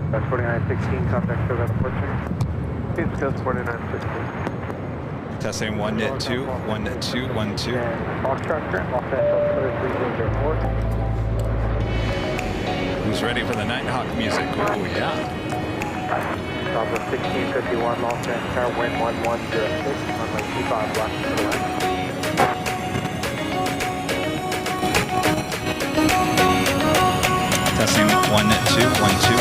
That's 4916, contact Sugar at the port check. East Coast 4916. Testing 1 net 2, 1 net 2, 1 2. Foxtrot, current Los Angeles 3004. Who's ready for the Nighthawk music? Oh, yeah. Bravo 1651, Los Angeles, wind 1106, runway 25 left to the left. Testing 1 net 2, 1 2.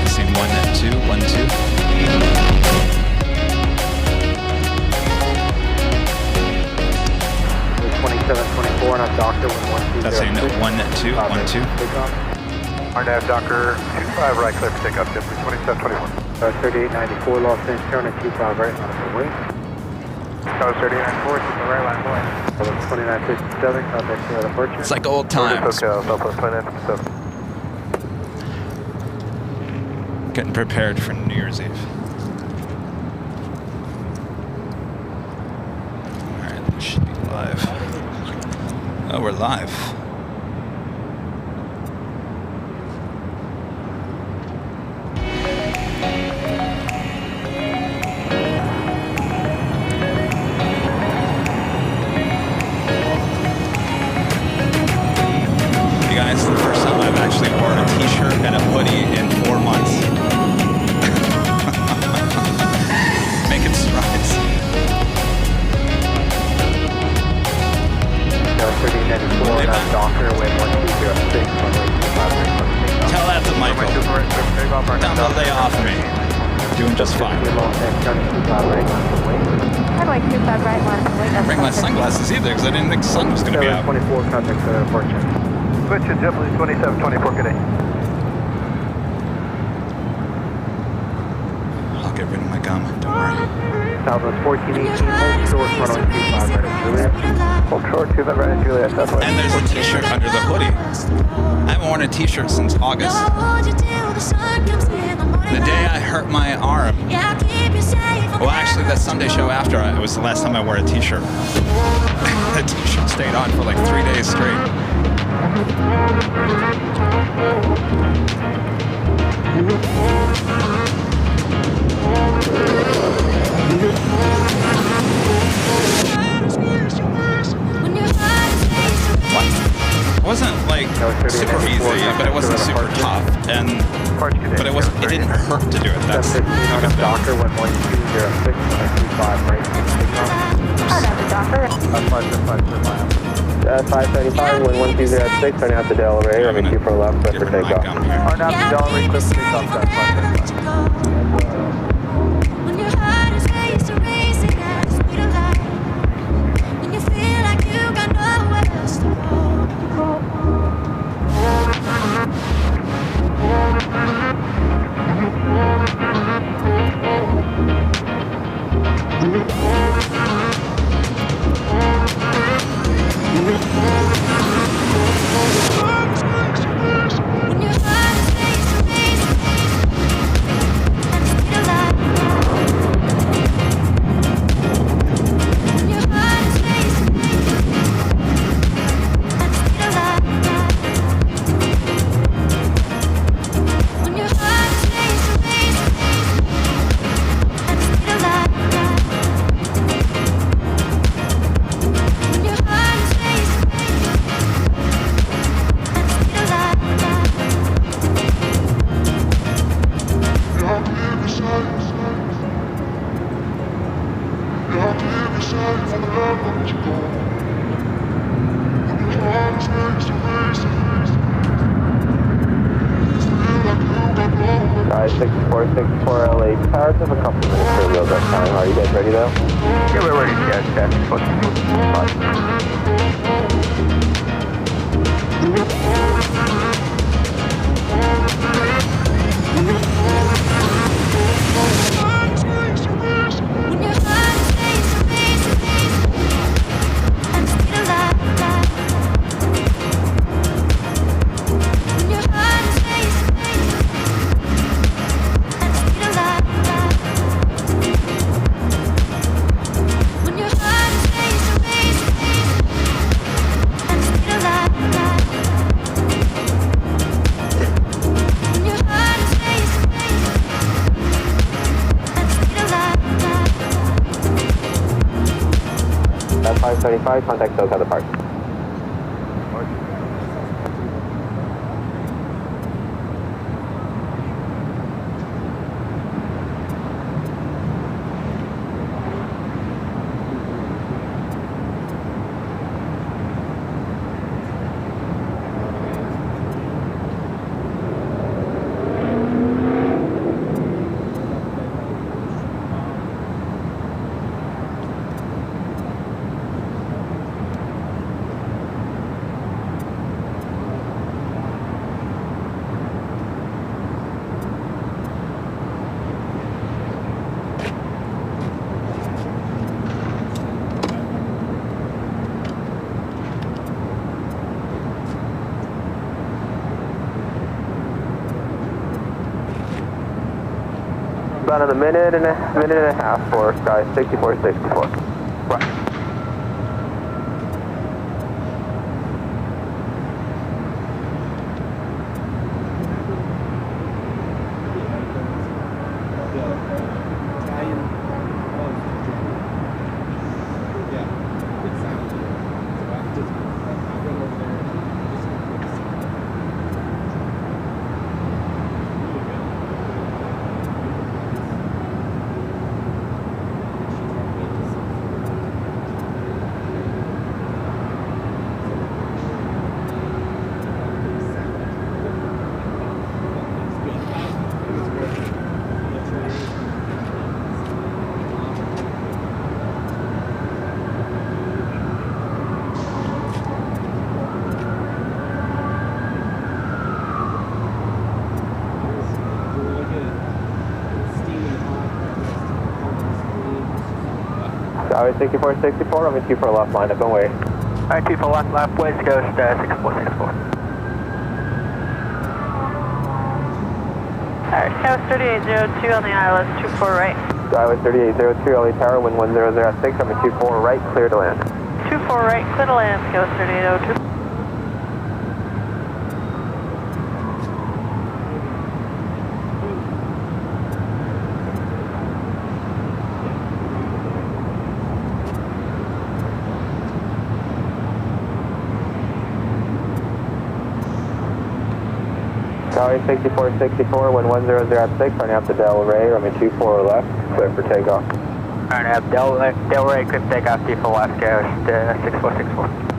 Testing 1 net 2, 1 2. 2724 and I'm Doctor 112. Testing 1 net 2, 1 2. RNAV Docker 25 right, clear for takeoff, Jeffrey 2721. 3894, Los Angeles, turn at 25 right, line of the way. Tower 3894, keep the right line boy. 2957, contact Sugar at the port check. It's like old times. Southwest 2957. Getting prepared for New Year's Eve. Alright, this should be live. Oh, we're live. You guys, the first time I've actually worn a t-shirt and a hoodie in 4 months. Making strides. 3894 and I'm Doctor, wind 1206, runway 25 right. Tell that to Michael. Don't lay off me. Doing just fine. Los Angeles, turn at 25 right, line of the way. I'd like 25 right line. I didn't bring my sunglasses either because I didn't think the sun was going to be out. 24, contact Sugar at the port check. Switch to Jeffrey 2724, good day. I'll get rid of my gum. Don't worry. Southwest 1418, hold short, runway 25 right at Juliet. Hold short, 25 right at Juliet, Southwest. And there's a t-shirt under the hoodie. I haven't worn a t-shirt since August. The day I hurt my arm. Well, actually, that Sunday show after, it was the last time I wore a t-shirt. The t-shirt stayed on for like 3 days straight. What? It wasn't like super easy, but it wasn't super tough, and but it wasn't. It didn't hurt to do it. That's the 15 on good thing. Doctor 11206, runway 25 right. Another Docker. 535, wind 1206, turning out to Delaware, runway 24 left, clear for Get rid of my takeoff. gum here. RNAV to Delaware, clear for takeoff, that's 535. When your heart is racing, racing at the speed of light. When you feel like you got nowhere else to go. When your heart is racing, racing at the speed of light. When your heart is racing at the speed of light. When your heart is racing, racing at the speed of light. When your heart is racing at the speed of light. Guys, 6464 LA, Towers have a couple minutes for real that time. Are you guys ready though? Yeah, we're ready, guys. When your heart is racing, racing at the speed of light. When your heart is racing at the speed of light. When your heart is racing, racing 25, contact SoCal departure. About a minute and a half for sky 6464. Right. Skyway 6464, I'm in 24 left, line up and wait. Alright, 24 left, West Coast 6464. Alright, Coast 3802 on the ILS 24 right. Skyway 3802, LA Tower, wind 1006, I'm in 24 right, clear to land. 24 right, clear to land, Coast 3802. Skyway 6464, wind 1006, running out to Delray, I'm in 24 left, clear for takeoff. Alright, I have Delray, clear for takeoff, 24 West Coast 6464.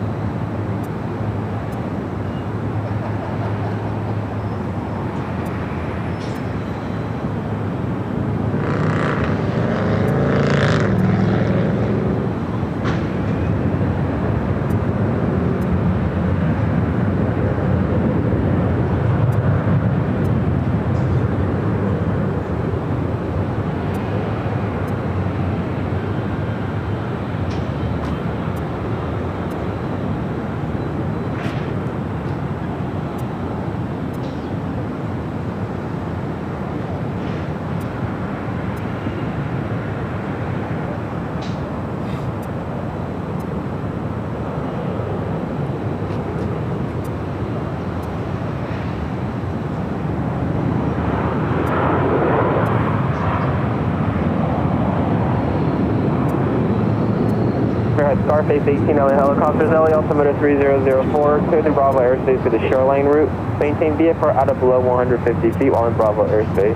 Scarface 18 LA helicopters, LA altimeter 3004, clear the Bravo airspace for the shoreline route. Maintain VFR out of below 150 feet while in Bravo airspace.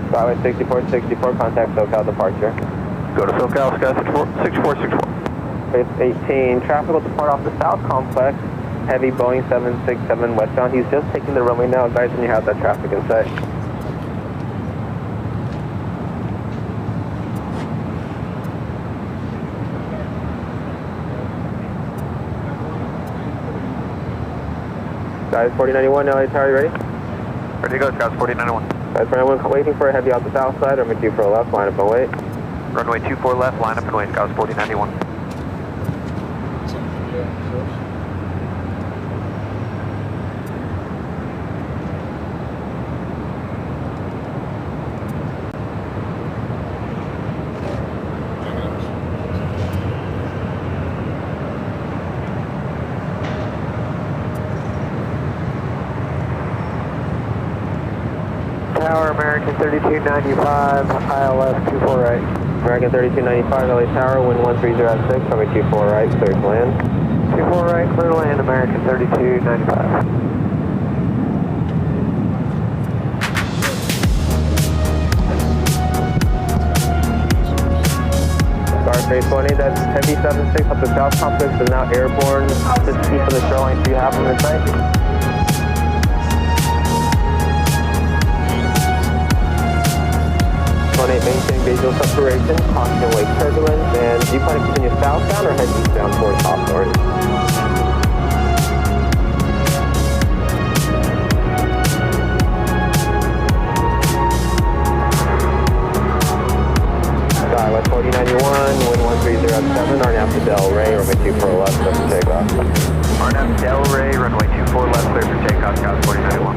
Skyway 6464, contact SoCal departure. Go to SoCal, Sky 6464. Space 18, traffic will depart off the South Complex. Heavy Boeing 767 westbound. He's just taking the runway now, guys, and you have that traffic in sight. Guys, 4091, LA Tower, you ready? Ready to go, Scouts 4091. Guys, 4091, waiting for a heavy out the south side, or McHugh for a left, line up and wait. Runway 24 left, line up and wait, Scouts 4091. Tower, American 3295, ILS 24 right. American 3295, LA Tower, wind 1306, runway 24 right, clear to land. 24 right, clear to land, American 3295. Scarface 20, that's Heavy 76 up the South Complex is now airborne. Just keep for the shoreline so you have them in sight. 28, maintain visual separation, caution wake turbulence, and do you plan to continue southbound or head eastbound towards Hawthorne? Skywest 4091, wind 1307, RNAV to Del Rey, runway 24 left, clear for takeoff. RNAV Del Rey, runway 24 left, clear for takeoff, Skywest 4091.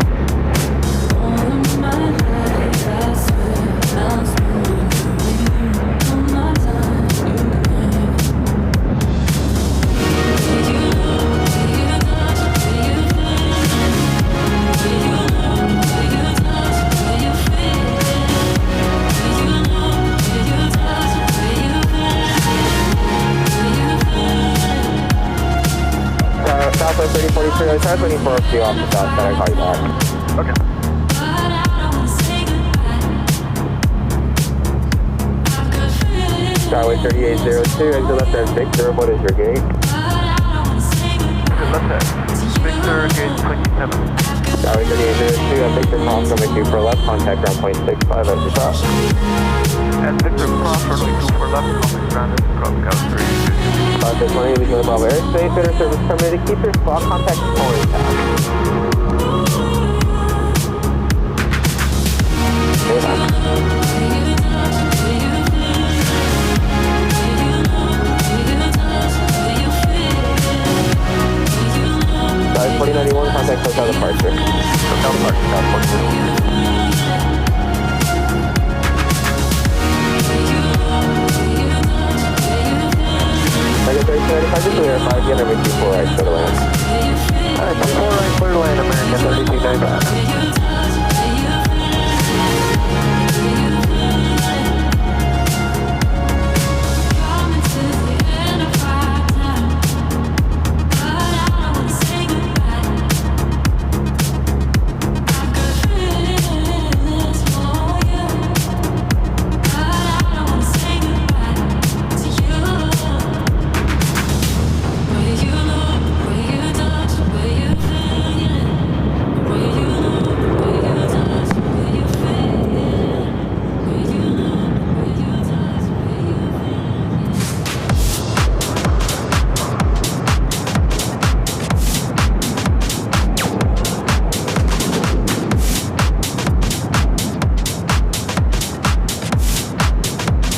Southwest 3043, I was waiting for a few off the south side, I'll call you back. Okay. Skyway 3802, exit left at Victor, what is your gate? Left at Victor, gate 27. Skyway 3802, at Victor Cross, runway 24 left, contact ground point 65 as you cross. At Victor Cross, runway 24 left, calling ground at cross, Skywest 3822. Southwest 20, leaving the Bravo airspace, bitter service permitted, keep your spot contact point intact. Skyway 2091, contact hotel departure. Hotel departure, Skywest 4091. Like I said, if I just verify again, every 24 right, clear to land. 24 right, clear to land, American 3295.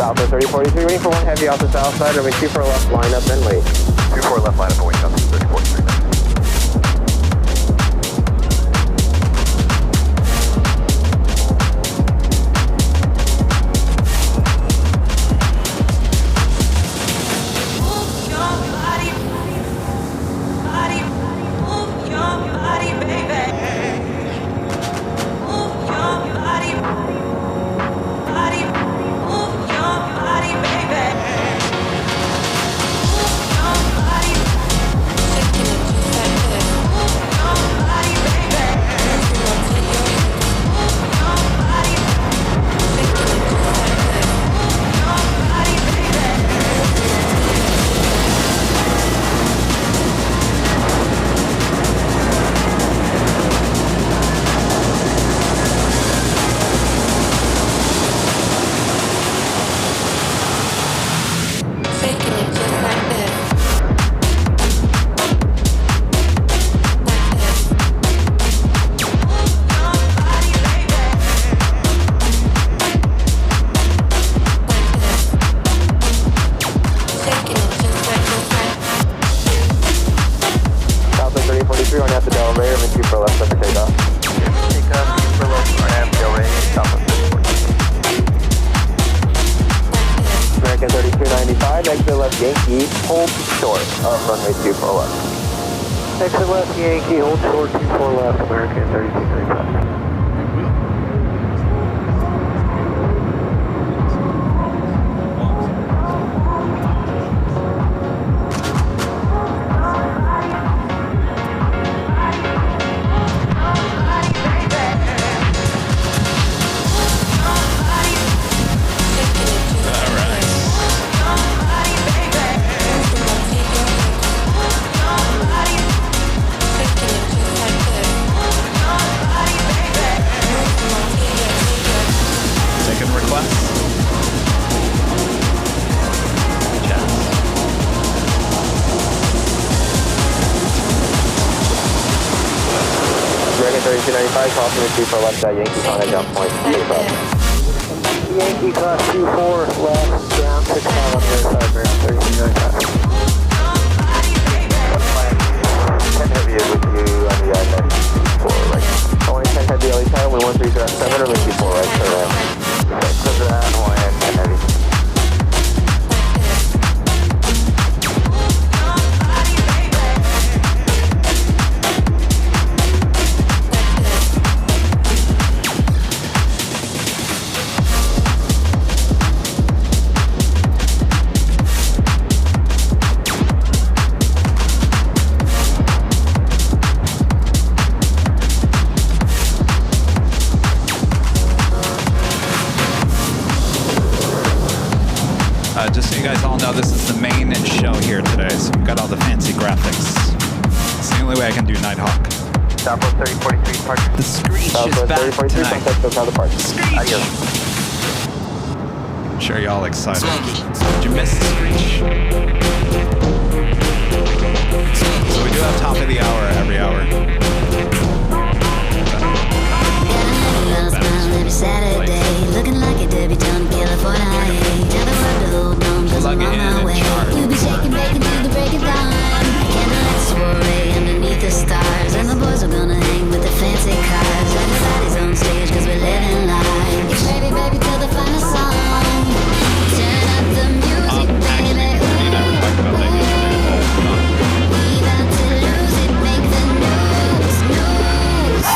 Southwest 3043, waiting for one heavy off the south side, runway 24 left, line up and wait. 24 left, line up and wait, Southwest 3043. exit left Yankee, hold short of runway 24 left. Exit left Yankee, hold short 24 left, American 3235. 5 crossing the 24 left at Yankee on a jump point. Yankee cross 24 left, down 6 mile on the other side, bearing 39. 10 heavy is with you on the island. 4 right. Only 10 heavy LA tower, 11307 or Linky 4 right, turn around. Close to that, and 10 heavy. Just so you guys all know, this is the main show here today, so we've got all the fancy graphics. It's the only way I can do Nighthawk. Southwest 3043, departure. The Screech is Southwest back 3043, tonight. contact SoCal departure. Screech! Adios. I'm sure y'all excited. Did you miss the Screech? So we do have top of the hour every hour. Every Saturday, looking like a debutante in California. Tell the world to hold on, 'cause I'm on my way. We'll be shaking, baking till the break of dawn. Candlelight soiree underneath the stars, and the boys are gonna hang with the fancy cars. Everybody's on stage 'cause we're living life. Get ready, baby, till the final song. Turn up the music, baby. We about to lose it, make the news, news.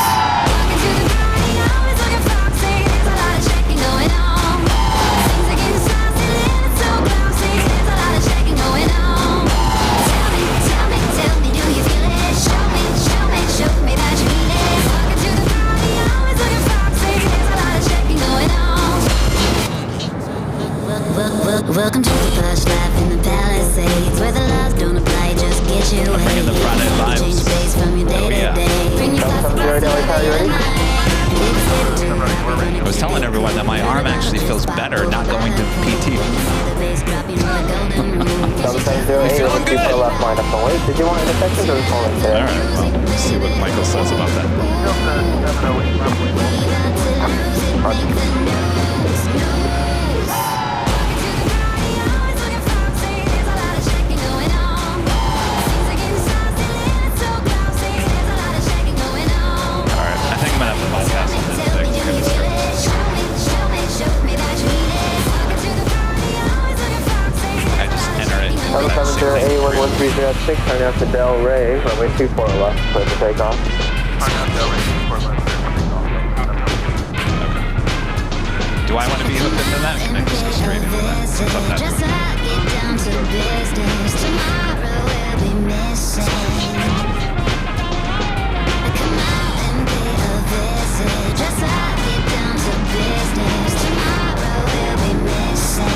Walking to the party, always looking foxy. There's a lot of shaking going on. Things are getting saucy, living so glossy. There's a lot of shaking going on. Tell me, do you feel it? Show me that you mean it. Walking to the party, always looking foxy. There's a lot of shaking going on. Welcome to the plush life in the Palisades, where the laws don't apply, just get you Bringing the Friday vibes. change pace from your day Oh, yeah. to day. Bring your thoughts Come zero, Delhi, Tower, you ready? I was telling everyone that my arm actually feels better not going to PT. Delta 708, Feeling Linky 4 good. left, line up and wait. Did you want intersections or full in there? Alright, well, let's see what Michael says about that. Delta 708, runway. Alright, I think I'm gonna have to bypass on this thing. It's gonna start. I just enter it. Delta 708, 11306, turn out to Del Rey, runway 24 left, clear for takeoff. Do I want to be hooked into that? Can I just go straight into that? Since I'm not. Just like it down to business. Tomorrow we'll be missing. Come out and pay a visit. Just like it down to business. Tomorrow we'll be missing.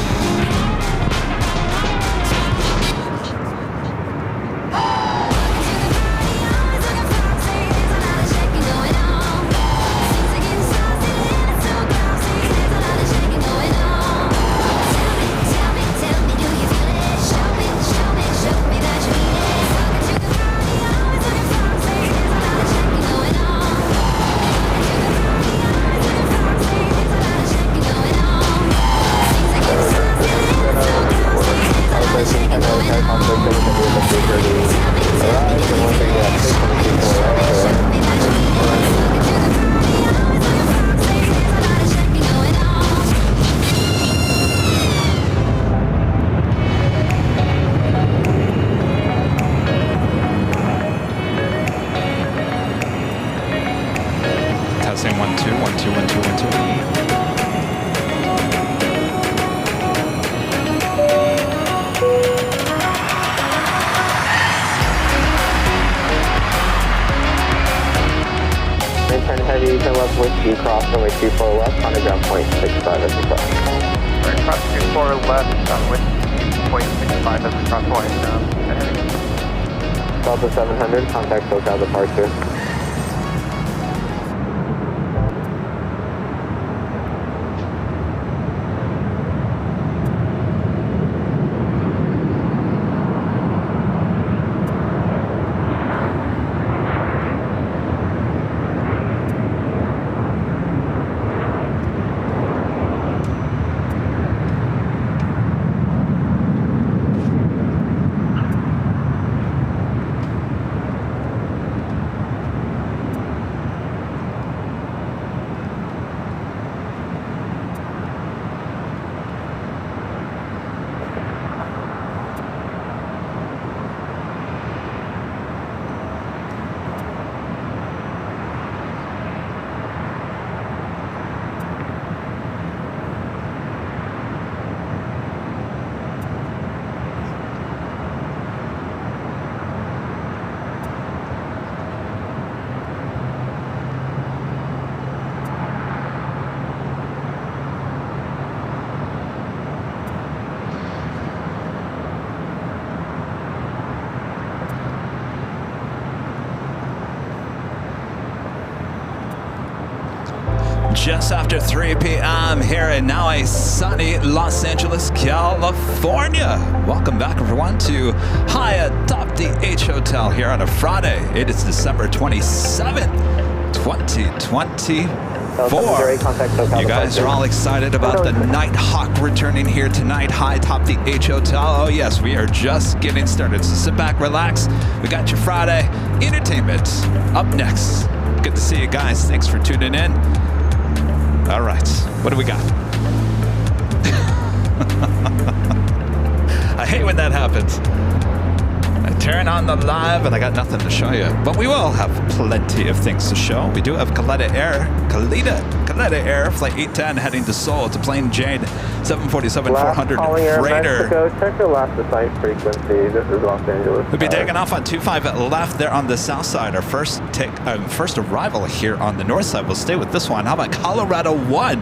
Testing 1 2 1 2 1 2 1 2. Turn heavy, turn left, whiskey, cross, runway 24 left, on a ground point 65 as we cross. Alright, cross 24 left on with 0.65 as we cross point. Delta 700, contact SoCal departure. just after 3 p.m. here in now a sunny Los Angeles, California. Welcome back, everyone, to high atop the H Hotel here on a Friday. It is December 27th, 2024. You guys are all excited about the Nighthawk returning here tonight, high atop the H Hotel. Oh yes, we are just getting started, so sit back, relax. We got your Friday entertainment up next. Good to see you guys. Thanks for tuning in. All right, what do we got? I hate when that happens. I turn on the live and I got nothing to show you, but we will have plenty of things to show. We do have Kalitta Air, Flight 810 heading to Seoul. It's a plain Jane 747-400 freighter. Check your last assigned frequency. This is Los Angeles. We'll be taking off on 25 left there on the south side. Our first arrival here on the north side. We'll stay with this one. How about Colorado 1?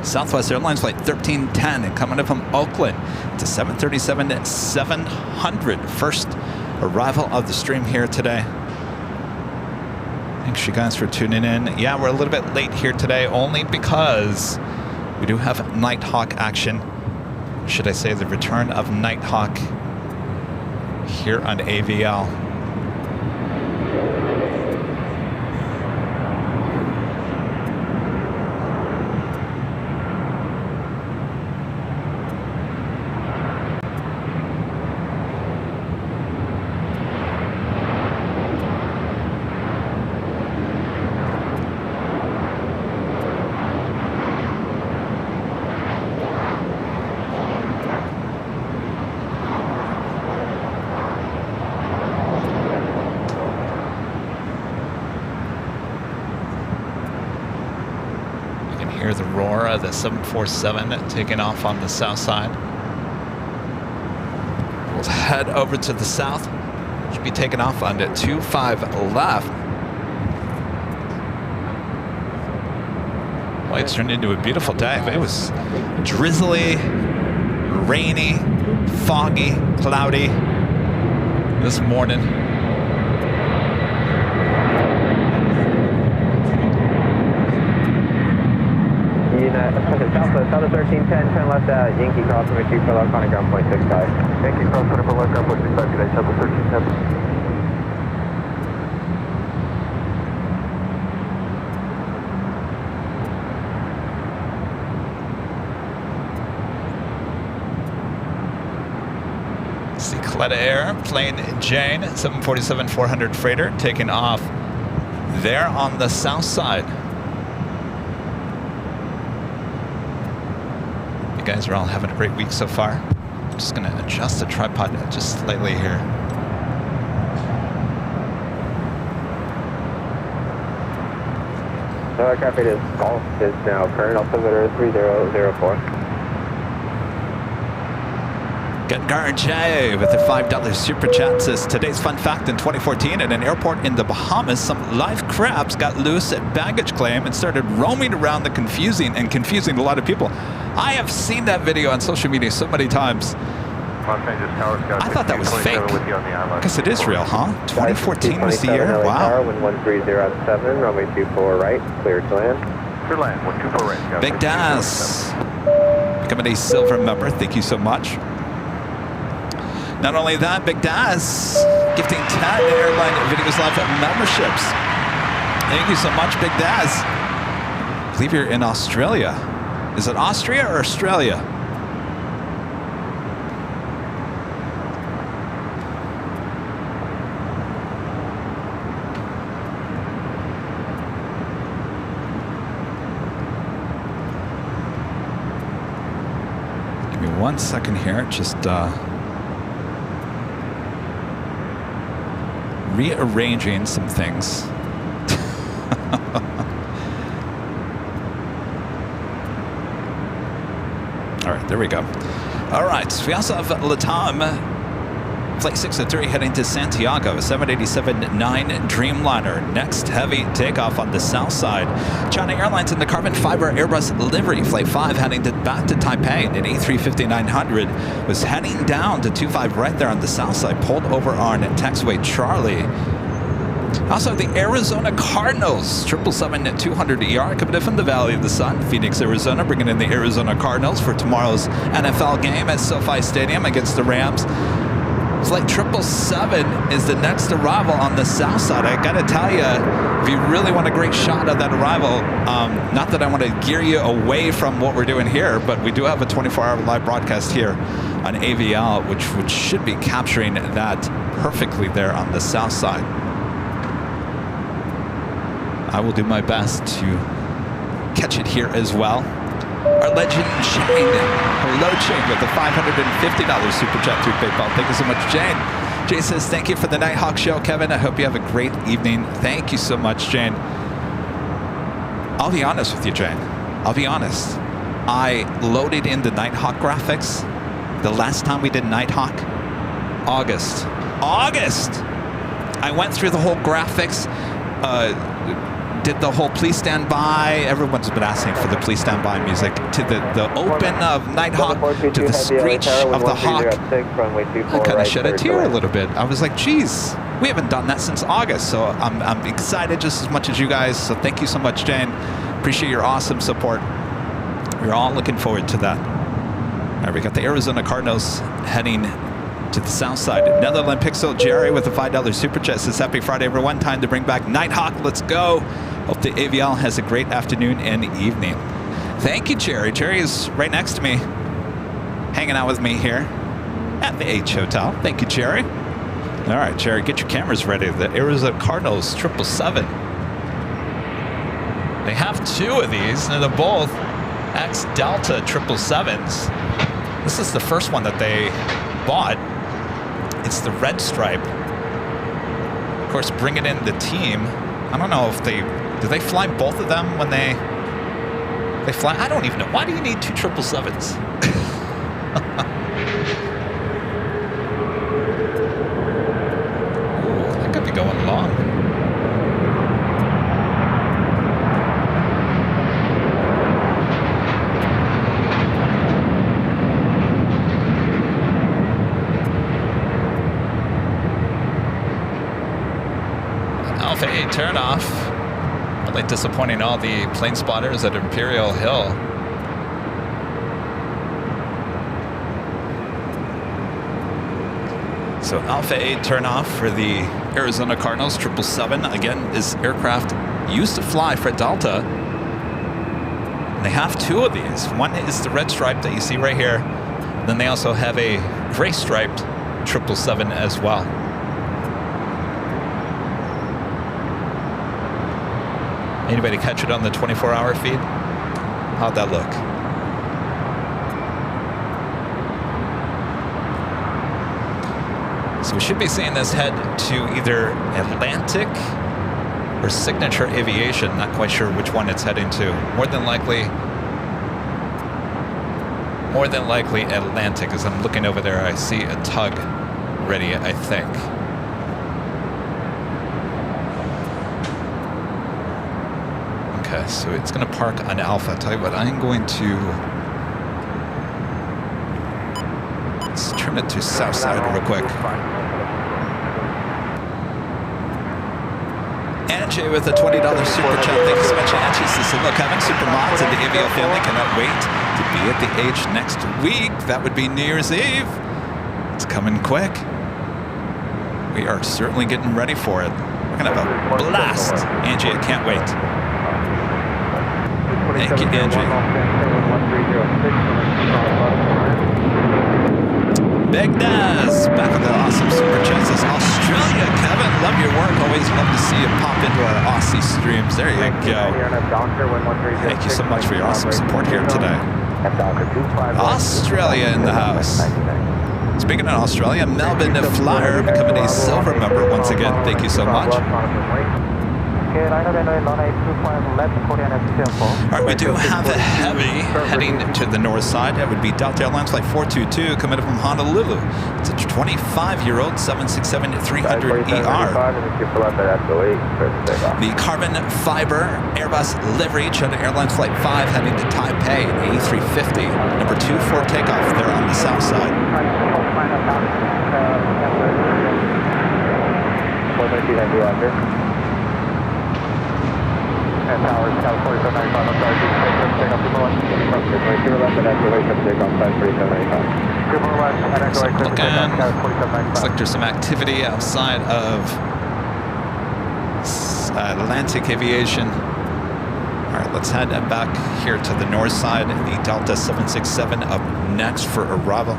Southwest Airlines Flight 1310 and coming in from Oakland. It's a 737-700. First arrival of the stream here today. Thanks you guys for tuning in. Yeah, we're a little bit late here today only because we do have Nighthawk action. Should I say the return of Nighthawk here on AVL. Hear the roar of the 747 taking off on the south side. We'll head over to the south. Should be taking off on the 25 left. Boy, it's turned into a beautiful day. It was drizzly, rainy, foggy, cloudy this morning. South of 1310, turn left at Yankee Cross and retreat for electronic ground point 65. Yankee Cross, center for ground point 65, good night, South of 1310. See Kalitta Air, plain Jane, 747-400 freighter, taking off there on the south side. You guys are all having a great week so far. I'm just going to adjust the tripod just slightly here. No aircraft is Golf is now current altimeter 3004. Gungar J with the $5 super chat says, today's fun fact: in 2014 at an airport in the Bahamas, some live crabs got loose at baggage claim and started roaming around confusing a lot of people. I have seen that video on social media so many times. I thought that was fake. I guess it is real, huh? 2014 was the year? Wow. Wind 130 at 7, runway 24 right, clear to land. Clear land, 124 right. Big Daz, becoming a silver member. Thank you so much. Not only that, Big Daz gifting 10 Airline Videos Live memberships. Thank you so much, Big Daz. I believe you're in Australia. Is it Austria or Australia? Give me 1 second here, just rearranging some things. All right, there we go. All right, we also have Latam, Flight 603 heading to Santiago, 787-9 Dreamliner. Next heavy takeoff on the south side. China Airlines in the carbon fiber Airbus livery, Flight 5 heading back to Taipei. An A350-900 was heading down to 25 right there on the south side, pulled over on taxiway Charlie. Also, the Arizona Cardinals, 777 at 200 ER, coming in from the Valley of the Sun, Phoenix, Arizona, bringing in the Arizona Cardinals for tomorrow's NFL game at SoFi Stadium against the Rams. Flight 777 is the next arrival on the south side. I gotta tell you, if you really want a great shot of that arrival, not that I want to gear you away from what we're doing here, but we do have a 24-hour live broadcast here on AVL, which should be capturing that perfectly there on the south side. I will do my best to catch it here as well. Our legend Jane, hello Jane, with a $550 super chat through PayPal. Thank you so much, Jane. Jane says, thank you for the Nighthawk show, Kevin. I hope you have a great evening. Thank you so much, Jane. I'll be honest with you, Jane. I'll be honest. I loaded in the Nighthawk graphics the last time we did Nighthawk. August. I went through the whole graphics, did the whole Please Stand By. Everyone's been asking for the Please Stand By music. To the open of Nighthawk, to the screech of the hawk. I kind of shed a tear a little bit. I was like, geez, we haven't done that since August. So I'm excited just as much as you guys. So thank you so much, Jane. Appreciate your awesome support. We're all looking forward to that. All right, we got the Arizona Cardinals heading to the south side. Netherland Pixel Jerry with a $5 super chat says, happy Friday, everyone. Time to bring back Nighthawk. Let's go. Hope the AVL has a great afternoon and evening. Thank you, Jerry. Jerry is right next to me, hanging out with me here at the H Hotel. Thank you, Jerry. All right, Jerry, get your cameras ready. The Arizona Cardinals 777. They have two of these, and they're both X Delta 777s. This is the first one that they bought. It's the red stripe. Of course, bringing in the team. I don't know if do they fly both of them when they fly? I don't even know. Why do you need two 777s? Ooh, that could be going long. Alpha 8 turn off. Really disappointing all the plane spotters at Imperial Hill. So Alpha 8 turn off for the Arizona Cardinals 777. Again, this aircraft used to fly for Delta. And they have two of these. One is the red stripe that you see right here. Then they also have a gray striped 777 as well. Anybody catch it on the 24-hour feed? How'd that look? So we should be seeing this head to either Atlantic or Signature Aviation. Not quite sure which one it's heading to. More than likely Atlantic. As I'm looking over there, I see a tug ready, I think. Okay, so it's going to park on Alpha. I'll tell you what, I'm going to... Let's turn it to south side real quick. Angie with a $20 super chat. Thank you so much, Angie. Says, hello, Kevin. Super mods and the AVL family cannot wait to be at the H next week. That would be New Year's Eve. It's coming quick. We are certainly getting ready for it. We're going to have a blast. Angie, I can't wait. Thank you, Angie. Big Naz, back with the awesome super chat. Says, Australia, Kevin, love your work. Always love to see you pop into our Aussie streams. There you go. Thank you so much for your awesome support here today. Australia in the house. Speaking of Australia, Melbourne Flyer becoming a silver member once again. Thank you so much. Alright, we do have a heavy heading to the north side. That would be Delta Airlines Flight 422 coming in from Honolulu. It's a 25-year-old 767-300ER. The carbon fiber Airbus livery, China Airlines Flight 5 heading to Taipei, an A350. Number 2 for takeoff there on the south side. feet empty after. And towers, Scout 4795, I'm sorry, take off 2 more left. 2 left and echo 8 take off 54795. 2 more left, and echo 8 take off Scout 4795. Looks like there's some activity outside of Atlantic Aviation. All right, let's head back here to the north side. The Delta 767 up next for arrival.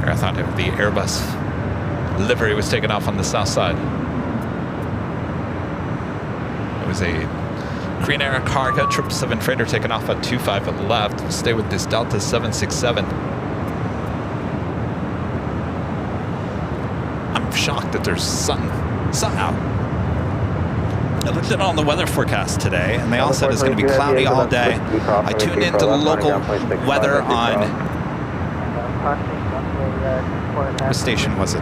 I thought the Airbus livery was taken off on the south side. It was a Korean Air cargo 777 freighter taken off at 25 left. We'll stay with this Delta 767. I'm shocked that there's sun out. I looked at all the weather forecast today, and they all said it's going to be cloudy all day. I tuned into the local weather on... What station was it?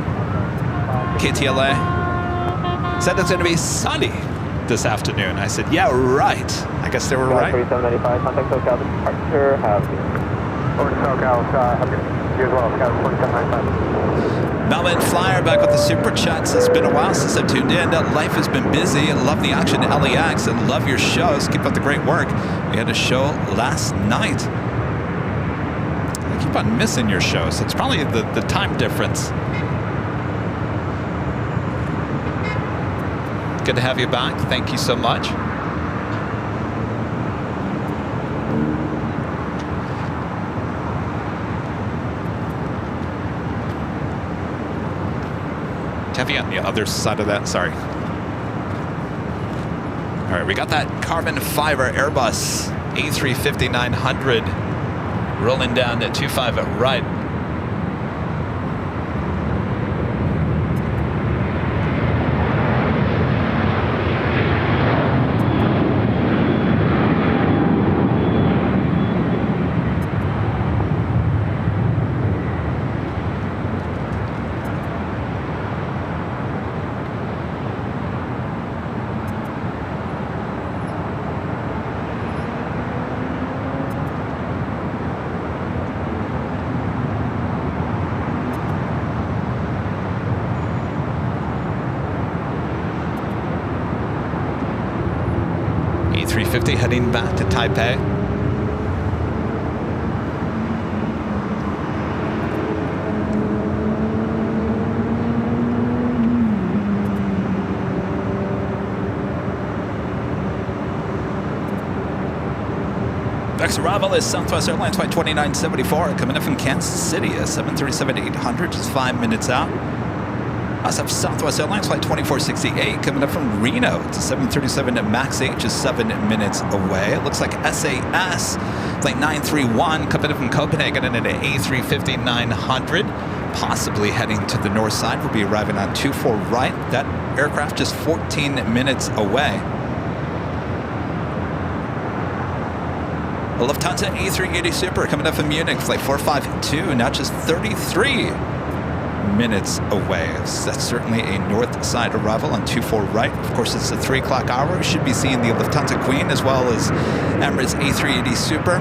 KTLA. Said it's going to be sunny this afternoon. I said, yeah, right. I guess they were right. 4795, contact SoCal departure, have you. Over to SoCal, have you as well, Scout 4795. Melvin Flyer back with the super chats. It's been a while since I tuned in. Life has been busy. Love the action at LAX and love your shows. Keep up the great work. We had a show last night. I keep on missing your shows. It's probably the time difference. Good to have you back. Thank you so much. Have you on the other side of that? Sorry. All right, we got that carbon fiber Airbus A350-900 rolling down at 25 at right. A350 heading back to Taipei. Next arrival is Southwest Airlines Flight 2974 coming in from Kansas City, a 737-800, just 5 minutes out. I also have Southwest Airlines Flight 2468 coming up from Reno. It's a 737 MAX 8, just 7 minutes away. It looks like SAS Flight 931 coming up from Copenhagen in an A350-900, possibly heading to the north side. We'll be arriving on 24 right. That aircraft just 14 minutes away. A Lufthansa A380 Super coming up from Munich, Flight 452, now just 33 minutes away. That's certainly a north side arrival on 24 right. Of course, it's the 3 o'clock hour. We should be seeing the Lufthansa Queen as well as Emirates A380 Super.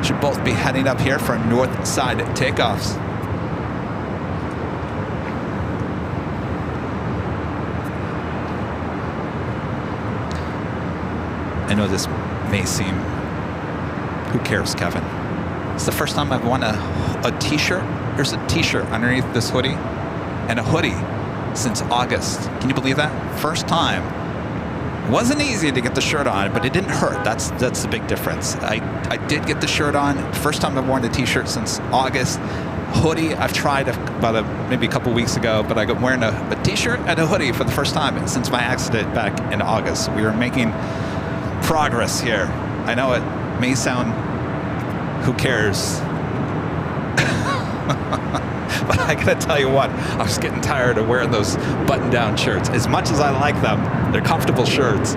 Should both be heading up here for north side takeoffs. I know this may seem, who cares, Kevin? It's the first time I've won a t-shirt. There's a t-shirt underneath this hoodie and a hoodie since August. Can you believe that? First time Wasn't easy to get the shirt on, but it didn't hurt. That's the big difference. I did get the shirt on. First time I've worn a t-shirt since August. Hoodie I've tried about maybe a couple weeks ago, but I got wearing a t-shirt and a hoodie for the first time since my accident back in August. We were making progress here. I know it may sound, who cares? But I gotta tell you what, I was getting tired of wearing those button-down shirts. As much as I like them, they're comfortable shirts.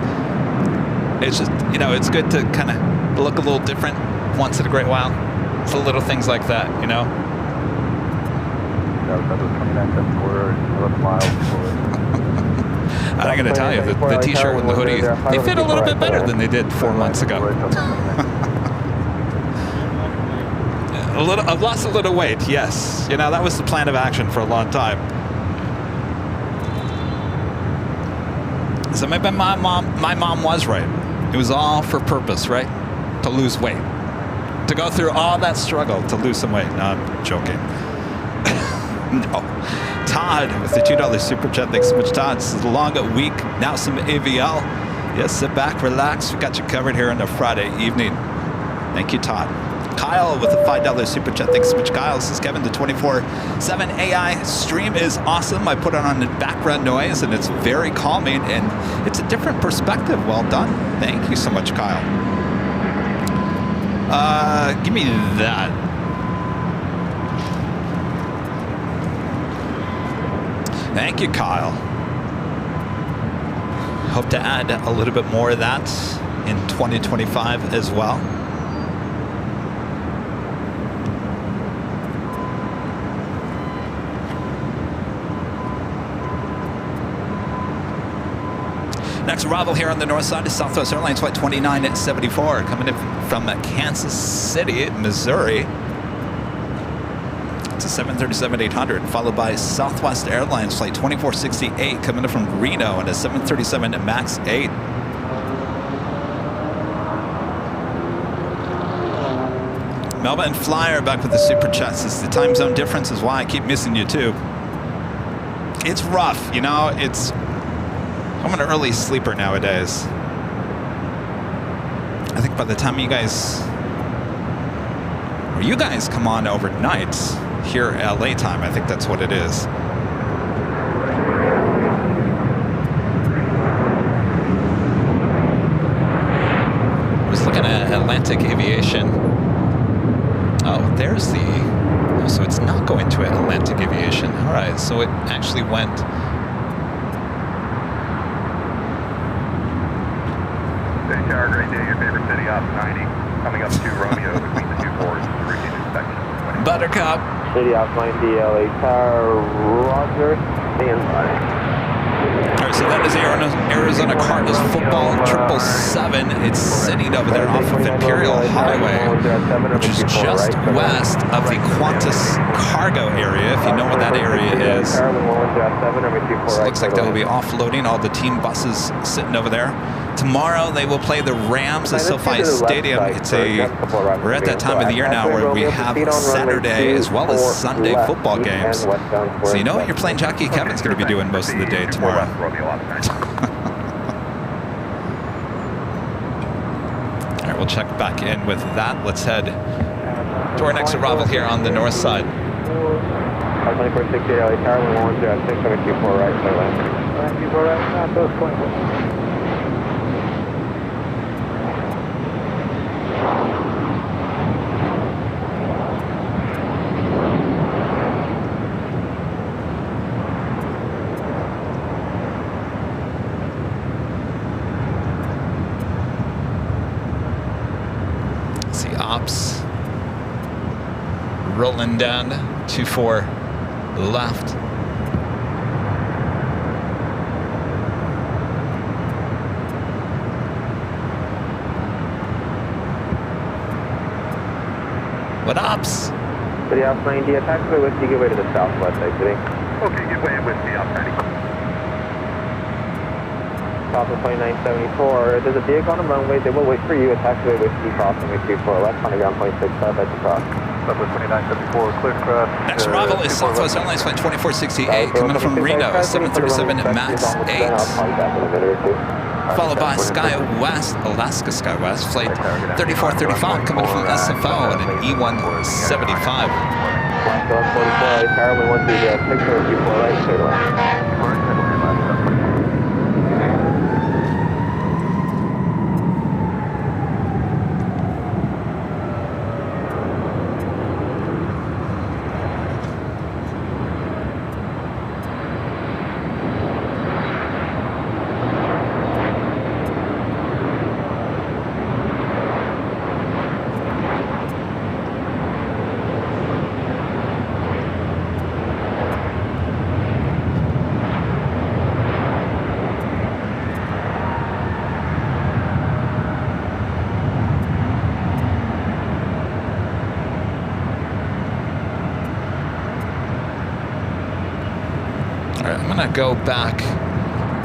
It's just, you know, it's good to kind of look a little different once in a great while. It's the little things like that, you know? And I gotta tell you, the t-shirt and the hoodie, they fit a little bit better than they did 4 months ago. I've lost a little weight, yes. You know, that was the plan of action for a long time. So maybe my mom was right. It was all for purpose, right? To lose weight. To go through all that struggle to lose some weight. No, I'm joking. No. Todd with the $2 super chat. Thanks so much, Todd. This is a long week. Now some AVL. Yes, sit back, relax. We got you covered here on a Friday evening. Thank you, Todd. Kyle with a $5 super chat. Thanks so much, Kyle. This is Kevin. The 24/7 AI stream is awesome. I put it on the background noise, and it's very calming, and it's a different perspective. Well done. Thank you so much, Kyle. Give me that. Thank you, Kyle. Hope to add a little bit more of that in 2025 as well. Next arrival here on the north side is Southwest Airlines Flight 2974, coming in from Kansas City, Missouri. It's a 737-800, followed by Southwest Airlines Flight 2468, coming in from Reno, and a 737 MAX 8. Melba and Flyer back with the super chats. It's the time zone difference is why I keep missing you too. It's rough, you know, I'm an early sleeper nowadays. I think by the time you guys come on overnight here at LA time, I think that's what it is. I was looking at Atlantic Aviation. Oh, there's the, oh, so it's not going to Atlantic Aviation. All right, so it actually went. Tower, great day. Your favorite city off 90. Coming up to Romeo between the two boards. Routine inspection. Buttercup. City off 90 LA Tower, Roger. Stand by. All right, so that is Arizona Cardinals football 777. It's sitting over there off of Imperial Highway, which is just west of the Qantas cargo area, if you know what that area is. So it looks like they'll be offloading all the team buses sitting over there. Tomorrow they will play the Rams at SoFi Stadium. We're at that time of the year now where we have Saturday as well as Sunday football games. So you know what your plane jockey Kevin's going to be doing most of the day tomorrow. All right, we'll check back in with that. Let's head to our next arrival here on the north side. 2468 LA Tower, 106, right, so land. 24 right, not those points. Ops rolling down 24 left. What ops? City off 90, taxiway Whiskey, give way to the southwest exiting. Okay, give way at Whiskey off 90. Southwest 2974, there's a vehicle on the runway, they will wait for you at taxiway Whiskey, crossing with 24 left, on the ground 0.65 at the cross. Southwest 2974, clear to cross. Next arrival is Southwest Airlines Flight 2468, coming from Reno, 737 MAX 8. followed by Sky West, Alaska Sky West, flight 3435 coming from SFO and an E175. Alaska 144, Airline 1306, 24 right, clear to land. I'm going to go back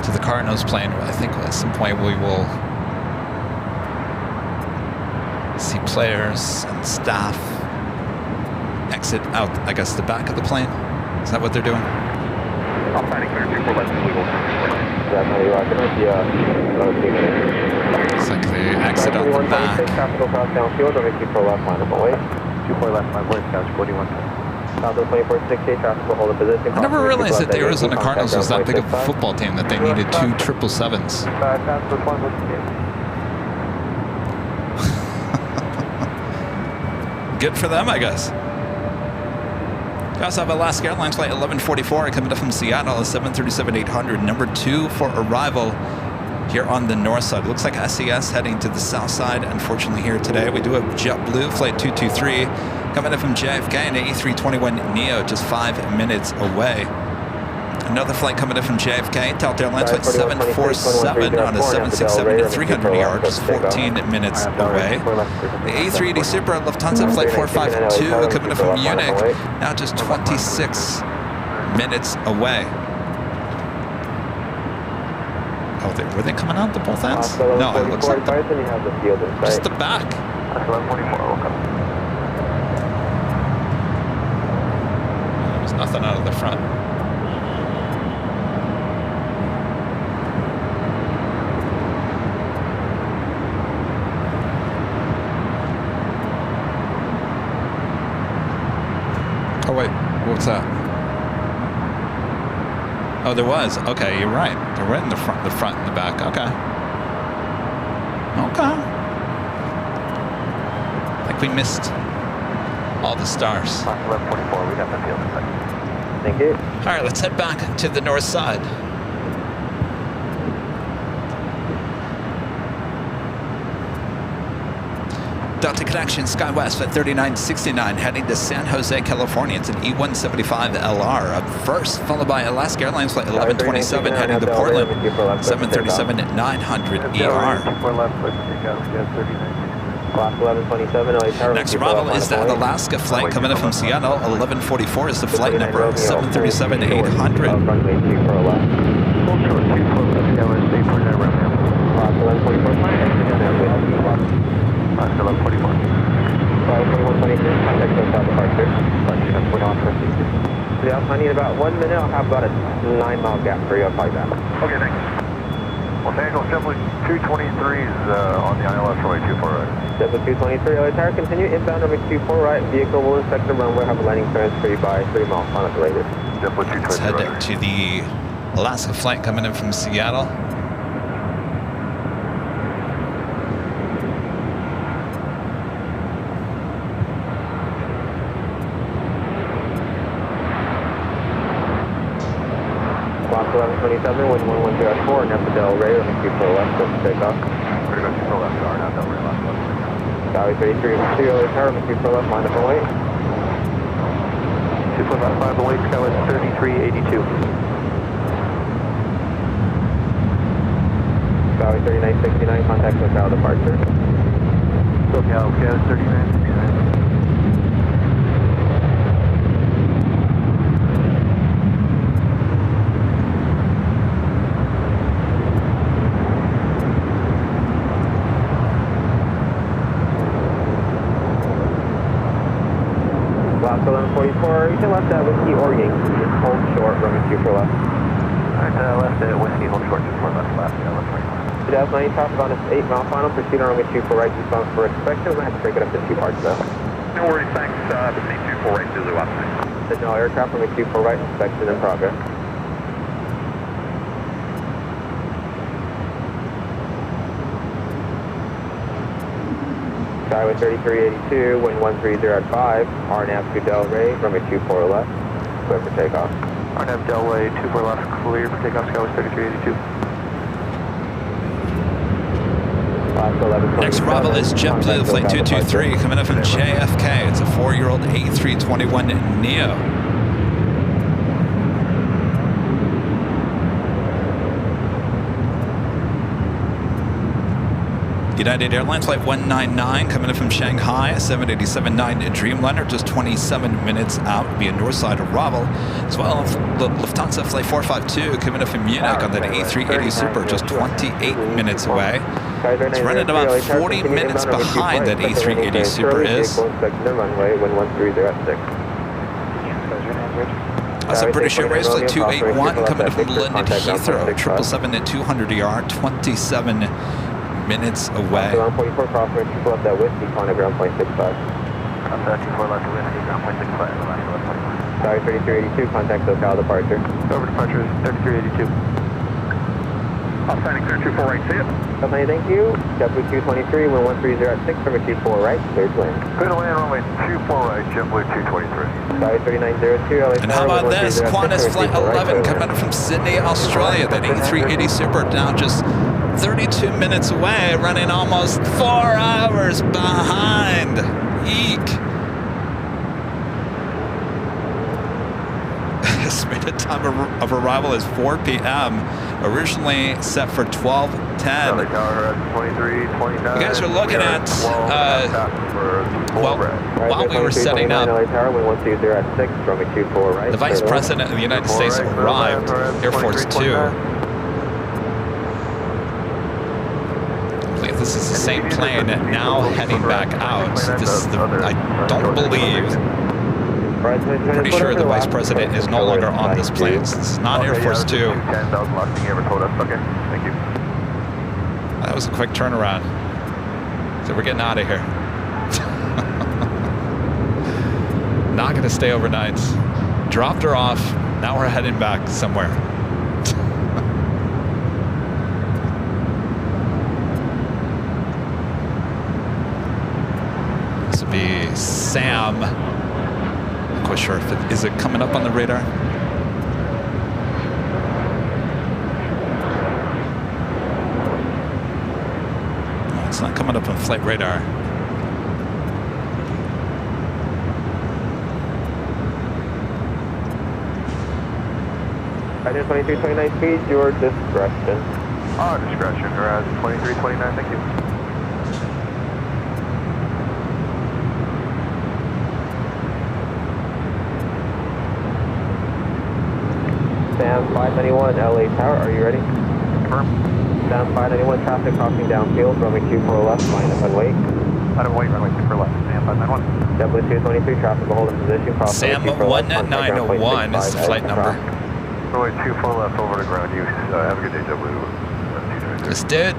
to the Cardinals plane. I think at some point we will see players and staff exit out, I guess, the back of the plane. Is that what they're doing? I'm finding clear 24 left legal. It's like they exit out the back. Capital cross downfield, runway 24 left, line up away. 24 left, my voice, couch 41. South 2468, traffic will hold a position. I never realized that the Arizona Cardinals was that big of a football team that they needed 2 777s. Good for them, I guess. We also have Alaska Airlines flight 1144 coming up from Seattle, a 737-800, number 2 for arrival here on the north side. Looks like SES heading to the south side, unfortunately, here today. We do have JetBlue flight 223 coming in from JFK and A321neo, just 5 minutes away. Another flight coming in from JFK, Delta Airlines flight 747 on a 767 to 300 yards, just 14 minutes away. The A380 Super Lufthansa flight 452 coming in from Munich, now just 26 minutes away. Oh, were they coming out the both ends? No, it looks like just the back. There's nothing out of the front. Oh wait, what's that? Oh, there was. Okay, you're right. They're right in the front and the back. Okay. Okay. I think we missed all the stars. 1144, we got the field in sight. Thank you. All right, let's head back to the north side. Delta Connection, SkyWest at 3969, heading to San Jose, California. It's an E175LR up first, followed by Alaska Airlines flight 1127, heading to Portland, 737-900ER. Next arrival is that Alaska flight coming in from Seattle, 1144 is the flight number, 737-800. Yeah, I need about 1 minute. I'll have about a 9-mile gap for you. I'll call you back. Okay, thanks. Los Angeles, Assembly 223 is on the ILS runway 24 right. Assembly 223, LA Tower, continue inbound runway 24 right. Vehicle will inspect the runway, have a landing clearance for you by 3 miles on it later. Let's head to the Alaska flight coming in from Seattle. Block 1127, wind 110.4, Nepal Ray, runway 24 left, let's take off. We're going to go 24 left, sorry, not that way, last left. Valley 33, LA Tower, runway 24 left, line up and wait. 2 left, 5 away, Skywest 3382. Valley 3969, contact SoCal departure. SoCal, okay, 3969. Block 1144, you can left that Whiskey or Yankee, hold short, runway 24 left. Alright, left at Whiskey, hold short, 24 left, yeah, left 24. 2090 traffic on its 8 mile final, proceed on runway 24 right, response for inspection. We're going to have to break it up to 2 parts though. No worries, thanks. Proceed 24 right, Zulu up. Signal aircraft, runway 24 right, inspection in progress. Skyway 3382, wind 130 at 5, RNAV to Delray, runway 24 left, clear for takeoff. RNAV Delray, 24 left, clear for takeoff, Skyway 3382. Next arrival is JetBlue Flight 223 coming in from JFK. It's a 4-year-old A321neo. United Airlines Flight 199 coming in from Shanghai, 787-9 Dreamliner, just 27 minutes out, be a north side arrival. As well, Lufthansa Flight 452 coming in from Munich on that A380 Super, just 28 minutes away. It's running about 40 minutes behind that A380 Super is. That's a British Airways Flight 281 coming in from London Heathrow, 777-200ER, 27 minutes away. Ground 44, crosswind, triple up that whiskey, contact ground point 65. Contact 24 left whiskey, ground point 65. Sorry, 3382, contact SoCal departure. Over departure, 3382. Outstanding, clear 24 right, see it. Company, thank you. JetBlue 223, wind 130 at 6, runway 24 right, clear to land. Clear to land, runway 24 right, JetBlue 223. Sorry, 3902, LA And how about this? Qantas Flight 11 coming in from Sydney, Australia. That A380 Super now just 32 minutes away, running almost 4 hours behind. Eek. Estimated time of arrival is 4 p.m. Originally set for 12:10. You guys are looking at, well, while we were setting up, the Vice President of the United States arrived, Air Force 2. I believe this is the same plane now heading back out. This is the, I don't believe, pretty sure the Vice President is no longer on this plane. This is not Air Force 2. That was a quick turnaround. So we're getting out of here. Not going to stay overnight. Dropped her off. Now we're heading back somewhere. This would be Sam. Not quite sure if it is it coming up on the radar. No, it's not coming up on flight radar. Item 2329 speed, your discretion. Discretion, garage 2329, thank you. Sam 591, LA Tower, are you ready? Confirm. Sam 591, traffic crossing downfield, runway 24 left, line up and wait. Out of wait, runway 24 left, Sam 591. JetBlue 223, traffic will hold in position, cross Sam 191 is the flight number. Runway 24 left over to ground use. Have a good day, JetBlue.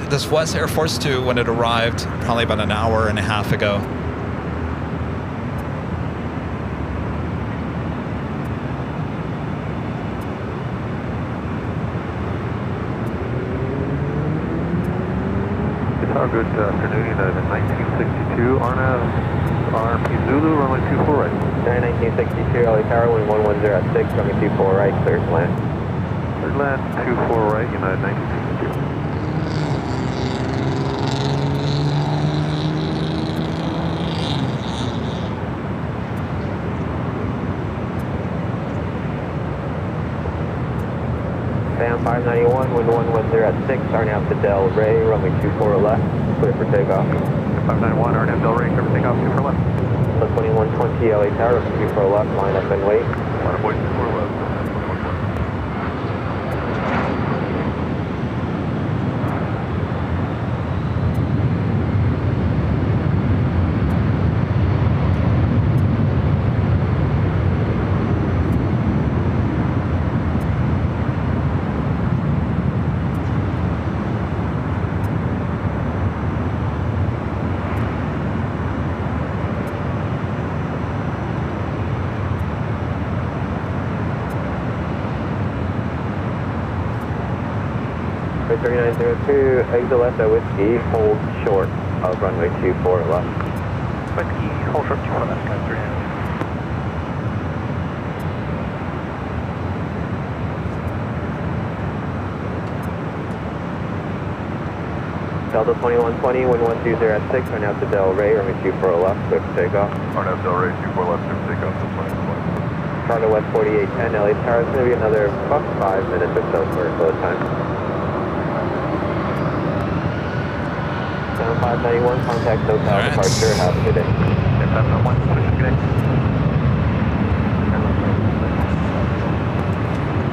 This was Air Force 2 when it arrived, probably about an hour and a half ago. Good afternoon, United 1962, RP Zulu, runway 24 right. 1962, LA Tower, wind 110 at 6, runway 24 right, clear to land. Third land, 24 right, United 1962. Sam 591, wind 110 at 6, starting out to Del Rey, runway 24 left, clear for takeoff. 591, RNF Del Rey, clear for takeoff, 24 left. 2120, LA Tower, 24 left, line up and wait. Line up, wait, 24 left. runway 3902, exit left at Whiskey, hold short of runway 24 left. Whiskey, hold short 24 left, guys, 39. Delta 2120, wind 120 at 6, right now to Del Rey, runway 24 left, quick takeoff. Arnav Del Rey, 24 left, quick takeoff, 2120. Charter West 4810, LA Tower, it's going to be another about 5 minutes or so for close time. 7591, contact SoCal Alright. departure, have a good day. 7591, good day.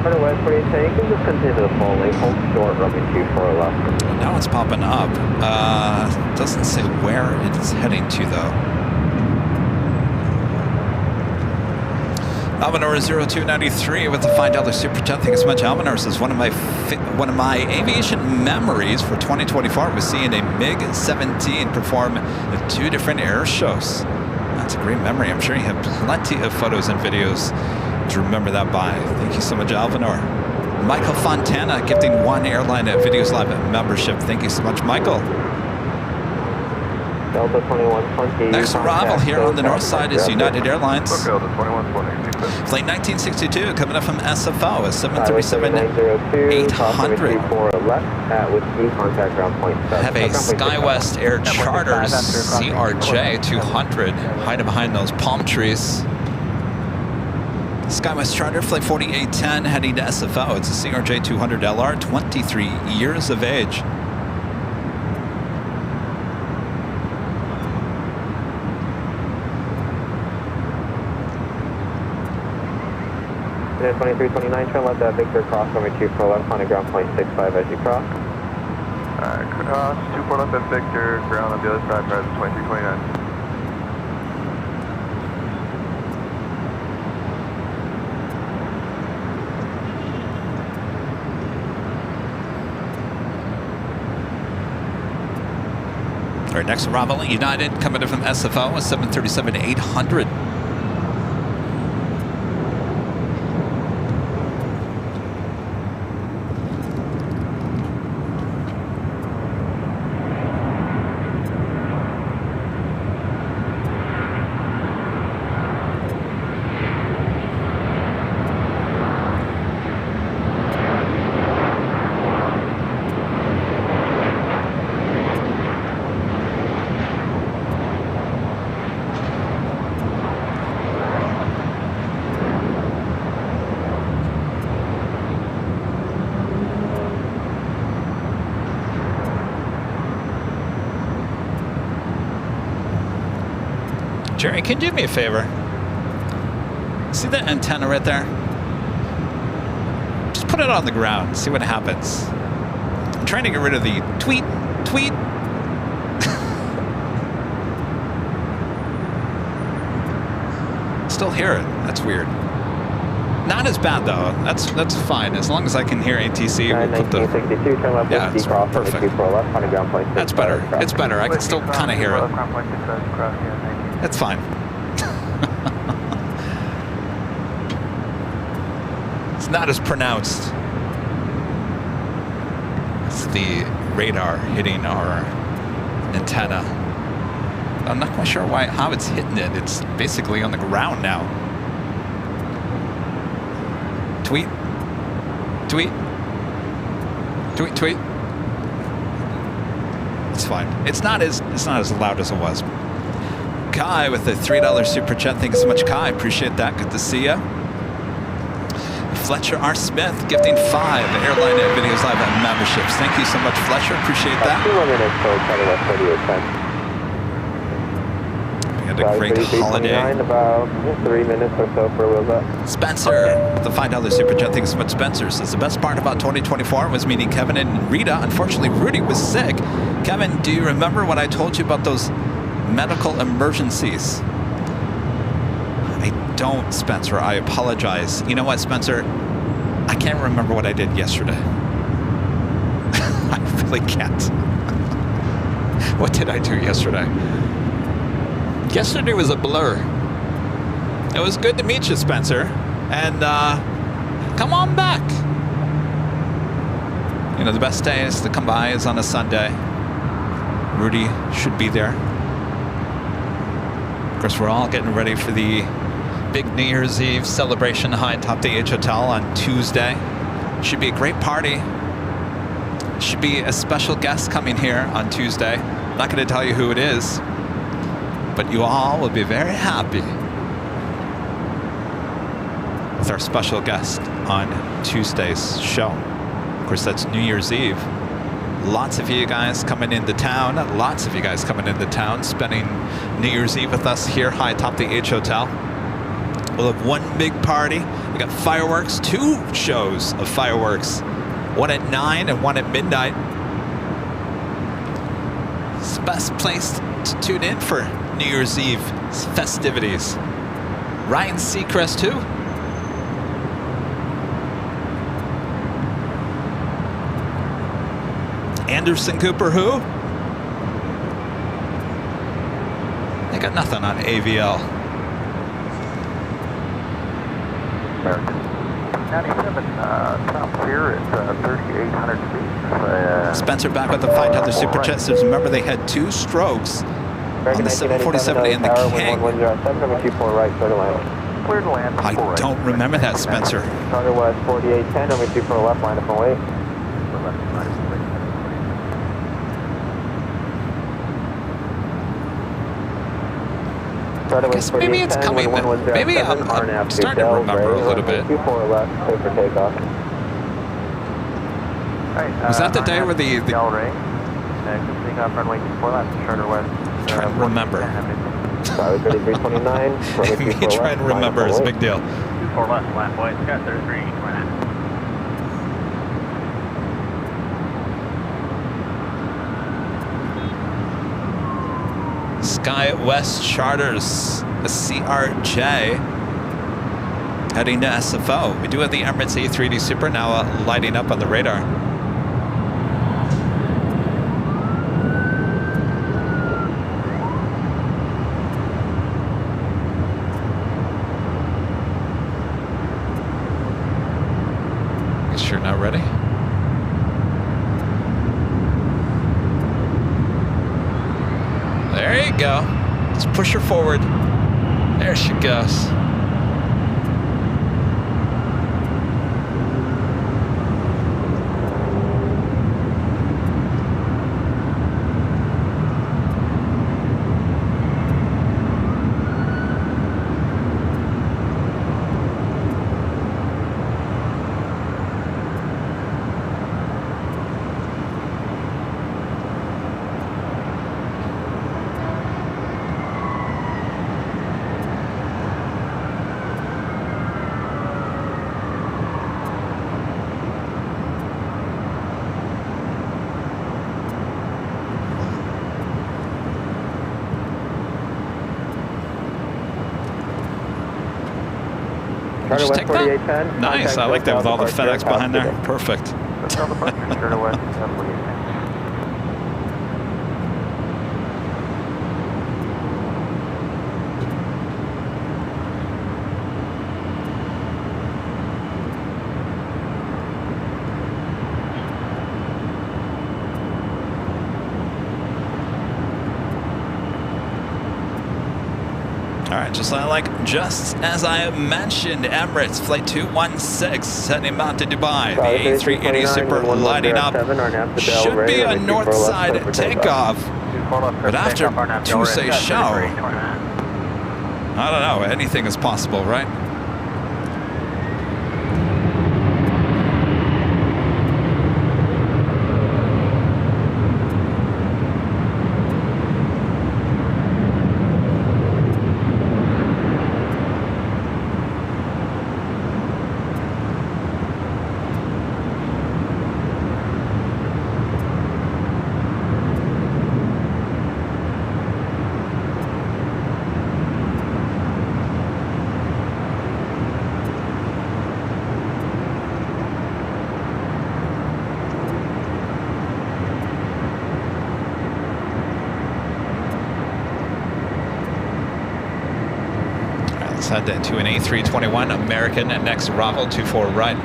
Charter West 4810, you can just continue to the full lane, hold short, runway 24 left. Now it's popping up. Doesn't say where it's heading to though. Almanor 0293 with the $5 super chat. Thank you so much, Almanor. Says one of my aviation memories for 2024 was seeing a MiG-17 perform at 2 different air shows. That's a great memory. I'm sure you have plenty of photos and videos to remember that by. Thank you so much, Alvanor. Michael Fontana gifting 1 Airline Videos Live membership. Thank you so much, Michael. Delta 2120. Next arrival here on the north side is United Airlines. Look, Delta 2120. Flight 1962 coming up from SFO, a 737-800. 800. Left at Whiskey, contact ground point 7. Have a SkyWest Air Charters CRJ 200 hiding behind those palm trees. SkyWest Charter, Flight 4810, heading to SFO. It's a CRJ 200 LR, 23 years of age. 2329, turn left at Victor Cross, runway 24 left, on ground point 65 as you cross. Alright, cross, 24 left at Victor, ground on the other side, prior to 2329. All right, next arrival, United coming in from SFO, a 737-800. Jerry, can you do me a favor? See that antenna right there? Just put it on the ground, see what happens. I'm trying to get rid of the tweet. Still hear it. That's weird. Not as bad though. That's fine as long as I can hear ATC. We'll put the, 1962, turn left, yeah, Whiskey Cross, runway perfect. 24 left, on ground point 65. That's better. It's better. I can still kind of hear it. Ground point 65, cross, yeah, thank you. That's fine. It's not as pronounced. It's the radar hitting our antenna. I'm not quite sure how it's hitting it. It's basically on the ground now. Tweet. It's fine. It's not as loud as it was. Kai with the $3 super chat. Thank you so much, Kai. Appreciate that. Good to see you. Fletcher R. Smith gifting 5 Airline Videos Live memberships. Thank you so much, Fletcher. Appreciate that. 2 more minutes for Charter West 3810. We had a great holiday. About 3 minutes or so for wheels up. Spencer, the $5 super chat. Thank you so much, Spencer. Says the best part about 2024 was meeting Kevin and Rita. Unfortunately, Rudy was sick. Kevin, do you remember what I told you about those medical emergencies? I don't, Spencer. I apologize. You know what, Spencer? I can't remember what I did yesterday. I really can't. What did I do yesterday? Yesterday was a blur. It was good to meet you, Spencer. And come on back. You know, the best days to come by is on a Sunday. Rudy should be there. Of course, we're all getting ready for the big New Year's Eve celebration high atop the H Hotel on Tuesday. Should be a great party. Should be a special guest coming here on Tuesday. I'm not going to tell you who it is, but you all will be very happy with our special guest on Tuesday's show. Of course, that's New Year's Eve. Lots of you guys coming into town. Lots of you guys coming into town, spending New Year's Eve with us here high atop the H Hotel. We'll have one big party. We got fireworks, 2 shows of fireworks. One at 9 and one at midnight. It's the best place to tune in for New Year's Eve festivities. Ryan Seacrest too. Anderson Cooper who? They got nothing on AVL. American 97, top here at 3,800 feet. Spencer back with the $5 super chat says, remember they had 2 strokes on the 747 and the King. 1107, number 24 right, clear to land. Clear to land. I don't remember that, Spencer. Charter West 4810, number 24 left, line up and wait. I guess maybe it's coming. Maybe I'm starting to remember a little bit. 24 left, clear for takeoff. Was that the day where the Delray? Continuing off runway 24 left, Charter West. trying to remember. Sorry, 3329. Me trying to remember is a big deal. 24 left, flat white, Scott 33, flat. Sky West Charters, a CRJ, heading to SFO. We do have the Emirates A380 Super now lighting up on the radar. Guess you're not ready. There you go. Let's push her forward. There she goes. Charter Just West take that. 4810. Nice. I like that with all the FedEx behind there. Perfect. Charter West 4810. All right, just as I mentioned, Emirates Flight 216 heading out to Dubai. The A380 Super lighting up. Should be a north side takeoff. But after Tuesday's show, I don't know, anything is possible, right? Head to an A321 American and next arrival 24 right.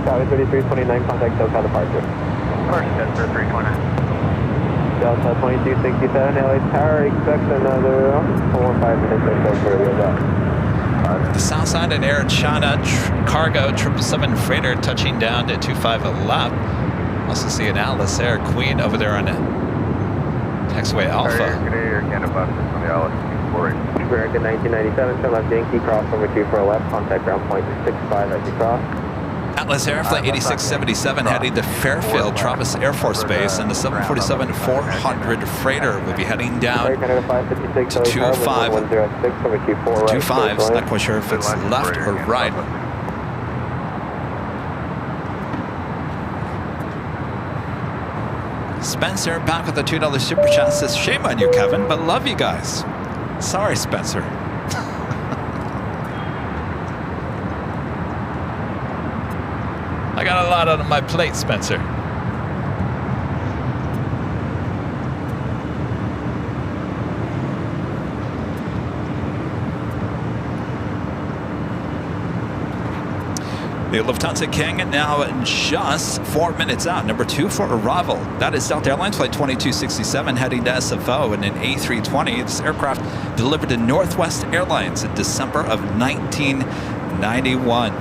Copy 3329, contact SoCal departure. First, Denver 329. Delta 2267, LA Tower, expect another 4 or 5 minutes or so for your job. The south side in Air China cargo 777 freighter touching down to 25 left. Also see an Atlas Air Queen over there on taxiway Alpha. Air Canada bus on the Alice 248. American 1997, turn left Yankee, cross over 24 left, contact ground point 65 as you cross. Atlas Air Flight 8677 heading to Fairfield Travis Air Force Base, and the 747-400 freighter will be heading down to 25. 25's not quite sure if it's left or right. Spencer back with the $2 super chat says, shame on you, Kevin, but love you guys. Sorry, Spencer. I got a lot on my plate, Spencer. The Lufthansa King now just 4 minutes out, number 2 for arrival. That is Delta Airlines Flight 2267 heading to SFO in an A320. This aircraft delivered to Northwest Airlines in December of 1991.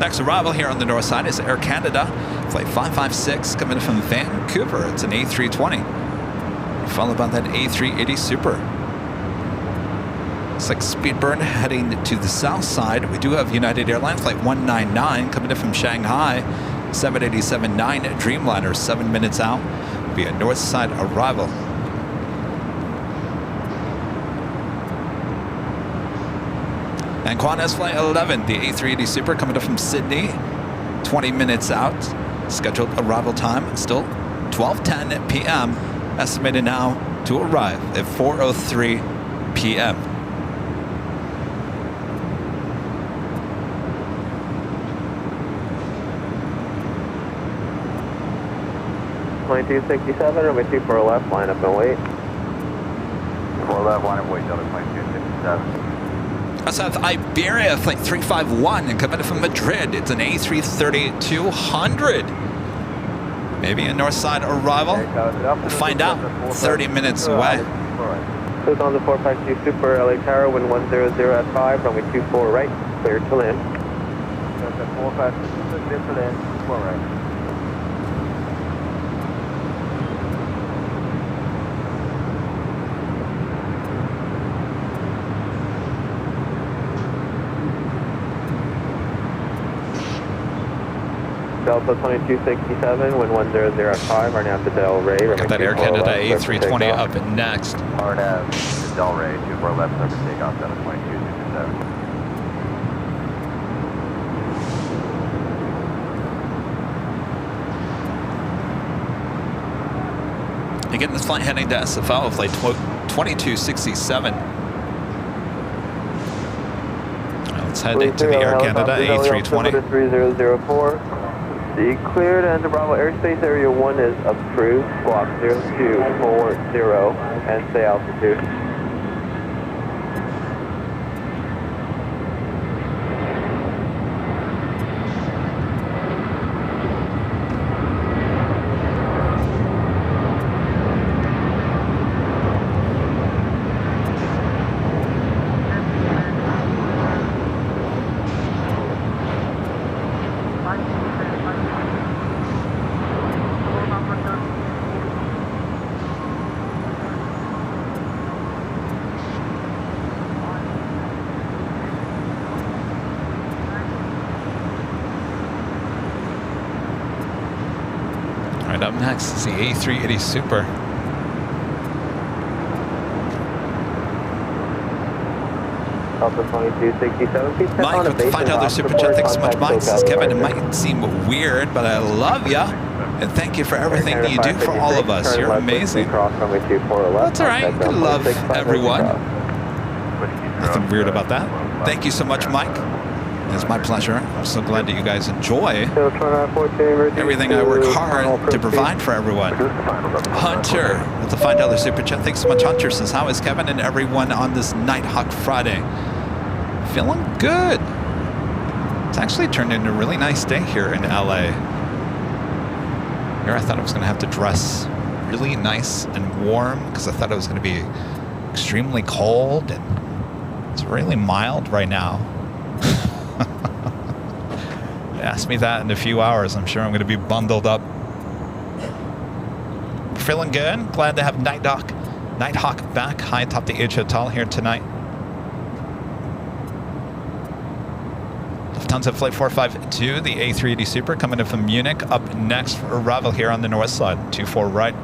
Next arrival here on the north side is Air Canada Flight 556 coming from Vancouver. It's an A320, followed by that A380 Super. Looks like Speedburn heading to the south side. We do have United Airlines Flight 199 coming in from Shanghai. 787-9 Dreamliner, 7 minutes out. Will be a north side arrival. And Qantas Flight 11, the A380 Super coming up from Sydney. 20 minutes out. Scheduled arrival time still 12:10 p.m. Estimated now to arrive at 4:03 p.m. 2267, runway 24 left, line up and wait. 4 left, line up, wait, Delta 2267. Also have Iberia Flight 351 and coming from Madrid. It's an A330-200. Maybe a north side arrival. We'll find out. 30 minutes away. Lufthansa 452 Super, LA Tower, wind 100 at 5, runway 24 right, clear to land. Delta 452 Super, clear to land, 4 right. Delta 2267, wind 100 at 5, running out to Del Rey. Got that Air Canada A320 up next. Hard Ave, Del Rey, 24 left, over takeoff, Delta 2267. Again, this flight heading to SFO, Flight 2267. Let's head into the Air Canada A320. 3004. The cleared and the Bravo airspace area 1 is approved. Squawk 0240 and stay altitude. Up next is the A380 Super. Delta 2267. Mike with the $5 super chat. Thanks so much, Mike. Says Kevin, it might seem weird, but I love ya. And thank you for everything that you do for all of us. You're amazing. That's all right. You love everyone. Nothing weird about that. Thank you so much, Mike. It's my pleasure. I'm so glad that you guys enjoy everything I work hard to provide for everyone. Hunter with the $5 super chat. Thanks so much, Hunter. Says, how is Kevin and everyone on this Nighthawk Friday? Feeling good. It's actually turned into a really nice day here in LA. Here I thought I was going to have to dress really nice and warm because I thought it was going to be extremely cold, and it's really mild right now. Ask me that in a few hours. I'm sure I'm going to be bundled up. Feeling good. Glad to have Nighthawk back high atop the H Hotel here tonight. Lufthansa Flight 452, the A380 Super, coming in from Munich. Up next for arrival here on the north side. 24 right.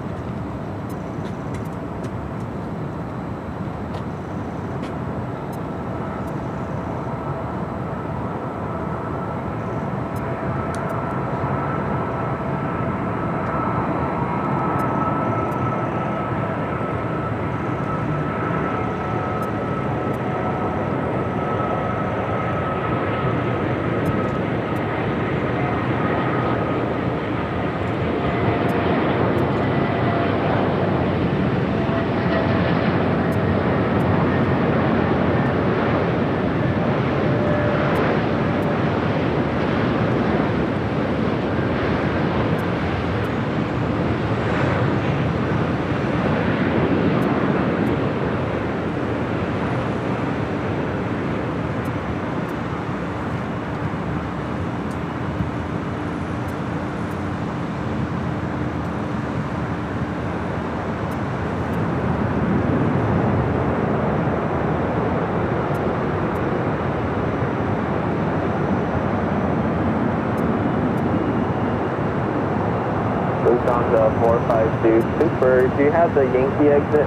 Lufthansa 452 Super, do you have the Yankee exit?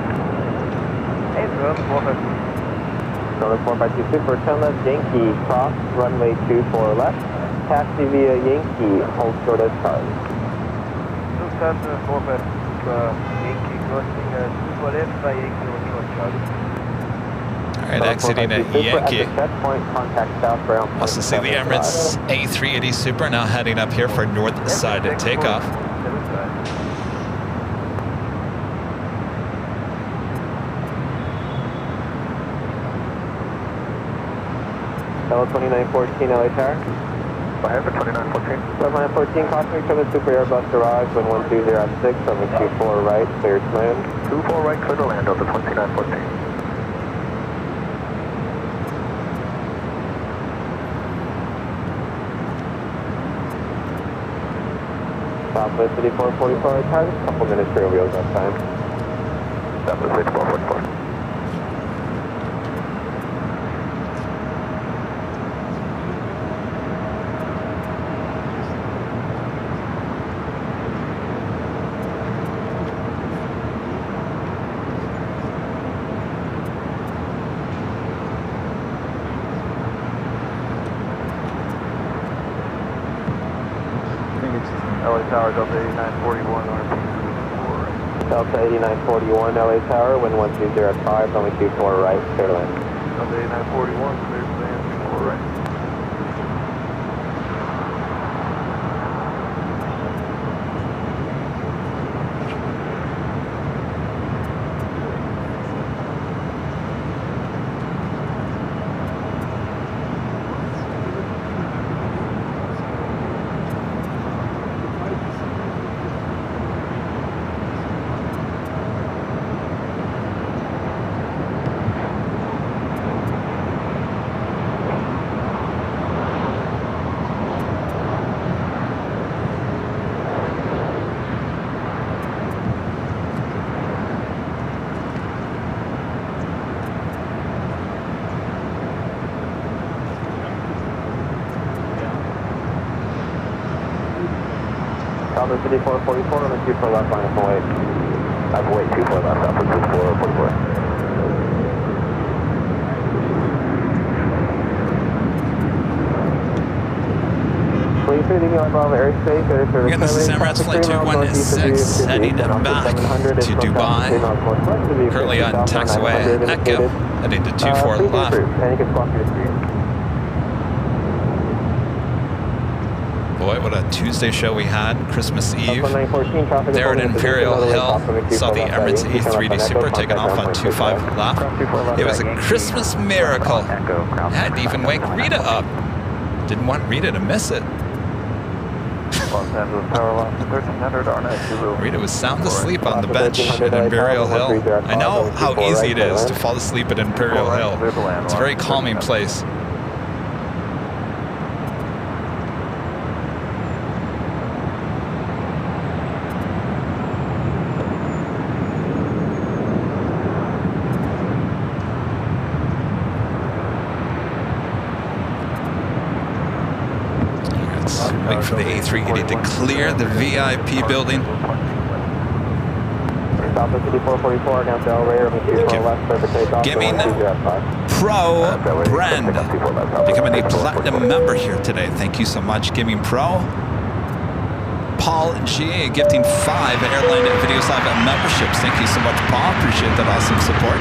Hey, bro, 452. So the 452 Super, turn left Yankee, cross, runway 24 left, taxi via Yankee, hold short as cars. Lufthansa 452 Yankee crossing 24 left by Yankee, hold short Charlie. All right, exiting at Yankee. Checkpoint, contact southbound. Also see the Emirates A380 Super now heading up here for north side at takeoff. Level 2914 LA Tower. Fire for 2914. 2914, caution from the Super Airbus arrives when 120 at 6, runway 24 right, clear to land. 24 right, clear to land over 2914. Southwest City 444 time, couple minutes rear wheels that time. Southwest City 444. LA Tower, Delta 8941, RP 24. Delta 8941 LA Tower, wind 120 at 5, runway 24 right, clear to land. Delta 8941, clear to land, 24 right. Southwest City 444, runway 24 left, line up and wait. I've wait 24 left, Southwest City 444. Again, this is Emirates Flight 216 heading back to Dubai. Currently on taxiway Echo, heading to 24 left. Boy, what a Tuesday show we had. Christmas Eve. There at Imperial Hill, saw the Emirates A380 Super taking off on 25 left. It was a Christmas miracle. Had to even wake Rita up. Didn't want Rita to miss it. Los Angeles Tower Loss 1300 RNet Zulu. Rita was sound asleep on the bench at Imperial Hill. I know how easy it is to fall asleep at Imperial Hill. It's a very calming place. Wait for the A380 to clear the VIP building. Giving Pro Brand becoming a platinum member here today. Thank you so much, Giving Pro. Paul G gifting 5 Airline Videos Live memberships. Thank you so much, Paul. Appreciate that awesome support.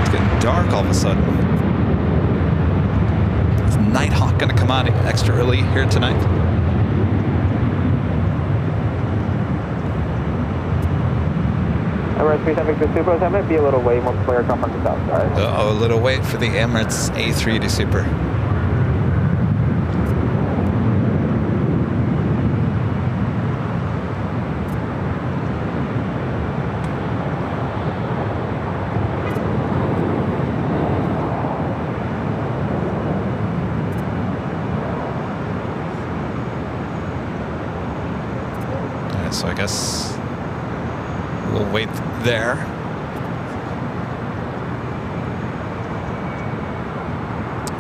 It's getting dark all of a sudden. Is Nighthawk going to come out extra early here tonight? Emirates 370 Supers, that might be a little wait once clear come on the south side. Uh-oh, a little wait for the Emirates A380 Super. So I guess we'll wait there.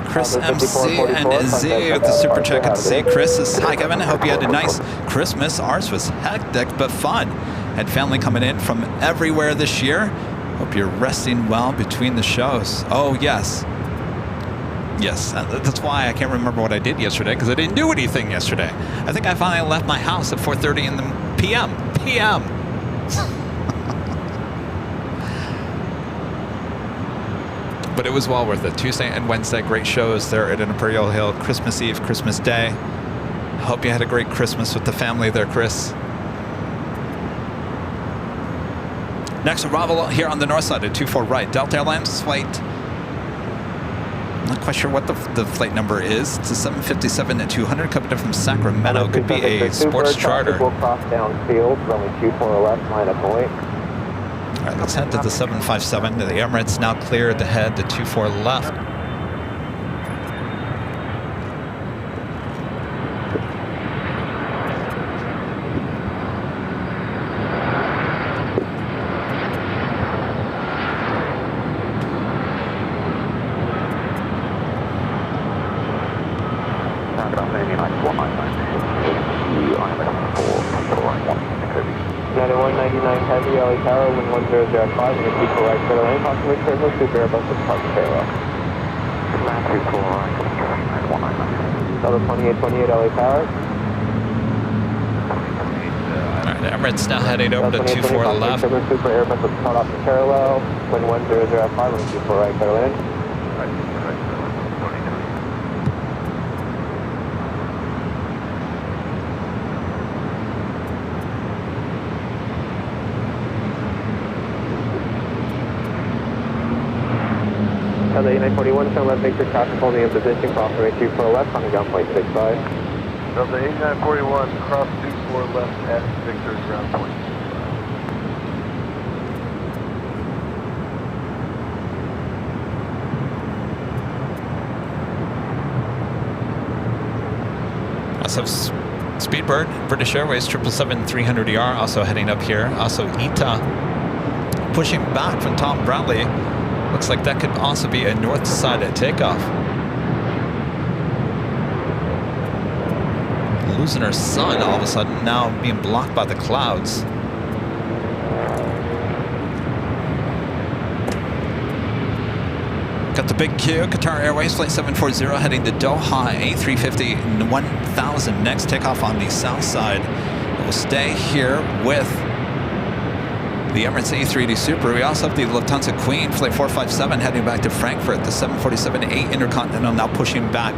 Chris MC and Z with the super check at Z. Chris says, hi Kevin, I hope you had a nice Christmas. Ours was hectic but fun. Had family coming in from everywhere this year. Hope you're resting well between the shows. Oh yes. Yes, that's why I can't remember what I did yesterday, because I didn't do anything yesterday. I think I finally left my house at 4:30 in the p.m. But it was well worth it. Tuesday and Wednesday, great shows there at Imperial Hill. Christmas Eve, Christmas Day. Hope you had a great Christmas with the family there, Chris. Next arrival here on the north side at 24 right. Delta Airlines flight. I'm not quite sure what the flight number is. It's a 757 at 200 coming in from Sacramento. Could be a sports charter. We'll cross downfield, runway 24 left, line up point. All right, let's head to the 757. The Emirates now cleared to head to 24 left. Heavy LA Tower, wind 1005, and a people right for the lane, possibly Cardinals, Super Airbus with Park Parallel. Delta 2828 LA Tower. Alright, Emirates now heading over to 24 left. Super Airbus with Park off the parallel, wind 1005, and 24 right for the lane. The 8941, turn left, Victor, traffic holding in position, cross runway 24 left, on ground point 65. Delta 8941, cross 24 left at Victor, ground point 65. Also, Speedbird, British Airways 777-300ER also heading up here. Also, ITA pushing back from Tom Bradley. Looks like that could also be a north side at takeoff. Losing our sun all of a sudden, now being blocked by the clouds. Got the big queue, Qatar Airways Flight 740 heading to Doha, A350 1000. Next takeoff on the south side. We'll stay here with the Emirates A380 Super. We also have the Lufthansa Queen Flight 457 heading back to Frankfurt. The 747-8 Intercontinental now pushing back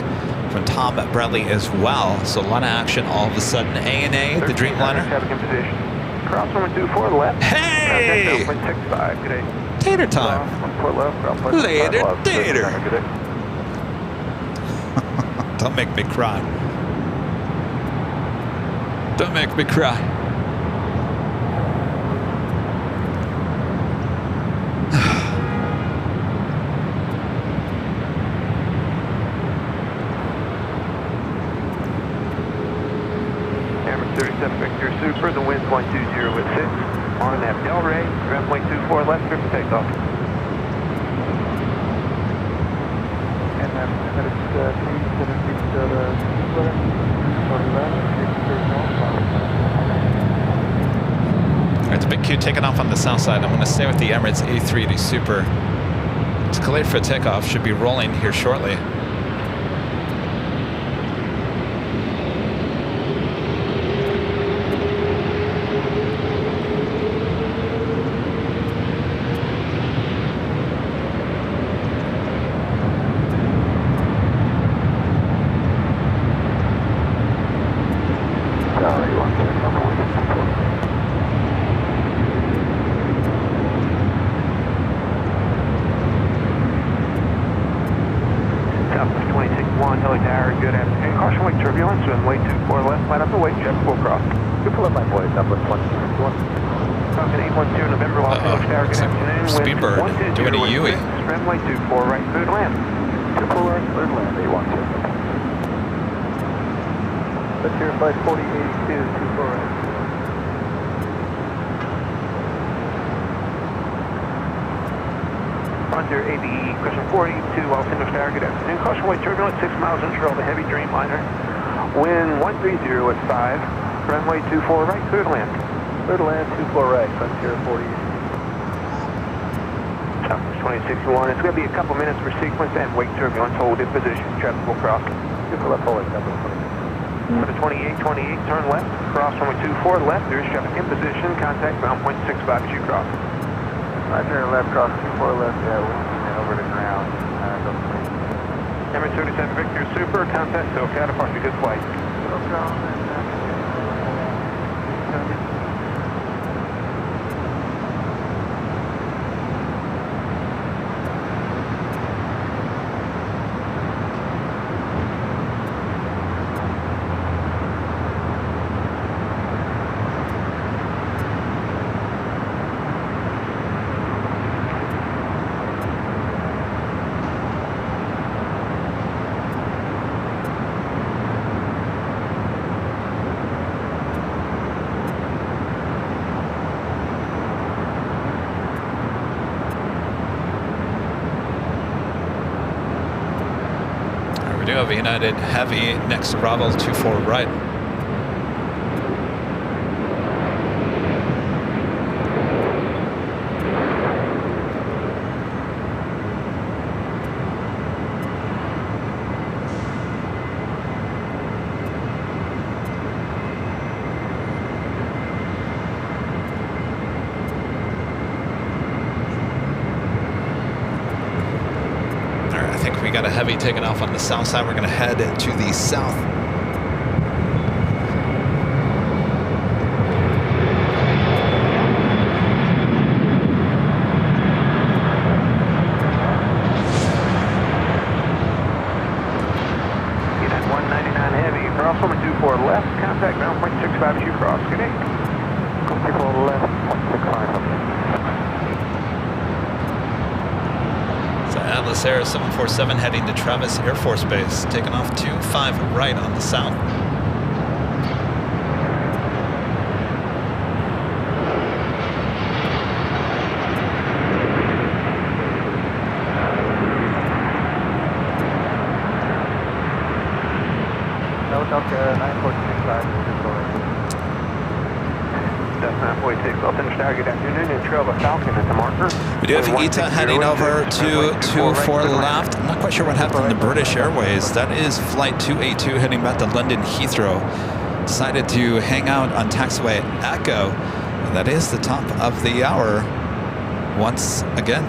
from Tom Bradley as well. So a lot of action all of a sudden. ANA, the Dreamliner. Cross runway 24 left. Hey! Tater time. Don't make me cry. Don't make me cry. Emirates 37 Victor Super, the wind's 120 with 6. On that Delray, runway 24 left, clear for takeoff. And Emirates 37 Victor Super, on left, It's a big Q taking off on the south side. I'm going to stay with the Emirates A380 Super. It's cleared for takeoff. Should be rolling here shortly. Good afternoon. Caution wake turbulence, runway 24 left, line up the wake, jet full cross. Good pull up line boys, Southwest 161. Falcon 812 November, Los Angeles Tower, good afternoon. Speedbird doing a Yui. Runway 24 right, cleared land. 24 right, cleared land, 812. Let's hear flight 4082, 24 right. Frontier ABE, question 482, Los Angeles Tower, good afternoon. Caution wake turbulence, 6 miles inshore of the heavy Dreamliner. Wind 130 at 5. Runway 24 right, clear to land. Clear to land, 24 right, Frontier 40. Southwest 2061, it's going to be a couple minutes for sequence and wake turbulence, hold in position, traffic will cross. Good for left, hold it, for the 28, turn left, cross runway 24 left, there is traffic in position, contact ground point 65 as you cross. Roger, left, cross 24 left, wind over the ground. Emirates 37 Victor Super, contact SoCal, departure, good flight. We do have a United Heavy next to Bravo 24 right. We got a Heavy taking off on the south side. We're going to head to the south. Unit 199 Heavy, cross runway 24 left, contact ground point 65 as you cross. Good day. 24 left, 165. Atlas Air 747 heading to Travis Air Force Base, taking off 25 right on the south. No, Delta 9465. Good afternoon, and Trail of Falcon at the marker. We do have ETA heading over to 24 left. I'm not quite sure what happened to British Airways. That is flight 282 heading back to London Heathrow. Decided to hang out on taxiway Echo. And that is the top of the hour once again.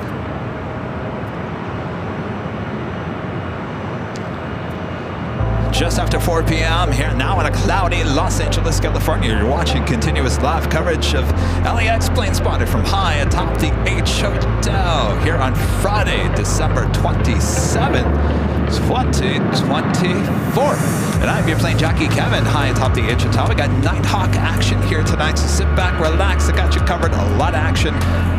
Just after 4 p.m. here now in a cloudy Los Angeles, California. You're watching continuous live coverage of LAX plane spotted from high atop the H Hotel here on Friday, December 27th. 2024. And I'm your plane jockey Kevin, high atop the HOTL. We got Nighthawk action here tonight, so sit back, relax. I got you covered. A lot of action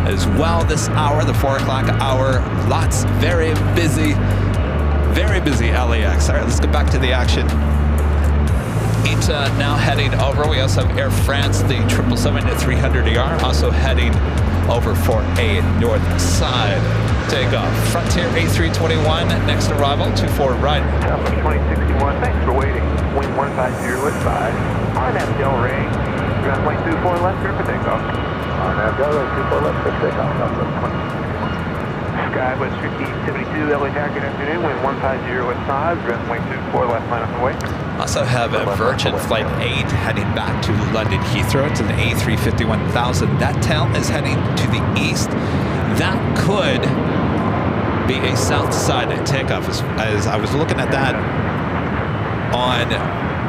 as well this hour, the 4 o'clock hour. Lots, very busy LAX. All right, let's get back to the action. ITA now heading over. We also have Air France, the 777-300ER, also heading over for a north side takeoff. Frontier A321, next arrival, 24 right. Southwest 2061, thanks for waiting. Wind 150 at 5. RNAV Del Rey, runway 24 left, clear for takeoff. RNAV Del Rey, 24 left, clear for takeoff. Southwest 2061. Skywest 1572, LA Tower, good afternoon. Wind 150 at 5, runway 24 left, line up the way. Also have a Virgin Flight 8 heading back to London Heathrow. It's an A350-1000. That tail is heading to the east. That could be a south side takeoff. As I was looking at that on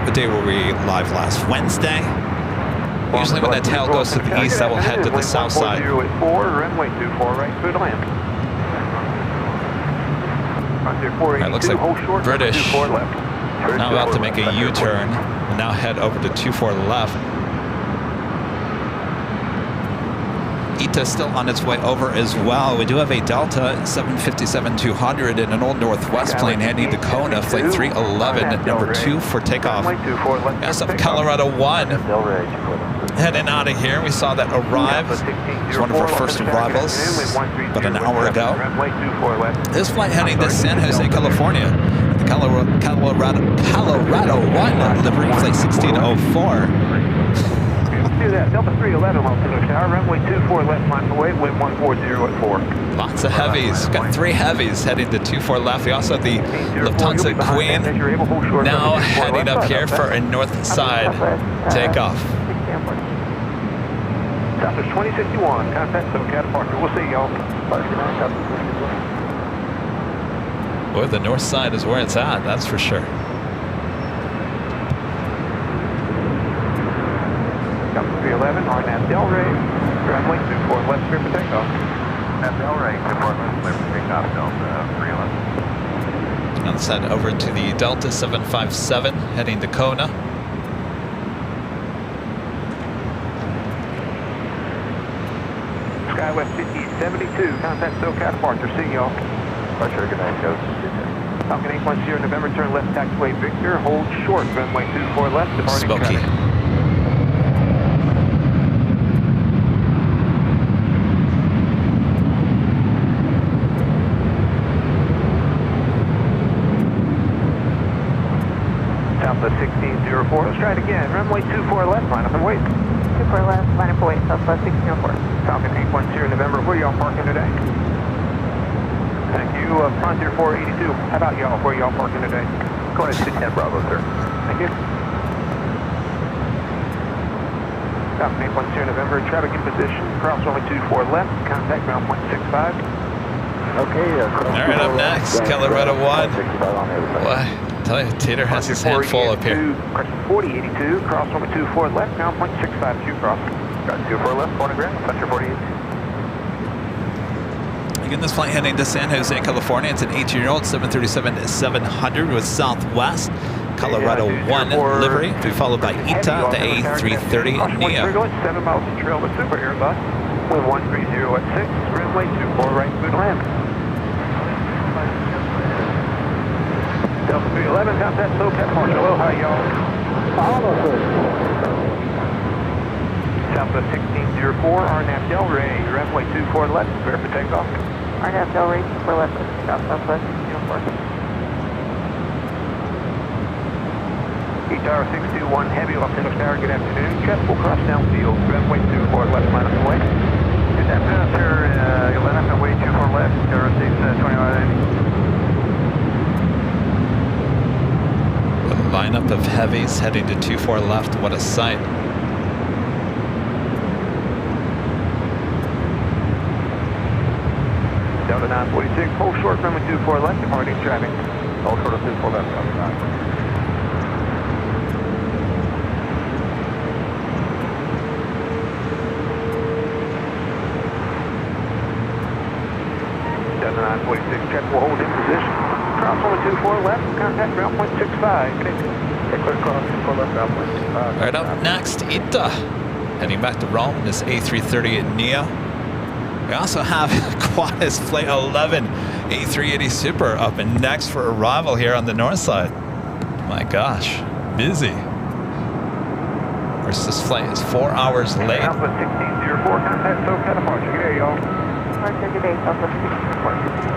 the day where we live last Wednesday. Usually when that tail goes to the east, that will head to the south side. Runway 24 right, clear to land. It looks like British now about to make a U-turn and now head over to 24 left. ITA still on its way over as well. We do have a Delta 757-200 and an old Northwest plane heading to Kona, flight 311 at number 2 for takeoff. We also have Colorado 1 heading out of here. We saw that arrive. It's one of our first arrivals about an hour ago. This flight heading to San Jose, California. The Colorado 1 livery flight 1604. Do that. Delta 311 Altimeter Tower, runway 24 left, line away, wind 140 at 4. Lots of heavies. Got 3 heavies heading to 24 left. We also have the Lufthansa Queen now heading up here for a north side takeoff. Southwest 2061, contact SoCal departure. We'll see y'all. Boy, the north side is where it's at, that's for sure. Delta 311, RNAV Del Rey, runway 24 left, clear for takeoff. RNAV Del Rey, 24 left, clear for takeoff, Delta 311. Let's head over to the Delta 757 heading to Kona. Skywest 5072, contact SoCal departure. See y'all. Departure, good night, Joe. Falcon 810, November, turn left, taxiway Victor, hold short, runway 24 left, departing Smoky. traffic. Southwest 1604, let's try it again, runway 24 left, line up and wait. 24 left, line up and wait, Southwest 1604. Falcon 810, November, where y'all parking today? Thank you. Frontier 482. How about y'all? Where y'all parking today? Go ahead, 210 Bravo, sir. Thank you. Falcon 810 November, traffic in position. Cross only 24 left. Contact ground 165. Okay. All right, up next, Colorado 1. Boy, tell you, Tater has his hand full up here. 4082. Cross only 24 left. Ground 165. 2 cross. Got 24 left. Point ground. Frontier 482. Again, this flight heading to San Jose, California. It's an 18-year-old 737-700 with Southwest. Colorado 1 livery, to be followed by ITA, the A330 Neo. We're going 7 miles to trail with Super Airbus. Wind 130 at 6, runway 24 right, clear to land. Delta 311, contact SoCal departure. Hello, hi y'all. Southwest 1604, RNAV Del Rey, runway 24 left, prepare for takeoff. RNAV Del Rey, 24 left, Southwest 1604. Tower 621 Heavy, Los Angeles Tower, good afternoon. Check will cross downfield, runway 24 left, line up and way. Good afternoon, sir. You'll line up and way 24 left, Tower 621. A lineup of heavies heading to 24 left. What a sight. Delta 946, hold short, runway 24 left, departing traffic. Hold short of 24 left, Delta 946. Delta 946, check will hold in position. Cross only 24 left, contact ground point 65. Good day. Clear cross 24 left, ground point 65. Right up next, Ita. Heading back to Rome in this A330 Neo. We also have Qantas Flight 11 A380 Super up and next for arrival here on the north side. My gosh, busy. Of course, this flight is 4 hours late. Alpha 1604, contact SoCal departure. Good day, y'all. Departure, good day, Southwest 1604.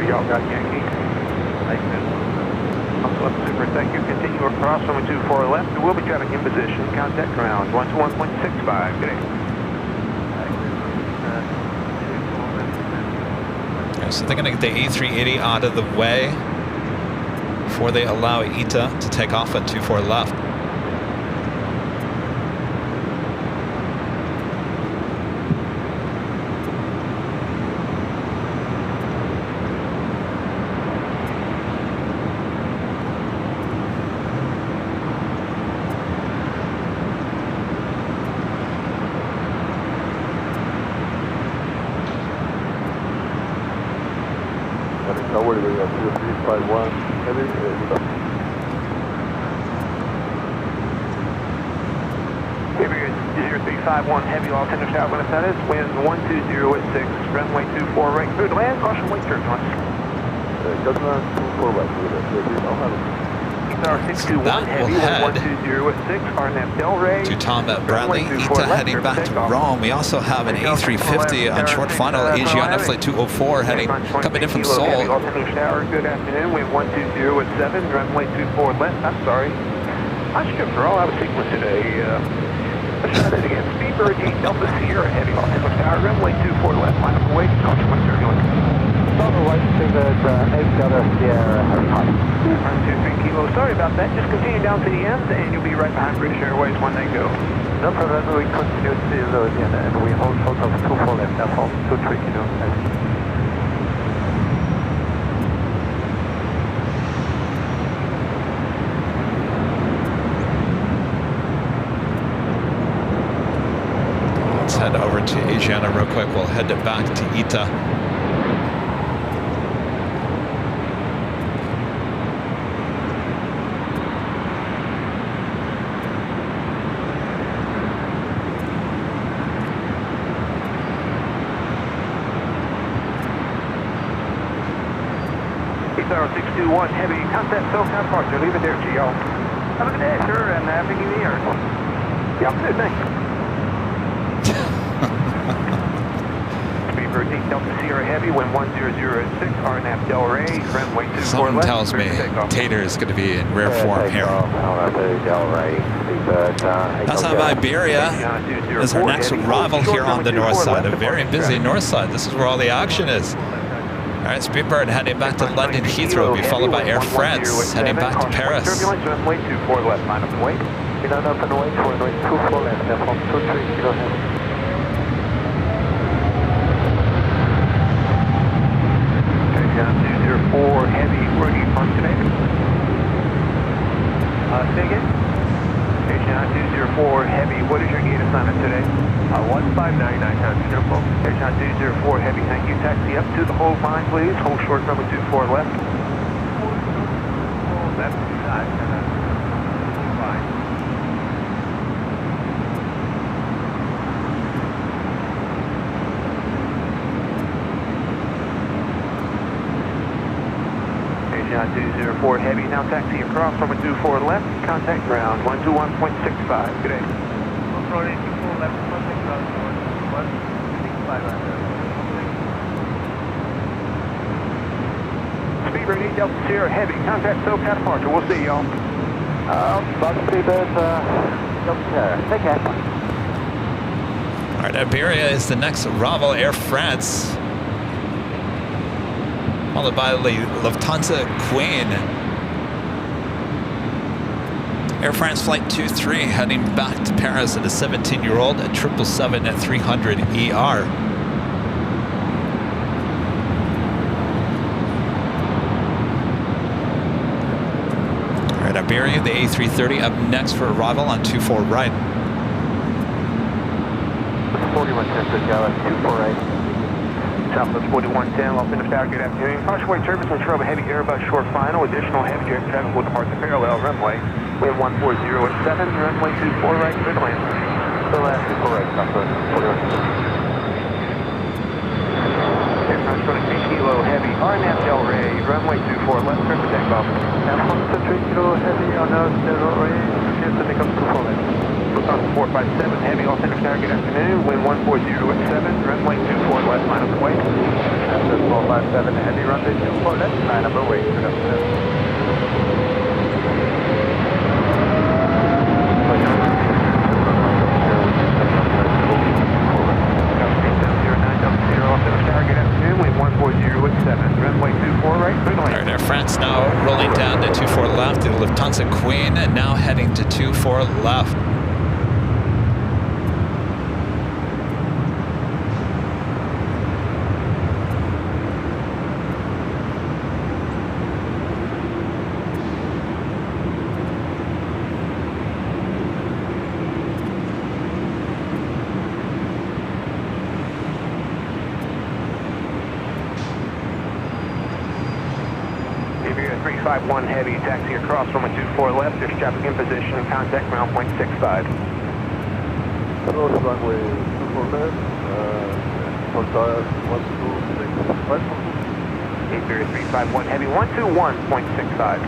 Y'all got Yankee. Thank you. Also, super, thank you. Continue across, runway 24 left. We'll be traffic in position. Contact ground 121.65. Good day. Okay, so they're going to get the A380 out of the way before they allow Ita to take off at 24 left. Nowhere we have 0351 heavy. Here 0351 heavy altimeter south when that is. Wind 120 at 6, runway 24 right through to land. Caution late turbulence. Cardinals 24 right through. R621 heavy, 120 at 6, RNF Delray. To Tom Bradley, Ita heading back to Rome. We also have an A350 on short final, Asiana Flight 204 heading, coming in from Seoul. Good afternoon, we have 120 at 7, runway 24 left, I'm sorry. I stripped for all out of sequence today. Let's try that again. Speedbird 8 Delta Sierra heavy, altimeter tower, runway 24 left, line up away, caution left turbulence. Delta right to the 8 Delta Sierra heavy high. 123 kilo, sorry about that. Just continue down to the end and you'll be right behind British Airways when they go. No problem, we continue to the end and we hold short of 24 left, therefore 23 kilo. Let's head over to Asiana real quick. We'll head it back to Ita. R621 heavy, contact SoCal departure. Leave it there to y'all. Have a good day, sir, and Happy New Year. Yeah, good, thanks. Speedbird 8 Delta Sierra heavy, wind 100 at 6, RNF Delray, runway 24 Something left. tells me Tater is going to be in rare form here. That's how Iberia is our next arrival here on the north side. A very busy north side. This is where all the action is. All right, Speedbird heading back to London Heathrow, will be followed by Air France heading back to Paris. Turbulence, runway 24 left, line up and wait. Line up and wait for runway 24 left, therefore 23 kilo heavy. Down 204 heavy, where do you park today? Say again? Down 204 heavy, what is your gate assignment today? 1599 times simple. Down 204 heavy, thank you. Taxi up to the hold line, please. Hold short, runway 24 left. Left side, fine. 204 heavy, now taxi across from a 24 left, contact ground 121.65. Good day. Control 24 left, contact ground 165. Speed ready, Delta Sierra heavy, contact SoCal departure. We'll see y'all. Box Speedbird, take care. All right, Iberia is the next arrival. Air France, followed by the Lufthansa Queen. Air France Flight 23 heading back to Paris at a 17-year-old at 777 at 300 ER. All right, Iberia, the A330 up next for arrival on 24 right. 4110 Gala, 24 right. Southwest 4110, Los Angeles Tower, good afternoon. Caution service and show of a heavy Airbus short final. Additional heavy air traffic will depart the parallel runway. Wind 140 at 7, runway 24 right, clear to land. Still at 24 right, Southwest 4110. Aircraft running 3 kilo heavy, RNAV Del Rey, runway 24 left, clear for takeoff. Aircraft 3 kilo heavy on Del Rey, clear to take up to 4 right. Lufthansa 457 heavy, Los Angeles Tower, good afternoon. Wind 140 at 7, runway 24 left, line up the way. Lufthansa 457 heavy, runway 24 left, line up the way. Good afternoon. All right, Air France now rolling down to 24 left. The Lufthansa Queen and now heading to 24 left. Iberia 351 heavy, taxi across from a 24 left, there's traffic in position, contact ground point 65. Hello, runway 24 left, for tires 126 right. Iberia 351 heavy, 121.65.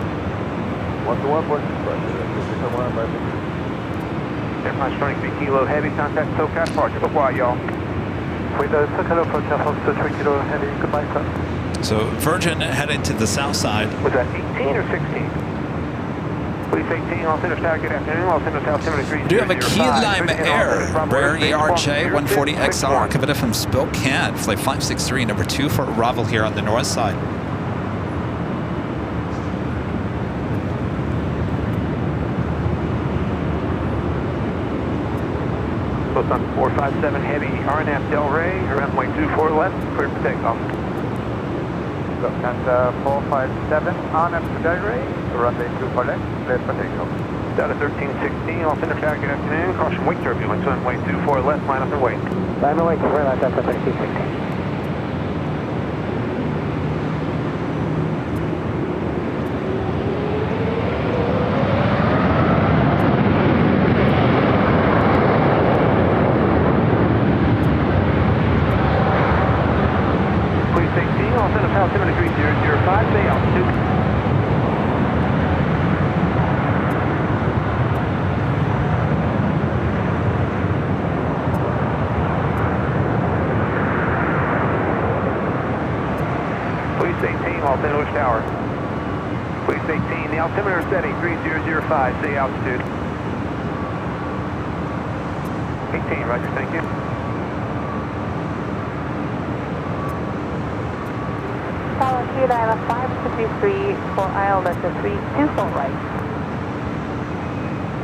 121.65, Aircraft running 3 kilo heavy, contact SoCal departure. Goodbye, y'all. with a SoCal approach of 3 kilo heavy, goodbye, sir. So Virgin heading to the south side. Was that 18 or 16? Please 18, Los Angeles Tower, good afternoon. Los Angeles Tower, 73. Do you have a Key Lime Air, Rare ERJ 140XR, coming from Spokane, flight 563, number 2 for arrival here on the north side. Lufthansa 457 heavy, RNAV Del Rey, runway 24 left, clear for takeoff. Lufthansa 457 RNAV Del Rey, runway 24 left, clear for takeoff. Delta 1316, Los Angeles Tower, good afternoon. Caution wake turbulence, runway 24 left, line up and wait. Line up and wait, Delta 1316. Tower. Please 18, the altimeter setting 3005, stay altitude. 18, roger, thank you. Follow Key Lima 563 for aisle letter 3, 24 right.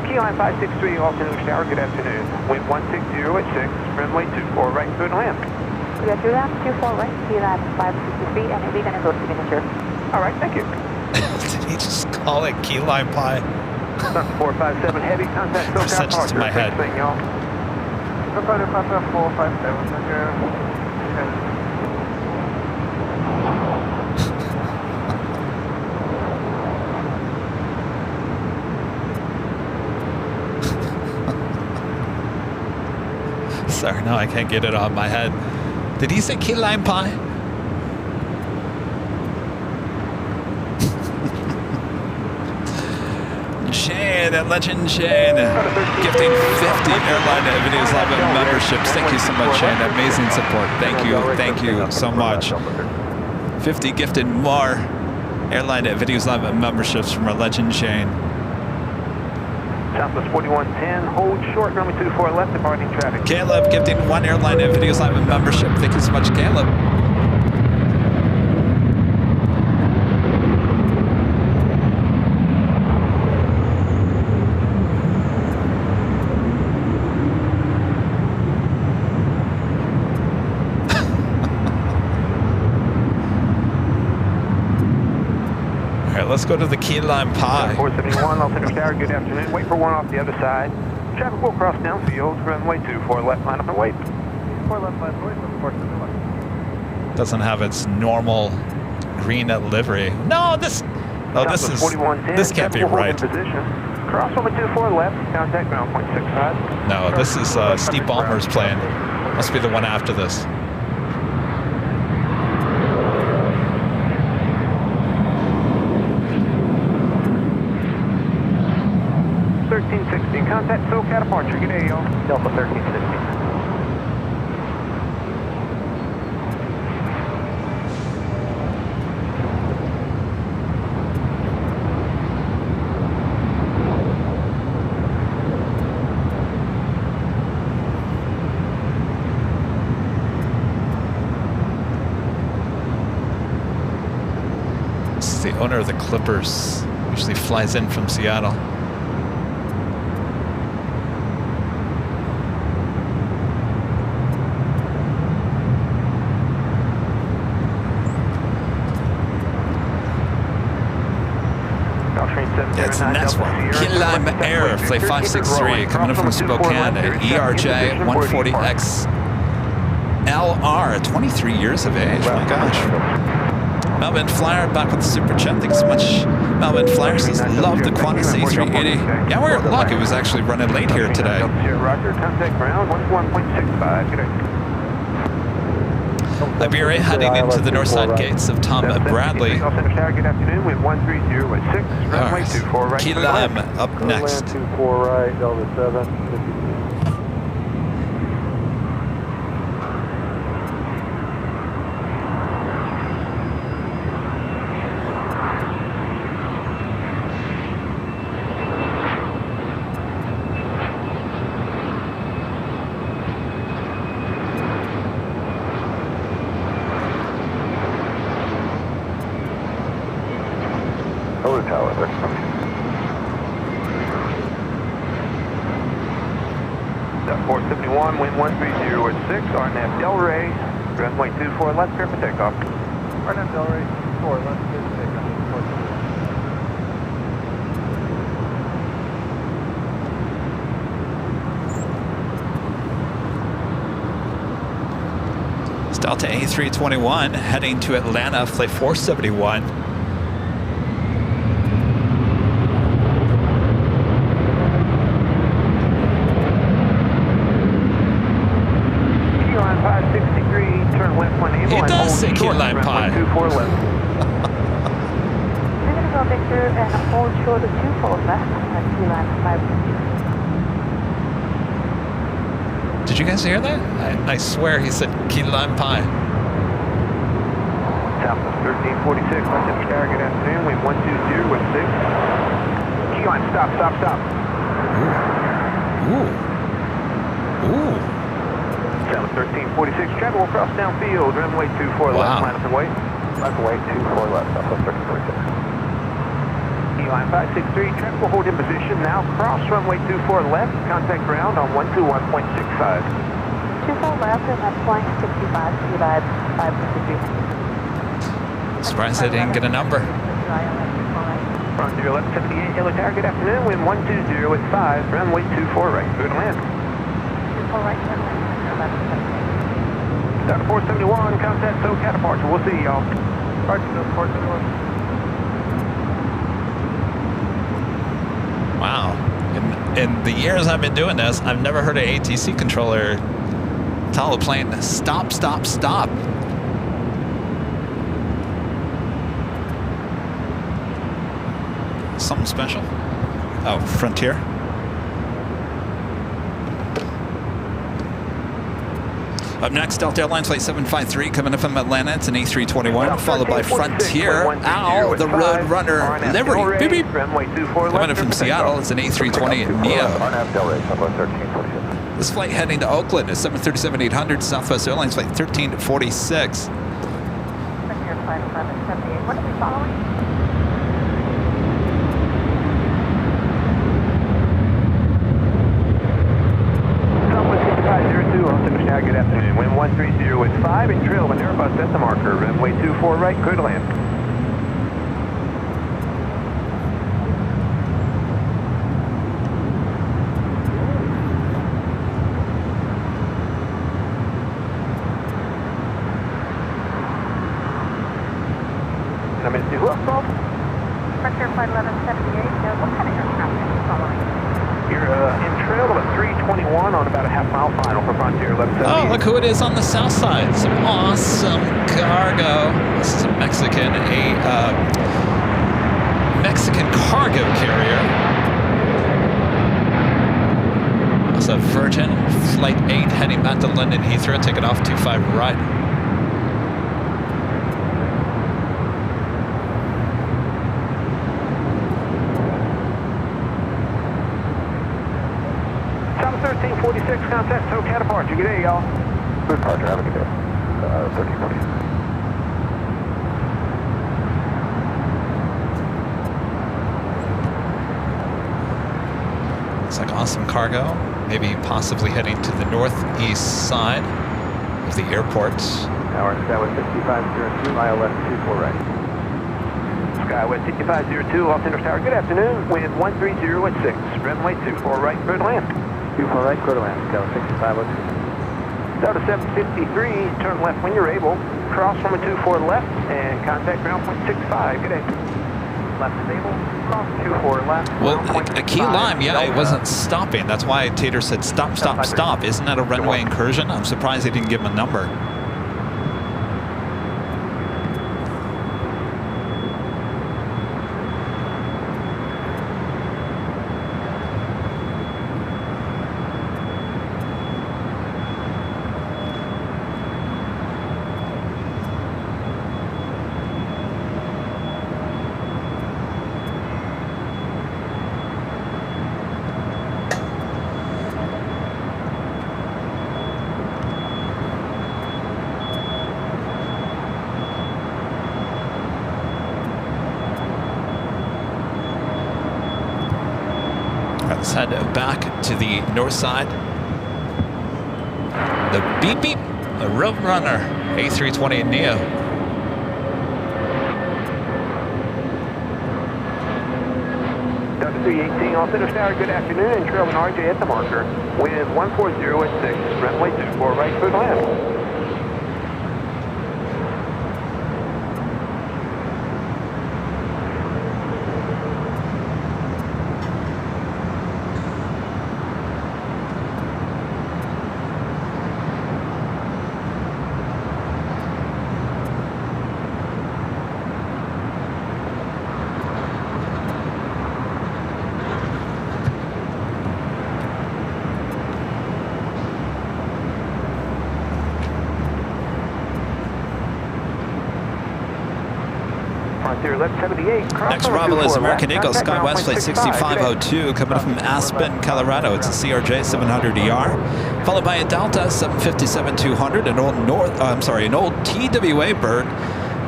Key line 563, Los Angeles Tower, good afternoon. Wind 160 at 6, runway 24 right, clear to land. We are 24 right, Key Lima 563, and we're going to go to signature. All right, thank you. Did he just call it Key Lime Pie? 457 heavy, contact SoCal Such departure. to my head. Thing, y'all. 457, thank you. Sorry, no, I can't get it on my head. Did he say Key Lime Pie? Shane, Legend Shane, gifting 50 Airline Videos Live memberships. Thank you so much, Shane. Amazing support. Thank you so much. 50 gifted more Airline Videos Live memberships from our Legend Shane. Southwest 4110, hold short, runway 24 left, departing traffic. Caleb gifting 1 Airline Videos Live membership. Thank you so much, Caleb. Let's go to the key lime pie. 471, Los Angeles Tower, good afternoon. Wait for one off the other side. Traffic will cross downfield, runway 24 left, line up and wait. 4 left, line wait, 471. Doesn't have its normal green livery. No, this can't be right. Cross runway 24 left, contact ground point 65. No, this is Steve Ballmer's plane. Must be the one after this. 1316, contact SoCal departure. Good day, y'all. Delta 1316. This is the owner of the Clippers. Usually flies in from Seattle. It's Neswa. Key Lime Air, Flight 563, coming in from Spokane, ERJ 140X LR, 23 years of age. Oh my gosh. Melvin Flyer back with the super chat. Thanks so much. Melvin Flyer says, love the Qantas A380. Yeah, we're lucky. It was actually running late here today. Roger, contact ground 11.65. Good day. Iberia heading into the north side gates of Tom Bradley. Los Angeles Tower, good afternoon. Wind 130 at 6. Runway 24 right. Key Lime up next. 24 right, Delta 7. Tower, there. 471, wind 130 at 6, RNAV Delray, runway 24 left, clear for takeoff. RNAV Delray, 4 left, clear for takeoff. It's Delta A321 heading to Atlanta, flight 471. He does say key lime pie. 24 left. We're going to go Victor and hold short of 24 left at key line 5. Did you guys hear that? I swear he said key lime pie. Southwest 1346, Los Angeles Tower, good afternoon. Wind 120 with 6. Key line, stop. Ooh. 1346, traffic will cross downfield, runway 24 left, line up and wait. Runway 24 left, Southwest 1346. Line 563, traffic will hold in position, now cross runway 24 left, contact ground on 121.65. 24 left and that's flying 65, key line 553. Surprised I didn't get a number. Front 1178, Yellow Tower, good afternoon, wind 120 at 5, runway 24 right, good land. 24 right, Dr. 471, contact SoCal departure. We'll see y'all. Wow. In the years I've been doing this, I've never heard an ATC controller tell a plane, stop. Something special. Oh, Frontier. Up next, Delta Airlines Flight 753 coming in from Atlanta. It's an A321, followed by Frontier. Owl, the Roadrunner Liberty. Beep, beep. Coming in from Seattle, it's an A320 Neo. This flight heading to Oakland is 737-800 Southwest Airlines Flight 1346. Frontier Flight 1178. What are we following? Good afternoon. Wind 130 at 5 and trail of an Airbus at the marker. Runway 24 right, clear to land. Come in to left off. Frontier Flight 1178. What kind of aircraft are we following? You're in trail of a 321 on about a half-mile final for Frontier 1178. Oh, look who it is on the south side. Some awesome cargo. This is a Mexican cargo carrier. Also Virgin Flight 8 heading back to London Heathrow, taking off 25 right. South 1346, contact SoCal departure. Good day, y'all. Good departure, have a good day. 1346. Looks like awesome cargo. Maybe possibly heading to the northeast side of the airport. Tower Skywest 6502, ILS 24 right. Skywest 6502, Los Angeles Tower. Good afternoon. Wind 130 at 6. Runway 24 right, clear to land. 24 right, clear to land. Skywest 6502. Delta 753, turn left when you're able. Cross runway 24 left and contact ground point 65. Good day. Left is able. Cross 24 left. Well, a key lime, yeah, it wasn't stopping. That's why Tater said stop, stop, stop. Isn't that a runway incursion? I'm surprised they didn't give him a number. Let's head back to the north side. The beep beep, the Roadrunner A320 Neo. Delta 318, Los Angeles Tower. Good afternoon. And trail an RJ at the marker. Wind 140 at 6. Runway 24 right, clear to land. Next arrival is American Eagle Skywest Flight 6502 coming from Aspen, Colorado. It's a CRJ 700ER, followed by a Delta 757-200, an old TWA bird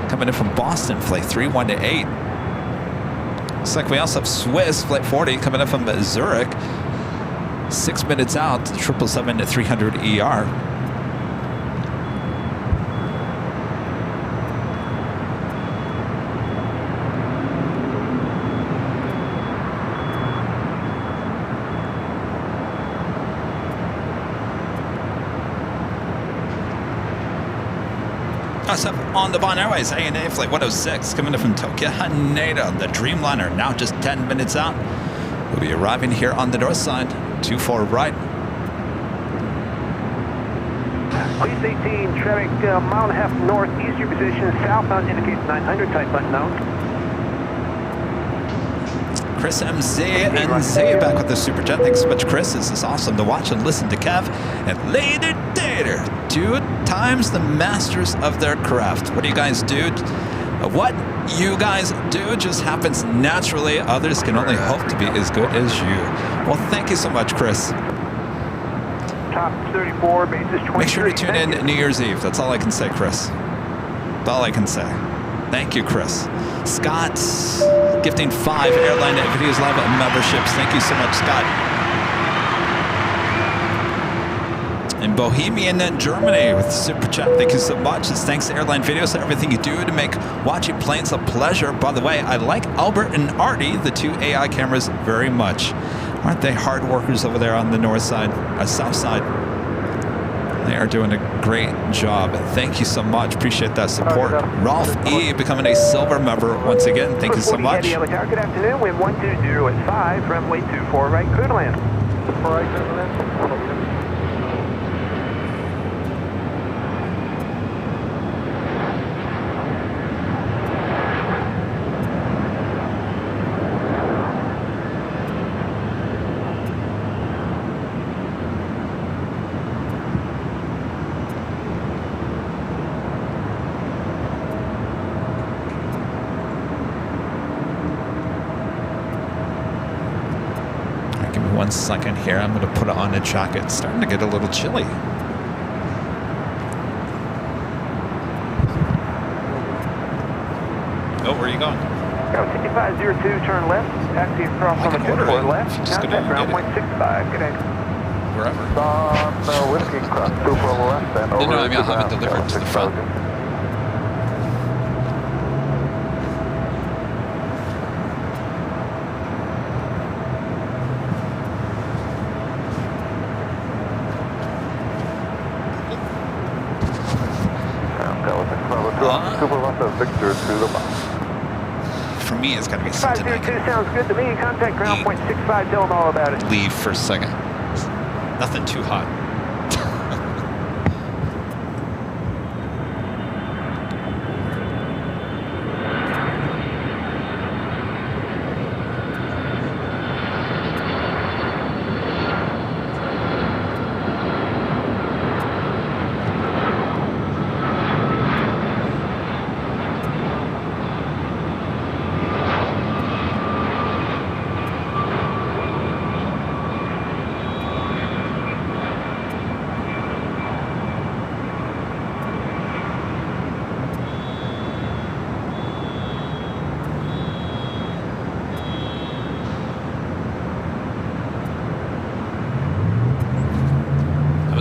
coming in from Boston, Flight 318. Looks like we also have Swiss Flight 40 coming in from Zurich, 6 minutes out, the 777-300ER. Also on the Bond Airways, ANA Flight 106 coming in from Tokyo, Haneda. The Dreamliner now just 10 minutes out. We'll be arriving here on the north side, 24 right. Please 18, traffic mile and a half northeast, your position southbound indicates 900, type unknown. Chris MZ and Z back with the super chat. Thanks so much, Chris. This is awesome to watch and listen to Kev and Later Dater, 2 times the masters of their craft. What do you guys do? What you guys do just happens naturally. Others can only hope to be as good as you. Well, thank you so much, Chris. Top 34, bases 23. Make sure to tune in New Year's Eve. That's all I can say, Chris. That's all I can say. Thank you, Chris. Scott, gifting 5 Airline Videos Live memberships. Thank you so much, Scott. In Bohemian, Germany, with Super Chat. Thank you so much. It's thanks to Airline Videos and everything you do to make watching planes a pleasure. By the way, I like Albert and Artie, the 2 AI cameras, very much. Aren't they hard workers over there on the north side, south side? They are doing a great job. Thank you so much. Appreciate that support. Rolf E. becoming a silver member once again. Thank you so much. Good afternoon. Wind 120 at 5, runway 24 right, clear to land. 4 right, clear to land. Give me 1 second here. I'm going to put on a jacket. It's starting to get a little chilly. Oh, where are you going? 5502, turn left. Taxi across on the 24 left. Contact ground point 65. Good day. Wherever. Whiskey cross 2 for left and over. No, I mean, I'll have it delivered to the front. Victor to the box. For me, it's going to be something I 502 sounds good to me. Contact ground point 65. Tell them all about it. leave for a second. Nothing too hot.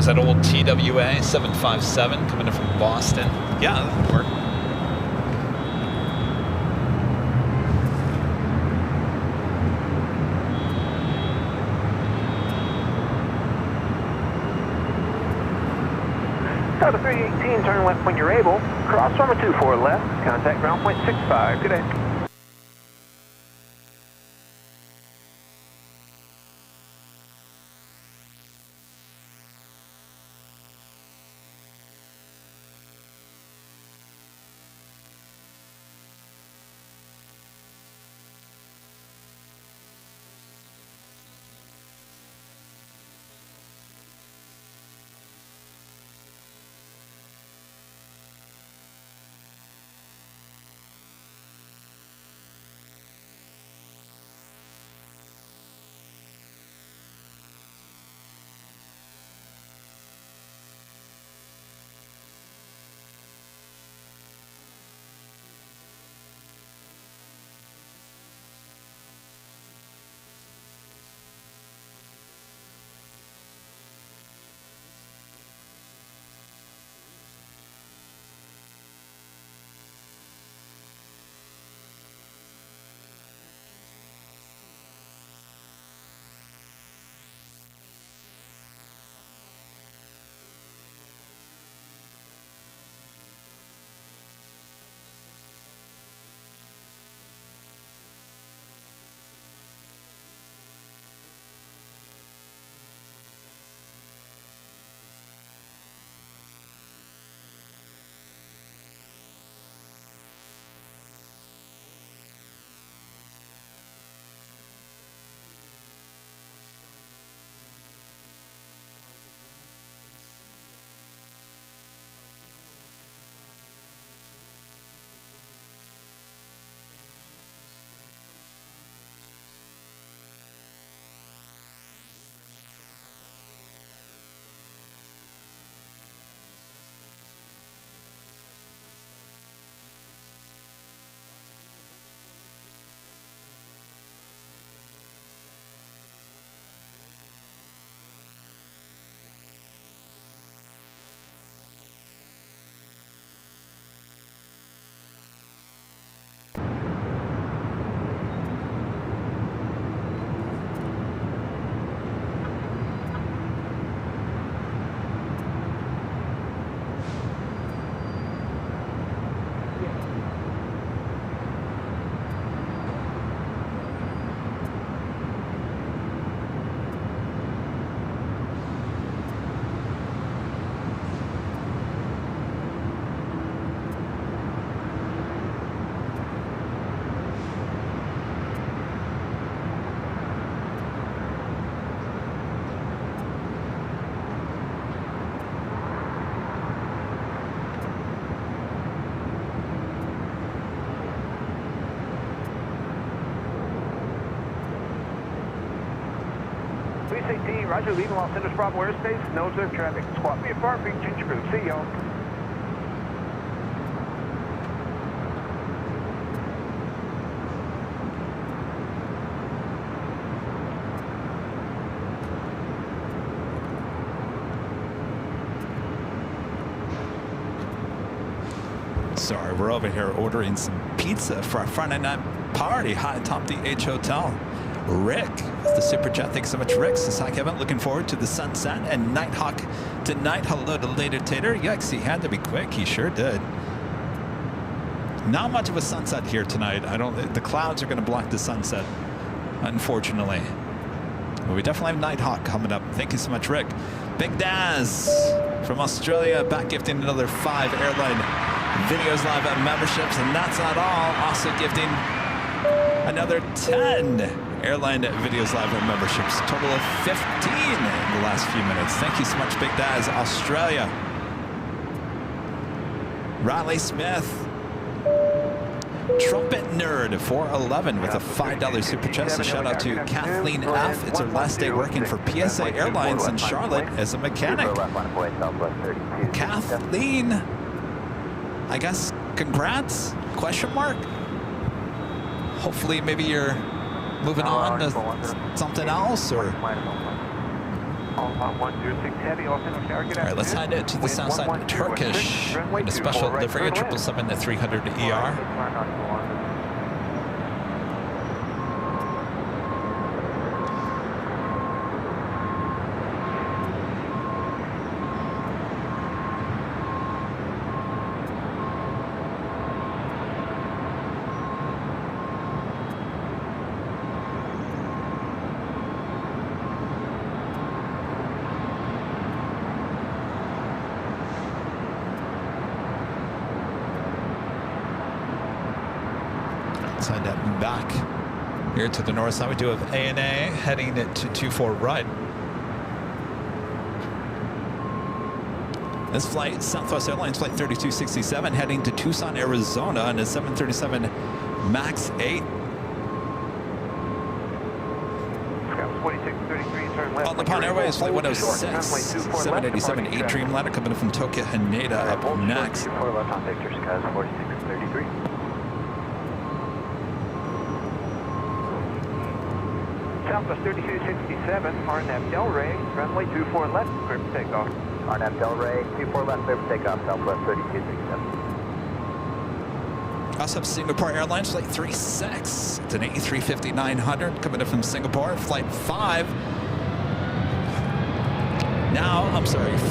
That old TWA 757 coming in from Boston. Yeah, that would work. Delta 318, turn left when you're able. Cross runway 24 left. Contact ground point 65. Good day. Roger, leaving Los Angeles Bravo airspace, no observed traffic. Squawk me apart, big change crew. See y'all. Sorry, we're over here ordering some pizza for our Friday night party high atop the H Hotel. Rick with the super chat. Thanks so much, Rick. Says, hi, Kevin. Looking forward to the sunset and Nighthawk tonight. Hello to Later Tater. Yikes, he had to be quick. He sure did. Not much of a sunset here tonight. The clouds are going to block the sunset, unfortunately. But we definitely have Nighthawk coming up. Thank you so much, Rick. Big Daz from Australia back gifting another 5 Airline Videos Live memberships, and that's not all. Also gifting another 10 Airline Videos Live memberships. Total of 15 in the last few minutes. Thank you so much, Big Daz, Australia. Riley Smith, Trumpet Nerd 411 with a $5 super chat. A shout out to Kathleen F. It's her last day working for PSA Airlines in Charlotte as a mechanic. Kathleen, I guess congrats? Question mark? Hopefully maybe you're moving on to something else, or... All right, let's head it to the south side of Turkish in a special livery, 777-300 ER. Back here to the north side, we do have ANA heading to 24 right. This flight, Southwest Airlines Flight 3267, heading to Tucson, Arizona on a 737 MAX 8. On the Pan Airways Flight 106, 787 Dreamliner coming in from Tokyo Haneda up next. Southwest 3267, RNAV Delray, runway 24 left, clear for takeoff. RNAV Delray, 24 left, clear for takeoff, Southwest 3267. Also have Singapore Airlines Flight 36. It's an A350-900 coming in from Singapore, Flight 5.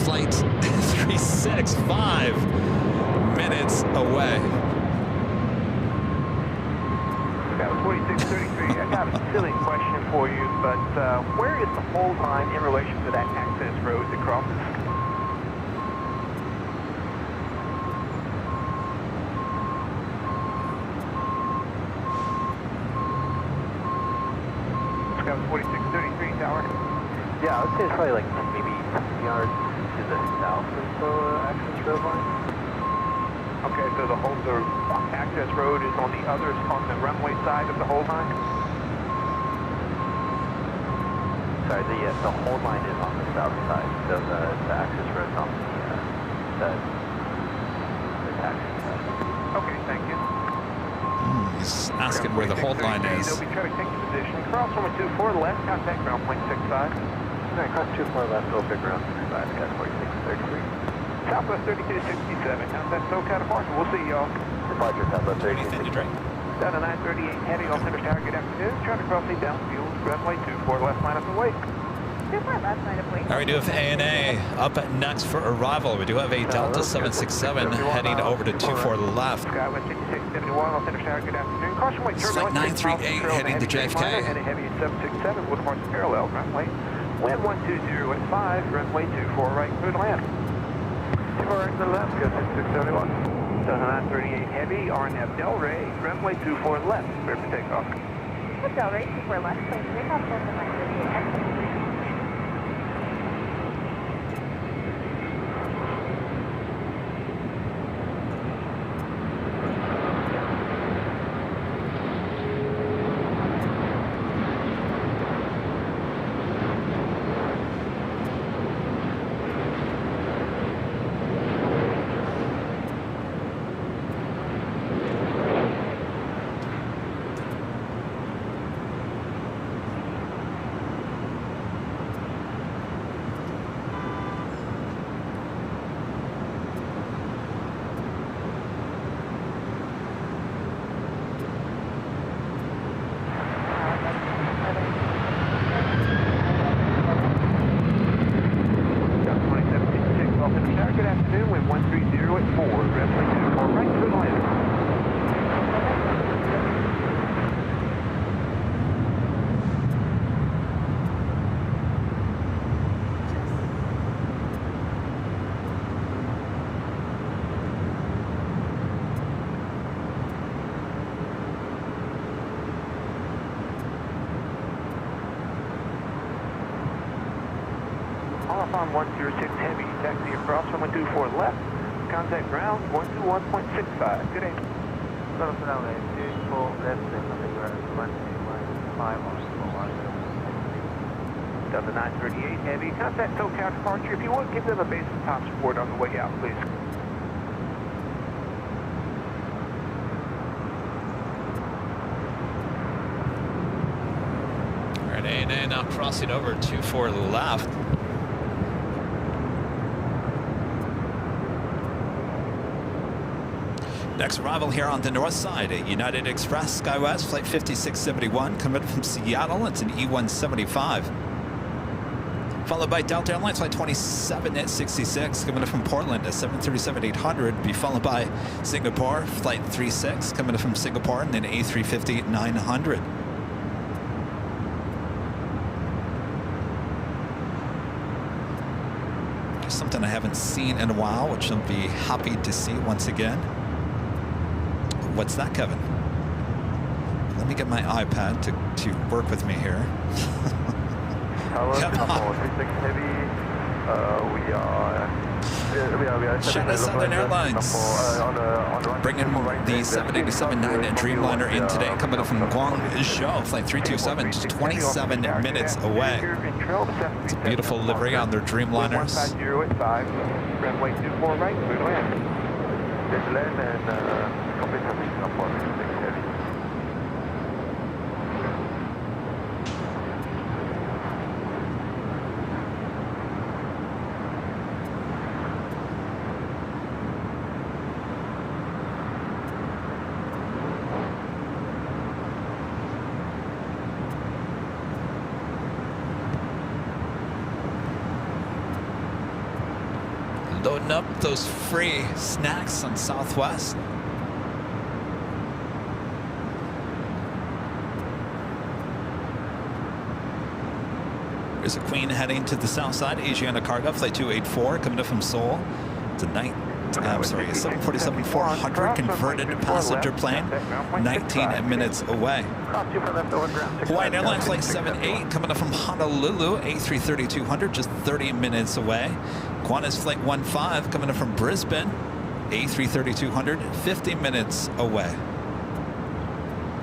Flight 365 minutes away. That was 4633. I got a silly question for you, but where is the hold line in relation to that access road that crosses? That was 4633, Tower. Yeah, I would say it's probably like maybe 10 yards to the south of the access road line. Okay, so the access road is on the runway side of the hold line? Sorry, the hold line is on the south side, so the access road is on the taxi side. Okay, thank you. He's asking where the hold line is. They'll be trying to take the position. Cross runway 24 left, contact ground point 65. Alright, cross 24 left, go pick ground 65, got 4633. Southwest 3267, contact SoCal departure. We'll see y'all. Departure, Southwest 3267. Down to 938, heading off Center Tower, good afternoon. Trying to cross the downfield, runway 24 left, line up and wait. 24 left, line up, wait. All right, we do have ANA up next for arrival. We do have a Delta 767 heading over to 24 left. Skywest 5671, off Center Tower, good afternoon. Caution wait, Flight 938 heading to JFK. And a heavy 767 with departure parallel, runway. Wind 120 at 5, runway 24 right, clear to land. 2 right to the left, go 6671. 938 heavy, RNAV Delray, runway 24 left, clear for takeoff. Delray, 24 left, please take off Delta 938. Tower, good afternoon. Wind 130 at 4. Runway 24 right through the landing. On 106 heavy, taxi across from 124 left, contact ground 121.65. Good day. Delta 938 heavy, contact SoCal departure. If you would, give them a base and top support on the way out, please. All right, ANA now crossing over 24 left. Next arrival here on the north side, a United Express SkyWest Flight 5671 coming from Seattle. It's an E175. Followed by Delta Airlines Flight 2766 coming in from Portland, a 737-800. Be followed by Singapore Flight 36 coming in from Singapore, and then A350-900. Just something I haven't seen in a while, which I'll be happy to see once again. What's that, Kevin? Let me get my iPad to work with me here. Hello, Singapore 36 Heavy. We are China Southern Airlines bringing the 787-9 Dreamliner in today, coming up from Guangzhou, Flight 327, just 27 minutes away. It's a beautiful livery on their Dreamliners. 150 at 5, runway 24 right, clear to land. Clear to land and complete service Singapore 36 Heavy. Loading up those free snacks on Southwest. There's a Queen heading to the south side, Asiana Cargo, Flight 284, coming up from Seoul. It's a 747-400 converted passenger plane, 19 minutes away. Hawaiian Airlines Flight 78 coming up from Honolulu, A330-200, just 30 minutes away. Qantas Flight 15 coming up from Brisbane, A330-200, 50 minutes away.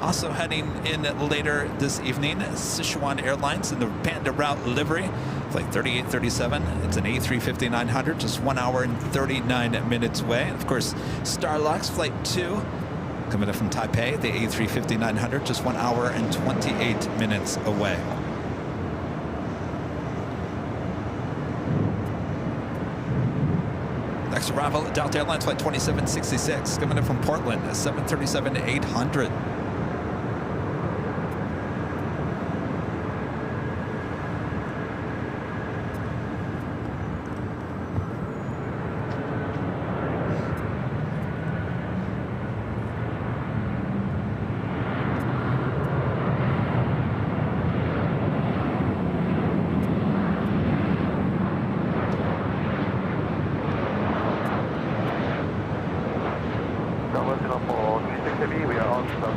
Also heading in later this evening, Sichuan Airlines in the Panda Route livery, Flight 3837. It's an A350-900, just 1 hour and 39 minutes away. And of course, Starlux Flight 2 coming in from Taipei, the A350-900, just 1 hour and 28 minutes away. Next arrival, Delta Airlines Flight 2766 coming in from Portland, a 737-800. Singapore 36 Heavy, we are on stop.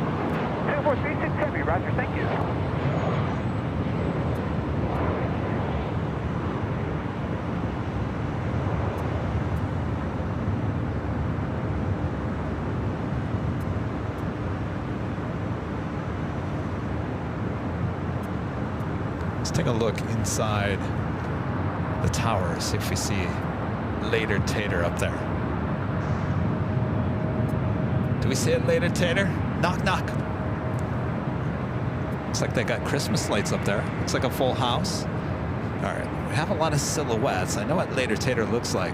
Singapore 36 Heavy, roger, thank you. Let's take a look inside the tower, see if we see Later Tater up there. Do we see it, Later Tater? Knock, knock. Looks like they got Christmas lights up there. Looks like a full house. All right, we have a lot of silhouettes. I know what Later Tater looks like.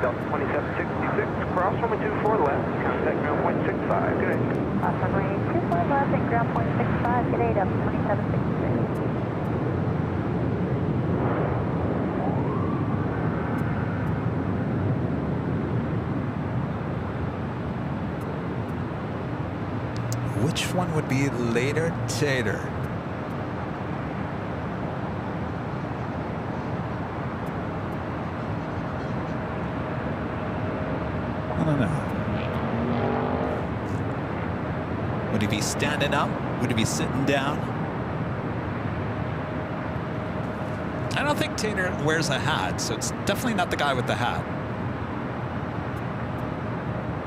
Delta 2766, cross runway 24 left, contact ground point 65, good day. Runway 24 left and ground point 65, good day, Delta 2766. Which one would be later tater? I don't know. Would he be standing up? Would he be sitting down? I don't think Tater wears a hat, so it's definitely not the guy with the hat.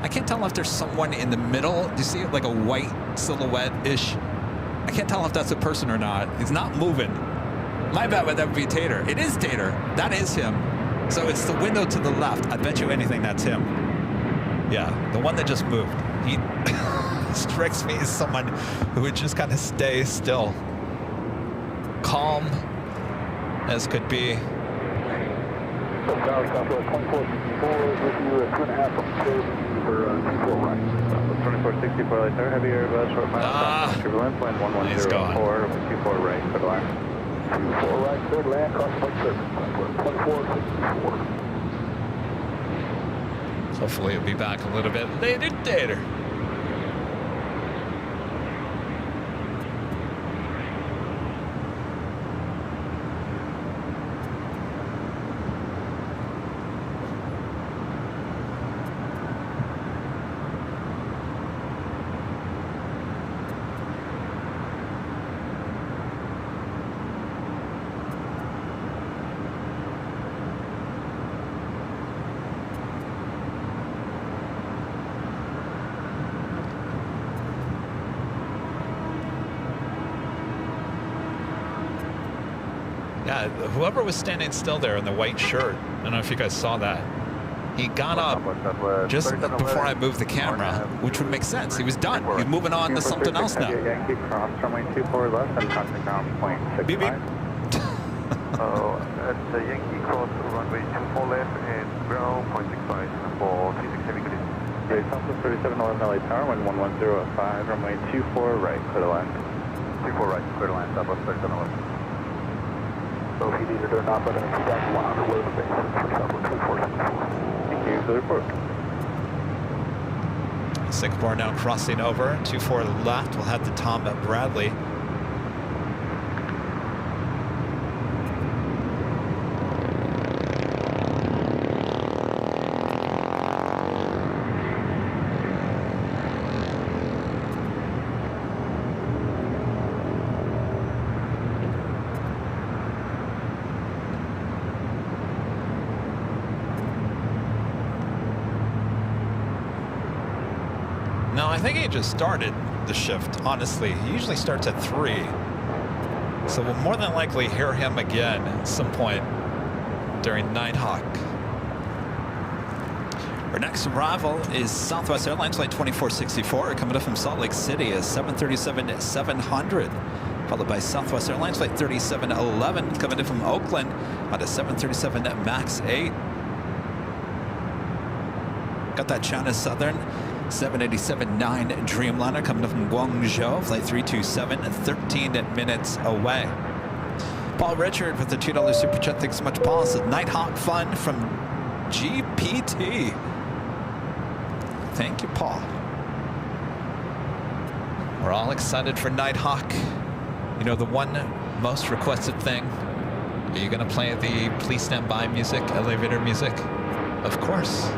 I can't tell if there's someone in the middle. Do you see it like a white silhouette-ish? I can't tell if that's a person or not. He's not moving. My bet would that would be Tater. It is Tater. That is him. So it's the window to the left. I bet you anything that's him. Yeah, the one that just moved. He strikes me as someone who would just kind of stay still. Calm as could be. Southwest 2464 with you at 2.5 from for 24 right. 2464 light there, heavy Airbus, short mile, turbulence, land 1104, 24 right, clear to land. 24 right, clear to land, cross point service, 2464. Hopefully he'll be back a little bit later, Tater. Yeah, whoever was standing still there in the white shirt, I don't know if you guys saw that. He got up just before I moved the camera, which would make sense. He was done. He's moving on to something else now. Yankee cross runway 24 left and contact ground point 65. Beep, beep. At the Yankee cross runway 24 left and ground point 65 for T6 heavy good. Southwest 3711 LA Tower, wind 110 runway 24 right, clear to land. 24 right, clear to land, Southwest 3711. So if you need to do not but an exact 100 where the base is for Southwest 2464. Thank you for the report. Singapore now crossing over, 24 left. We'll head to Tom Bradley. No, I think he just started the shift, honestly. He usually starts at 3. So we'll more than likely hear him again at some point during Nighthawk. Our next arrival is Southwest Airlines flight 2464, coming up from Salt Lake City as 737-700, followed by Southwest Airlines flight 3711, coming in from Oakland on a 737 MAX 8. Got that China Southern 787-9 Dreamliner coming up from Guangzhou, flight 327, 13 minutes away. Paul Richard with the $2 super chat. Thanks so much, Paul. This is Nighthawk Fun from GPT. Thank you, Paul. We're all excited for Nighthawk. You know, the one most requested thing. Are you going to play the Please Stand By music, elevator music? Of course.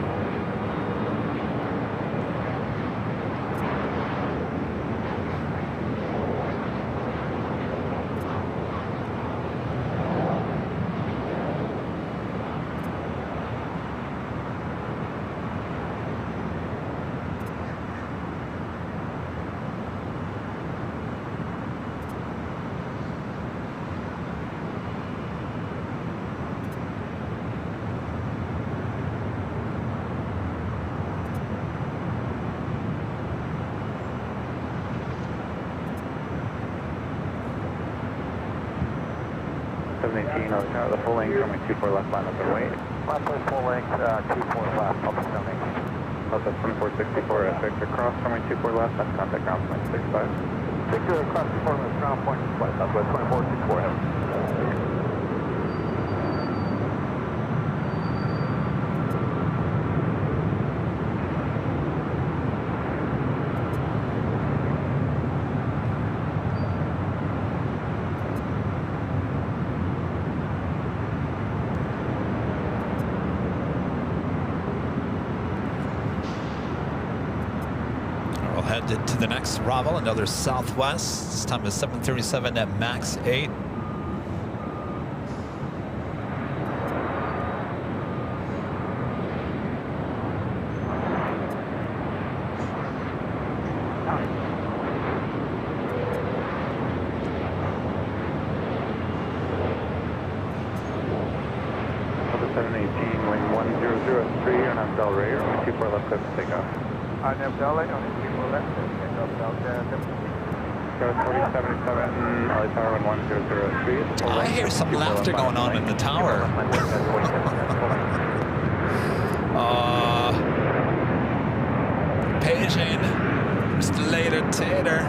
The full length, runway 24 left, line up and wait. Last place full length, 24 left, public domain. Southwest 2464 at Victor Cross, runway 24 left, and contact ground point 65. Victor Cross, performance ground point 65, Southwest 2464 heavy. head to the next arrival, another Southwest. This time is 737 at MAX 8. I hear some laughter going on in the tower. Paging, Mr. Later Tater.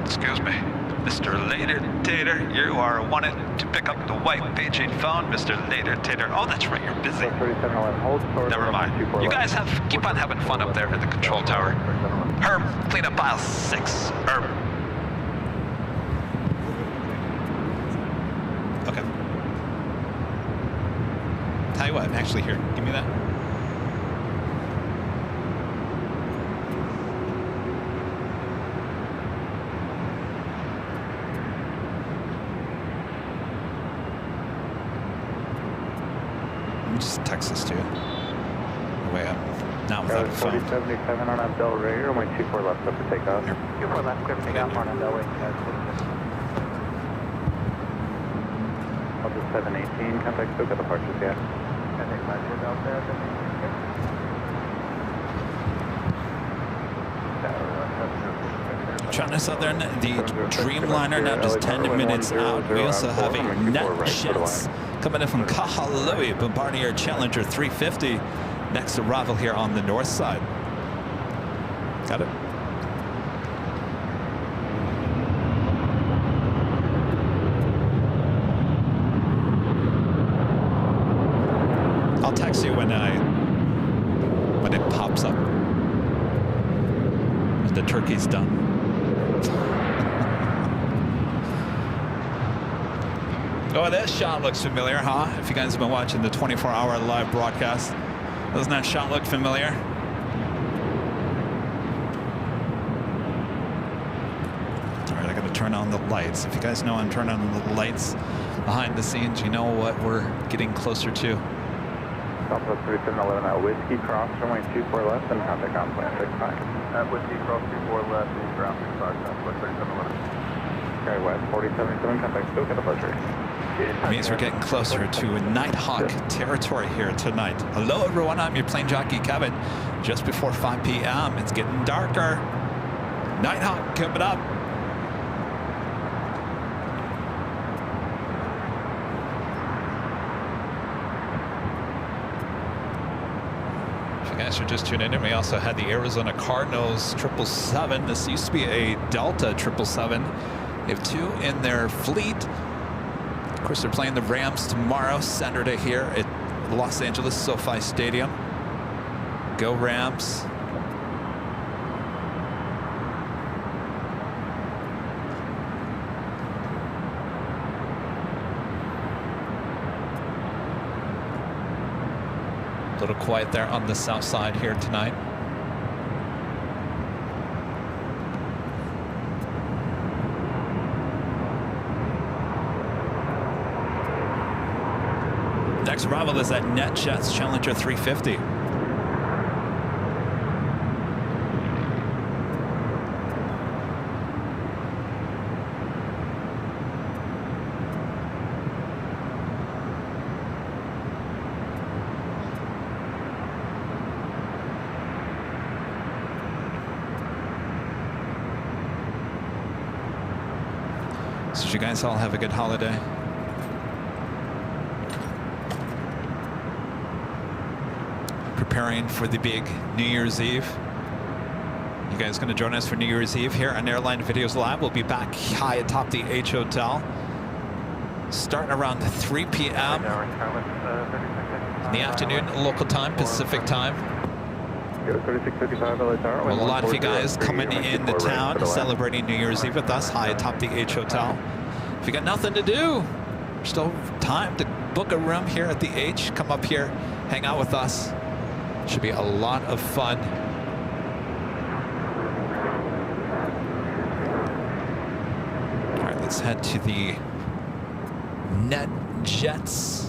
Excuse me. Mr. Later Tater, you are wanted to pick up the white paging phone, Mr. Later Tater. Oh, that's right, you're busy. Never mind. You guys keep on having fun up there at the control tower. Herb, clean up aisle 6. Herb. Okay. Tell you what, actually here, give me that. Just text this to you. The way I'm now without a phone. 4077 on Abdel Ray, or my 24 left up for takeoff. 24 left, clear for takeoff on Abdel Ray. Delta 718, contact Stoke at departures, yeah. China Southern, the Dreamliner now just 10 minutes out. We also have a NetJets coming in from Kahului, Bombardier Challenger 350. Next arrival here on the north side. Got it? I'll text you when it pops up. When the turkey's done. Oh, that shot looks familiar, huh? If you guys have been watching the 24-hour live broadcast, doesn't that shot look familiar? All right, I gotta turn on the lights. If you guys know I'm turning on the lights behind the scenes, you know what we're getting closer to. Southwest 3711 at Whiskey Cross, runway 24 left, and contact on plan 65. At Whiskey Cross 24 left, and ground 65, Southwest 3711. Okay, West 4077, contact Stoke at departure. It means we're getting closer to Nighthawk territory here tonight. Hello everyone, I'm your plane jockey Kevin. Just before 5 p.m. It's getting darker. Nighthawk coming up. If you guys are just tuning in, we also had the Arizona Cardinals 777. This used to be a Delta 777. They have 2 in their fleet. Of course, they're playing the Rams tomorrow, Saturday here at Los Angeles SoFi Stadium. Go Rams. A little quiet there on the south side here tonight. Next arrival is at NetJets Challenger 350. So did you guys all have a good holiday? Preparing for the big New Year's Eve. You guys going to join us for New Year's Eve here on Airline Videos Live. We'll be back high atop the H Hotel, starting around 3 p.m. in the afternoon, local time, Pacific time. Well, a lot of you guys coming in the town celebrating New Year's Eve with us high atop the H Hotel. If you got nothing to do, still time to book a room here at the H. Come up here, hang out with us. Should be a lot of fun. All right, let's head to the Net Jets.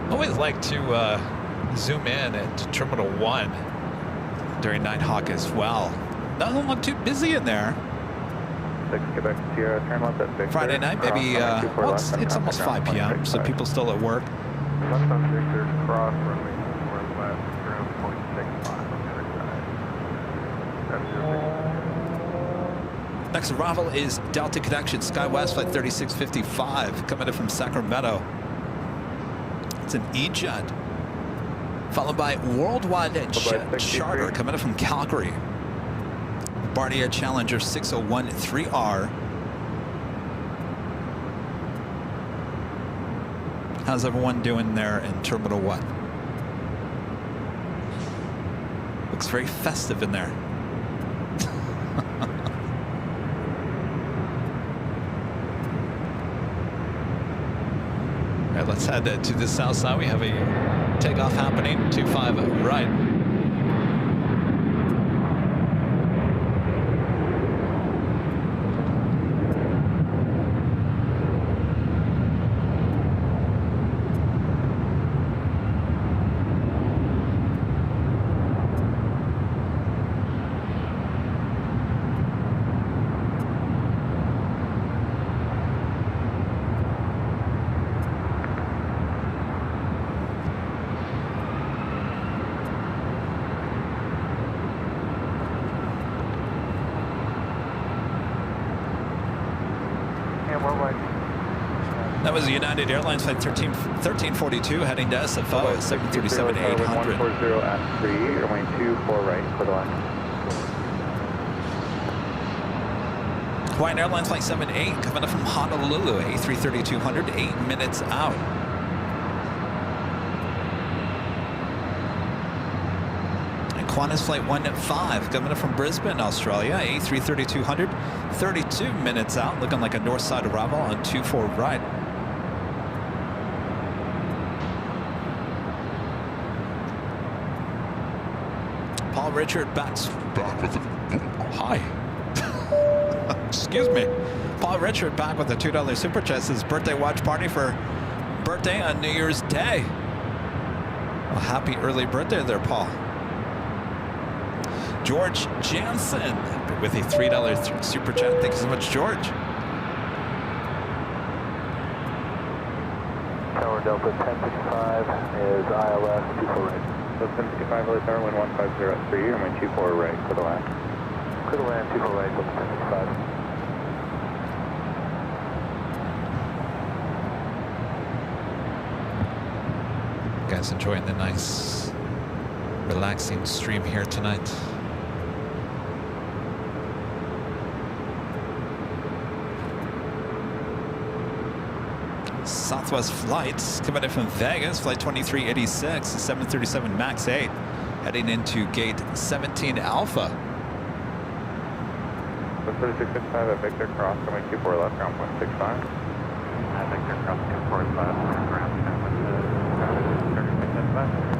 Always like to zoom in at Terminal 1 during Nighthawk as well. Doesn't look too busy in there. 6 Quebec Sierra, turn left at Victor. Friday night, maybe, well, it's almost 5 p.m., so people still at work. Left on Victor, cross runway 24 left, ground 0.65 on the other side. Next arrival is Delta Connection, SkyWest Flight 3655, coming in from Sacramento. It's an E-Jet, followed by Worldwide Jet Charter coming in from Calgary. Bardier Challenger 601 3R. How's everyone doing there in Terminal 1? Looks very festive in there. All right, let's head to the south side. We have a takeoff happening, 25 right. That was United Airlines Flight 1342 heading to SFO 737-800. 140 at 3, airplane 24 right, for the line. Hawaiian Airlines Flight 78 coming up from Honolulu, A330-200, 8 minutes out. And Qantas Flight 15 coming up from Brisbane, Australia, A330-200, 32 minutes out, looking like a north side arrival on 24 right. Paul Richard back with a hi. Excuse me. Paul Richard back with a $2 super chat. His birthday watch party for birthday on New Year's Day. Well, happy early birthday there, Paul. George Jansen with a $3 super chat. Thank you so much, George. Tower Delta 1065 is ILS 24 right. So 1065, Lily Tower, wind 150 at 3, airplane 24 right, for the land. Clear to land 24 right, Delta 1065. Guys enjoying the nice, relaxing stream here tonight. Southwest flights coming in from Vegas, flight 2386, 737 MAX 8, heading into gate 17 Alpha. 3665 at Victor, cross, runway 24 left, ground 165. At Victor, cross 24 left, ground 3665.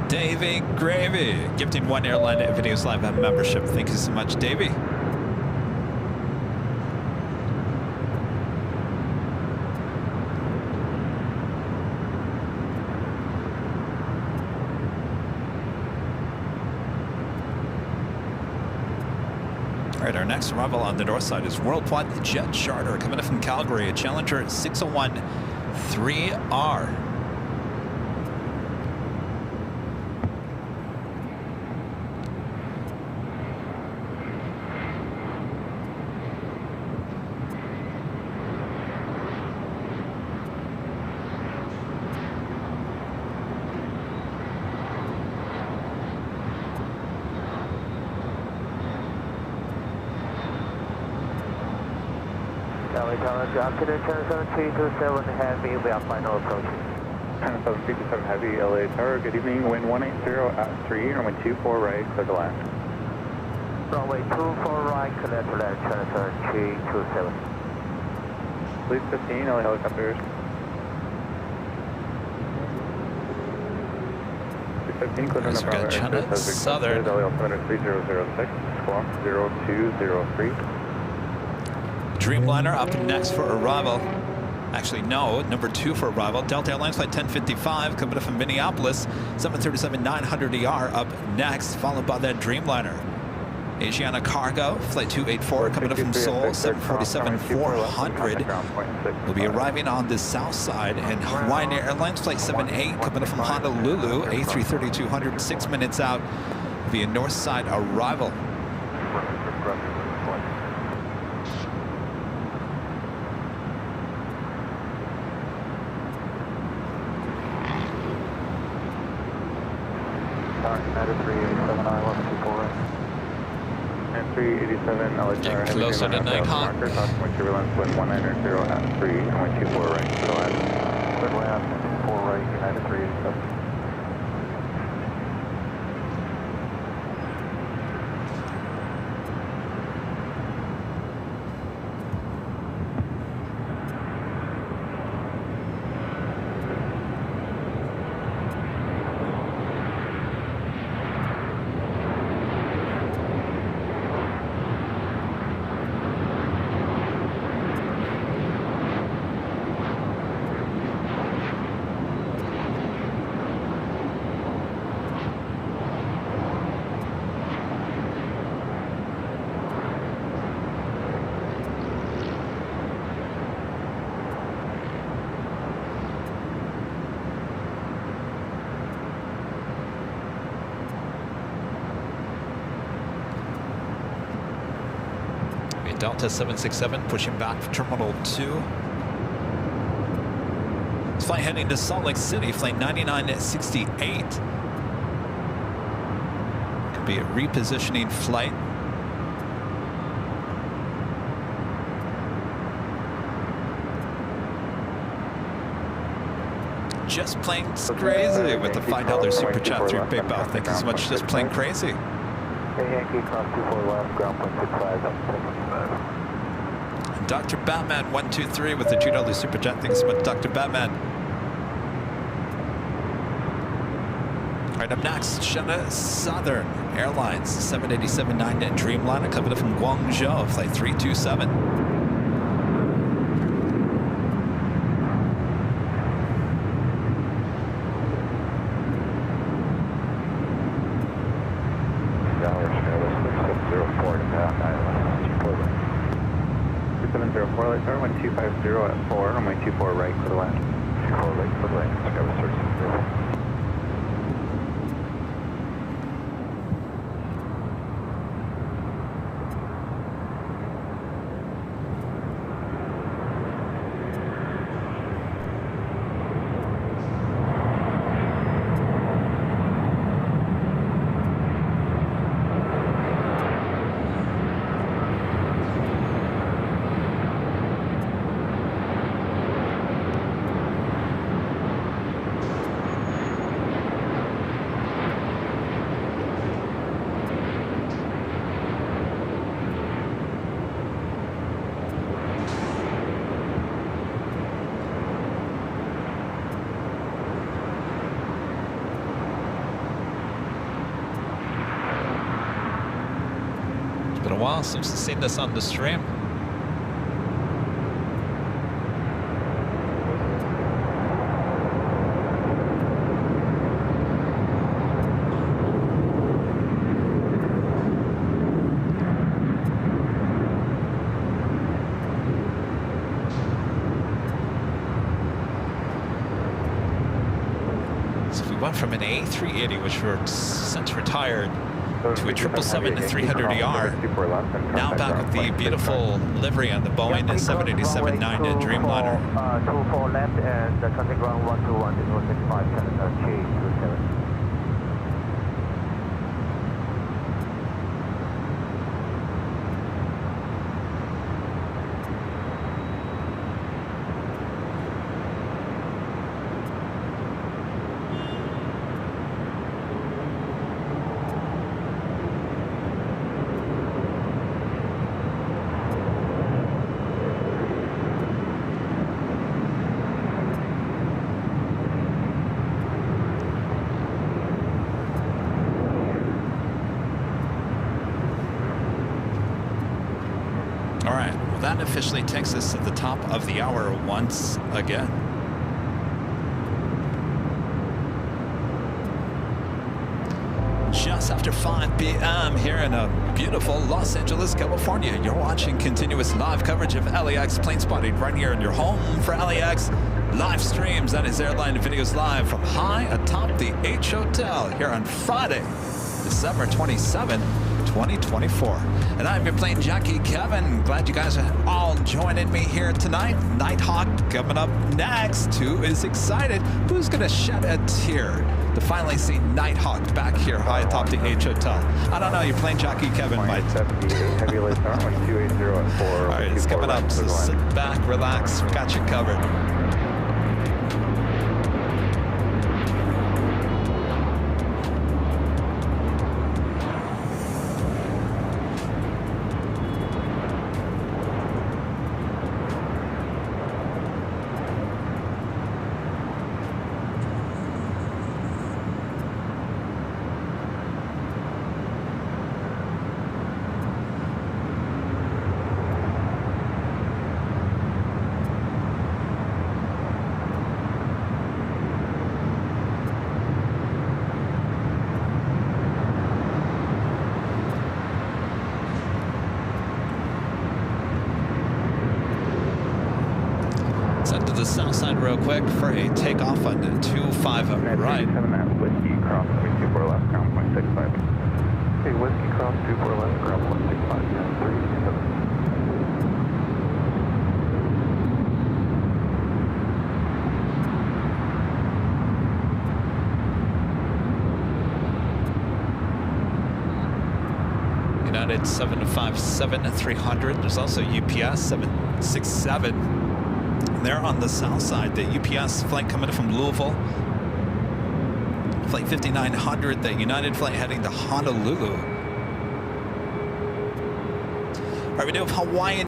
Davey Gravy, gifting 1 Airline Videos Live membership. Thank you so much, Davey. All right, our next arrival on the north side is Worldwide Jet Charter coming in from Calgary, a Challenger 601 3R. Jockey 107327 Heavy, we are final approaching. 107327 Heavy, LA Tower, good evening, wind 180 at 3, runway 24 right, clear to land. Runway 24 right, clear to land, 107327. Police 15, LA helicopters. Police 15, clear to Nice, we got China Southern. LA altimeter 3006, squawk 0203. Dreamliner up next for arrival. Actually, no, number 2 for arrival. Delta Airlines flight 1055 coming up from Minneapolis. 737-900ER up next, followed by that Dreamliner. Asiana Cargo flight 284 coming up from Seoul. 747-400 will be arriving on the south side. And Hawaiian Airlines flight 78 coming up from Honolulu. A330-200, 6 minutes out via north side arrival. United 387, I-124. And 387, LA Tower, Get closer to Nighthawk. Marker, Caution turbulence, wind 190 at 3, runway 24 right, clear to land. Good land, 24 right, United 387. Delta 767 pushing back for Terminal 2. This flight heading to Salt Lake City, flight 9968. Could be a repositioning flight. Just plain crazy with the $5 super chat through PayPal. Thank you so much. Just plain crazy. Yankee cross 24 left, ground point 65, up 75. Dr. Batman 123 with the $2 super chat. Thanks so much, Dr. Batman. All right, up next, China Southern Airlines 787-9 Dreamliner coming up from Guangzhou, flight 327. Light Tower, 1250 at 4, runway 24 right, clear to land. 24 right, clear to land, Skyver Search 0. while since I've seen this on the stream. Went from an A380, which were since retired, to a 777-300ER. Now back with the beautiful livery on the Boeing 787-9 Dreamliner. 24 left and the contact ground 121 065 Canada, That officially takes us to the top of the hour once again. Just after 5 p.m. here in a beautiful Los Angeles, California. You're watching continuous live coverage of LAX plane spotting right here in your home for LAX live streams. That is Airline Videos live from high atop the H Hotel here on Friday, December 27, 2024. And I'm your plane jockey, Kevin. Glad you guys are all joining me here tonight. Nighthawk coming up next. Who is excited? Who's going to shed a tear to finally see Nighthawk back here high atop the H Hotel? I don't know. Your plane jockey, Kevin, might. Heavy late runway 280 at 4. All right, it's coming up. So sit back, relax. We got you covered. South side real quick for a takeoff on the 25 right. 7 at Whiskey Cross 24 left, ground 165. Hey, Whiskey Cross 24 left, ground 165, yeah, 37. United 757-300. There's also UPS 767. They're on the south side. The UPS flight coming from Louisville. Flight 5900, the United flight heading to Honolulu. All right, we do have Hawaiian.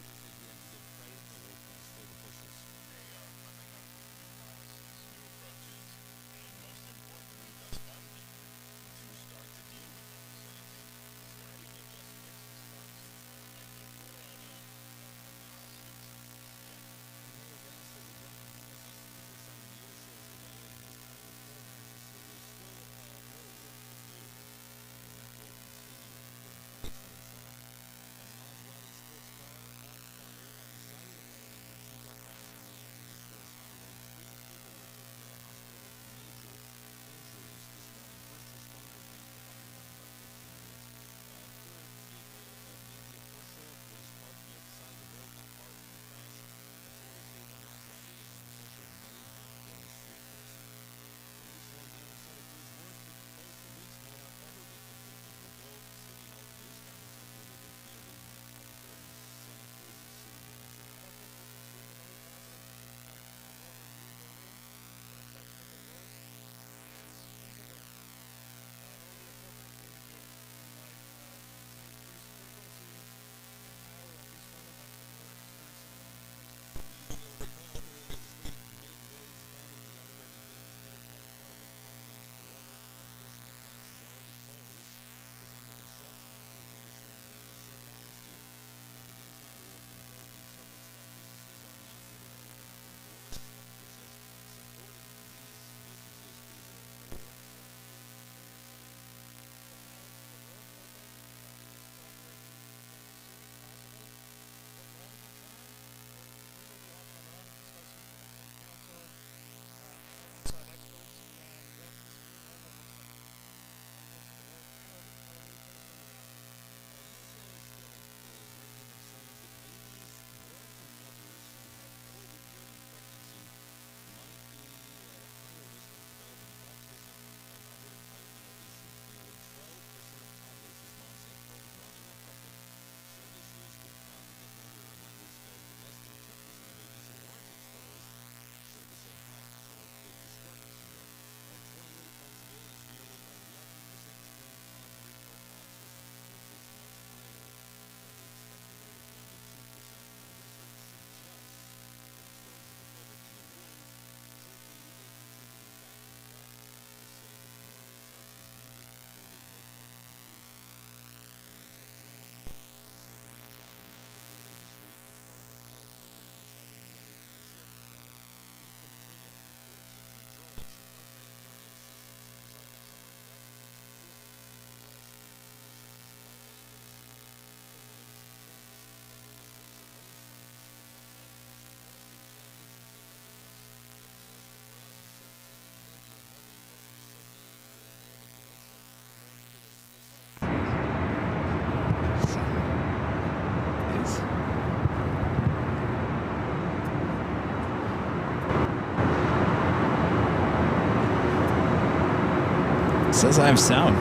says I have sound.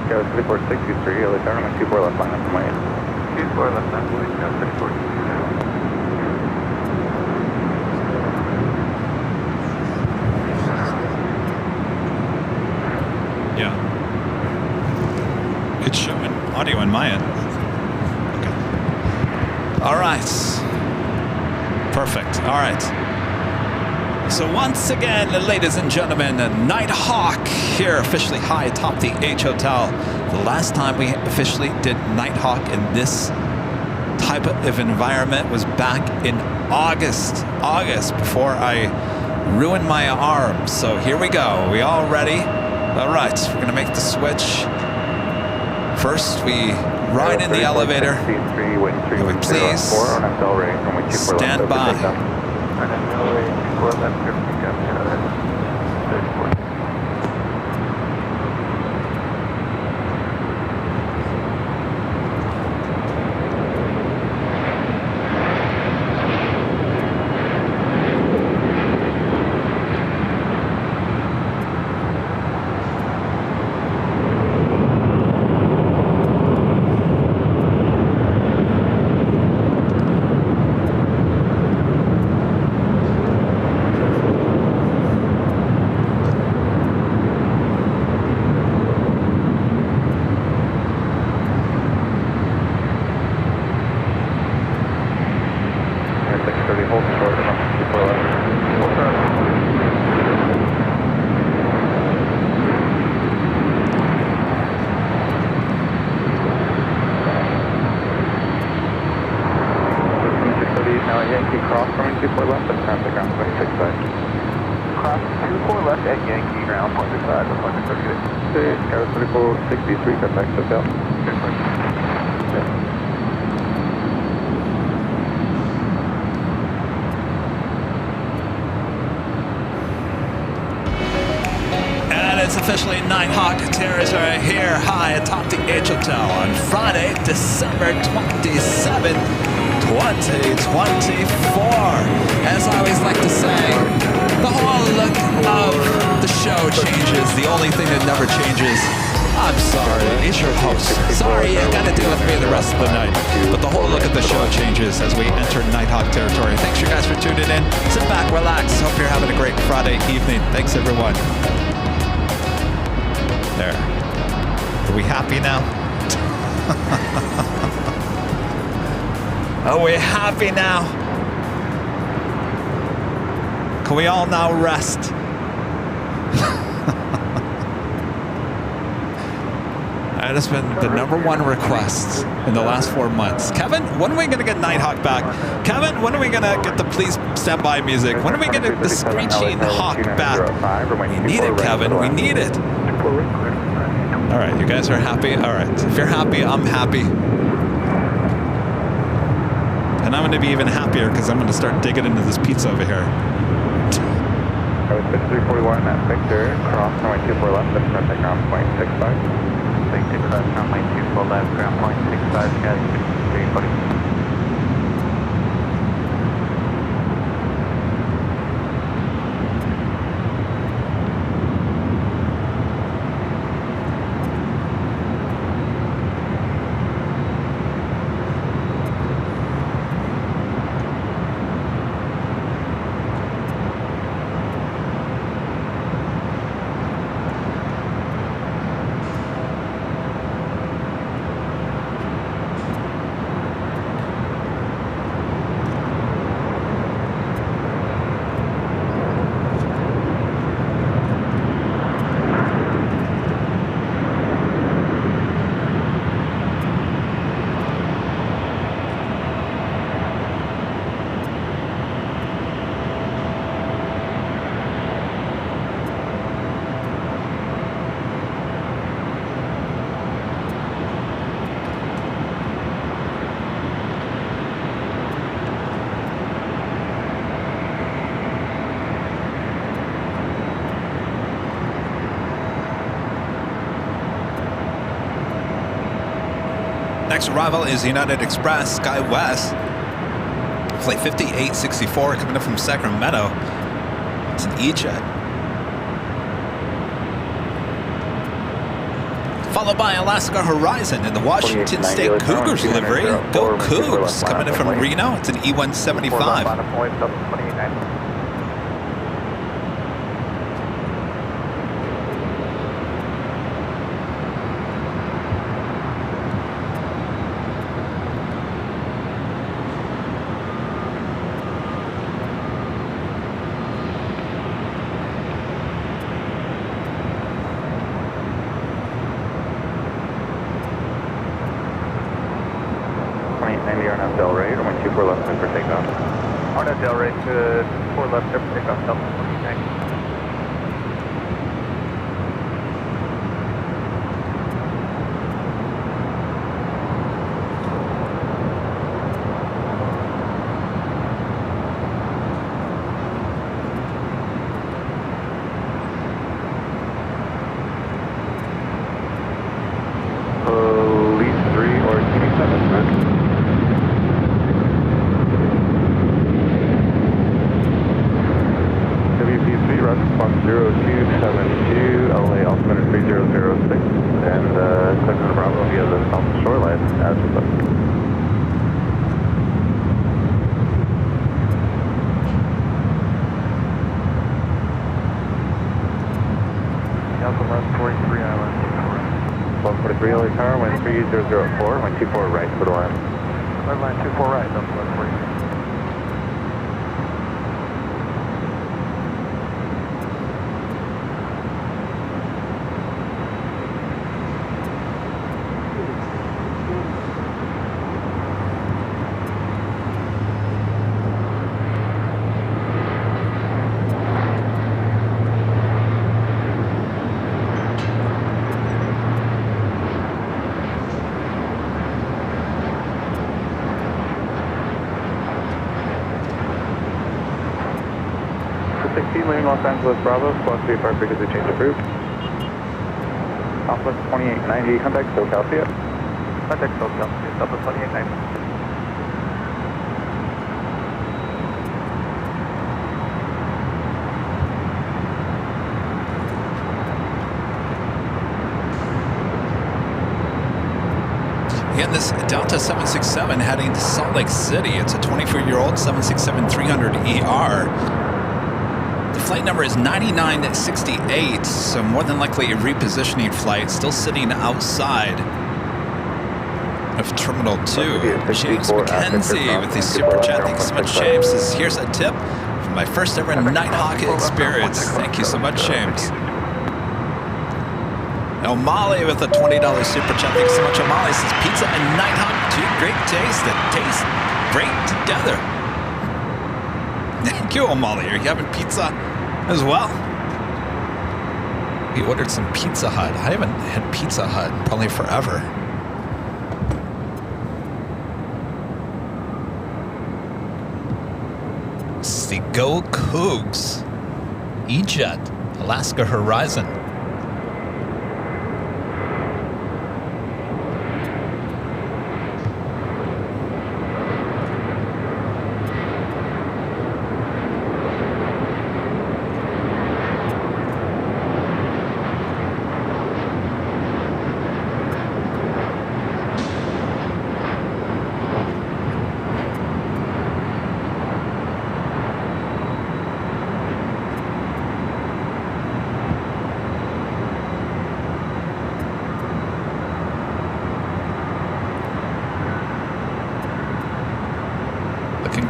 Go 3463, LA Tower, 24 left line up from my 24 left line, please, go 3463. Yeah. It's showing audio on my end. Okay. All right. Perfect. All right. So once again, ladies and gentlemen, Nighthawk here officially high atop the H Hotel. The last time we officially did Nighthawk in this type of environment was back in August before I ruined my arm. So here we go. We all ready? All right, we're gonna make the switch. First, we ride in the elevator. Can we please stand by? It's officially Nighthawk territory here high atop the H Hotel on Friday, December 27th, 2024. As I always like to say, the whole look of the show changes. The only thing that never changes, I'm sorry, it's your host. Sorry, you gotta deal with me the rest of the night. But the whole look of the show changes as we enter Nighthawk territory. Thanks you guys for tuning in. Sit back, relax. Hope you're having a great Friday evening. Thanks everyone. There. Are we happy now? Are we happy now? Can we all now rest? That has been the #1 request in the last 4 months. Kevin, when are we going to get Nighthawk back? Kevin, when are we going to get the please stand by music? When are we going to get the screeching hawk back? We need it, Kevin. We need it. All right, you guys are happy? All right. If you're happy, I'm happy. And I'm going to be even happier because I'm going to start digging into this pizza over here. 341 at Victor, cross runway 24 left, that's front at ground point 65. Victor, cross runway 24 left, ground point 65, guys, 340. Next arrival is United Express, SkyWest. flight 5864 coming up from Sacramento. It's an E-Jet. Followed by Alaska Horizon in the Washington State Cougars livery. Go Cougs! Coming in from Reno. It's an E175. Delray to 4 left, clear for takeoff, Delta 29. Police 3 or TV 7, sir. Response 0272, LA altimeter 3006, and click on the Bravo via the South Shoreline as requested. Delta 143 Island 143 LA Tower, wind 3004, wind 24 right for the line. Line 24 right, Delta 143. Los Angeles Bravo, squad 3 fire frequency change approved. Alpha 2890, contact SoCal, see ya. Contact SoCal, Alpha 2890. Again, this Delta 767 heading to Salt Lake City. It's a 24-year-old 767-300ER. Flight number is 9968, so more than likely a repositioning flight, still sitting outside of Terminal 2. James McKenzie with the Super Chat. Thanks so much, James. Here's a tip from my first ever Nighthawk experience. Thank you so much, James. O'Malley with a $20 Super Chat. Thanks so much, O'Malley. Says pizza and Nighthawk, two great tastes that taste great together. Thank you, O'Malley. Are you having pizza as well? We ordered some Pizza Hut. I haven't had Pizza Hut in probably forever. This is the Go Cougs E-Jet Alaska Horizon.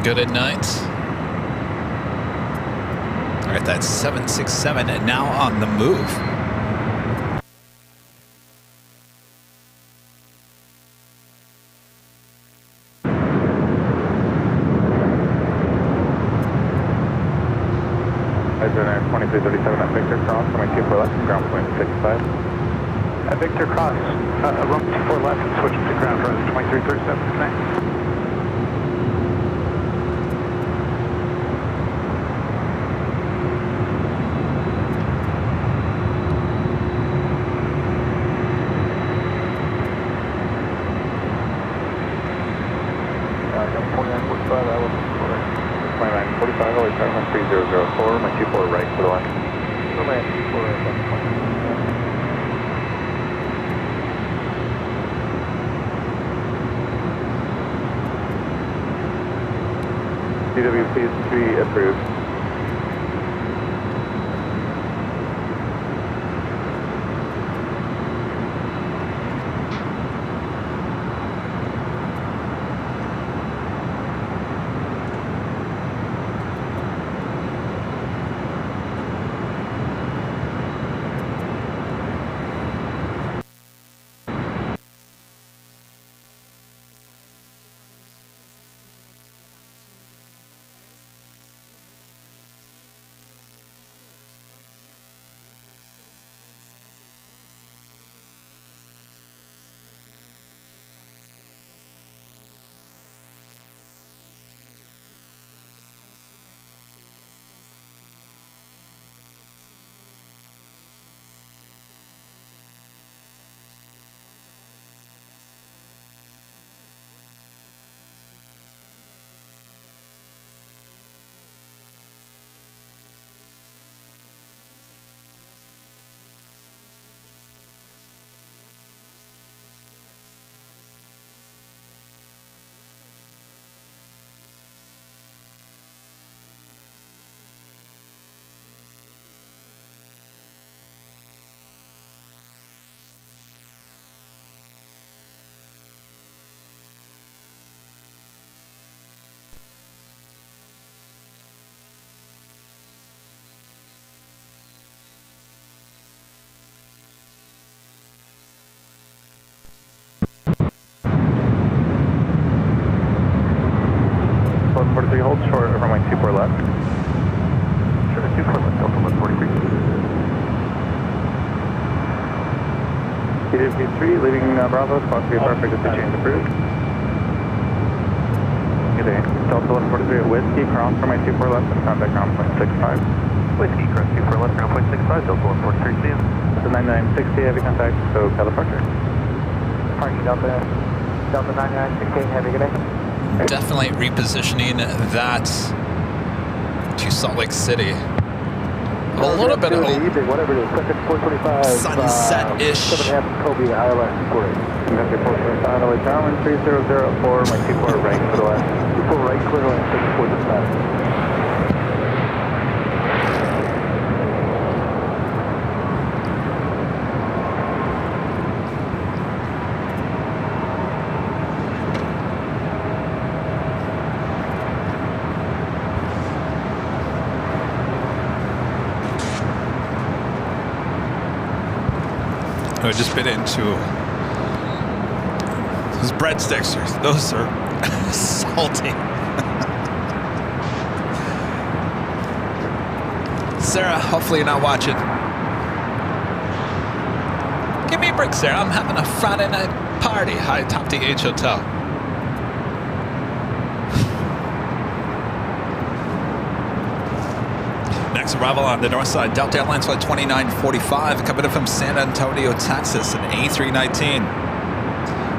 Good at night. All right, that's 767 and now on the move. Iceland 2337 at Victor Cross, runway 24 left, ground point 65. At Victor Cross, runway 24 left and switching to ground runway 2337, thanks. 2945, always Airline 3004, my 24 right for the left. Runway 24 right, left. DWP 3 approved. Hold short over my 24 left. Sure, 24 left, Delta 143. DWP 3 leaving Bravo, spot to be perfect if the change approved. Good day. Delta 143 at Whiskey, cross for my 24 left and contact ground point 65. Whiskey, cross 24 left, ground point 65, Delta 143, see you. It's a 9960, heavy contact, so Cal departure. Parking Delta 9968, heavy, good day. Definitely repositioning that to Salt Lake City. A little bit of whatever it is, second 425. sunset-ish. 7.5 Kobe, ILS 480. Contact 425, always Airline 3004, my 24 right for the left. 24 right, clear line, 64 I just bit into those breadsticks. Those are salty. Sarah, hopefully you're not watching. Give me a break, Sarah. I'm having a Friday night party. Hi, Top DH Hotel. Next arrival on the north side, Delta Airlines flight 2945, coming in from San Antonio, Texas, an A319.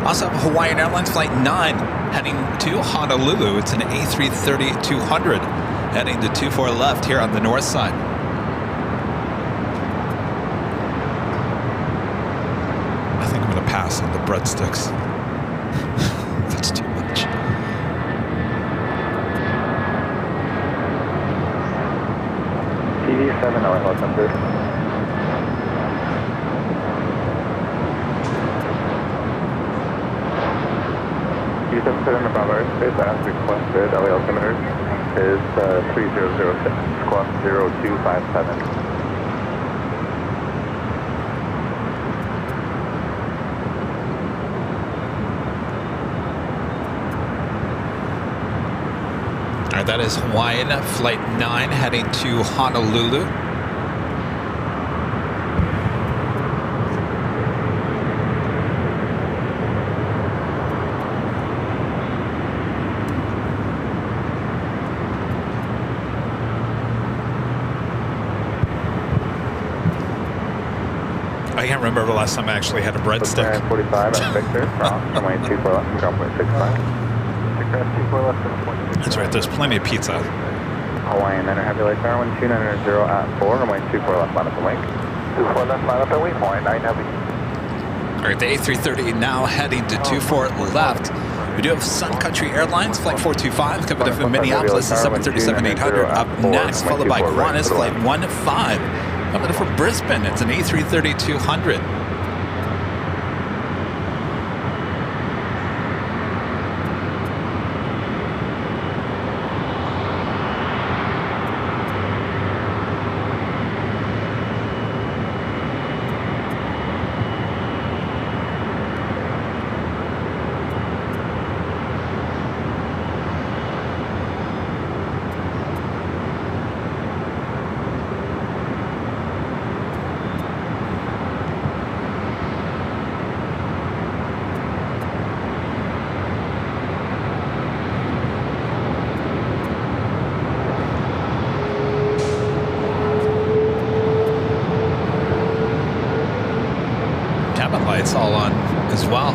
Also have Hawaiian Airlines flight 9 heading to Honolulu. It's an A330-200 heading to 24 left here on the north side. I think I'm going to pass on the breadsticks. That's too much. TV7, welcome through. You7 in the Bravo airspace, as requested, LA altimeter is 3006, squawk 0257. That is Hawaiian Flight 9 heading to Honolulu. I can't remember the last time I actually had a breadstick. 45 at Victor, cross, runway 24 left, ground point 65. That's right, there's plenty of pizza. Hawaiian 9 Heavy Light Tower, 12900 at 4, runway 24 left, line up and wake. 24 left, line up and wake, Hawaiian 9 Heavy. All right, the A330 now heading to 24 left. We do have Sun Country Airlines, Flight 425, coming from Minneapolis, the 737-800 up next, followed by Qantas, Flight 15. Coming from Brisbane, it's an A330-200. Lights all on as well.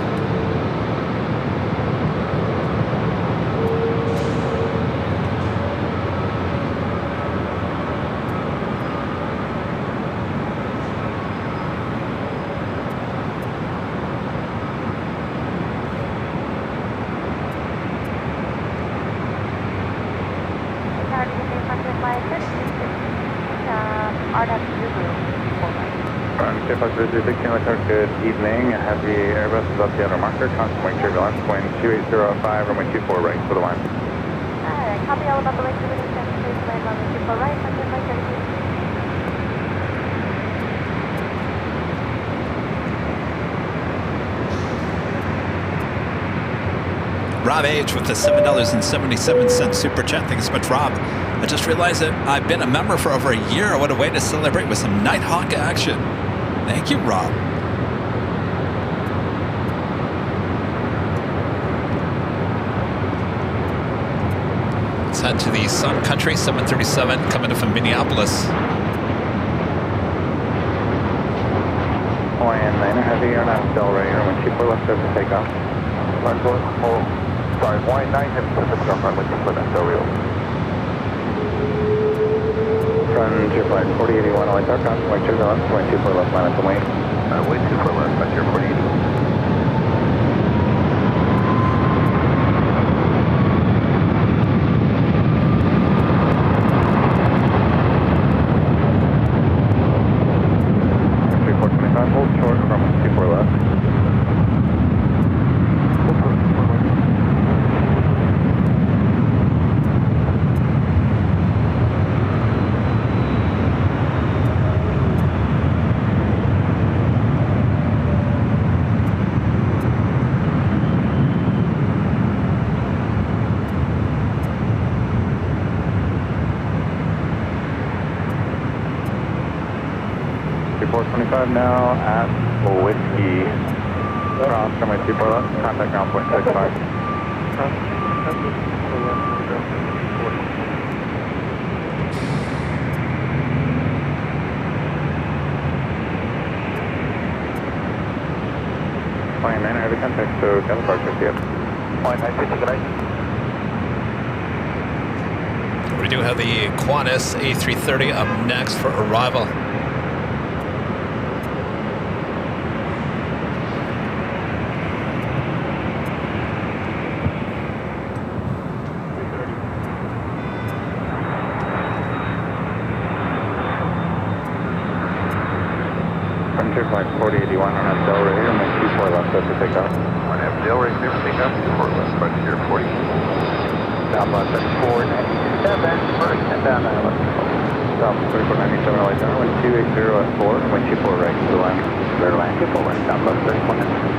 Good evening. Heavy Airbus is up the outer marker. Constant turbulence. Wind 2805, runway 24 right for the line. Alright, copy all about the lake turbulence. Please land runway 24 right, contact my 32. Rob H with the $7.77 super chat. Thank you so much, Rob. I just realized that I've been a member for over a year. What a way to celebrate with some Nighthawk action. Thank you, Rob. Let's head to the Sun Country 737 coming in from Minneapolis. Hawaiian 9 Heavy, you're not still ready. Runway 24 left over to take off. Sorry, Hawaiian 9 Heavy, Pacific off runway 24 left over. Front your flight 4081, LAX constant wing turbulence, runway 24 left, line up and wait. Way 24 left, back here 4081. Now at Whiskey Cross, runway 24 left, contact ground point 65. Flying 9 heavy contact, so Cattle Park 50 up. Flying 950, good night. We do have the Qantas A330 up next for arrival. Flight 4081 on a Delray, and then 24 left up to take off. On F Delray, clear for takeoff, 24 left, Frontier 40. Down left at 497, first and down 911. South 3497, LA Tower, 1280 at 4, and 124 right to the line. Clear line, 24 right, down left 31.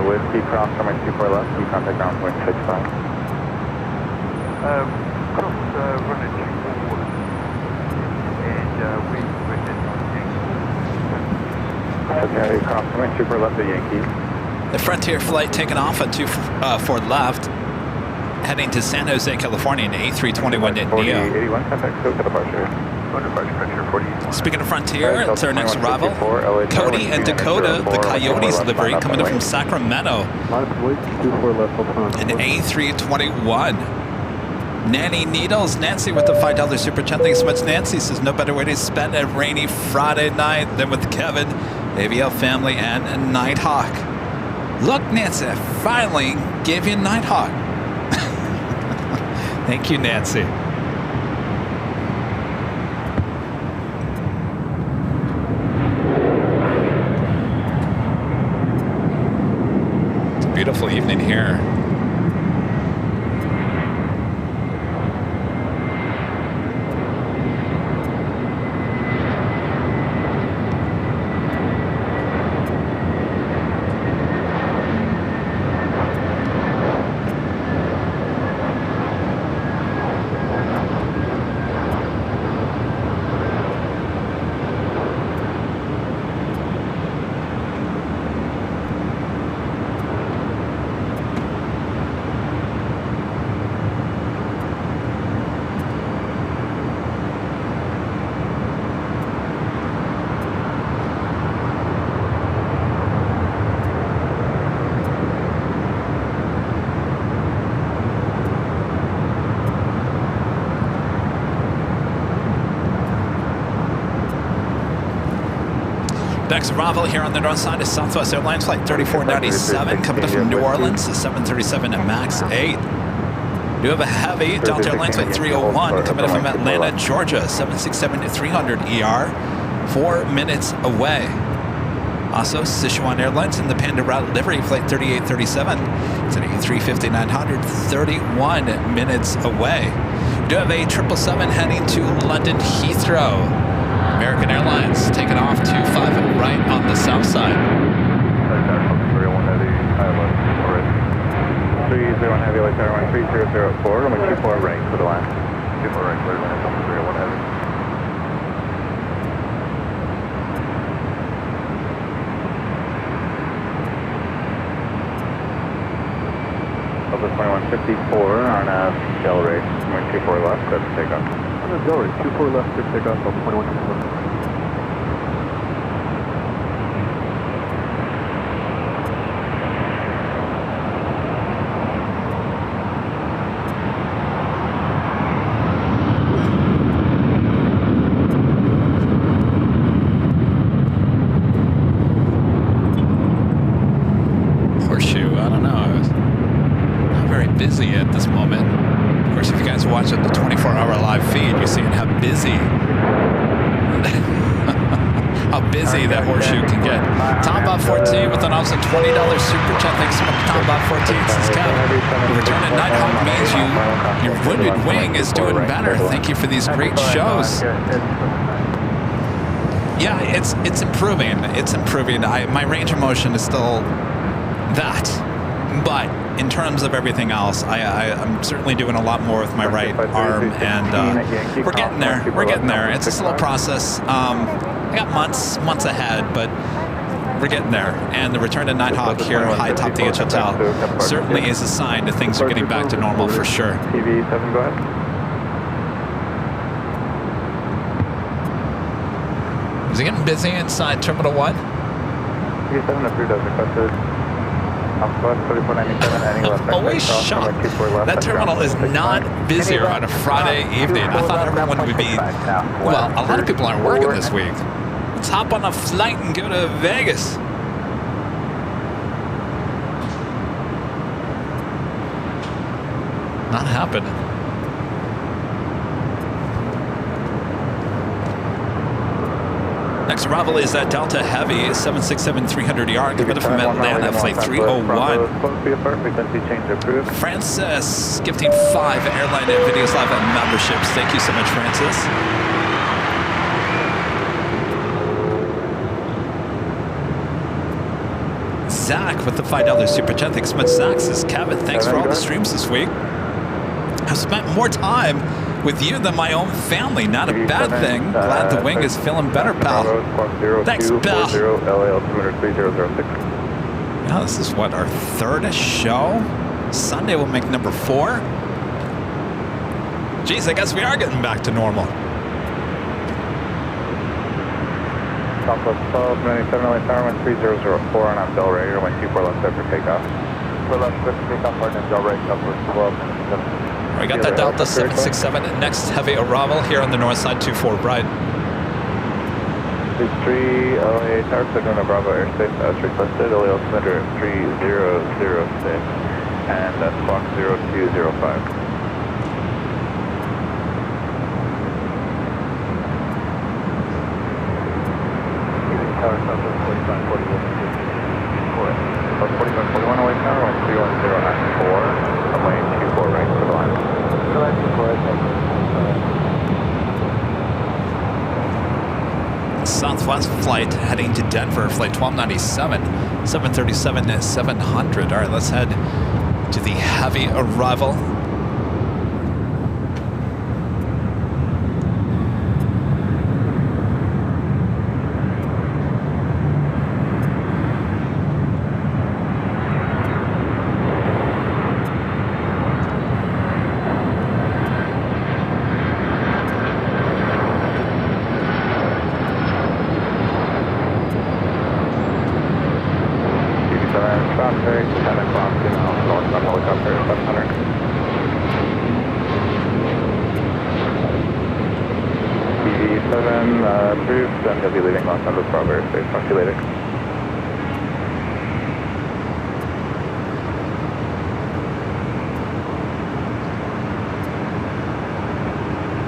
Whiskey cross runway 24 left, you contact ground point 65. Cross runway 24 and we're heading on Yankee. Okay, cross runway 24 left at Yankee. The Frontier flight taking off at 24 left, heading to San Jose, California in A321 at NEO. 81, contact scope to departure. Departure pressure 40. Speaking of Frontier, it's our next arrival. Cody and Dakota, the Coyotes livery, coming in from Sacramento. An A321. Nanny Needles, Nancy with the $5 super chat. Thanks so much, Nancy. Says no better way to spend a rainy Friday night than with Kevin, AVL family, and Nighthawk. Look, Nancy, I finally gave you Nighthawk. Thank you, Nancy. It's a beautiful evening here. Next arrival here on the north side is Southwest Airlines Flight 3497, coming in from New Orleans, the 737 and MAX 8. Do have a heavy Delta Airlines Flight 301, coming in from Atlanta, Georgia, 767-300 ER, 4 minutes away. Also, Sichuan Airlines in the Panda Route livery Flight 3837, it's an A350-900, 31 minutes away. Do have a 777 heading to London Heathrow. American Airlines taking off 25 right on the south side. 301 heavy, 301 heavy, like Airline 3004, runway 24 right for the line. 24 right, clear line, 301 heavy. Delta 2154 on a Del Rey, runway 24 left, that's takeoff. Del Rey, 24 left, good takeoff, Delta 2154. Horseshoe, I don't know. I was not very busy at this moment. Of course, if you guys watch the 24-hour live feed, you're seeing how busy that Horseshoe can get. Tombot 14 with an also $20 super chat. Thanks so much, Tombot 14. This is Kevin. The return at Nighthawk means your wounded wing is doing better. Thank you for these great shows. Yeah, it's improving. It's improving. My range of motion is still that, but in terms of everything else, I'm certainly doing a lot more with my right arm, and we're getting there. We're getting there. It's a slow process. I got months ahead, but we're getting there. And the return to Nighthawk here, high atop the Hotel, certainly is a sign that things are getting back to normal for sure. TV7, go ahead. Is it getting busy inside Terminal 1? TV7 approved as requested. Always shocked. That terminal is not busier on a Friday evening. I thought everyone would be, well, a lot of people aren't working this week. Let's hop on a flight and go to Vegas. Not happening. Next arrival is that Delta Heavy 767-300ER coming from Atlanta, flight 301. Francis gifting 5 Airline Videos Live memberships. Thank you so much, Francis. Zach with the $5 super chat. Thanks so much, Zach. This is Kevin. Thanks for all the streams this week. I've spent more time with you than my own family. Not a bad thing. Glad the wing is feeling better, pal. Thanks, pal. Yeah, this is what, our third shw? Sunday will make number 4. Geez, I guess we are getting back to normal. Southwest 1297 LA Tower, 13004 on up Del Rey, runway 24 left set for takeoff. For left set for takeoff, partner Del Rey, Southwest 1297. We got that Delta 767. Next heavy arrival here on the north side, 24 right. 3 LA Tower, signal to Bravo airspace as requested. LA altimeter 3006 and squawk 0205. Tower Southwest 4541. 4541 away tower, 310 at 4, runway 24 right for the line. Southwest flight heading to Denver, flight 1297, 737-700. All right, let's head to the heavy arrival. Then he'll be leaving Los Angeles Bravo airspace. Talk to you later.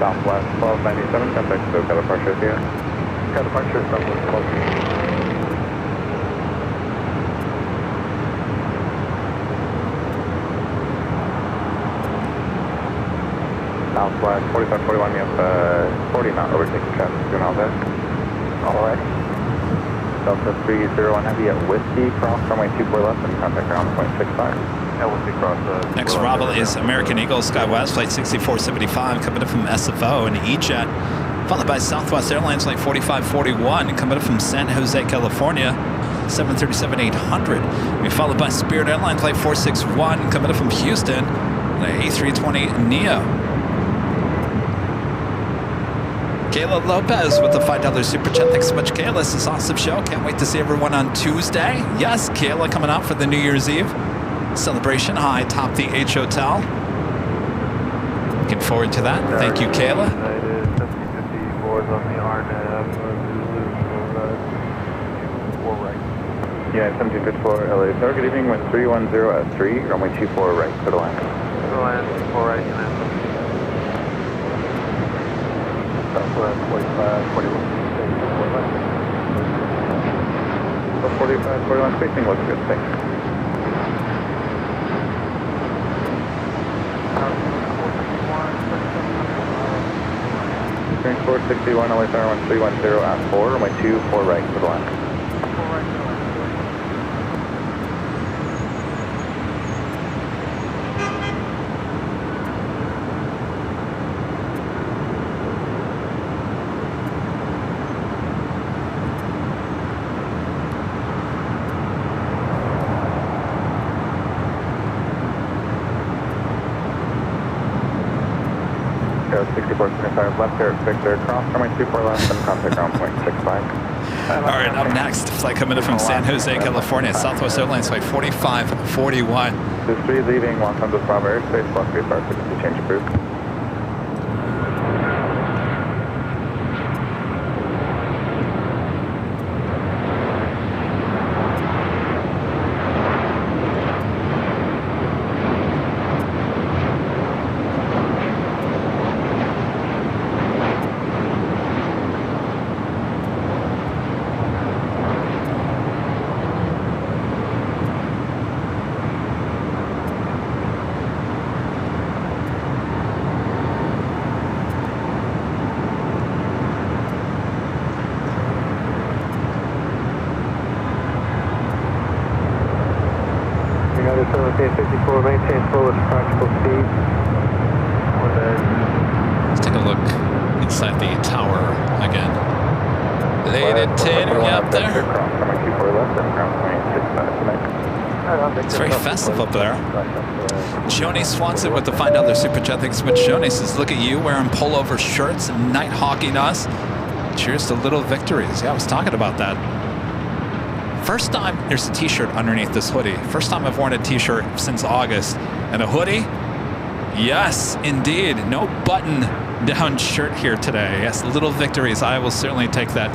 Southwest 1297, contact SoCal departure here. Got departure Southwest 12. Southwest 4541, you have 40 knot overtaking traffic, doing all that. Alright. Delta 301 heavy at Whiskey, cross runway 24 left and contact ground 0.65. At Whiskey cross. Next arrival is American Eagle SkyWest, flight 6475, coming up from SFO and E-Jet, followed by Southwest Airlines, flight 4541, coming up from San Jose, California, 737-800. We followed by Spirit Airlines, flight 461, coming up from Houston, and A320neo. Kayla Lopez with the $5 super chat. Thanks so much, Kayla. This is an awesome show. Can't wait to see everyone on Tuesday. Yes, Kayla coming out for the New Year's Eve celebration high top the H Hotel. Looking forward to that. Thank you, Kayla. Yeah, 1754 LA. Tower, good evening, wind 310 at 3, runway 24 right for the line. For the line, 4 right, and then Southwest 4541. 4541 spacing looks good, thanks. Turn 461, LA Tower 1310 at 4, runway 24 right for the line. 4 right for the line. Aero 6475 left, Eric Victor, cross runway 24 left and contact ground 0.65. All right, up next, flight coming in from San Jose, California, Southwest Airlines, flight 4541. 23 leaving Los Angeles Bravo airspace, block 3 star frequency change approved. 1554, maintain forward practical speed. Let's take a look inside the tower again. Lady Tater, you up there? It's very festive up there. Joni Swanson with the $5 super chat. Thanks so much, Joni. Says, look at you wearing pullover shirts and nighthawking us. Cheers to little victories. Yeah, I was talking about that. First time, there's a t-shirt underneath this hoodie. First time I've worn a t-shirt since August. And a hoodie? Yes, indeed. No button down shirt here today. Yes, little victories. I will certainly take that.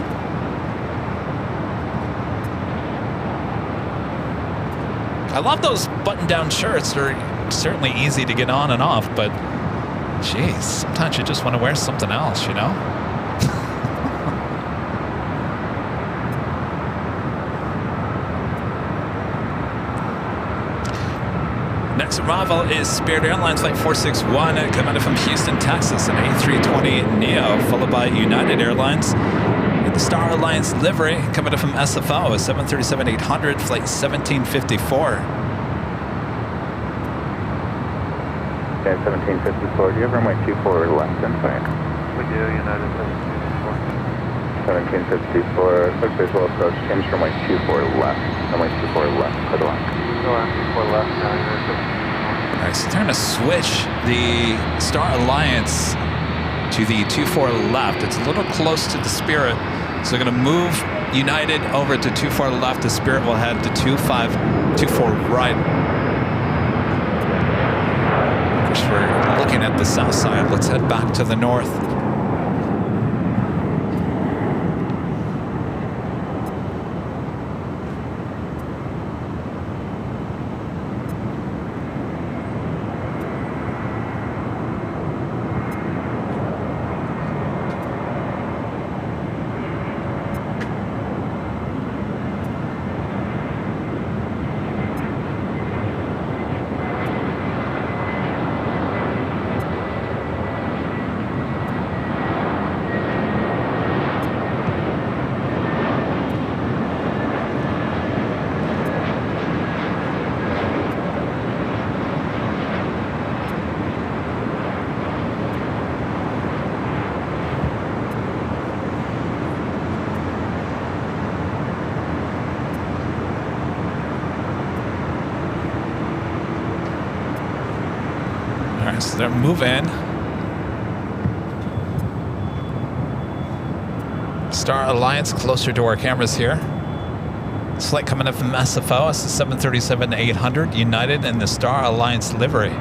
I love those button-down shirts. They're certainly easy to get on and off, but geez, sometimes you just want to wear something else, you know? Next arrival is Spirit Airlines Flight 461 coming in from Houston, Texas, an A320neo, followed by United Airlines. The Star Alliance livery coming in from SFO, a 737-800, Flight 1754. Okay, 1754. Do you have runway 24 left in sight? We do, United 1754. Quick visual approach. Change runway 24 left. Runway 24 left. Clear the line. Go on, 24 left now, United 54. All right, so they're going to switch the Star Alliance to the 24 left. It's a little close to the Spirit, so they're going to move United over to 24 left. The Spirit will head to 2524 right. Of course, we're looking at the south side. Let's head back to the north. So they're moving. Star Alliance closer to our cameras here. This flight coming up from SFO. It's the 737-800 United in the Star Alliance livery.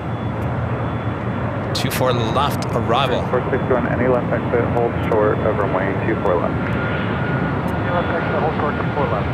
24 left arrival. 461, any left exit, hold short of runway 24 left. Any left exit, hold short 24 left.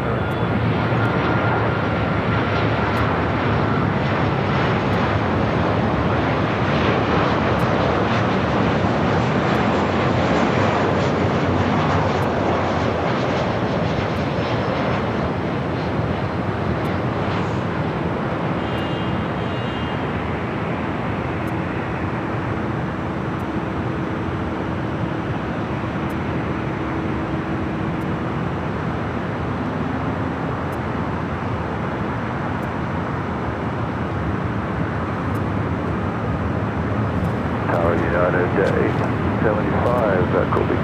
United 875, Colby.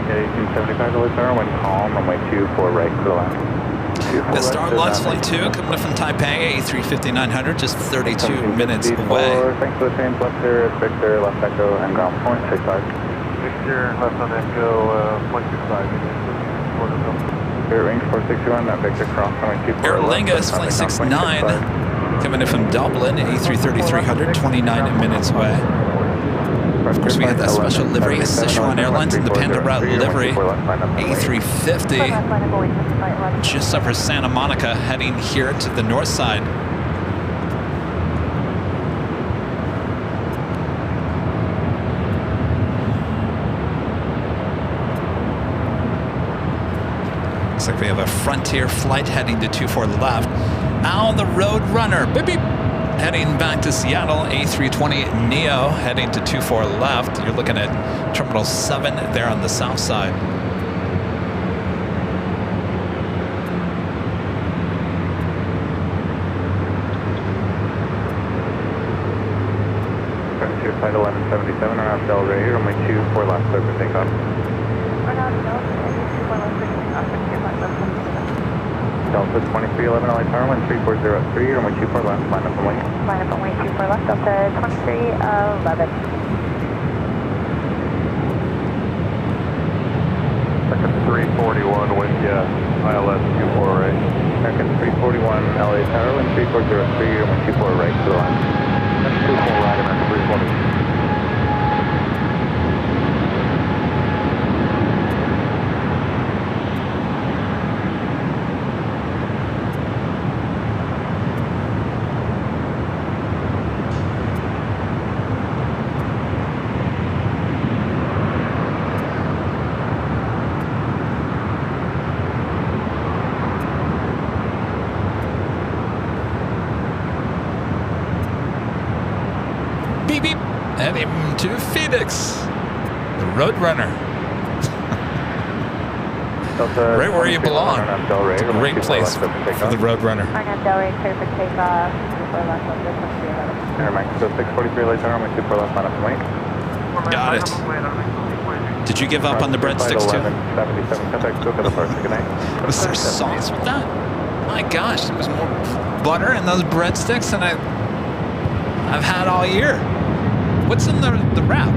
Yeah, 1875 to Luzerne, when calm, runway 24 right to the left. The Star Alliance Flight 2 coming up from Taipei, A350-900, just 32 minutes away. Thanks for the change, left there, Victor, left echo, and ground point 65. Victor, left on echo, point 65. Spirit range 461, Victor cross runway 24. Aer Lingus Flight 69 coming in from Dublin, A330-300, 29 minutes away. Of course, we have that special livery, Sichuan Airlines in the Panda Route livery, A350, just over Santa Monica, heading here to the north side. Looks like we have a Frontier flight heading to 24 left. Al the Road Runner, beep beep. Heading back to Seattle, A320neo heading to 24 left. You're looking at Terminal 7 there on the south side. Flight 1177 on Abdel right here, runway 24 left, clear for takeoff. Delta 2311 LA Tower, 13403, runway 24 left, line up and wait. Line up and wait 24 left, Delta 2311. Second 341 with you, ILS 24 right. Second 341 LA Tower, 13403, runway 24 right to the line. That's 24 right, American 340. Beep beep. Heading to Phoenix. The Roadrunner. Right where you belong. It's a great place for the Roadrunner. Arnhem Delray, clear for takeoff. 24 left, Delta 2311. Air Mexico 643 late turn, runway 24 left, line up and wait. Got it. Did you give up on the breadsticks too? 77, contact Cook at the first, good night. Was there sauce with that? My gosh, there was more butter in those breadsticks than I've had all year. What's in the wrap?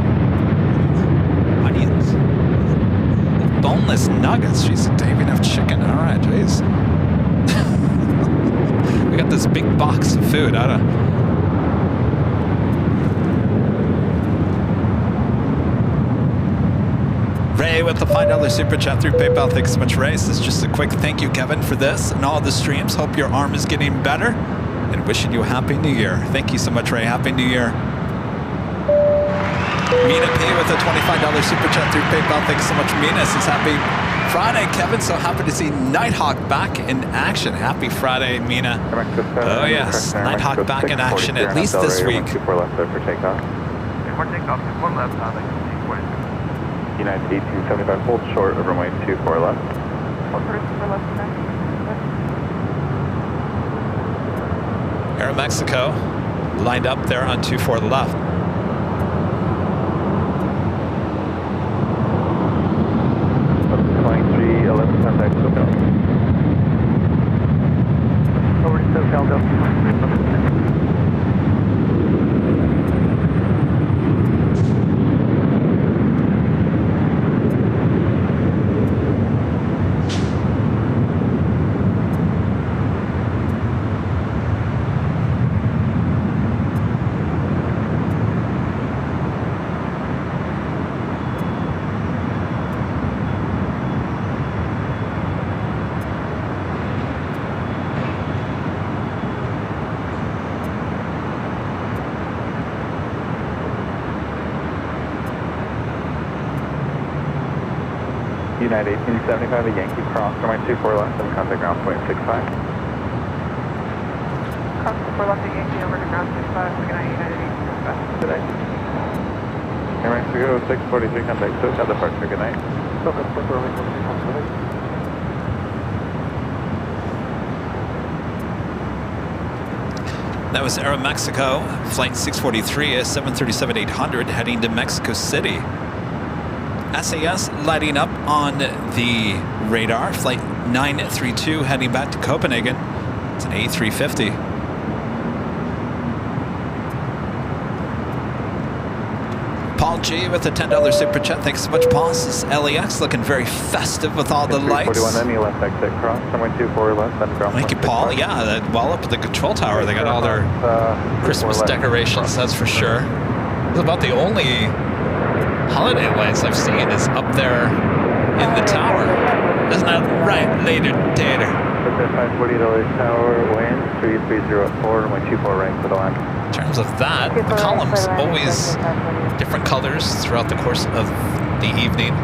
Onions. Boneless nuggets. Jeez, don't even have chicken. All right, jeez. We got this big box of food. I don't. Ray with the $5 super chat through PayPal. Thanks so much, Ray. This is just a quick thank you, Kevin, for this and all the streams. Hope your arm is getting better and wishing you a Happy New Year. Thank you so much, Ray. Happy New Year. Mina P with a $25 super chat through PayPal. Thanks so much, Mina. Says happy Friday, Kevin. So happy to see Nighthawk back in action. Happy Friday, Mina. Oh yes, Nighthawk back in action at least this week. 24 left there for takeoff. United 1875, hold short of runway 24 left. Aeromexico lined up there on 24 left. Over to SoCal, United 1875, a Yankee cross, runway 24 left, and contact ground point 65. Cross 24 left, Yankee over to ground 65. Good night, United 1875. Good night. Air Mexico 643, contact SoCal departure, good night. That was Aeromexico, flight 643, a 737-800 heading to Mexico City. SAS lighting up on the radar, flight 932 heading back to Copenhagen. It's an A350. Paul G with a $10 super chat. Thanks so much, Paul. This is LAX looking very festive with all the lights. 341 any left exit cross, runway 24 left, and ground Thank you, Paul. Yeah, well up at the control tower, they got all their Christmas decorations, that's for sure. It's about the only holiday lights I've seen is up there in the tower. Isn't that right, later Tater? 540 tower, wind 3304, runway 24 right for the line. In terms of that, the columns always different colors throughout the course of the evening.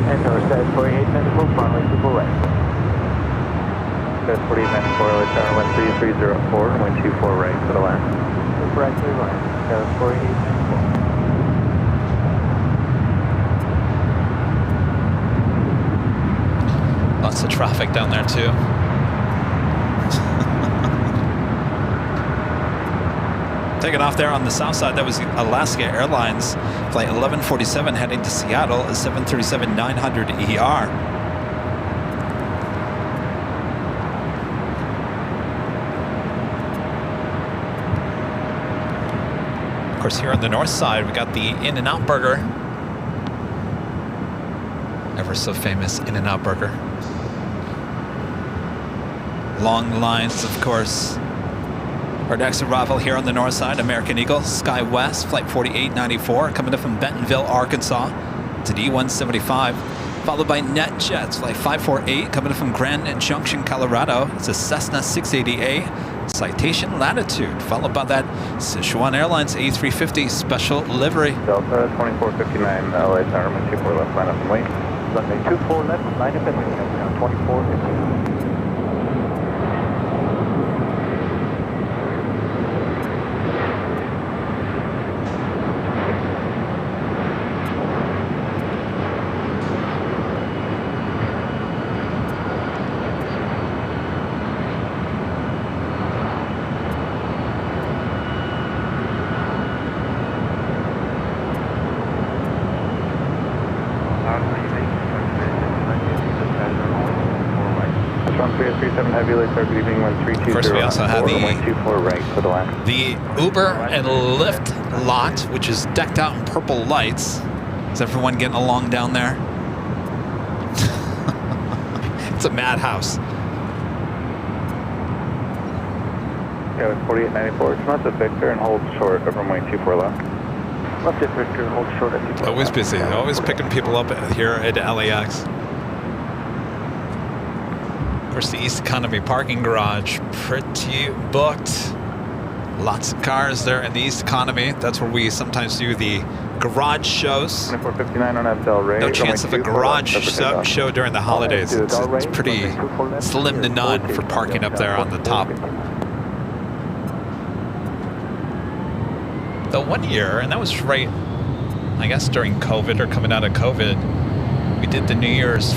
And tower says 4894, runway 24 right. Says 4894, tower 13304, runway 24 right for the line. Right to the line. Says 4894. Lots of traffic down there too. Taking off there on the south side, that was Alaska Airlines flight 1147 heading to Seattle, a 737-900 ER. Of course, here on the north side, we got the In-N-Out Burger. Ever so famous In-N-Out Burger. Long lines, of course. Our next arrival here on the north side, American Eagle, SkyWest, flight 4894, coming in from Bentonville, Arkansas, to D175, followed by NetJets, flight 548, coming in from Grand Junction, Colorado. It's a Cessna 680A, Citation Latitude, followed by that Sichuan Airlines A380 special livery. Delta 2459, LA Tower, 24 left, line up and wait. Runway 24 left, line up and wait. 2459. Of course, we also have the Uber and Lyft lot, which is decked out in purple lights. Is everyone getting along down there? It's a madhouse. Yeah, with 4894, come out to Victor and hold short of runway 24 left. Left at Victor, hold short at 24 Always left. busy, always picking people up here at LAX. Of course, the East Economy parking garage, pretty booked. Lots of cars there in the East Economy. That's where we sometimes do the garage shows. 2459 on Del Rey. No chance of a garage show during the holidays. It's pretty slim to none for parking up there on the top. The 1 year, and that was right, I guess during COVID or coming out of COVID, we did the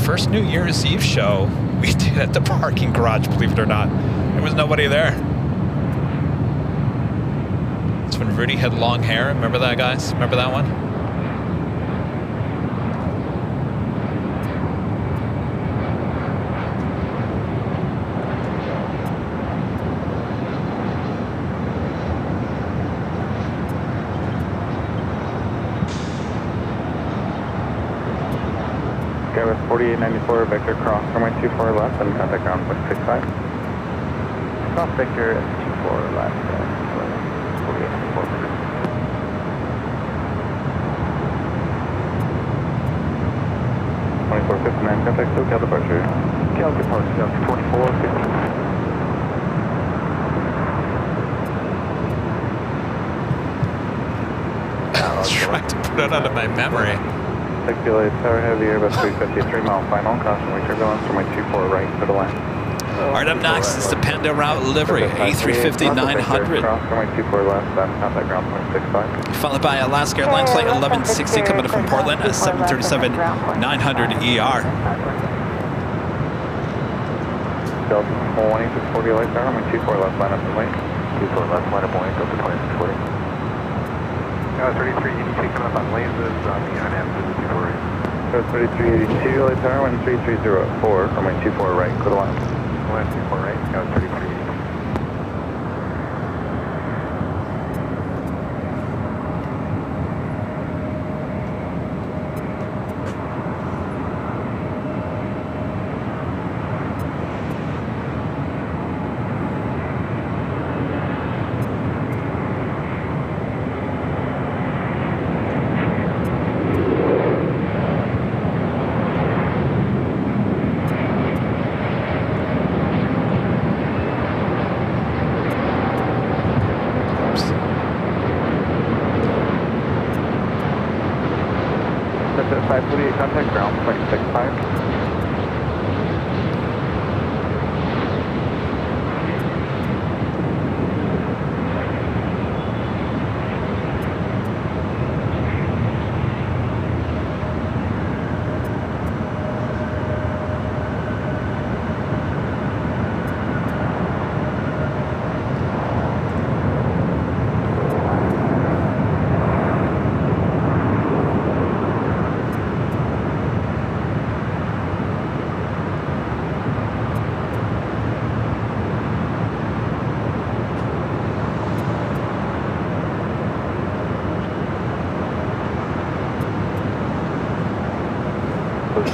first New Year's Eve show. We did at the parking garage, believe it or not. There was nobody there. It's when Rudy had long hair. Remember that, guys? Remember that one? Okay, with 4894, Victor cross runway 24 left and contact ground 65. Cross Victor at 24 left. 4894. 2459, contact SoCal departure. Cal departure, 2459. I was trying to put it out of my memory. Circulate Tower Heavy Airbus 353 mile final. Caution we turbulence from my 24 right to the left. All right, up next is the Panda Route livery, A350-900. Cross from my 24 left, then contact ground 65. Followed by Alaska Airlines flight 1160 coming in from Portland at 737-900 ER. Delta 18640 light tower, my 24 left, line up and wait. 24 left, line up and wait, Delta 2640. 3382 coming up on lasers on the INAM 24 right. So 3382 light tower, 13304 from my 24 right, go to line. 24 right, 3382. Contact ground 0.65.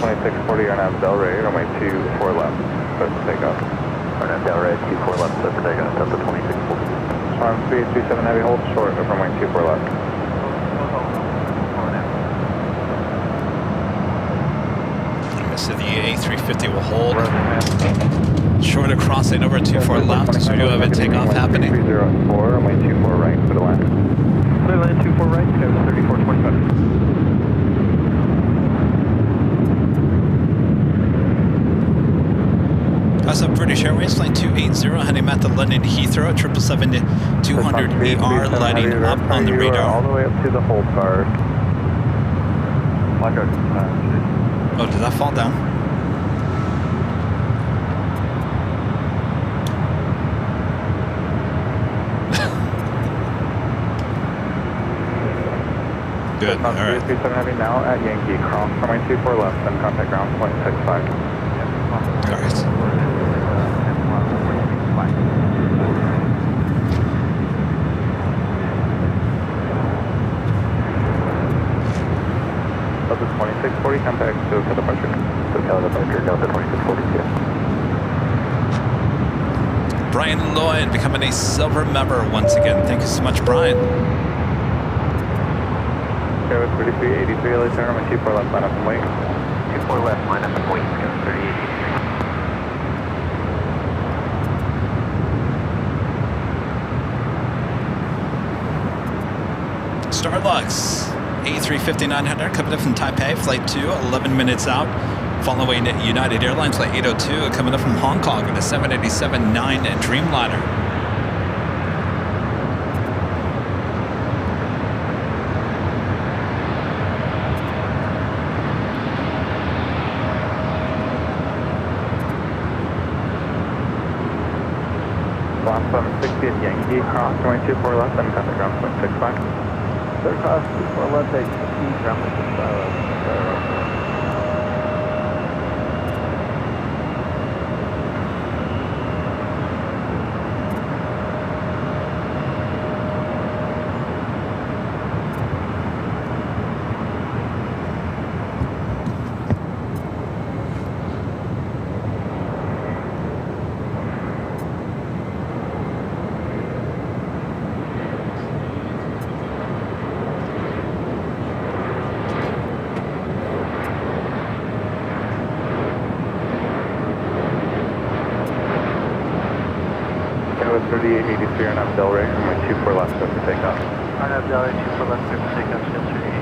2640 on Delray, runway 24 left, set to take off. RNAV Delray 24 left, set to take off, Delta 2640. Swarm 337 Heavy, hold short of runway 24 left. So the A350 will hold. Short of crossing over 24 left, so we do have a takeoff happening. 304, runway 24 right for the land. Clear land 24 right, Tower 3425. Also, British Airways Flight 280 heading back to London Heathrow, 777-200ER lighting up on the radar. All the way up to the hold car. Oh, did that fall down? Good, all right. 337 Heavy now at Yankee, cross runway 24 left, and contact ground point 65. All right. Delta 2640, contact SoCal departure. SoCal departure, Delta 2640, yeah. Brian Lloyd becoming a silver member once again. Thank you so much, Brian. Okay, with 3383, LA turn runway 24 left, line up and wait. 24 left, line up and wait, go 3883. Starlux, A350-900 coming in from Taipei, flight 2, 11 minutes out. Following United Airlines flight 802 coming up from Hong Kong in a 787-9 Dreamliner. Block 760 at Yankee, cross runway 24 left, and contact ground point 65. Third cross 24 left, take ground point 65. with 3883 on up Delray, runway 24 left, set for takeoff. On up Delray, 24 left, set for takeoff, still 3883.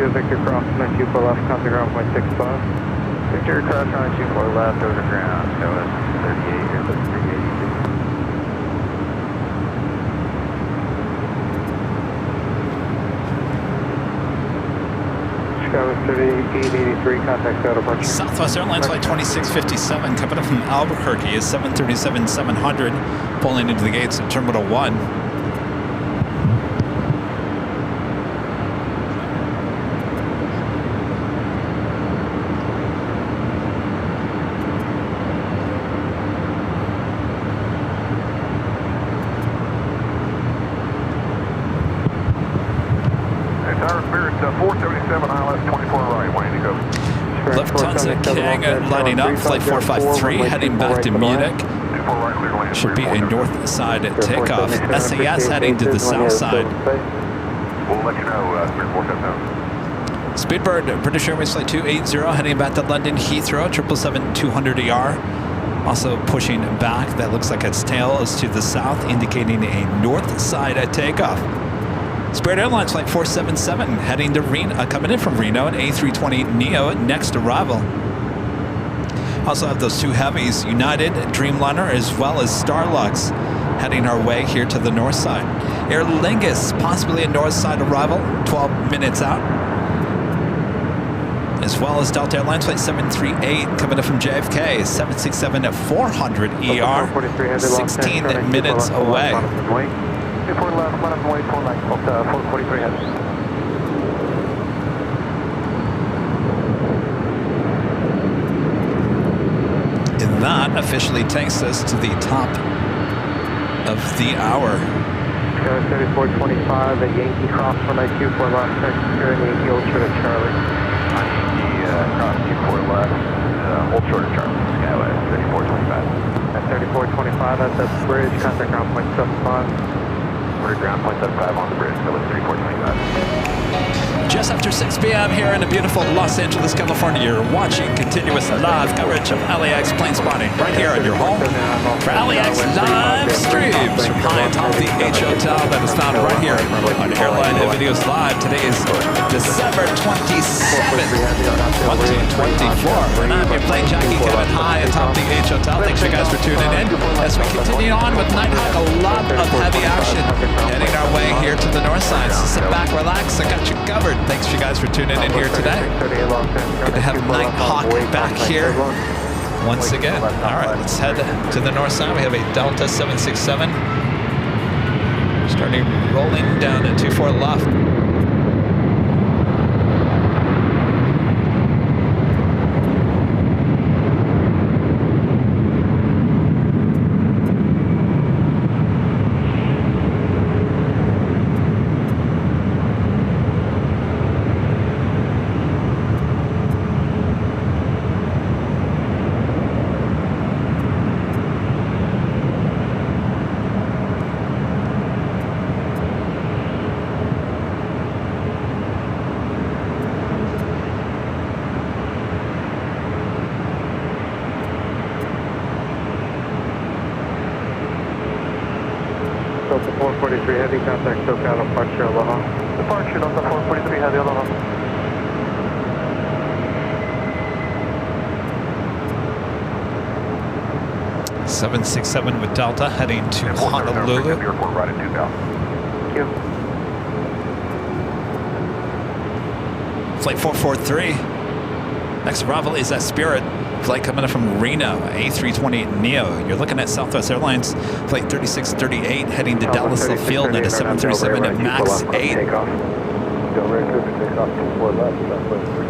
Victor cross, runway 24 left, contact ground point 65. Victor cross, runway 24 left, over ground, go at 38 or 3882. Chicago 3883, contact SoCal departure. Southwest Airlines flight 2657 coming up from Albuquerque is 737-700 pulling into the gates of Terminal 1. Lufthansa King lining up, flight 453 heading back to Munich. Should be a north side takeoff. SAS heading to the south side. We'll let you know, Spirit 477. Speedbird, British Airways flight 280 heading back to London Heathrow, 777-200ER. Also pushing back, that looks like its tail is to the south, indicating a north side takeoff. Spirit Airlines flight 477 heading to Reno, coming in from Reno, an A320neo next arrival. Also have those two heavies, United, Dreamliner, as well as Starlux, heading our way here to the north side. Aer Lingus, possibly a north side arrival, 12 minutes out. As well as Delta Airlines Flight 738 coming in from JFK, 767 at 400 ER, 16 minutes away. 443 heavy. And that officially takes us to the top of the hour. 3425 at Yankee Cross 1924 left, securing Yankee Old Short at Charlie. On Yankee cross 24 left, hold short of Charlie, Skyway, 3425. At 3425 at the bridge, contact ground point 75. Order ground point 75 on the bridge, so it's 3425. Just after 6 p.m. here in the beautiful Los Angeles, California, you're watching continuous live coverage of LAX plane spotting right here on your home for LAX live streams from high atop the H Hotel that is found right here on Airline Videos Live. Today is December 27th, 2024. And I'm your plane jockey Kevin high atop the H Hotel. Thanks you guys for tuning in as we continue on with Nighthawk. A lot of heavy action heading our way here to the north side. So sit back, relax. I got you covered. Thanks you guys for tuning in here today. Good to have Nighthawk back here once again. All right, let's head to the north side. We have a Delta 767 starting rolling down at 24 left. Delta 443 Heavy, contact SoCal, departure Aloha. Departure Delta 443 Heavy, Aloha. 767 with Delta heading to Honolulu. Airport right at 2,000. Thank you. Flight 443. Next arrival is at Spirit. Flight coming in from Reno, A380 Neo. You're looking at Southwest Airlines Flight 3638 heading to Dallas Love Field at a 737 at MAX 8. Takeoff. Del Rey Cruiser, takeoff 24 left, Southwest 3.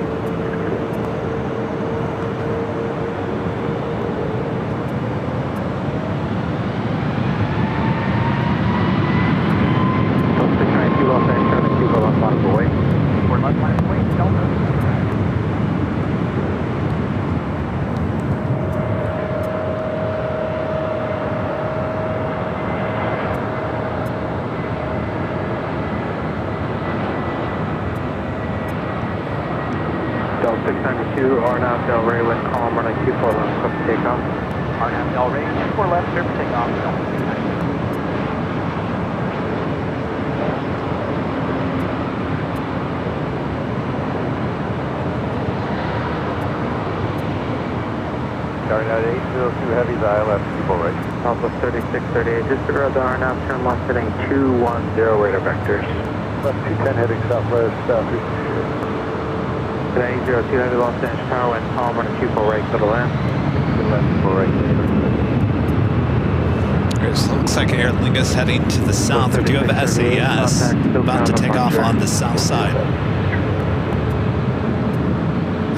Los Angeles, Cuba, left line of the way. We're left line of the way, Delta. Delta 692, RNAV Del Rey, wind calm, running 24 left, clear for takeoff. RNAV Del Rey, 24 left, clear for takeoff. Cardinals 802 Heavy's ILF, people right. Southwest 3638, just around the RNAV, turn left heading 210 radar vectors. Left 210 heading southwest, southeast. Today 802 Heavy, Los Angeles Tower, wind calm, running 24 right, go to land. Left, people right. So it looks like Aer Lingus heading to the south. We do have SAS about to take off on the south side.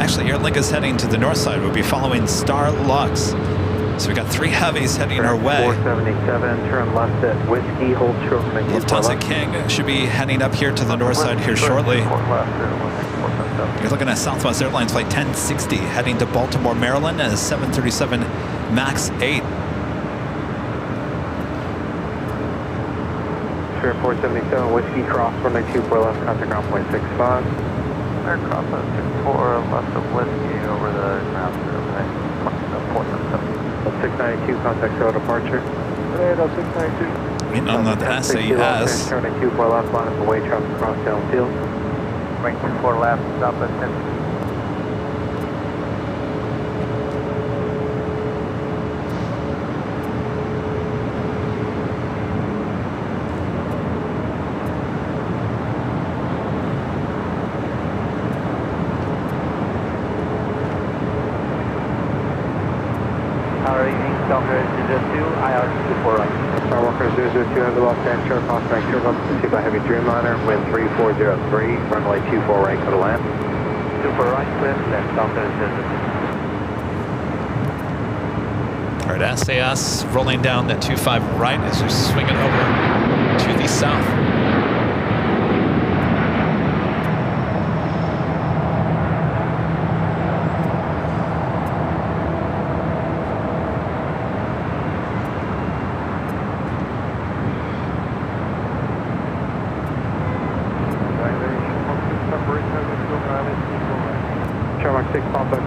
Actually, Aer Lingus heading to the north side. We'll be following Starlux. So we got 3 heavies heading our way. 477, turn left at Whiskey, hold short. Lufthansa King should be heading up here to the north side here shortly. You're looking at Southwest Airlines Flight 1060 heading to Baltimore, Maryland as 737 MAX 8. Sure, 477, Whiskey, cross, runway 24 left, contact ground point 65. Aircraft 64 left of Whiskey over the ground survey. 692, contact show departure. Toledo 692. Waiting on the SAS. Turning 24 left, line of the way, traffic across downfield. Right 24 left, southwest 10. Heavy Los Angeles, crossback turbulence, pursued by heavy Dreamliner, wind 3403, runway 24 right, go to land. 24 right, clear, next stop and All right, SAS rolling down the 25 right as we swing it over to the south.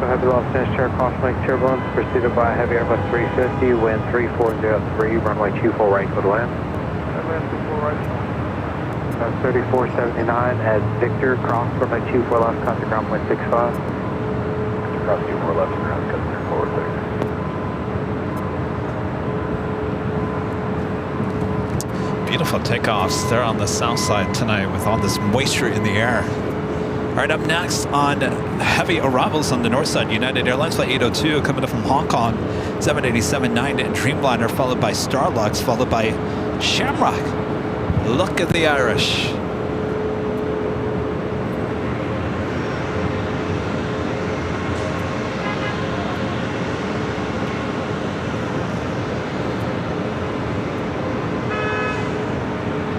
Heavy Los Angeles, crossback turbulence, pursued by heavy Airbus 350, wind 3403, runway 24 right, go to land. 3479 at Victor, cross runway 24 left, contact ground point 65. Cross 24 left, ground, contact forward 30. Beautiful takeoffs there on the south side tonight with all this moisture in the air. All right, up next on heavy arrivals on the north side, United Airlines Flight 802 coming up from Hong Kong, 787-9 Dreamliner, followed by LAX, followed by Shamrock. Look at the Irish.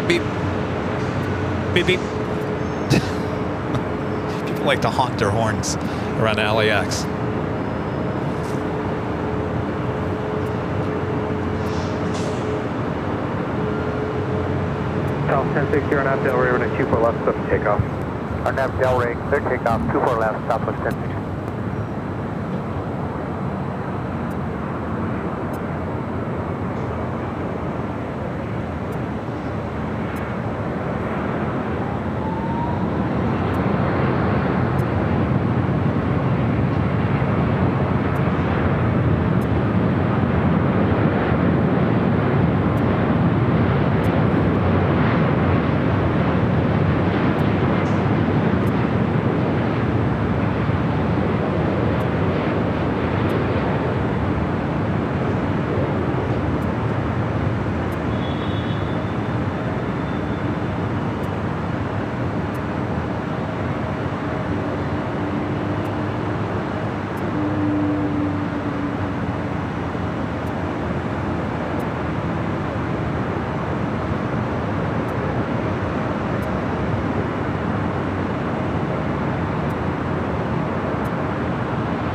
Beep. Beep, beep. Like to honk their horns around LAX. South 1060, our nav Del Rey, runway 24 left, stop and take off. Our nav Del Rey, clear takeoff, 24 left, Southwest 1060.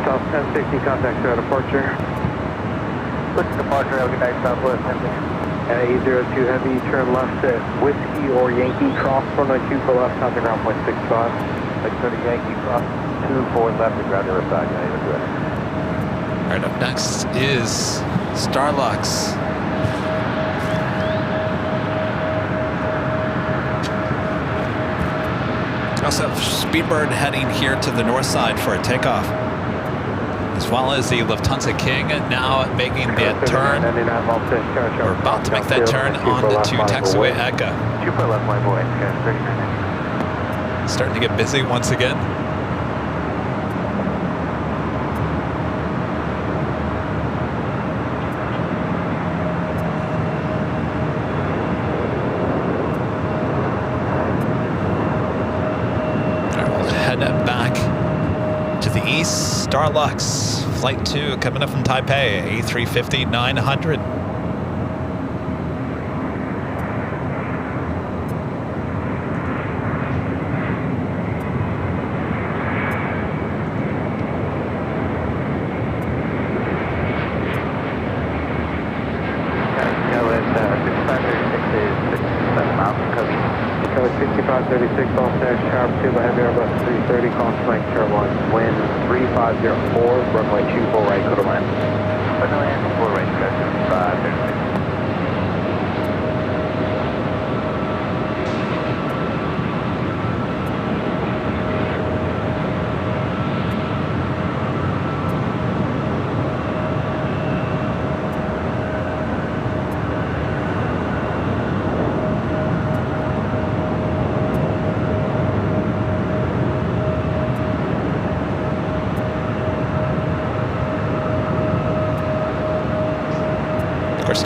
South 1060, contact to our departure. Push departure, have a good night, Southwest 1060. And 802 heavy, turn left at Whiskey or Yankee, cross runway 24 left, contact ground point 65. Like 30 Yankee, cross 24 left, and ground the other side, 902. All right, up next is LAX. Also have Speedbird heading here to the north side for a takeoff, as well as the Lufthansa King now making the turn. We're about to make that turn on to taxiway Eka. Starting to get busy once again. LAX, Flight 2 coming up from Taipei, A350-900. Code 6536, all stash, tower pursued by heavy Airbus 330, cross flank turbulence, wind 3504, runway 24 right, go to land. Runway 24 right, code 6536.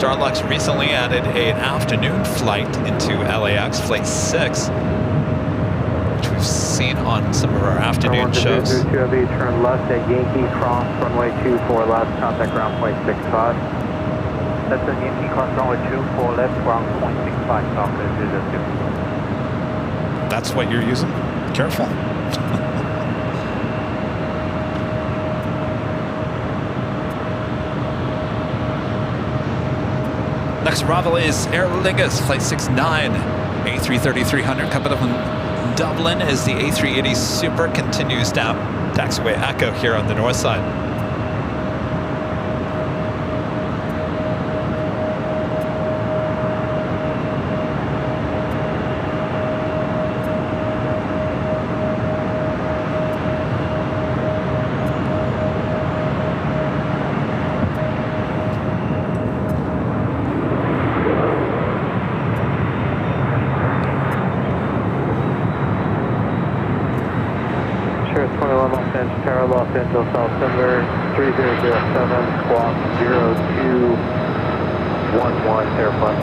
Starlux recently added an afternoon flight into LAX, Flight 6, which we've seen on some of our afternoon shows. 208, turn left at Yankee, cross runway 24 left, contact ground point 65. That's a Yankee, cross runway 24 left, ground point 65, Southwest 202. That's what you're using? Careful. Next arrival is AIRLINEVIDEOS, Flight 69, A330-300 coming up from Dublin as the A380 Super continues down taxiway Echo here on the north side. Los Angeles, South Denver, 3007, squawk 0211, airplane.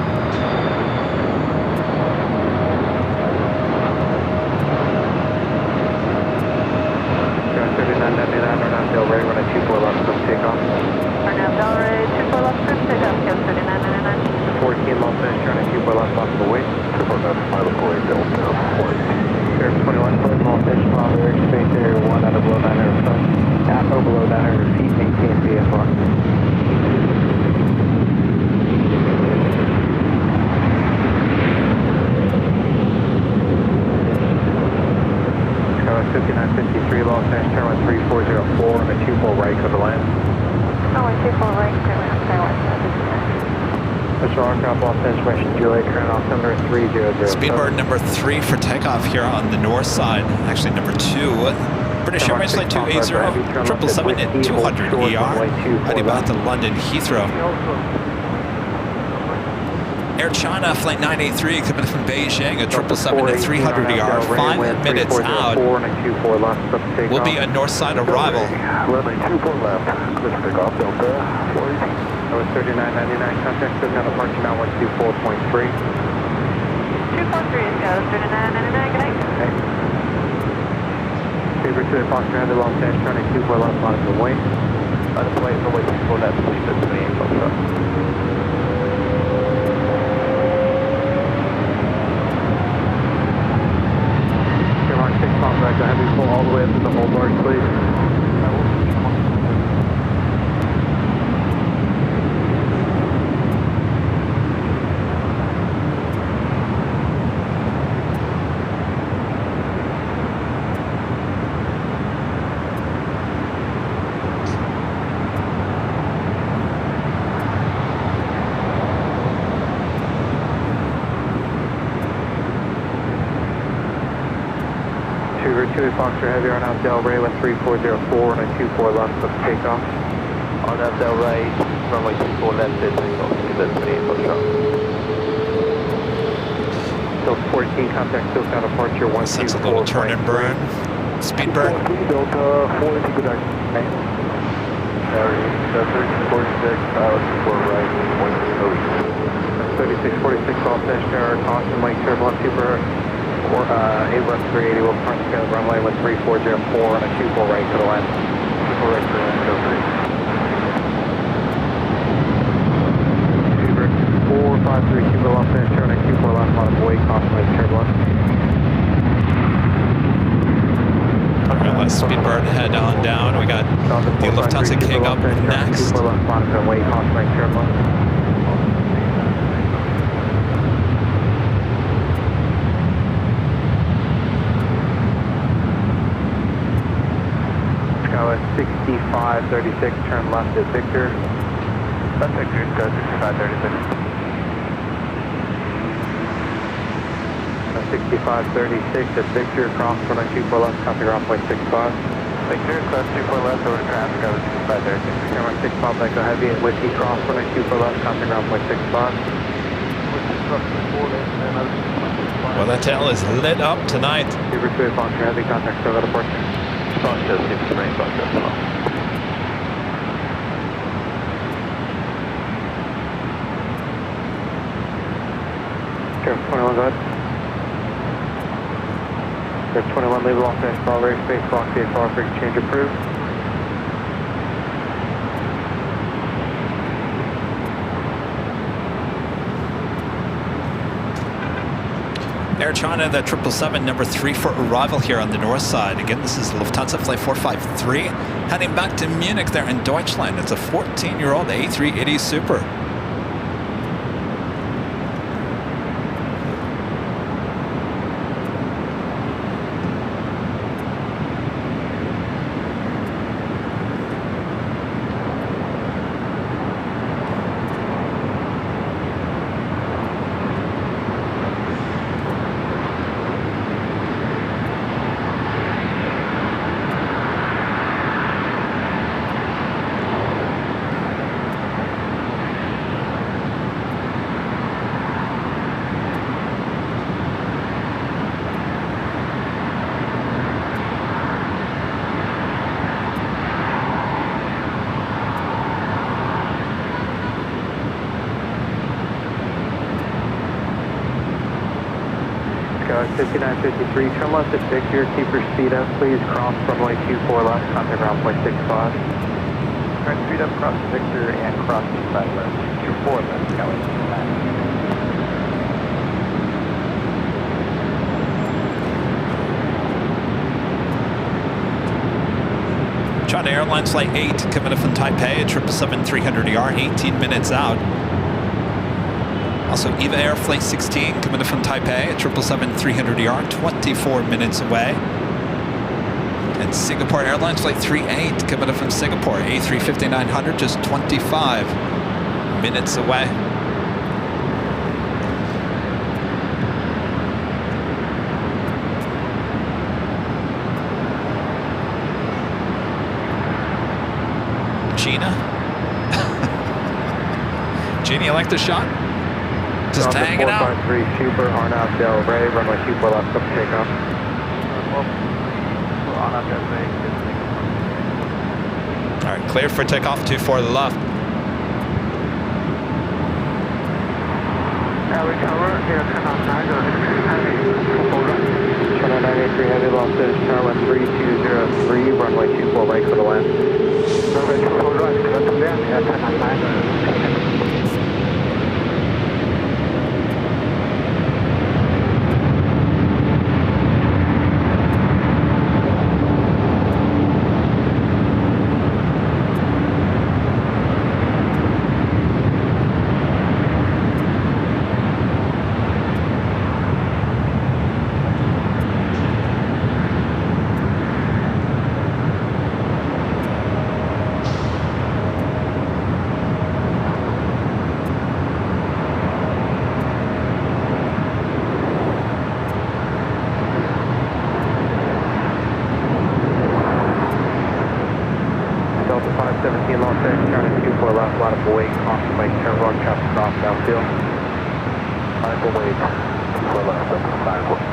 Turn 3999, or not Del Rey, run at 24 left, from takeoff. Arnab Delray, 24 left, first takeoff, Kilo 3999. 14 Los Angeles, turn at 24 left, possible wait. 508 Delta, 40. Air 21, Los Angeles, Bravo, airspace area 1 out of below 900 feet. At or below 900 feet, maintain VFR. Skyline 5953, Los Angeles, turn 3404, and a 24 right, cover land. Runway 24 right, clear Skyline. Mr. Arcop, Los Angeles, Mission Juliet, current altimeter 3007. Speedbird number 3 for takeoff here on the north side. Actually, number 2. British Airways Flight 280, 777 at 200 ER, heading back to London Heathrow. Air China Flight 983 coming from Beijing at 777 at 300 ER, 5 minutes out. Will be a north side arrival. Runway 24 left, clear for takeoff, Delta 40. That was 3999, contact still down departure now 124.3. 243 is Kilo 3999, good night. Okay. Favorite to the Fox Ground, Los Angeles, turning 24 left, on the way. On the way, runway 24 left, please, that's me, Foxtrot. Airline 6, pop back, go ahead, we pull all the way up to the whole bar, please. Foxtrot Heavy on out Del Rey with 3404 and a 24 left of takeoff. On out Del Rey, runway 24 left is that's me, Foxtrot. Still 14, contact still down departure 124. That's a little turn and burn. Speed burn. Delta 40, good night. Delta 46, 4 right, 3646 Los Angeles, Austin Lake Turbulence Super. A1 380 will turn to runway with 3404 and a 24 right to the line. 24 right to the line, go 3. 453 Cuba Los Angeles, turn at 24 left on the way, caution turbulence. Alright, let's Speedbird head on down. We got the Lufthansa King up next. 24 left on the way, caution turbulence. Skyline 6536, turn left at Victor. That's Victor, 6536. 6536 at Victor, cross 124 left, copy ground point 65. Victor, class 24 left, over to traffic, over 6536. Camera 6 Pop Echo Heavy at Whiskey, cross 124 left, copy ground point 65. Well, that tail is lit up tonight. Super 2 Foxtrot Heavy, contact still got a departure. Foxtrot 6 Spring, Foxtrot 12. Sure, 21, go ahead. Sure, 21, leave Los Angeles, Bravo airspace, Fox 8, Fox, change approved. Air China, the 777, number 3 for arrival here on the north side. Again, this is Lufthansa Flight 453, heading back to Munich there in Deutschland. It's a 14-year-old A380 Super. Go 5953, turn left at Victor, keep your speed up, please cross runway 24 left, contact ground point 65. Turn speed up, cross Victor, and cross 25 left. 24 left, Kelly. China Airlines Flight 8 coming up from Taipei at 777-300ER, 18 minutes out. Also, EVA Air Flight 16 coming in from Taipei at 777-300ER, 24 minutes away. And Singapore Airlines Flight 38 coming in from Singapore, A350-900, just 25 minutes away. Gina? Gina, you like the shot? Just hanging out. 453 Super, Arnav Del Rey, runway 24 left, up takeoff. Arnav Del Rey. All right, clear for takeoff, 24 left. Tower, here, turn on 983 heavy losses, turn left 3203, runway 24 right for the land. Runway 24 right, come down, yeah, turn on 9. Delta 517 Los Angeles, turn 24 left, line up away, off the bike, turn wrong, traffic cross, downfield. Line up away, 24 left, up to 516.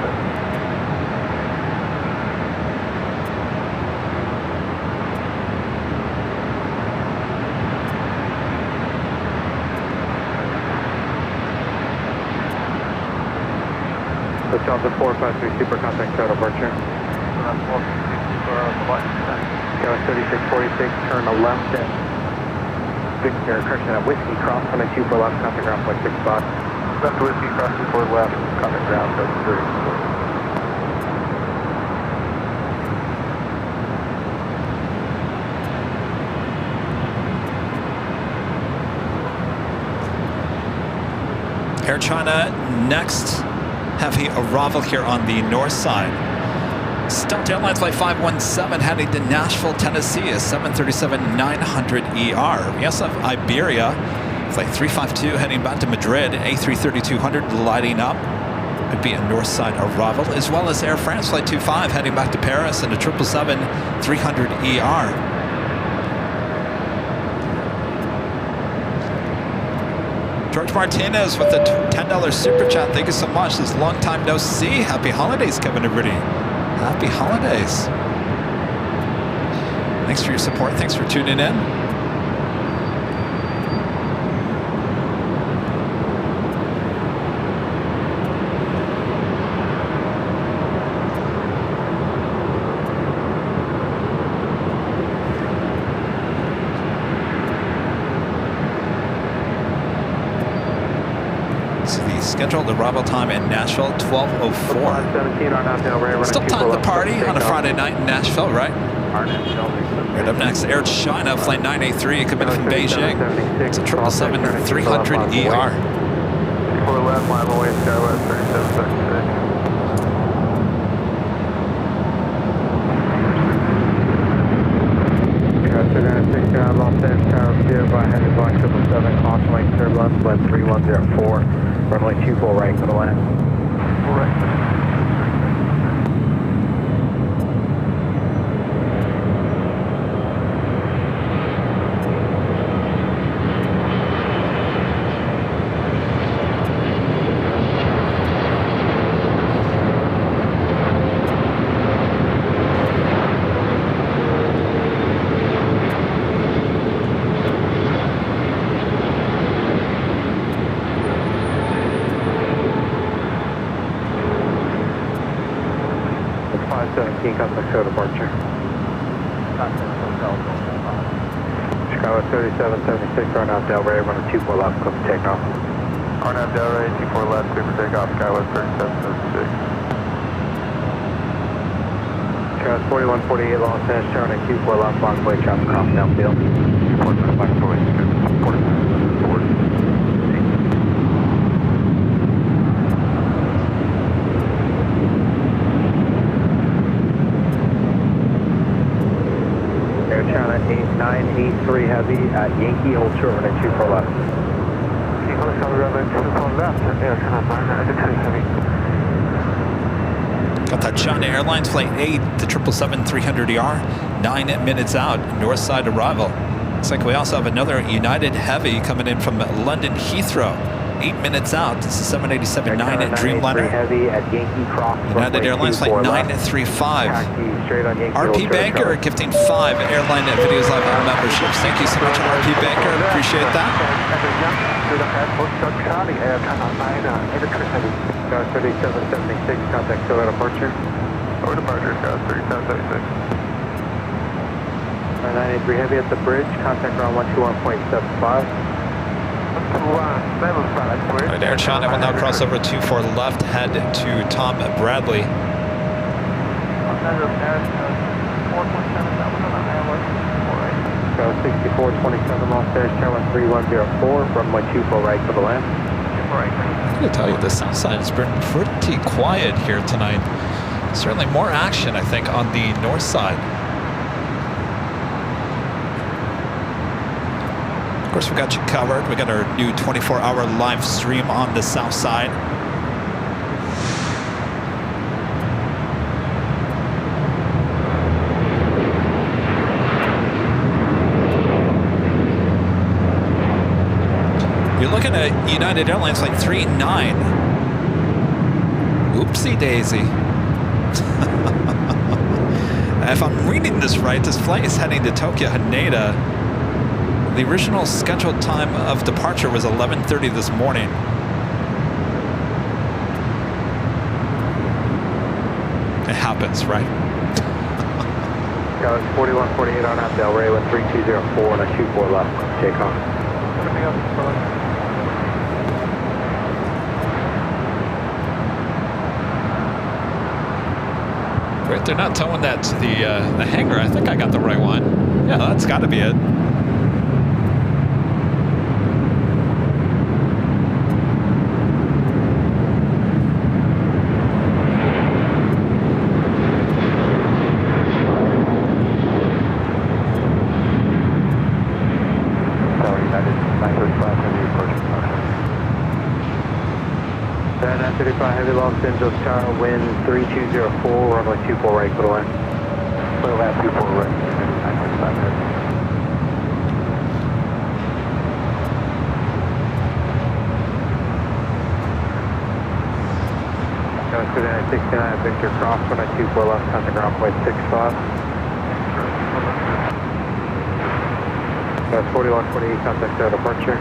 Delta 453 Super, contact shuttle departure. Go 3646, turn a left at Victor, correction at Whiskey, cross on a 24 left, contact ground point 6 spot. Left Whiskey, cross 24 left, contact ground point 3. Air China next heavy arrival here on the north side. Delta Airlines Flight 517 heading to Nashville, Tennessee, a 737-900ER. We also have Iberia Flight 352 heading back to Madrid, A330-200 lighting up. Would be a north side arrival, as well as Air France Flight 25 heading back to Paris and a 777-300ER. George Martinez with a $10 super chat. Thank you so much. This long time no see. Happy holidays, Kevin and Rudy. Happy holidays. Thanks for your support. Thanks for tuning in. scheduled arrival time in Nashville, 12:04. 17 on out now, runway Still time to party on a Friday night in Nashville, right? Right up next, Air China, flight 983, coming from Beijing. It's a 777-300ER. 4 left, mile away, Skywest 3776. Los Angeles Tower, steered by heavy block 777, caution lane turbulence, left 3104, runway 24 right for the land. Right. 517, contact show departure. Chicago 3776, run out Delray, run a 24 left, close to takeoff. RNAV Delray, 24 left, clear for takeoff, Skywest 3776. Chicago 4148, Los Angeles, turning 24 left, long way, traffic off downfield. Report for black boys, good. Report. Air China 8983 heavy at Yankee, hold short, running 24 left. Helicopter runway 24 left, Air China 983 heavy. Got that China Airlines flight 8 to 777-300ER, 9 minutes out, north side arrival. Looks like we also have another United Heavy coming in from London Heathrow, 8 minutes out. This is 787-9 at Dreamliner. Heavy at Yankee Cross. United Airlines flight 935. RP Banker gifting 5 Airline Videos Live memberships. Thank you so much, RP Banker. Appreciate that. Sky 3776, contact still at departure. Over departure, Sky 3776. 983 heavy at the bridge, contact ground 121.75. Right, Air China will now cross over 24 left, head to Tom Bradley. 6427 Los Angeles, Tower 3104, runway 24 right for the land. I'm going to tell you, the south side has been pretty quiet here tonight. Certainly more action, I think, on the north side. Of course, we got you covered. We got our new 24-hour live stream on the south side. You're looking at United Airlines flight 39. Oopsie daisy. If I'm reading this right, this flight is heading to Tokyo Haneda. The original scheduled time of departure was 11:30 this morning. It happens, right? Got 4148 on out Delray with 3204 and a 24 left. Take off. Right, they're not towing that to the hangar. I think I got the right one. Yeah, that's got to be it. Heavy Los Angeles Tower, wind 3204, runway 24 right for the land. Clear land 24 right, 965 heavy. Going to 69 Victor Cross, runway 24 left, contact ground point 65. Got 4148, contact out departure.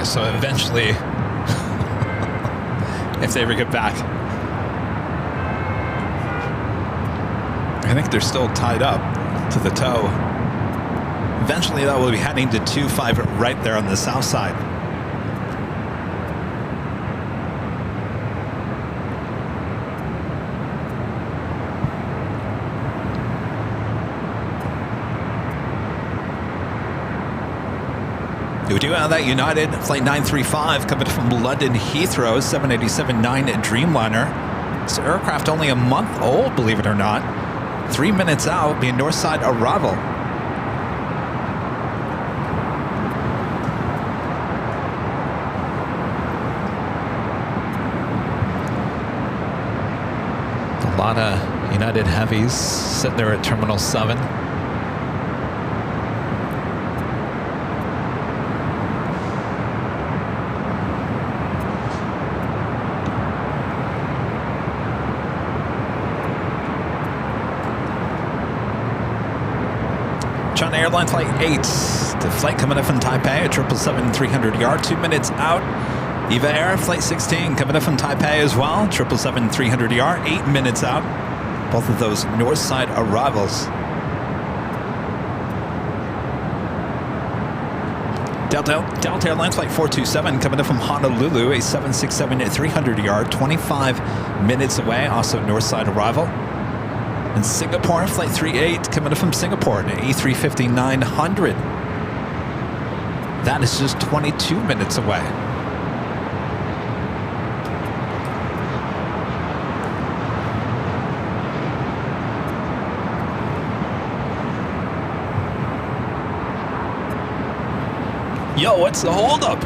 so eventually, if they ever get back, I think they're still tied up to the toe. Eventually, that will be heading to 25 right there on the south side. We do have that United Flight 935 coming from London Heathrow, 787-9 Dreamliner. This aircraft only a month old, believe it or not. 3 minutes out, being north side arrival. A lot of United heavies sitting there at Terminal 7. China Airline Flight 8, the flight coming up from Taipei at 777-300 yard, 2 minutes out. EVA Air Flight 16 coming up from Taipei as well, 777-300 yard, 8 minutes out. Both of those north side arrivals. Delta Airlines Flight 427 coming up from Honolulu, a 767-300 yard, 25 minutes away, also north side arrival. And Singapore Flight 38 coming up from Singapore, an A350-900. That is just 22 minutes away. Yo, what's the holdup?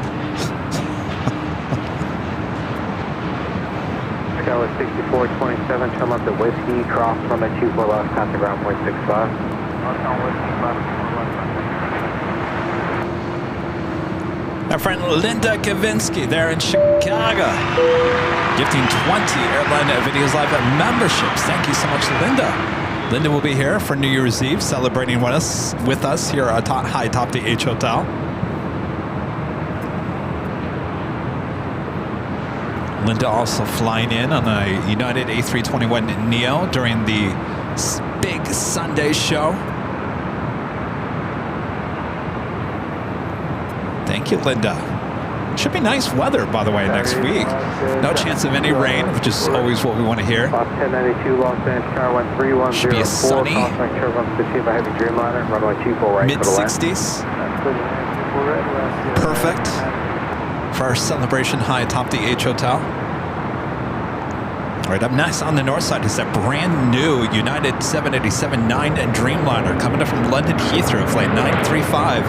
Tower 6427, come up to Whiskey, cross runway 24 left, contact ground point 65. Our friend Linda Kavinsky there in Chicago, gifting 20 Airline Videos Live memberships. Thank you so much, Linda. Linda will be here for New Year's Eve, celebrating with us here at High Top the H Hotel. Linda also flying in on a United A321 Neo during the big Sunday show. Thank you, Linda. Should be nice weather, by the way, next week. No chance of any rain, which is always what we want to hear. 1092 Los Angeles, Tower 1310. Should be a sunny mid-60s. Perfect for our celebration high atop the H Hotel. All right, up next on the north side is that brand new United 787-9 Dreamliner coming up from London Heathrow, flight 935.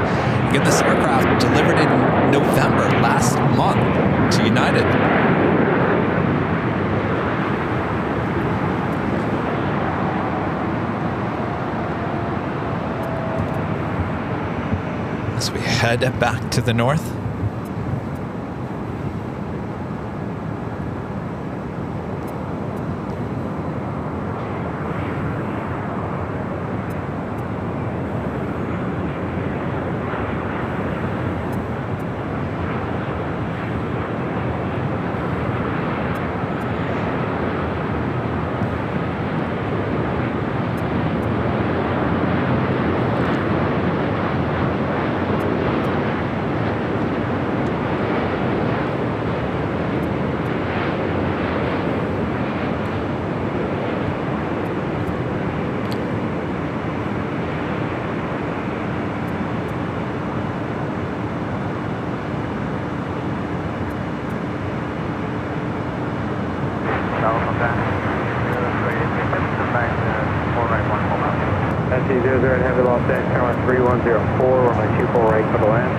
Again, this aircraft delivered in November last month to United. As we head back to the north. Heavy Los Angeles, Tower 3104, runway 24 right for the land.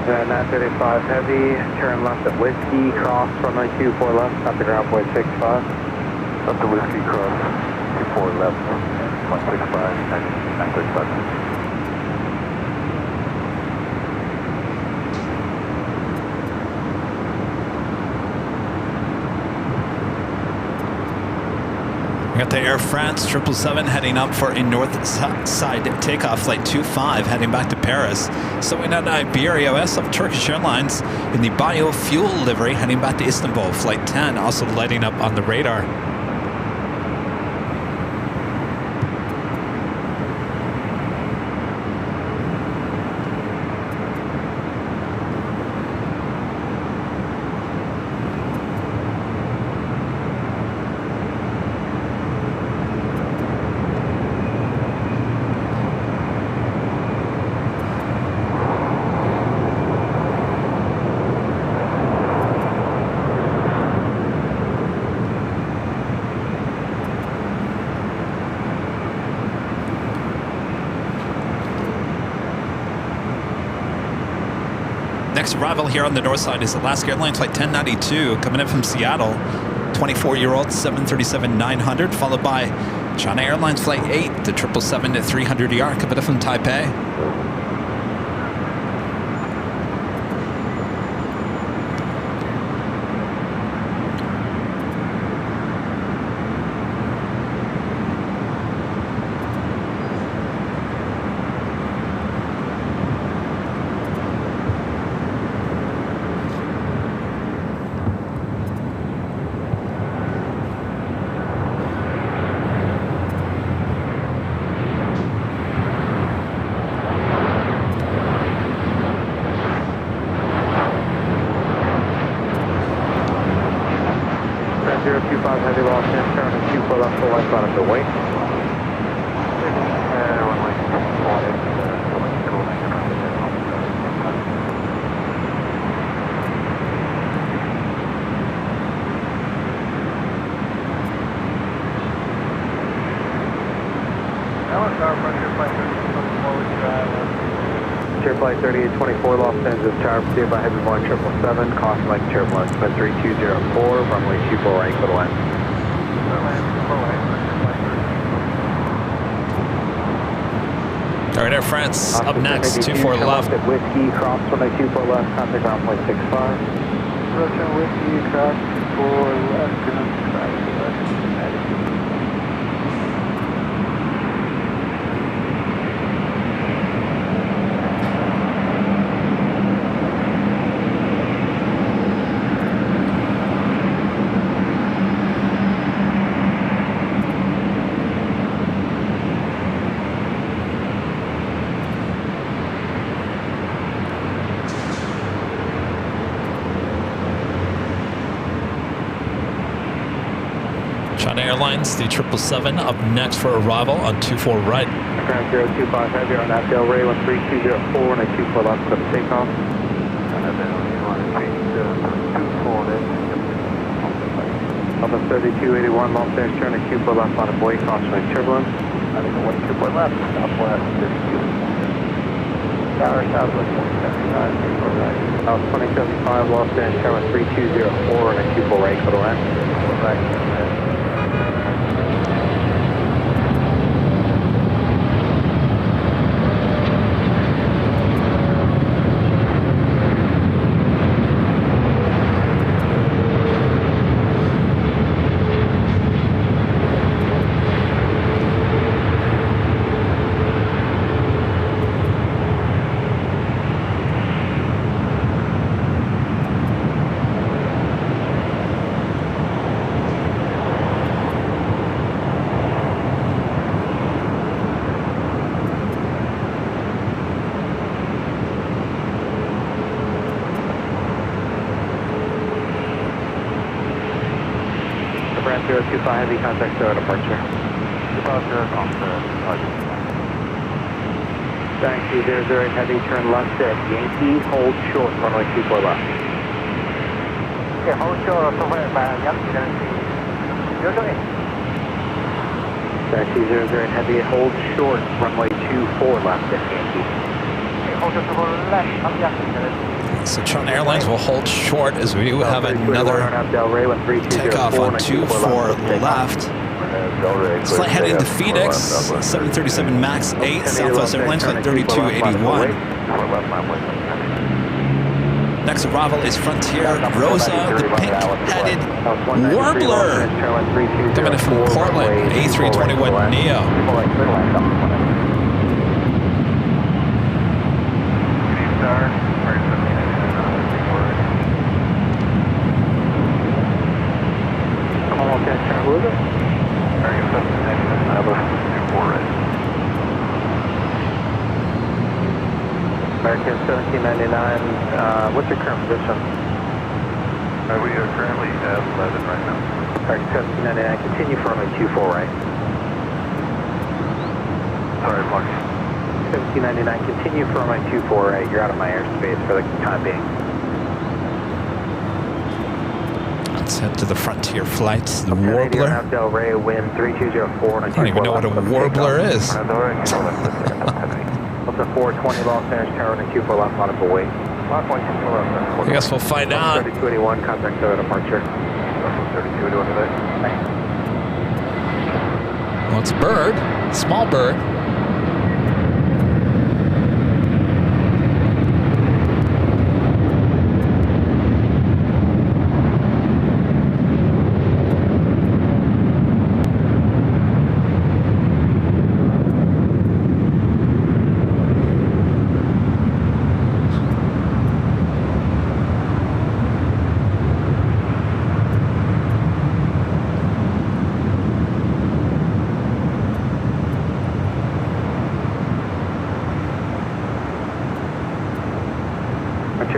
Yeah, 935 heavy, turn left at Whiskey, cross runway 24 left, up to ground point 65. Up to Whiskey, cross 24 left, 165, 935. We got the Air France 777 heading up for a north side takeoff, flight 25, heading back to Paris. So we had Iberia OS of Turkish Airlines in the biofuel livery, heading back to Istanbul, flight 10, also lighting up on the radar. Next arrival here on the north side is Alaska Airlines flight 1092 coming in from Seattle. 24-year-old 737-900, followed by China Airlines flight 8, the 777-300ER coming in from Taipei. Heavy lost in, turn and 24 left full left on the way. Flight 3824 Los Angeles Tower, received by heavy Boeing 777, cost like turbulence, but 3204, runway 24 right, for the line. All right, Air France up next, 24 left. Whiskey, cross runway 24 left, contact ground point 65. Russian Whiskey, cross 24 left, China Airlines, the 777 up next for arrival on 24 right. Ground 025 heavy on that Del Rey 13204 and a 24 left for the takeoff. Alpha 3281 Los Angeles, turn and 24 left on a buoy, crossing turbulence. I think 24 left, southwest 32. Tower southwest 179, 24 right. South 2075 Los Angeles, tower 3204 and a 24 right for the land. Right. Brand 025 heavy, contact 0 departure. Departure off the target. Thank you, 008 heavy, turn left at Yankee, hold short, runway 24 left. Okay, hold short, so where by Yankee, Thank you, 008 heavy, hold short, runway 24 left at Yankee. Okay, hold short, left, I'm Yankee. So China Airlines will hold short as we have another takeoff on 24 left. This flight heading to Phoenix, 737 MAX 8, Southwest Airlines flight 3281. Next arrival is Frontier Rosa, the pink-headed warbler. Coming in from Portland, A321 Neo. American 1799, what's your current position? We are currently at 11 right now. American 1799, continue for runway 24 right. Sorry, Mark. 1799, continue for runway 24 right. You're out of my airspace for the time being. Let's head to the Frontier flights, the Warbler. Del Rey, wind 3204. I don't even know what a Warbler is. Up to 420 Los Angeles Tower and 24 left, nautical weight. I guess we'll find out. 3281, contact to departure. 3281 today. Well, it's a bird, small bird.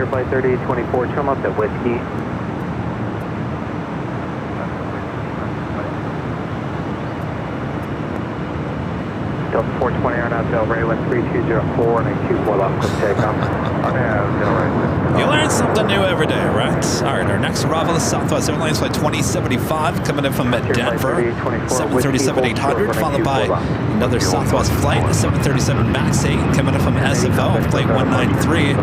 Flight 3824, turn left at Whiskey. Delta 420 on out Del Rey, wind 3204 and a 24 left, quick takeoff. You learn something new every day, right? All right, our next arrival is Southwest Airlines Flight 2075, coming in from Denver, 737-800, followed by another Southwest flight, 737 MAX 8, coming in from SFO, Flight 193,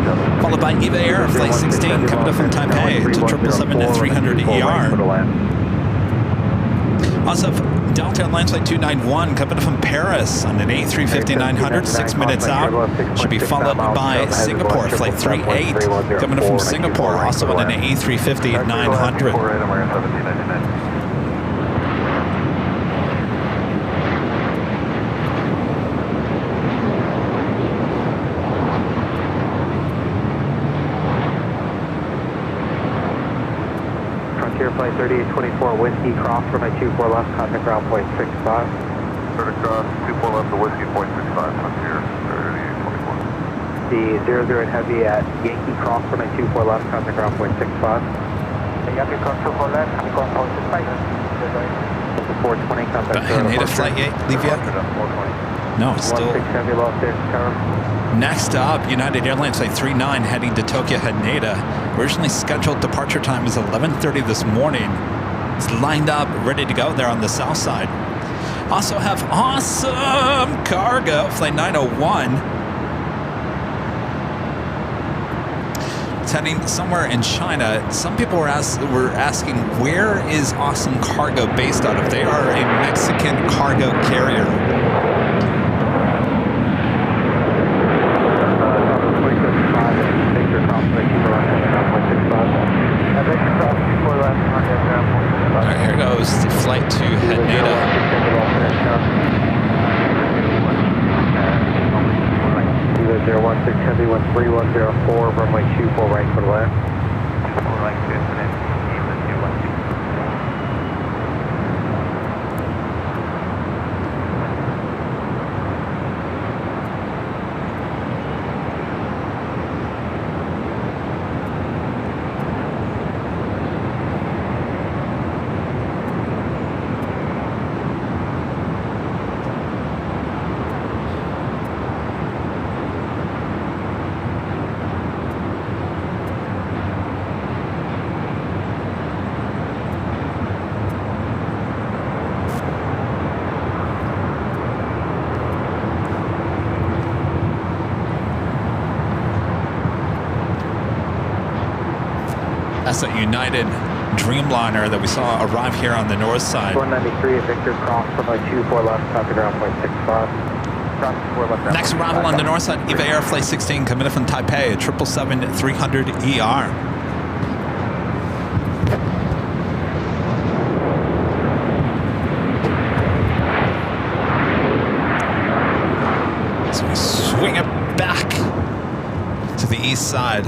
followed by EVA Air, Flight 16, coming in from Taipei to 777-300ER. Also, Delta Airlines Flight 291 coming from Paris on an A350-900, 6 minutes out. Should be followed by Singapore Flight 38 coming from Singapore, also on an A350-900. Flight 3824, Whiskey, cross from a 24 left, contact ground point 65. Start across, 24 left to Whiskey, point 65, Frontier 3824. The 00 Heavy at Yankee, cross from a 24 left, contact ground point 65. Yankee, cross 24 left, contact ground point 65. The 420, contact Haneda Flight 8 leave yet? No, it's still. 16 Heavy, Los Angeles Tower. Next up, United Airlines Flight 39 heading to Tokyo Haneda. Originally scheduled departure time is 11:30 this morning. It's lined up, ready to go there on the south side. Also have awesome cargo, Flight 901. It's heading somewhere in China. Some people were asking, where is Awesome Cargo based out of? They are a Mexican cargo carrier. Alright, here goes the flight to Haneda. Either 016 Heavy, 13104, runway 24 right for the left. 24 right, good, and then That's a United Dreamliner that we saw arrive here on the north side. 193 at Victor, cross from a 24 left, top of ground point 65. Next arrival on the north side, EVA Air Flight 16 coming in from Taipei, 777-300ER. So we swing it back to the east side.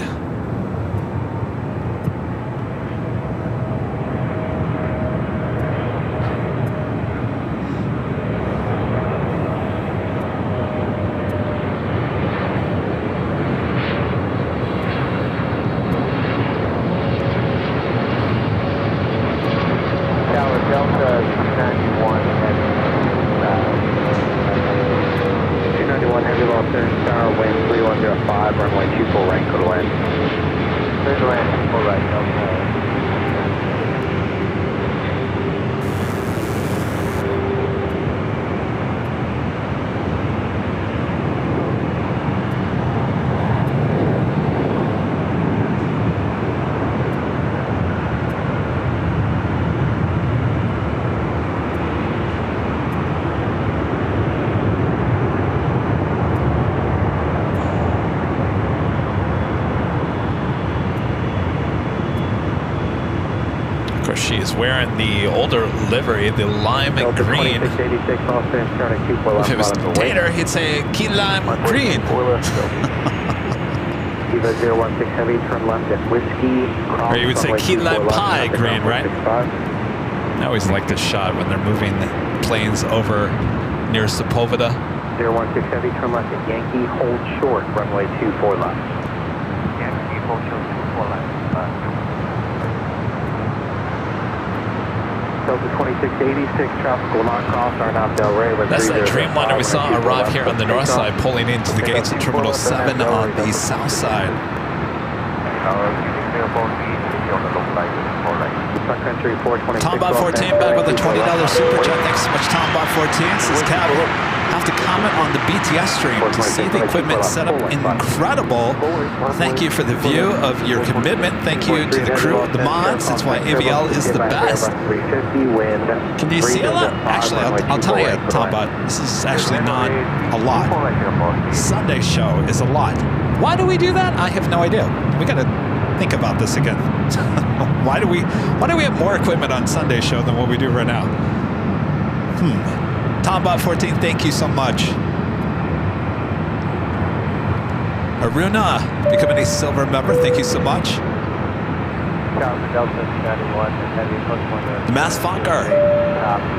She is wearing the older livery, the lime and green. If it was Tater, he'd say key lime green. Or you would say key lime pie green, right? I always like this shot when they're moving planes over near Sepulveda. 016 Heavy, turn left at Yankee, hold short, runway 24 left. Yankee, hold short, 24 left. Delta 2686, tropical lock cross, Arnav Del Rey. That's that Dreamliner we saw arrive here on the north side, pulling into the gates of Terminal 7 on the south side. Tombot 14 back with a $20 super chat. Thanks so much, Tombot 14. Says Cav, have to comment on the BTS stream to see the equipment set up incredible. Thank you for the view of your commitment. Thank you to the crew, the mods. That's why AVL is the best. Can you see a lot? Actually, I'll tell you, Tombot, this is actually not a lot. Sunday show is a lot. Why do we do that? I have no idea. We got to think about this again. Why do we have more equipment on Sunday show than what we do right now? Tombot 14, thank you so much. Aruna, becoming a silver member, thank you so much. The Mass Fonker,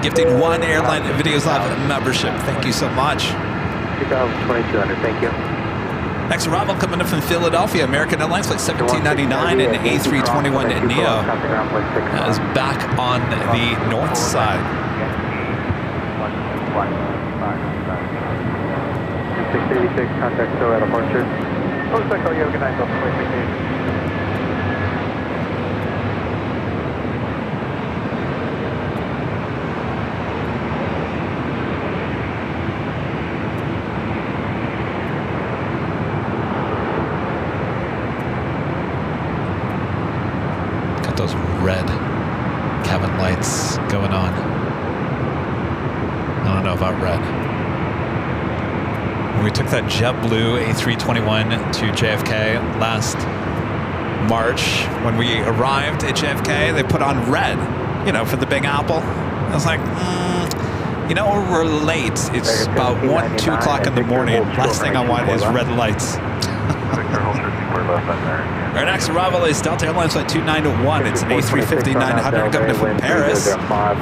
gifting one Airline Videos Live membership. Thank you so much. 2200, thank you. Next arrival coming in from Philadelphia, American Airlines Flight 1799 and A321 Neo. That is back on the north side. 686, contact still at departure. Looks like you have a good night, Delta 2680. Those red cabin lights going on. I don't know about red. When we took that JetBlue A321 to JFK last March, when we arrived at JFK, they put on red, you know, for the Big Apple. I was like, you know, we're late. It's about 1, 2 o'clock in the morning. Last thing I want is red lights. Our next arrival is Delta Airlines Flight 291. It's an A350-900 coming in from Paris,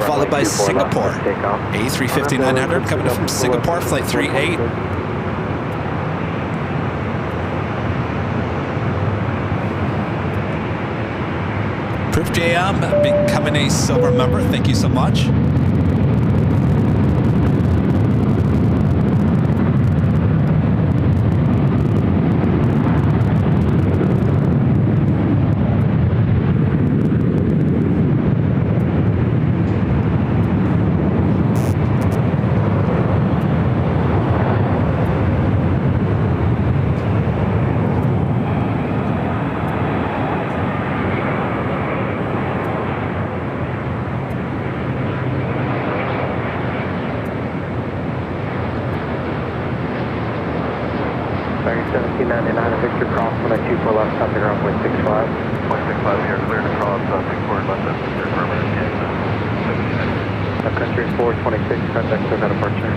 followed by Singapore. A350-900 coming in from Singapore, Flight 38. Proof JM becoming a silver member. Thank you so much. 1799, Victor Cross, 124 left, topic runway 65. 165, we are clear to cross, 64 left, that's your permanent country 426, contact Savannah departure.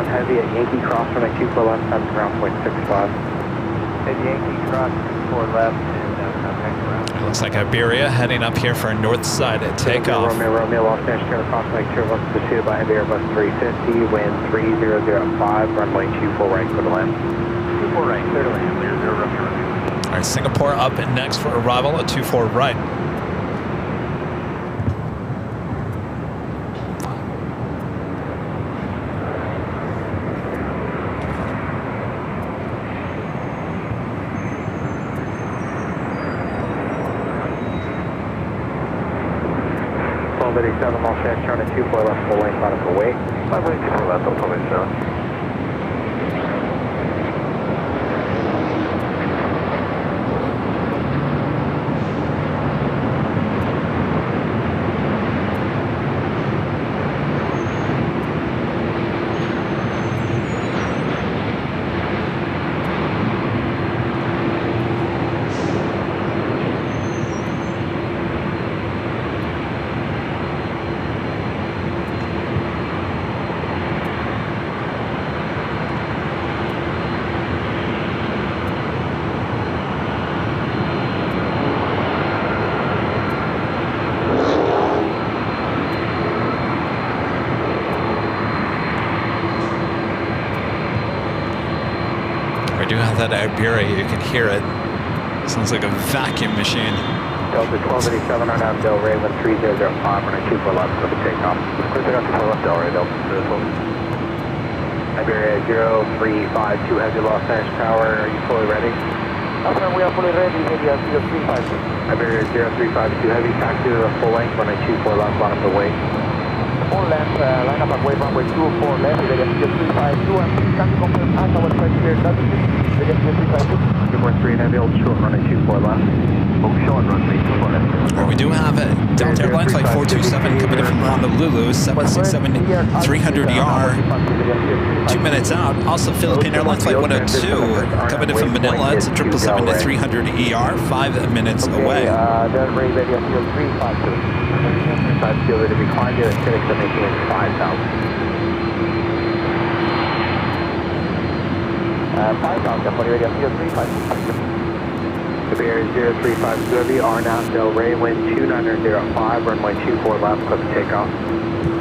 Heavy at Yankee Cross, runway 24 left, topic ground point 65. At Yankee Cross, 24 left, and contact ground. It looks like Iberia heading up here for a north side at takeoff. Romeo, Los Angeles, turn across like 2 left, pursued by Heavy Airbus 350, wind 3005, runway 24 right, clear to land. 24 right, clear to land, 00 Romeo. All right, Singapore up and next for arrival at 24 right. Los Angeles, turn at 24 left, full length, nautical weight. 5 lane, 24 left, full length, 7. We do have that Iberia, you can hear it. Sounds like a vacuum machine. Delta 1287 on out Del Rey, 3005, runway 24 left, for the takeoff. Clear to 24 left, Del Rey, Delta 12. Iberia 0352, heavy Los Angeles Tower, are you fully ready? We are fully ready, heavy 0352. Iberia 0352, heavy taxi to the full length, runway 24 left, bottom of the way. Full length, line up at wave runway 24 left, Iberia 0352, and please can you confirm as our flight here, Iberia 0352. Newport 3 heavy, old short, runway 24 left. Short, runway 24 left. Well, we do have a Delta Airlines flight 427 coming in from Honolulu, 767-300ER, 2 minutes out. Also Philippine Airlines flight 102 coming in from Manila, it's a 777-300ER, 5 minutes away. Del Rey, Iberia 0352. 352, to be climbed to acidic, so making it 5,000. 5,000, Iberia 0352. Iberia 0352, heavy, R now, Del Rey, wind 2905, runway 24 left, clip to takeoff.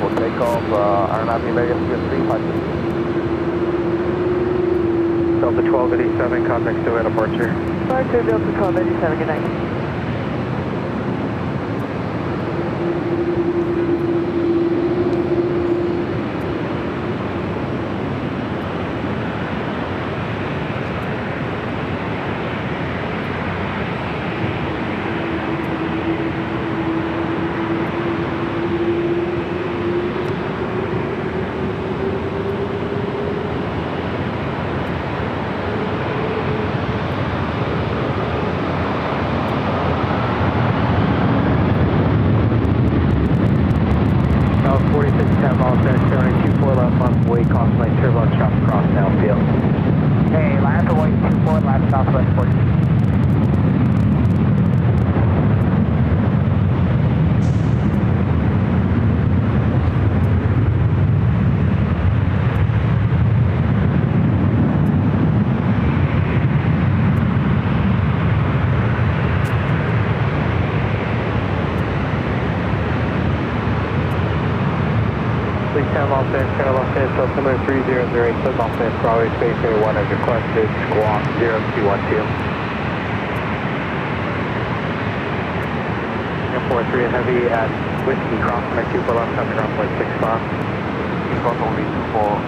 We'll take off, R now, Iberia 0352. Delta 1287, contact still at departure. Sorry to Delta 1287, good night. Los Angeles, altimeter 3008, Los Angeles, Broadway, space 1 as requested, squawk 0212. Airport 3 and heavy at Whiskey, cross on 2 for left, coming around 0.65. Default only 2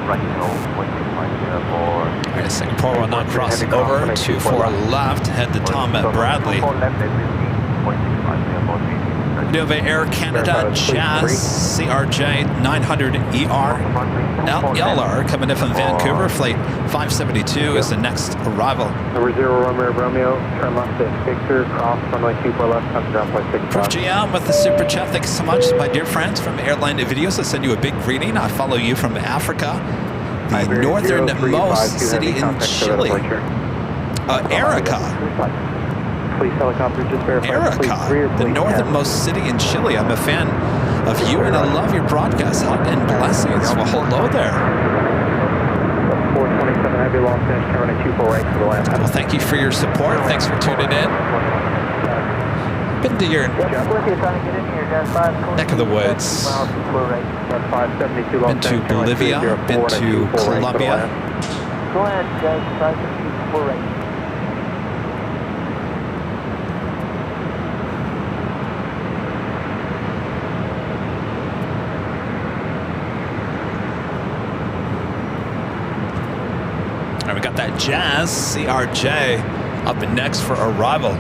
right, no, 0.65 for... All right, Singapore will now cross over 24 left, head to Tom at Bradley. We have Air Canada Jazz CRJ 900ER LR coming in from Vancouver. Flight 572 is the next arrival. Number 0 Romeo, turn left at Victor, cross runway 24 left, comes down 0.65. Proof GM with the super chat. Thanks so much, my dear friends from Airline Videos. I send you a big greeting. I follow you from Africa, the northernmost city in Chile. Erica. Police helicopter, just verify. Erica, the northernmost city in Chile. I'm a fan of you and I love your broadcast. Hot and blessings. Well, hello there. 427 heavy, Los Angeles, turning 24 right to the left. Well, thank you for your support. Thanks for tuning in. Been to your neck of the woods. Been to Bolivia. Been to Colombia. Go ahead, guys. 554 right. All right, we got that Jazz CRJ up and next for arrival.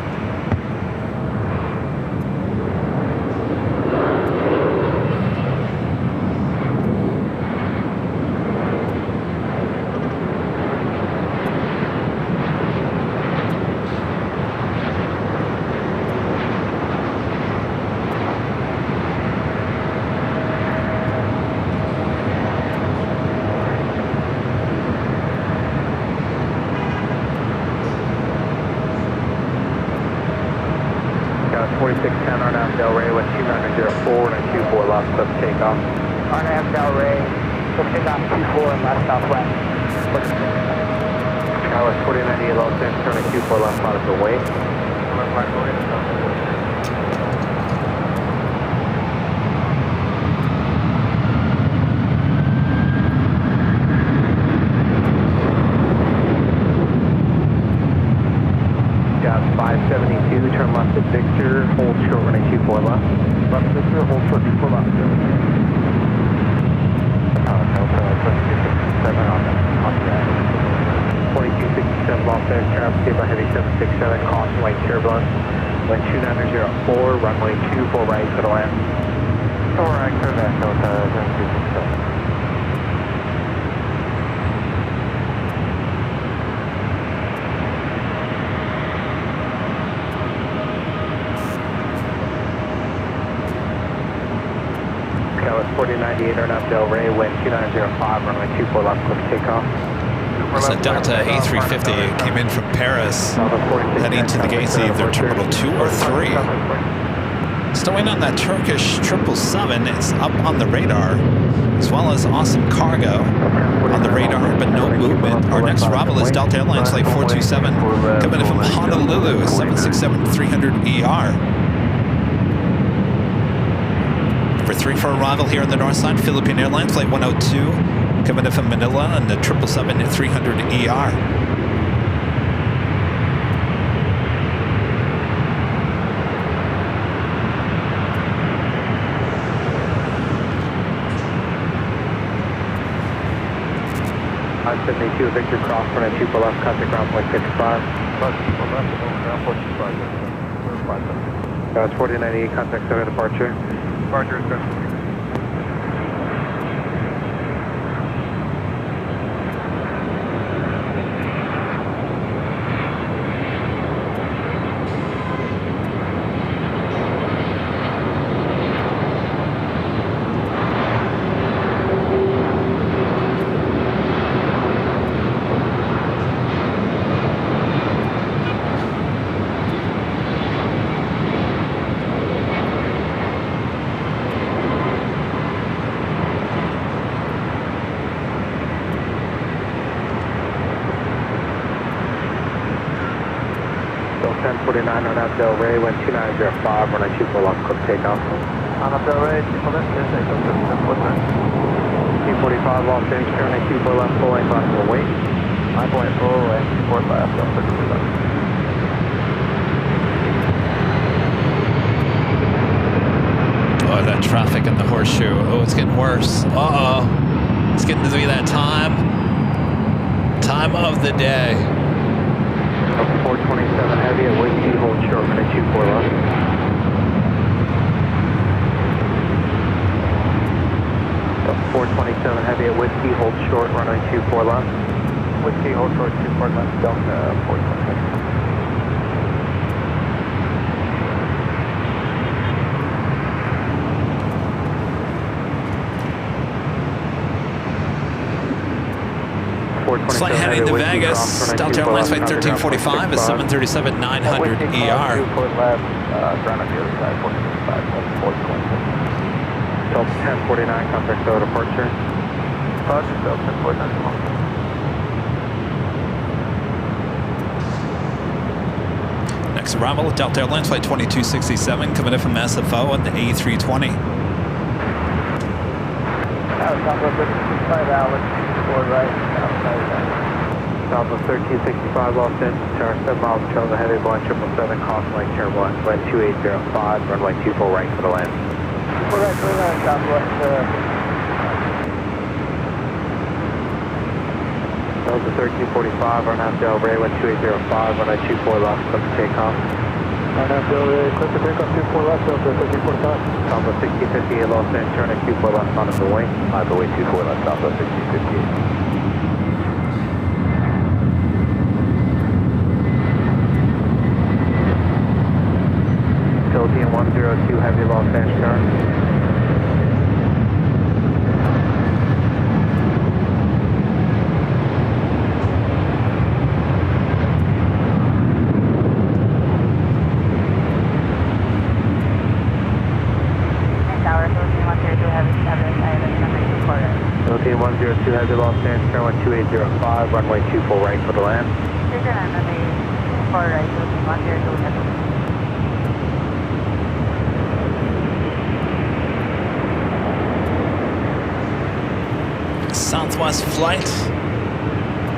Takeoff. RNAV Del Rey, pushing off 24 and left southwest. Tower 49 Los Angeles, turning 24 left out of the way. Got 572, turn left at Victor, hold short running 24 left. Left Victor, hold short 24 left. 2267 Los Angeles, traffic by heavy 767, caution light turbulence. Wind 2904, runway 24 right to the left. Alright, turn back, Delta 7267. Skywest 4098, Airline Del Rey, wind 2905, runway 24 left, quick takeoff. It's a Delta A380 came in from Paris, heading to the gates of either Terminal 2 or 3. Stowing on that Turkish 777, it's up on the radar, as well as awesome cargo on the radar, but no movement. Our next arrival is Delta Airlines Flight 427, coming in from Honolulu, 767-300ER. Number 3 for arrival here on the north side, Philippine Airlines Flight 102, coming in from Manila on the 777-300ER. On 72, Victor Cross, running 2 for left, contact ground point 55. It's 4098, contact center departure. Departure is good. Del Rey, wind 2905, running 24 left, quick takeoff. On up Delray, 245 off stage, turning 24 left, full lane, possible wait. 9.4 away, 4 left, up 30%. Oh, that traffic in the horseshoe. Oh, it's getting worse. Uh-oh. It's getting to be that time of the day. Up 427 heavy at Whiskey, hold short, minute 24 left. Up 427 heavy at Whiskey, hold short, runway 24 left. Whiskey, hold short, 24 left, Delta 427. Flight heading to Vegas, Delta Airlines flight 1345 is 737-900 ER. Left, ground on the other side, 425, Delta 1049, contact Delta departure. Delta 1049. Next arrival, Delta Airlines flight 2267 coming in from SFO on the A320. Southwest 1365 Los Angeles, turn 7 miles, travel headed line 777, cross line turbulence, wind 2805, runway 24 right for the land. 24 right for the land, Southwest. Delta 1345, run out Del Rey, wind 2805, runway 24 left, clip to take off. Run out Del Rey, clip to take off, 24 left, Delta 1345. Southwest 1658 Los Angeles, turn at 24 left, on the wing. On the way 24 left, Southwest 1658. Philippine 102 heavy Los Angeles turn. Philippine 102 heavy Los Angeles turn 2805, runway 24 right for the land. Turn on runway 4 right, Philippine 102 heavy. Southwest flight.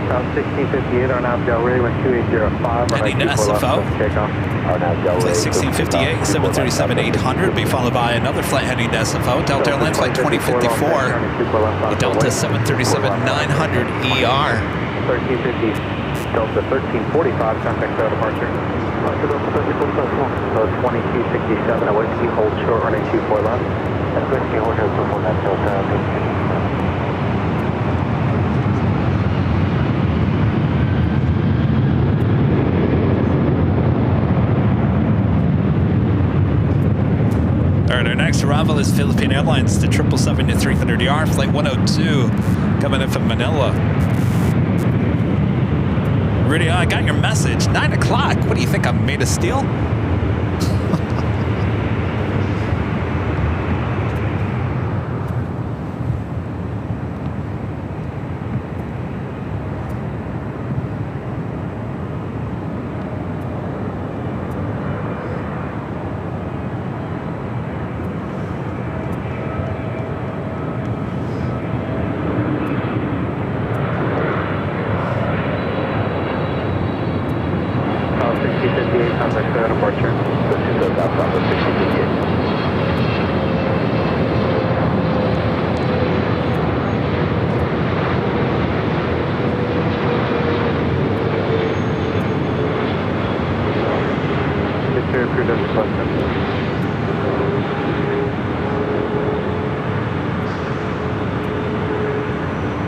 South 1658, Arnav Del Rey, wind 2805. Heading to SFO. Flight 1658, 737-800, be followed by another flight heading to SFO. Delta Airlines flight 2054, the Delta 737-900 ER. 1350, Delta 1345, contact Delta departure. So 2267 at Whiskey, hold short, running 24 left. At Whiskey, hold short, before that Delta 1350. Alright, our next arrival is Philippine Airlines, the 777-300ER, flight 102, coming in from Manila. Rudy, I got your message. 9 o'clock. What do you think, I'm made of steel?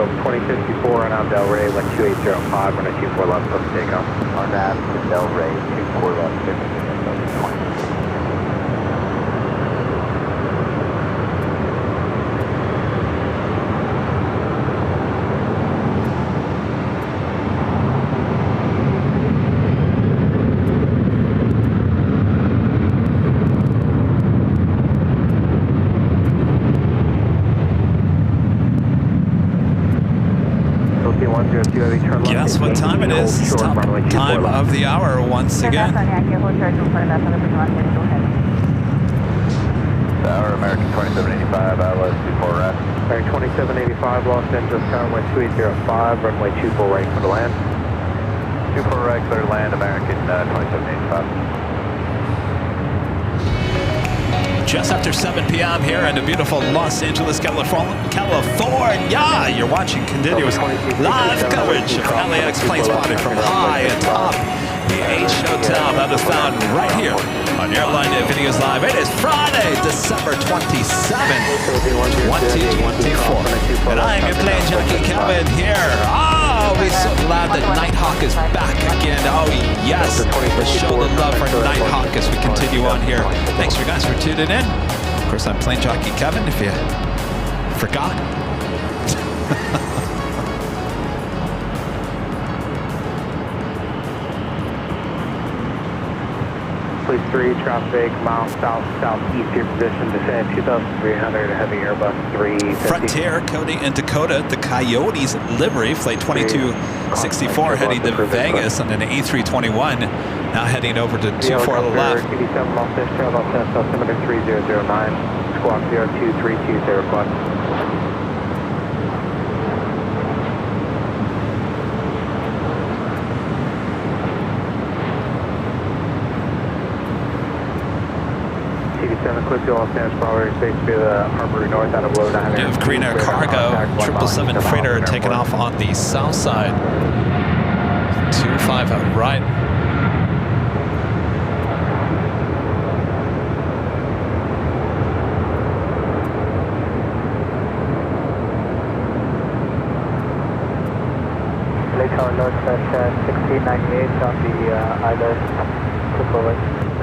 So 2054 on Del Rey, wind 2805, runway 24 left, let's take off. On that, Del Rey, 24 left, 50. Guess what time it is? It's top time of the hour once again. Hour American 2785, LS 24 right. American 2785, Los Angeles, Tower 2805, runway 24 right for the land. 24 right, clear to land, American 2785. Just after 7 p.m. here in the beautiful Los Angeles, California. You're watching continuous live coverage of LAX plane spotting from high atop the H Hotel. That is found right here on Airline Videos Live. It is Friday, December 27th, 2024. And I am your plane jockey, Kevin, here. Oh, we're so glad that Nighthawk is back again. Oh, yes. Let's show the love for Nighthawk as we continue on here. Thanks for you guys for tuning in. Of course, I'm plane jockey Kevin, if you forgot. Police 3, traffic, miles south-southeast, your position, descend 2,300, heavy Airbus 350. Frontier, Cody and Dakota, the Coyotes livery, flight 2264 heading to Vegas on an A321, now heading over to 24 left. 87 Los Angeles, Los Angeles, altimeter 3009, squawk 02320 request. Clip to Los Angeles, Bravo airspace via the Harbor North out of low 900. You have Green Air Cargo, 777 freighter taking off on the south side. 25 out right. Lake Tower North, 1698 on the either Triple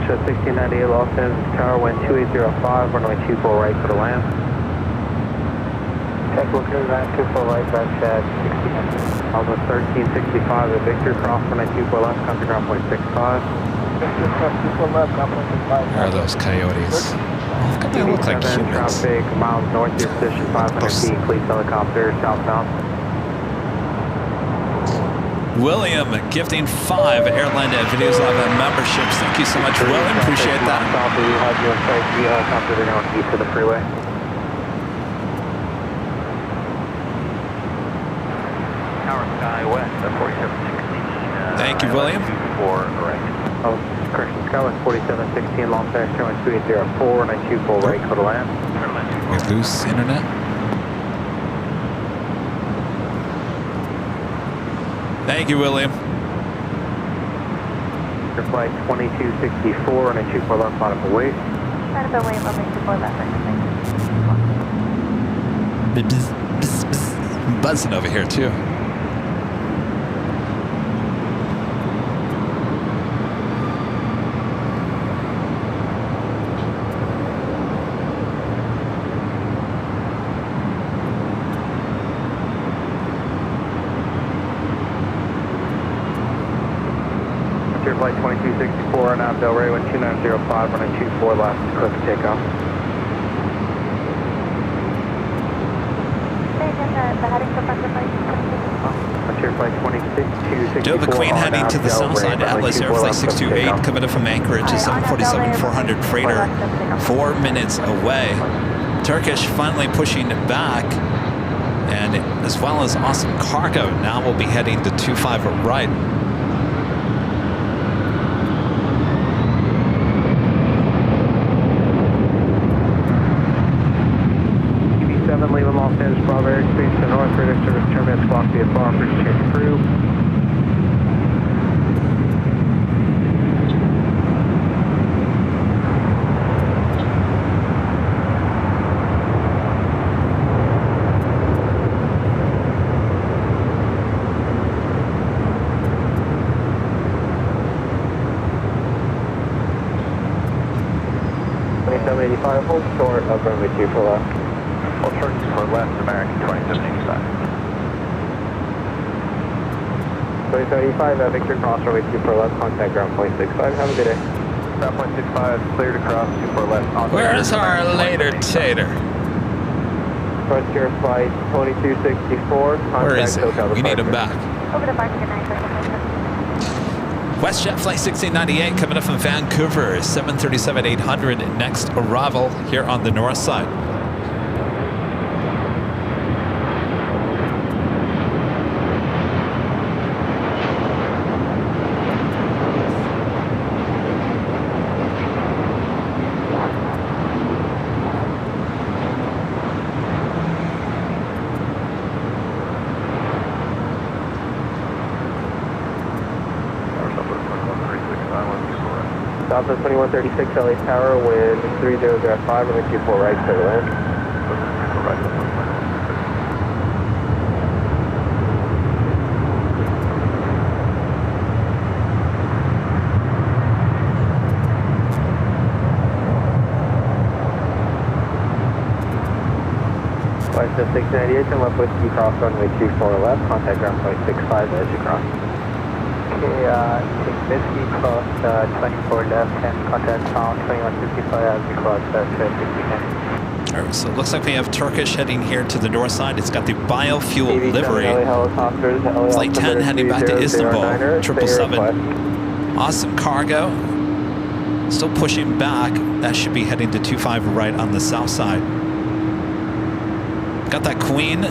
1698 Los Angeles Tower, wind 2805, runway 24 right for the land. Check look at that 24 right, that's at 1600. Almost 1365 at Victor, cross runway 24 left, country ground point 65. Victor, cross 24 left, ground point 65. Where are those coyotes? Oh, they look like humans. Traffic, miles north, your position 500 feet, police helicopter, southbound. William gifting 5 Airline Videos Live memberships. Thank you so much, William. Appreciate that. We have you on site via helicopter. They're going east of the freeway. Tower Sky West, 4716. Thank you, William. 24 right. Oh, correction, Skywest 4716, Los Angeles, 2804, and 24 right for the land. We lose internet. Thank you, William. Your flight 2264 and a 24 left bottom away. Try to wait, let me 24 left. Buzzing over here, too. Flight 2264 and out Del Rey, wind 2905, running 24 left, click takeoff. The heading for Frontier Flight 2264. Dover Queen heading to the south side, Atlas Air Flight 628, coming up from Anchorage, a 747-400 freighter, 4 minutes away. Turkish finally pushing back, and as well as Awesome Cargo, now we'll be heading to 25 right. 7 leaving Los Angeles, Bravo airspace to north, radar service terminus, squawk VFR, bridge change crew. Hold short of runway 24 left. Hold short for left, American 2785. 2785, Victor cross runway 24 left, contact ground point 65. Have a good day. Ground point 65, cleared across 24 left. Where's our later tater? Frontier flight 2264. Where is it? We need him back. Over the parking at 9. WestJet Flight 1698 coming up from Vancouver, 737-800 next arrival here on the north side. Southwest 2136 LA Tower, wind 3005, runway 24 right, clear to land. Flight 698, turn left whiskey cross runway 24 left, contact ground flight 65 as you cross. Okay, whiskey cross 24 left and contact ground 2155 as we cross traffic weekend. All right, so it looks like we have Turkish heading here to the north side. It's got the biofuel livery. Flight 10 heading back to Istanbul, 777. Awesome cargo. Still pushing back. That should be heading to 25 right on the south side. Got that Queen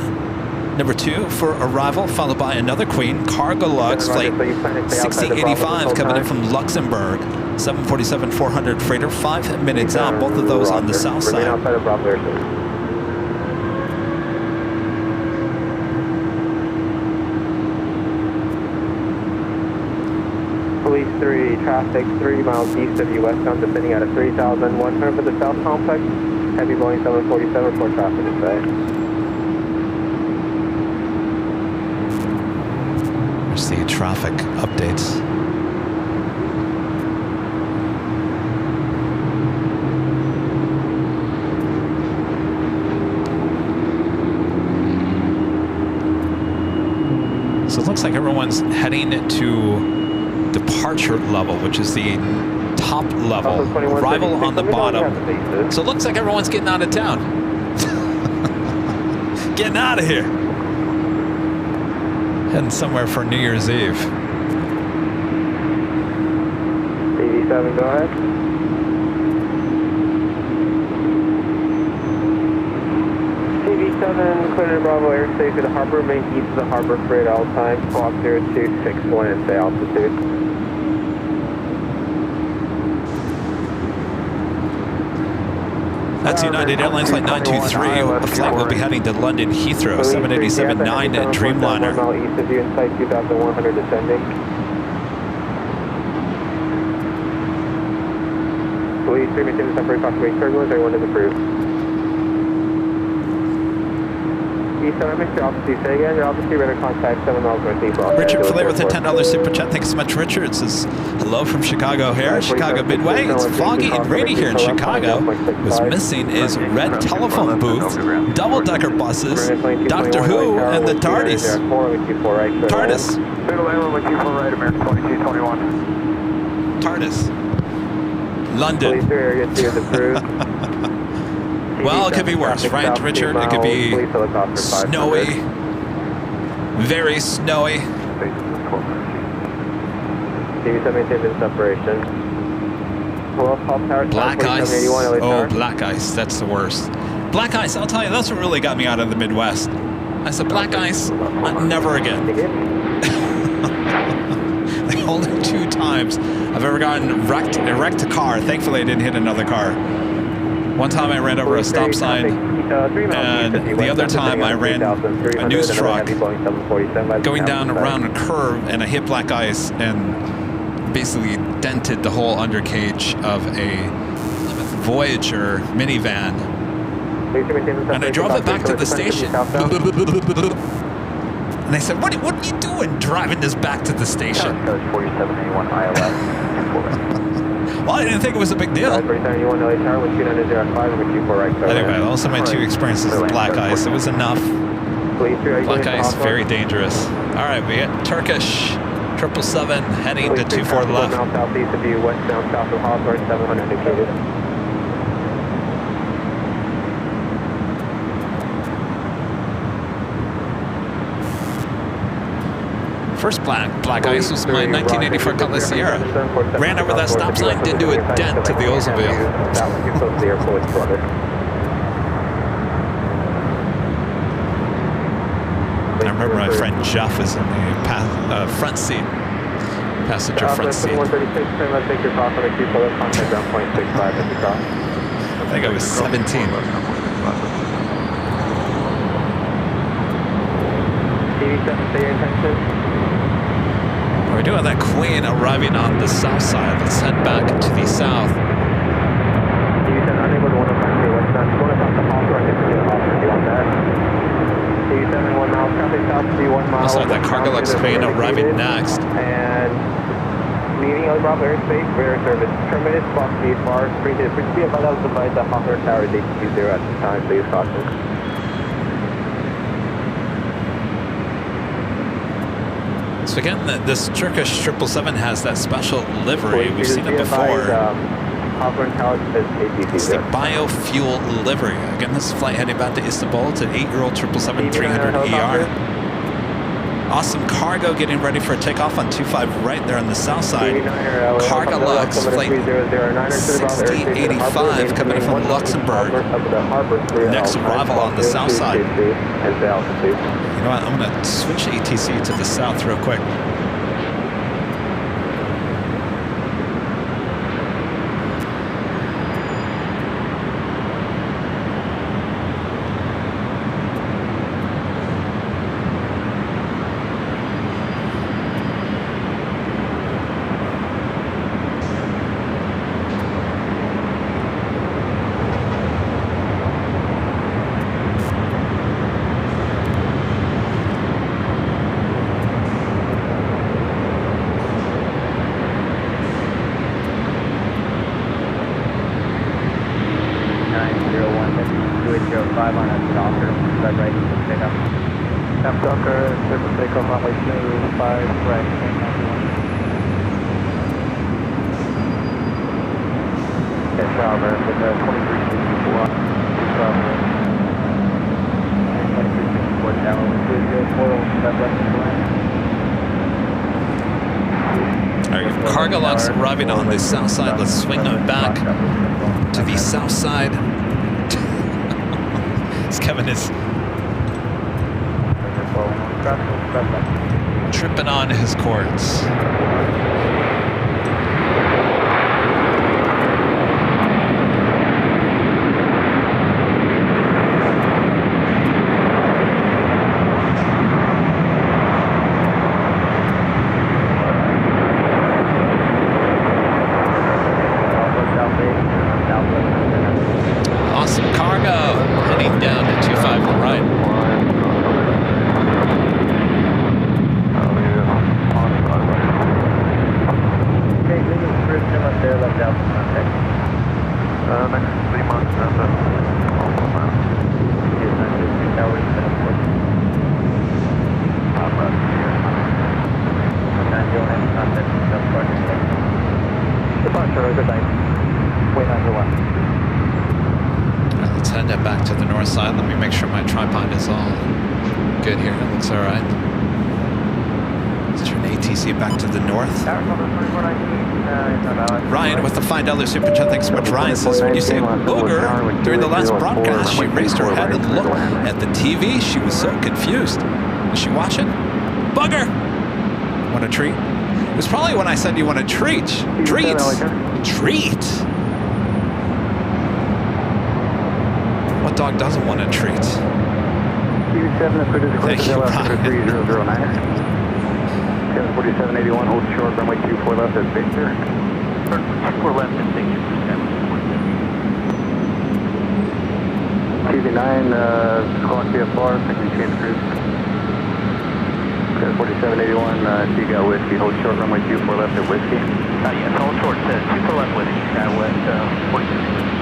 number 2 for arrival, followed by another Queen, Cargo Lux, flight 6085 coming in from Luxembourg, 747-400 freighter, 5 minutes out, both of those on the south side. Police 3, traffic 3 miles east of you, westbound, descending out of 3,100 for the south complex, heavy Boeing 747 for traffic to say. The traffic updates. So it looks like everyone's heading to departure level, which is the top level. Arrival on the bottom. So it looks like everyone's getting out of town. Getting out of here. Heading somewhere for New Year's Eve. AV7, go ahead. AV7, clear to Bravo airspace to the harbor, main east of the harbor freight all times, squawk 0261 and stay altitude. That's United Airlines Flight 923. A flight will be heading to London Heathrow, 787-9 at Dreamliner. 1 mile east of you in sight 2,100 descending. Police 3, maintain the temporary possible turbulence, everyone is approved. East 7, make sure altitude, say again, your altitude, radar contact 7 miles northeast. Richard Filet with a $10 super chat. Thanks so much, Richard. It says hello from Chicago here, Chicago Midway. It's foggy and rainy here in Chicago. What's missing is red telephone booth, double-decker buses, Doctor Who, and the TARDIS. TARDIS. TARDIS. London. Well, it could be worse, right, Richard? It could be snowy, very snowy. Black ice. Oh, black ice. That's the worst. Black ice, I'll tell you, that's what really got me out of the Midwest. I said, black ice, never again. The only 2 times I've ever gotten wrecked a car. Thankfully, I didn't hit another car. One time I ran over a stop sign, and the other time I ran a news truck going down around a curve, and I hit black ice and basically dented the whole undercage of a Voyager minivan. And I drove it back to the station. And they said, what are you doing driving this back to the station? Well, I didn't think it was a big deal. Anyway, those are my 2 experiences with black ice. It was enough. Black ice, very dangerous. All right, we got Turkish 777 heading to 24 left. Southeast of you, westbound south of Hawthorne, 700 indicated. first black ice was my 1984 Cutlass Sierra. Ran over that stop sign, didn't do a dent to the Oldsmobile. I remember my friend Jeff was in the front seat, passenger front seat. 136, let's take your cross on the Q, so let's contact ground point 65 at the cross. I think I was 17. We're doing that Queen arriving on the south side. Let's head back to the south. Also have that Cargo-Lux Queen arriving next. And leaving El Bravo airspace, rear service terminus, box VFR, frequency about out by the Hawker Tower, DQ0 at the time, please caution. So again, this Turkish 777 has that special livery. We've seen it before. It's the biofuel livery. Again, this flight heading back to Istanbul. It's an 8-year-old 777-300ER. Awesome cargo getting ready for a takeoff on 25 right there on the south side. Cargo-Lux flight 6085 coming from Luxembourg. Next arrival on the south side. You know what, I'm going to switch ATC to the south real quick. Cargo-Lux arriving on the south side. Let's swing them back to the south side. Kevin is tripping on his cords. Awesome cargo, heading down to 25 to the right. Let's head that back to the north side. Let me make sure my tripod is all good here. It looks all right. Let's turn ATC back to the north. Ryan with the $5 super chat. Thanks so much. Ryan says, when you say booger during the last broadcast, she raised her head and looked at the TV. She was so confused. Is she watching? Booger! Want a treat? It was probably when I said you want a treat. Treats. Treat. What dog doesn't want a treat? Thank you, Ryan. 4781, hold short, runway 24 left at Victor. 24 left at Victor. TV9, squawk VFR, second change cruise. 4781, you got whiskey, hold short, runway 24 left at whiskey. Yes, hold short, 24 left whiskey, west 46.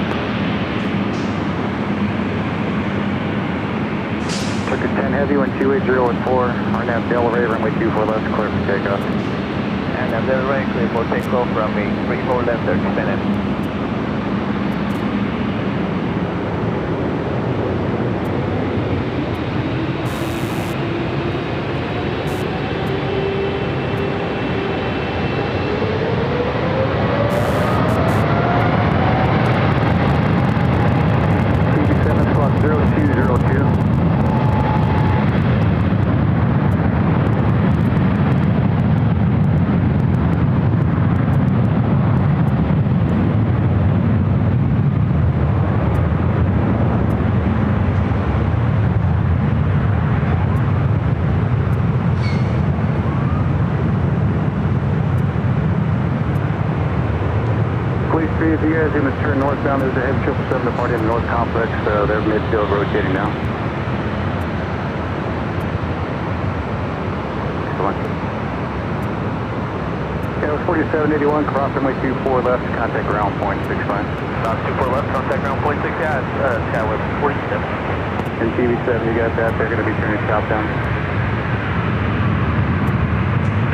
Circuit 10 heavy, 128.014, RNAV Delta Ray, runway 24 left, clear for takeoff. And I'm Delta Ray, clear for takeoff, runway 34 left, 30 minutes. if you guys are going to turn northbound, there's a heavy 777 departing the North Complex. They're midfield rotating now. Yeah, 4781, cross runway 24 left, contact ground point 65. 24 left, contact ground point 6, guys. Skyway 47. And TV7, you got that. They're going to be turning southbound.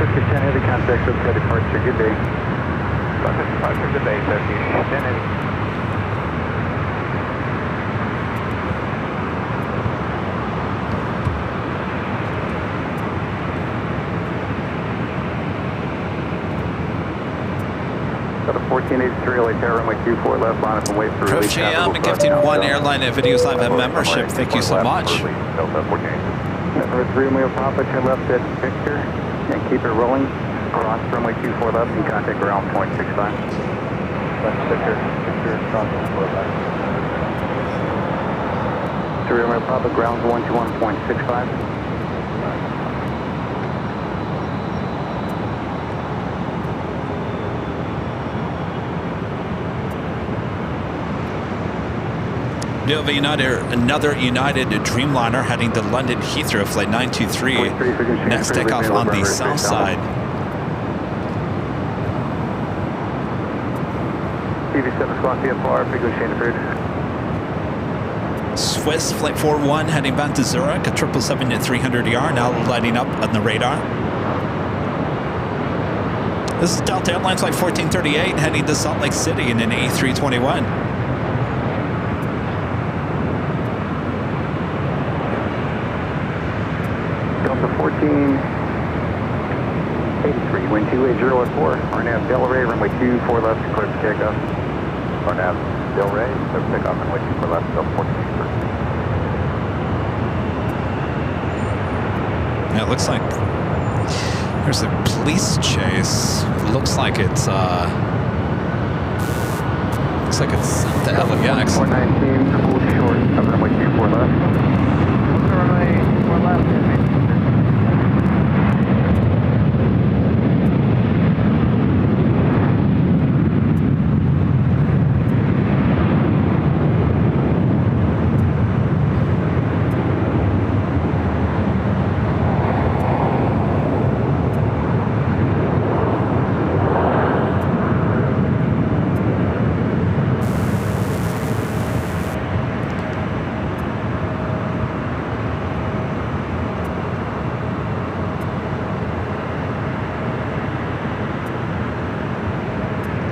Circuit 10 heavy contact, subside departure. Good day. Circuit departure, good day, 10 heavy. Got a 1483 LA Tower, runway 24 left, line up and wait for Approach AM and gifting one Airline Videos Live a membership. Thank you so much. Number 3, runway Papa, turn left at Victor, and keep it rolling. Cross runway 24 left and contact ground point 65. Left Victor, cross 24 left. 3, runway Papa, ground 121.65. We have another United Dreamliner heading to London Heathrow, flight 923. Next takeoff on the south side. TV7 squawk VFR, frequency change approved. Swiss flight 41 heading back to Zurich, a 777 at 300ER, now lighting up on the radar. This is Delta Airlines flight 1438 heading to Salt Lake City in an A321. Delta 1483, wind 28014, RNAV Delray, runway 24 left, clear for takeoff. RNAV Delray, clear for takeoff, runway 24 left, Delta 1483. Yeah, it looks like there's a police chase. It looks like it's south to LAX. 419, full short, of runway 24 left. Runway 4 left,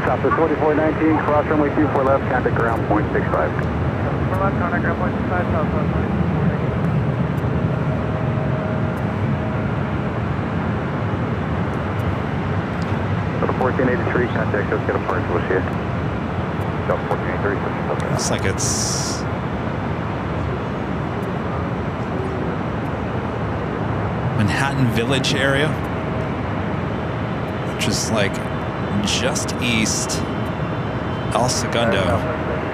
Southwest 4419, cross runway 24 left, contact ground point 65. 4 left, contact ground point 65, Southwest 1483, contact us, get a parts, we'll see you. Delta 1483, Looks like it's Manhattan Village area, which is like just east El Segundo.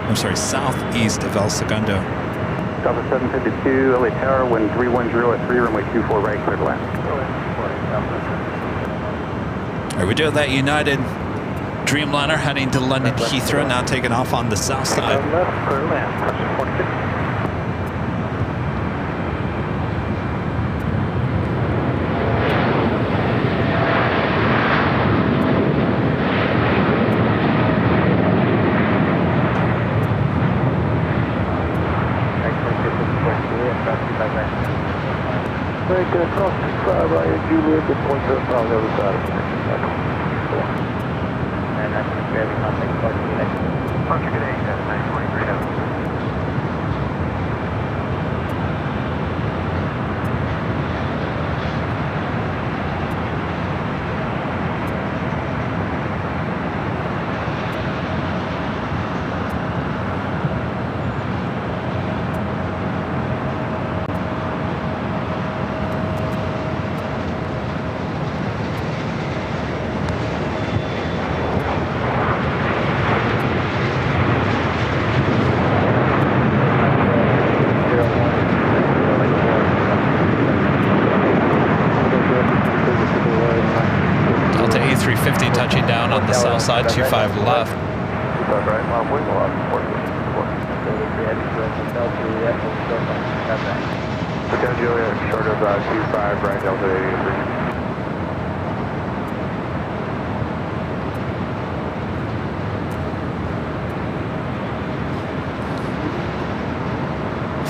I'm sorry, southeast of El Segundo. Delta 752, LA Tower, wind 310 at 3, runway 24 right, clear to land. All right, we do have that United Dreamliner heading to London Heathrow, now taking off on the south side. left, clear to land, pressure 46. Right, cross right, Juliet, the point on the other side. And that's very contact departure today. Departure today, that's 923 out. Delta A350 touching down on the south side, 25 left. right, long wing, we'll have 454. Hotel Juliet, short of 25, right, Delta 83.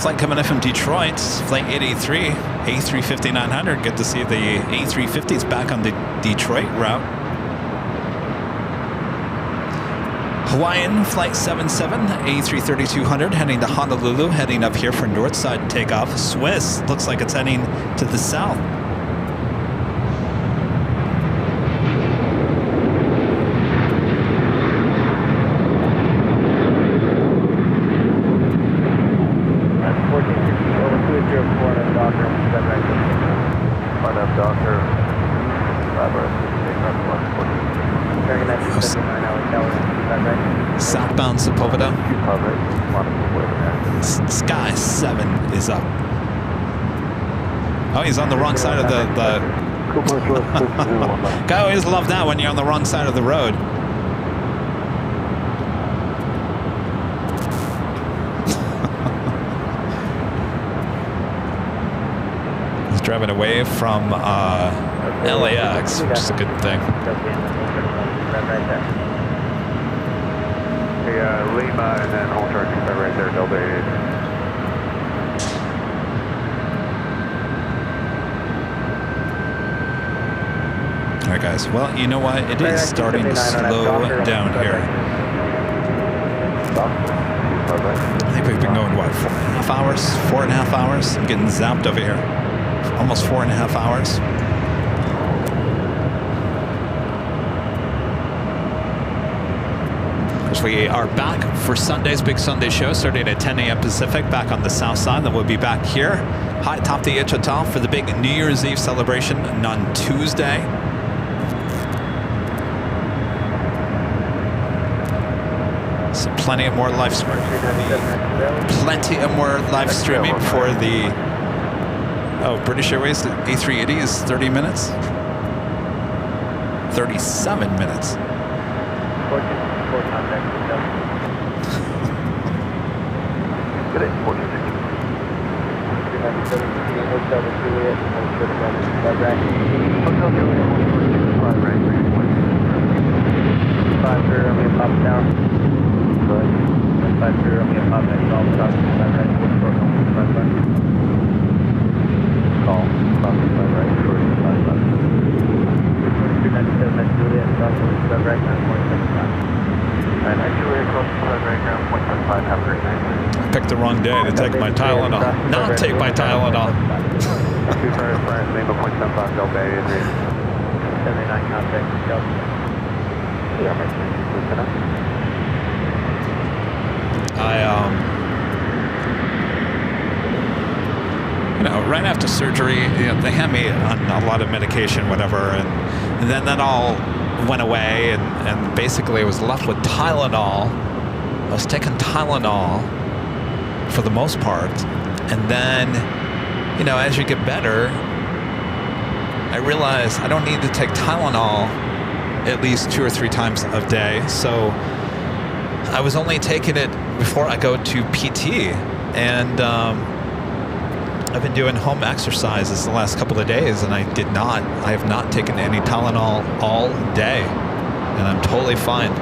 Flight coming in from Detroit, flight 883, A350-900. Good to see the A350s back on the Detroit route. Hawaiian flight 77, A330-200, heading to Honolulu, heading up here for Northside takeoff. Swiss looks like it's heading to the south. Southbound Sepulveda. Sky 7 is up. Oh, he's on the wrong side of the I always love that when you're on the wrong side of the road. He's driving away from LAX, which is a good thing. Lima and then home charging right there, Delta 88. Alright guys, well, you know what? It is starting to slow down here. I think we've been going, what, 4.5 hours? 4.5 hours? I'm getting zapped over here. Almost 4.5 hours. We are back for Sunday's Big Sunday show, starting at 10 a.m. Pacific, back on the south side. Then we'll be back here, high atop the H Hotel, for the big New Year's Eve celebration on Tuesday. So plenty of more live streaming. For the British Airways. The A380 is 30 minutes. 37 minutes. Good day, 1460. Hotel Juliet, right, 5-0, I'm gonna pop down. Good. 5-0, I'm gonna pop next, all stop, 5 right, 44, 5 left. Call, stop, 5 right, short, 5 left. 297, that's Juliet, stop, 5 right, 9.75. And actually across the right ground, 1.5, have a great night. Picked the wrong day to take my Tylenol. Not take my Tylenol. 2 stars, Brian, Lima, 0.75, Delta 83. 79 contact, Delta. Yeah, my right after surgery, they had me on a lot of medication, whatever, and then that all went away, and basically I was left with Tylenol. I was taking Tylenol for the most part, and then, as you get better, I realized I don't need to take Tylenol at least 2 or 3 times a day, so I was only taking it before I go to PT, and I've been doing home exercises the last couple of days, and I have not taken any Tylenol all day, and I'm totally fine.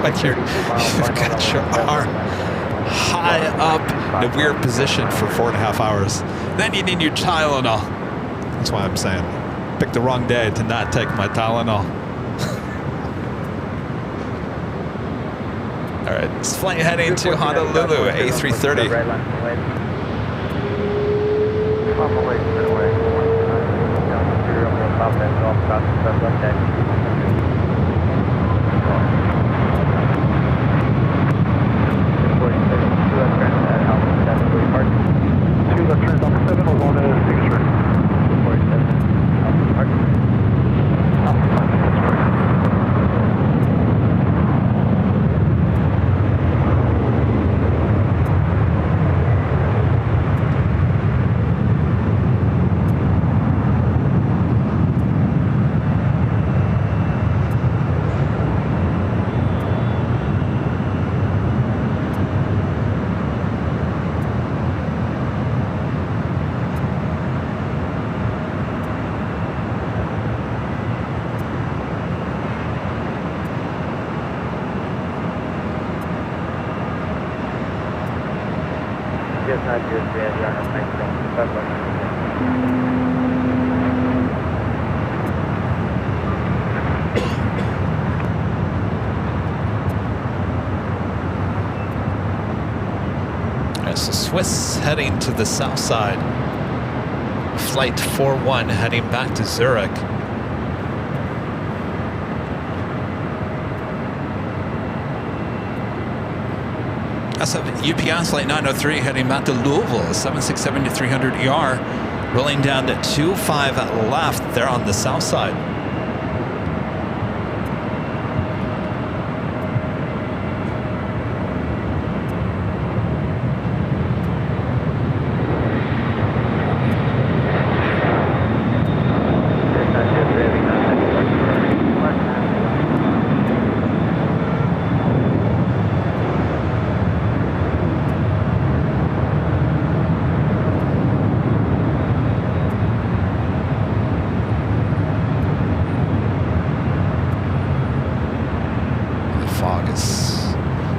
Like you've got your arm high up in a weird position for 4.5 hours. Then you need your Tylenol. That's why I'm saying, pick the wrong day to not take my Tylenol. All right, it's flight heading to Honolulu, A330. There's the Swiss heading to the south side. Flight 41 heading back to Zurich. That's UPS Flight 903 heading back to Louisville, 767-300ER, rolling down to 25 left there on the south side.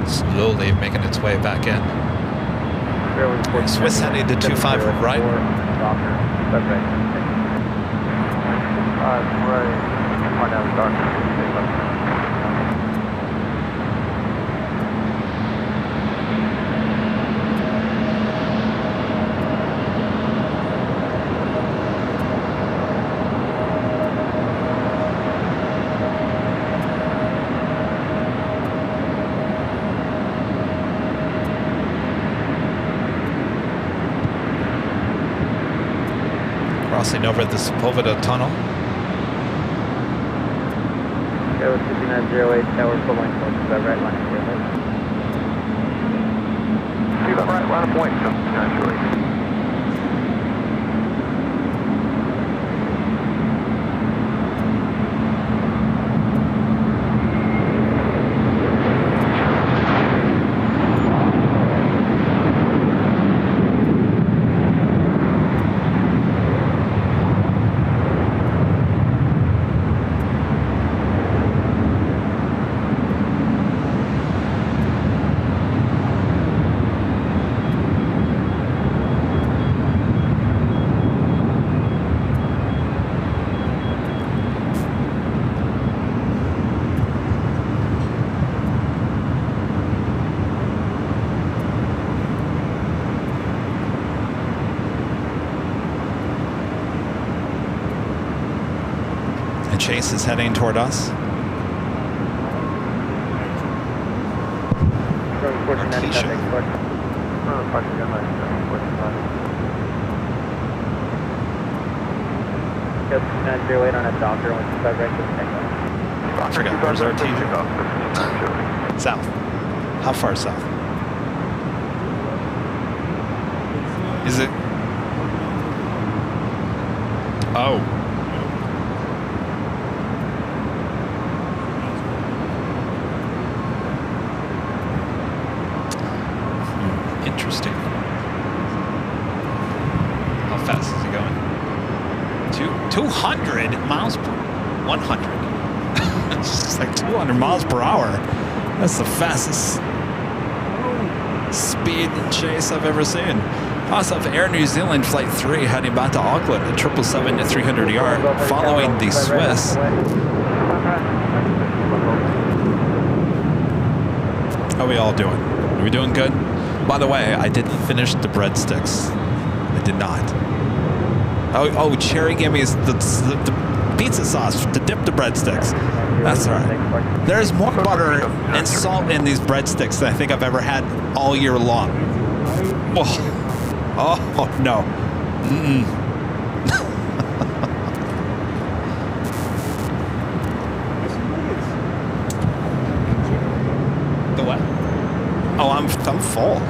Slowly making its way back in. Swiss heading to 25 right. Crossing over the Sepulveda tunnel. Go 5908, tower full line close to that right line. See that right line point, 5908. Chase is heading toward us. On a doctor when you start right to I forgot, where's our team? South. How far south? Is it? Oh. Interesting. How fast is he going? 200 miles per 100. It's just like 200 miles per hour. That's the fastest speed chase I've ever seen. Also, Air New Zealand Flight 3 heading back to Auckland at 777-300ER, following the Swiss. How are we all doing? Are we doing good? By the way, I didn't finish the breadsticks. I did not. Oh, Cherry gave me the pizza sauce to dip the breadsticks. That's all right. There's more butter and salt in these breadsticks than I think I've ever had all year long. Oh no. The what? Oh, I'm full.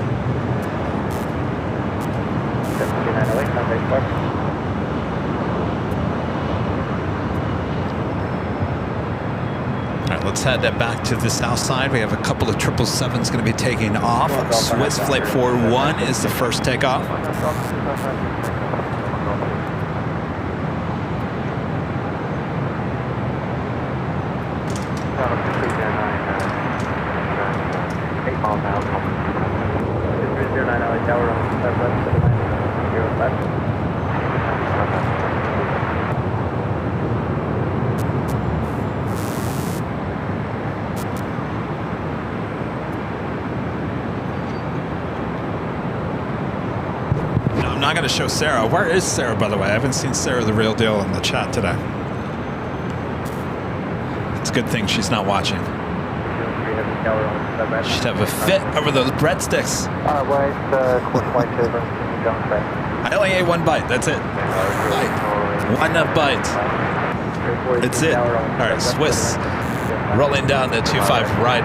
Alright, let's head back to the south side. We have a couple of 777s going to be taking off. Swiss Flight 41 is the first takeoff. left to the landing. 05. No, I'm not going to show Sarah. Where is Sarah, by the way? I haven't seen Sarah the real deal in the chat today. It's a good thing she's not watching. She'd have a fit over those breadsticks. Course white over. I only ate one bite. That's it. Bite. One bite. That's it. All right, Swiss rolling down the 25 right.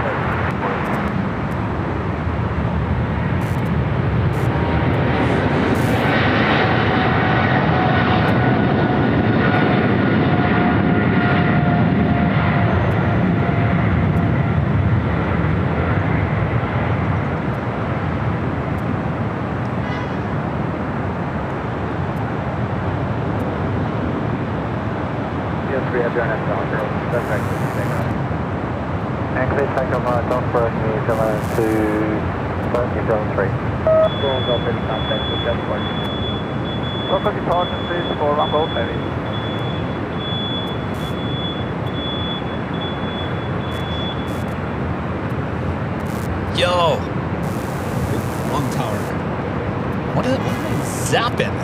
Yo! Long tower. What am I zapping?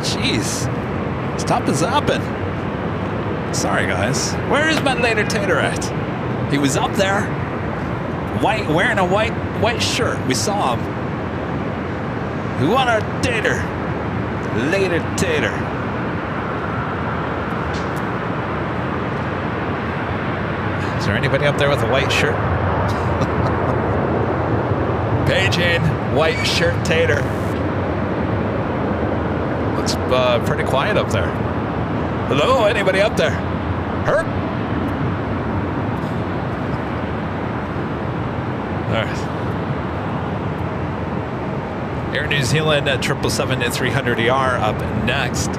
Jeez. Stop the zapping. Sorry, guys. Where is my later tater at? He was up there. White, wearing a white shirt. We saw him. We want our tater. Later tater. Is there anybody up there with a white shirt? Paging, white shirt tater. Looks pretty quiet up there. Hello, anybody up there? Hurt? All right. Air New Zealand at 777-300ER up next.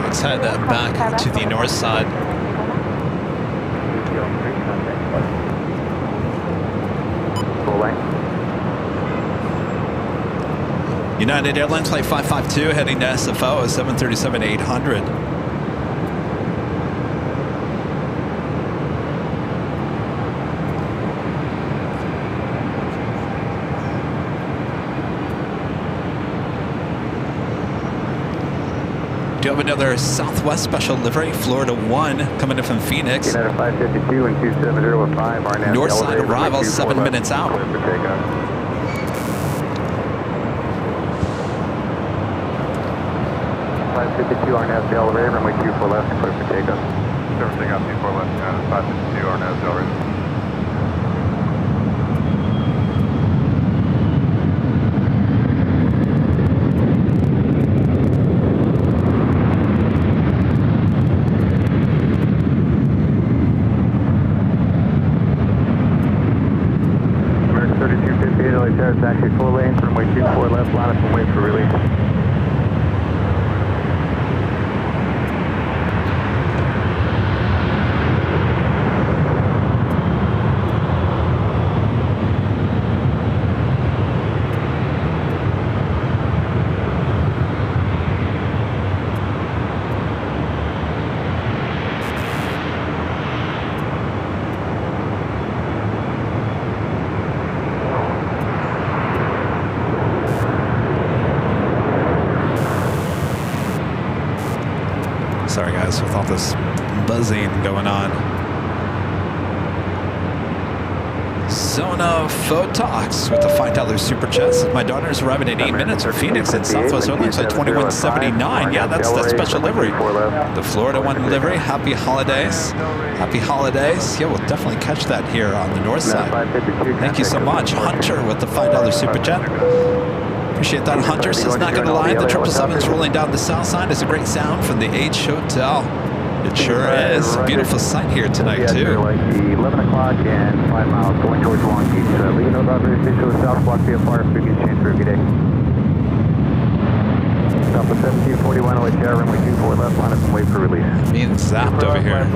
Let's head back to the north side. United Airlines Flight 552 heading to SFO at 737-800. Do you have another Southwest special livery, Florida 1, coming in from Phoenix? United 552 and 2705, RNAV North side arrival, 7 minutes out. 552 RNAV to elevator, runway 24 left, clear for takeoff. Servicing out 24 left, United 552 RNAV to elevator. Taxi 4 lanes, runway 24 left, line up and wait for release. Sorry guys, with all this buzzing going on. Zona Photox with the $5 super chest. My daughter's arriving in 8 minutes from Phoenix and Southwest Airlines flight 2179. Yeah, that's that special livery. The Florida one livery. Happy holidays. Happy holidays. Yeah, we'll definitely catch that here on the north side. Thank you so much. Hunter with the $5 super chat. Appreciate that, Hunter. Says, not going to lie, the 777's rolling down the south side is a great sound from the H Hotel. It sure is. Beautiful sight here tonight, too. Like 11 o'clock and 5 miles going towards Long Beach. Leaving no about very official south block via fire frequency change for good day. Southwest 1741, LHR, runway 24 left, line up and wait for release. Being zapped over here.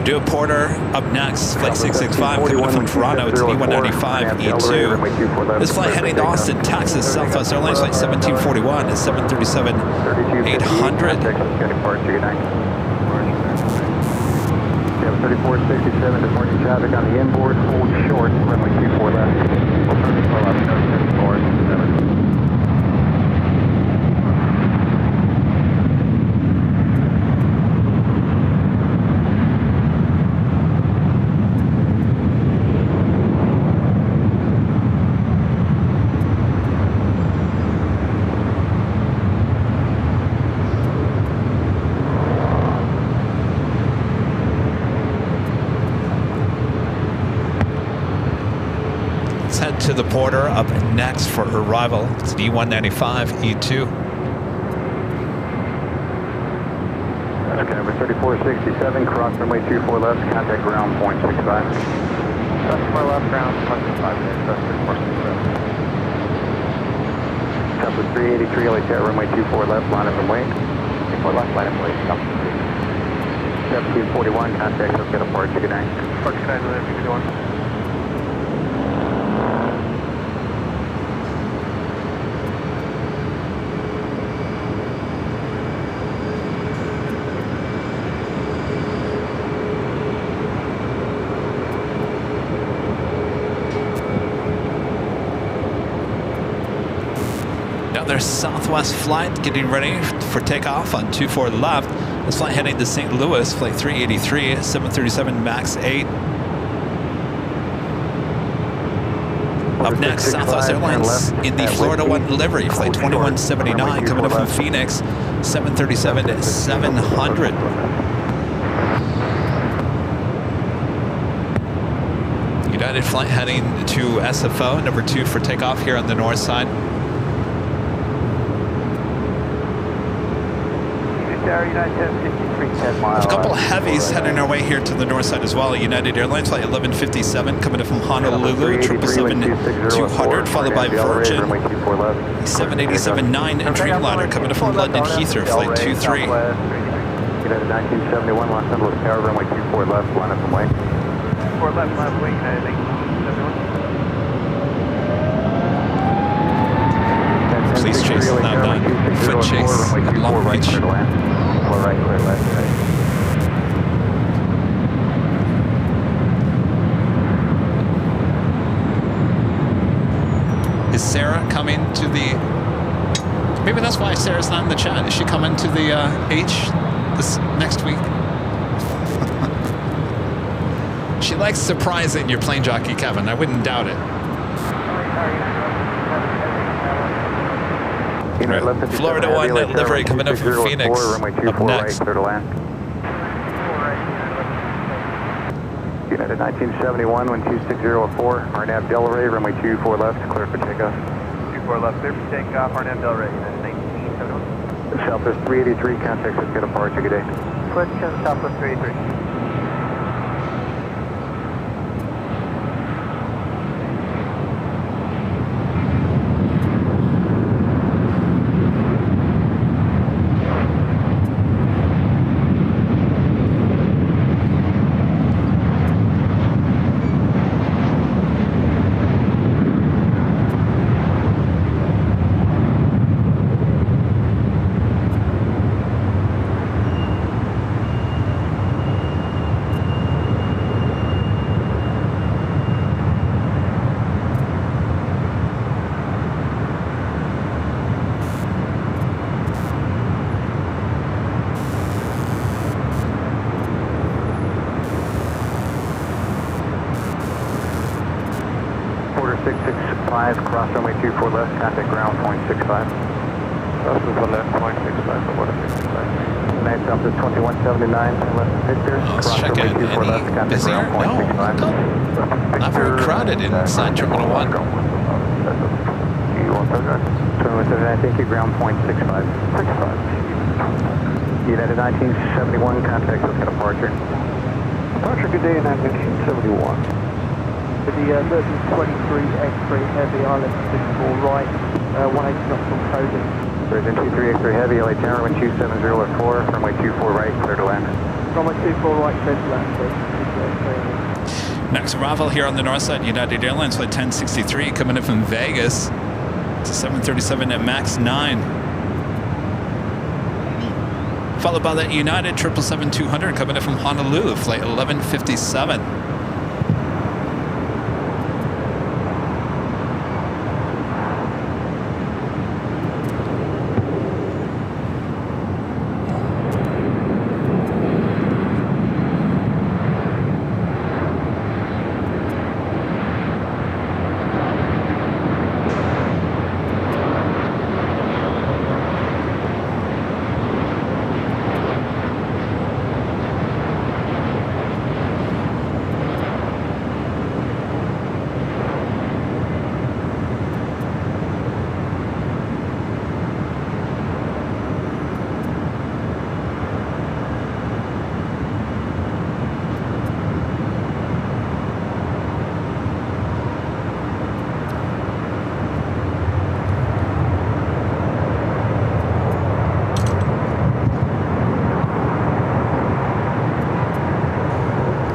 Do Porter up next, flight 665 coming from Toronto. It's E195 E2. This flight heading to Austin, Texas, Southwest Airlines flight 1741 is 737 800. 3467 departing traffic on the inboard, hold short, runway 24 left. To the Porter up next for arrival. It's an E195 E2. Okay, number 3467, cross runway 24 left, contact ground point 65. Customer left ground, 25 minutes, that's 3467. Southwest 383, LHR, runway 24 left, line up and wait. 24 left, line up and wait, Southwest 1741, contact, let's get a part, good night. Park tonight, whatever you're doing. Another Southwest flight getting ready for takeoff on 24 left. This flight heading to St. Louis, flight 383, 737 MAX 8. Up next, Southwest Airlines in the Florida One livery, flight 2179, coming up from Phoenix, 737 700. United flight heading to SFO, number 2 for takeoff here on the north side. A couple of heavies heading our way here to the north side as well. United Airlines flight 1157 coming in from Honolulu, 777-200, followed by Virgin 787-9 and Dreamliner coming in from London Heathrow, flight 23. United 1971, Los Angeles Tower, runway 24 left, line up and wait. 24 left, line up and wait, United 1971. Police chase is now done. Foot chase at Long Beach. Right, clear left, right. Is Sarah coming to the... Maybe that's why Sarah's not in the chat. Is she coming to the H this next week? She likes surprising your plane jockey, Kevin. I wouldn't doubt it. Right. Florida One livery coming up from Phoenix. Up next. United 1971, 12604, RNAV Delray, runway 24 left, clear for takeoff. 24 left, clear for takeoff, RNAV Delray, United 1971. Southwest 383, contact, let's get a departure, good day. Question, Southwest 383. cross runway 24 left, contact ground, 0.65. Cross to the left, 0.65, for water 65. Next up is 2179, left of Victor. Let's Cross check runway in. 24 left, Any contact busier? ground, No. 0.65. Not very crowded inside Terminal 1. Thank you, ground 0.65. 65. United 1971, contact with departure. Departure, good day, United 1971. For the Emergency 23 X3 Heavy, island 64 right, 180 knots on coding. Virgin 23 X3 Heavy, LA Tower, wind 270 at 4, runway 24 right, clear to land. Runway 24 right, clear to land, please. Next arrival here on the north side, United Airlines flight 1063 coming in from Vegas. It's a 737 at max 9. Followed by that United 777-200 coming in from Honolulu, flight 1157.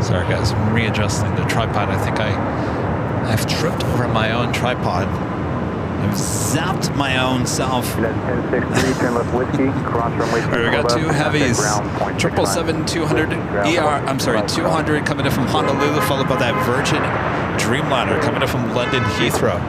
Sorry guys, I'm readjusting the tripod. I think I've tripped over my own tripod. I've zapped my own self. United 1063, turn left whiskey, cross runway 24 Alright, we got two heavies. 777-200 I'm sorry, 200 coming in from Honolulu, followed by that Virgin Dreamliner coming in from London Heathrow.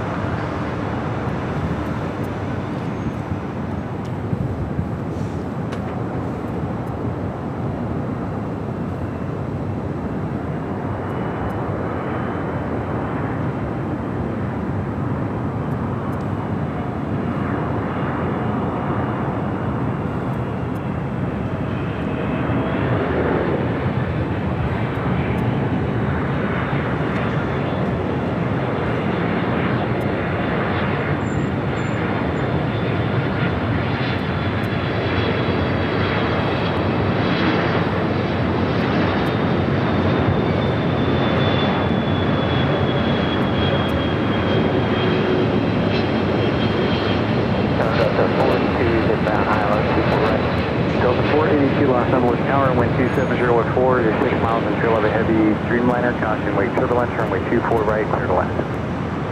Dreamliner, caution, wake turbulence, runway 24 right, clear to land.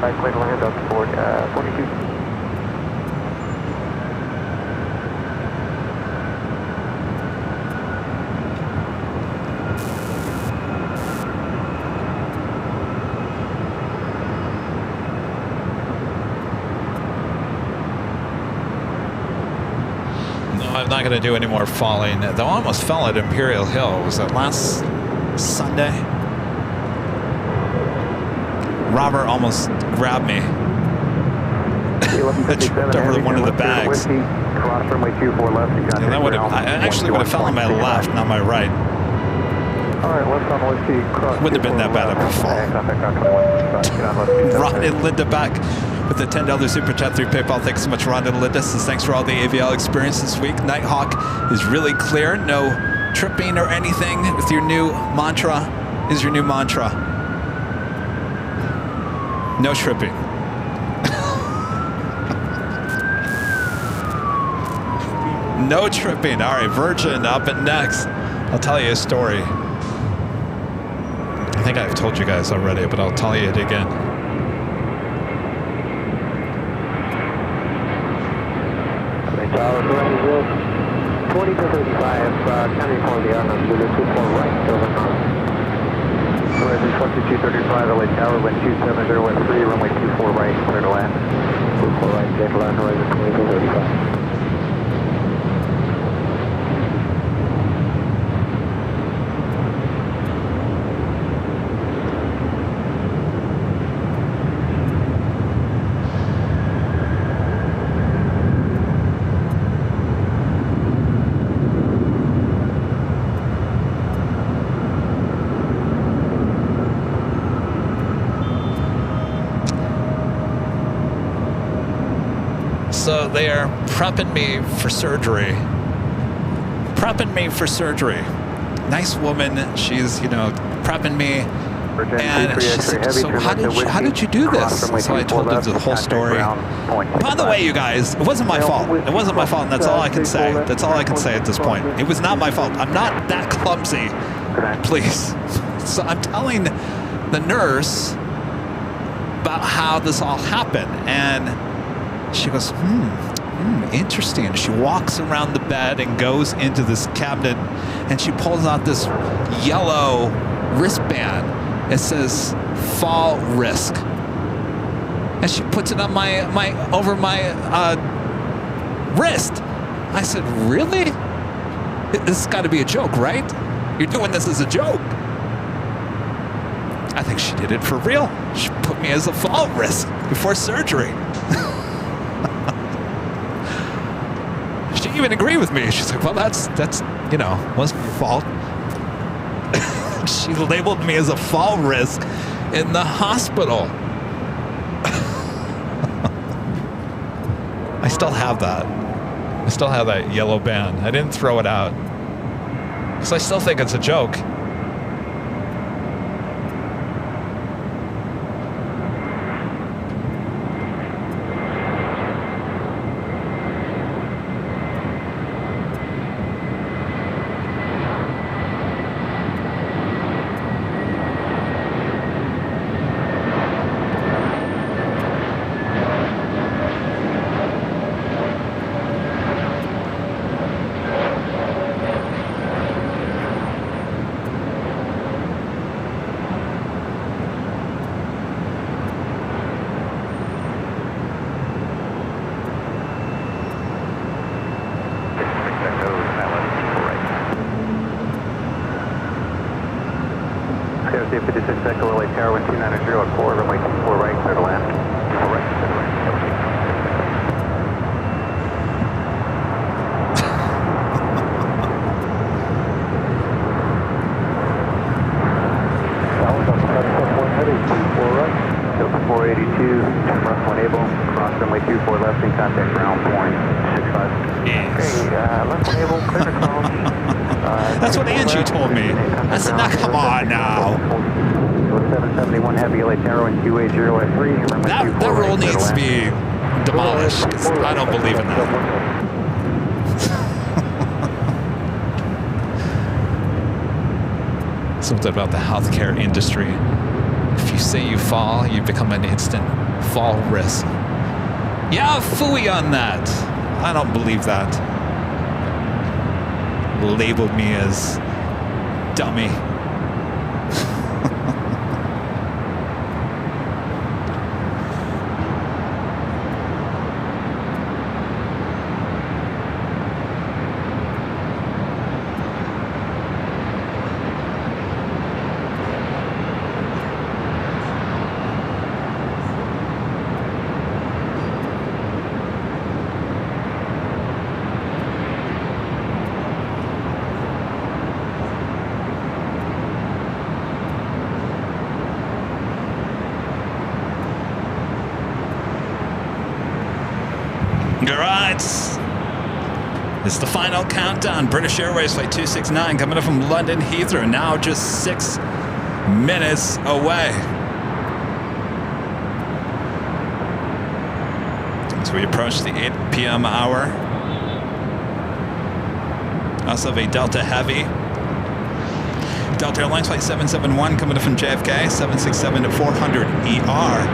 Right, clear to land, Delta 42. I'm not going to do any more falling. Though I almost fell at Imperial Hill. Was that last Sunday? Robert almost grabbed me. I tripped over one of the bags. And that would have, I actually would have fell on my left, not my right. Alright, left on whiskey, cross. Wouldn't have been that bad of a fall. Ron and Linda back with the $10 Super Chat through PayPal. Thanks so much, Ron and Linda. Says thanks for all the AVL experience this week. Nighthawk is really clear. No tripping or anything with your new mantra. Is your new mantra. No tripping. No tripping. All right, Virgin up at next. I'll tell you a story. I think I've told you guys already, but I'll tell you it again. Tower, 20 to 35, California, Honolulu, 24 right, over north. Horizon 2235, LA Tower, wind 270 at 3, runway 24 right, clear to land. 24 right, clear to land, horizon 20 to 35. So they are prepping me for surgery. Nice woman. She's, you know, prepping me. And she said, so how did you do this? So I told her the whole story. By the way, you guys, it wasn't my fault. It wasn't my fault, and that's all I can say. That's all I can say at this point. It was not my fault. I'm not that clumsy. Please. So I'm telling the nurse about how this all happened, and she goes, interesting. She walks around the bed and goes into this cabinet, and she pulls out this yellow wristband. It says fall risk, and she puts it on my over my wrist. I said, really? This has got to be a joke, right? You're doing this as a joke. I think she did it for real. She put me as a fall risk before surgery. She even agreed with me. She's like, well, that's you know, wasn't your fault. She labeled me as a fall risk in the hospital. I still have that. I still have that yellow band. I didn't throw it out. Because I still think it's a joke. That's what Angie told me. I said, now come on now. 771 heavy LA Tower and QA0F3. That rule needs to be demolished. I don't believe in that. Something about the healthcare industry. If you say you fall, you become an instant fall risk. Yeah, phooey on that. I don't believe that. Labeled me as dummy. It's the final countdown. British Airways Flight 269 coming up from London Heathrow, now just 6 minutes away. As we approach the 8 p.m. hour. Also have a Delta Heavy. Delta Airlines Flight 771 coming up from JFK, 767-400ER.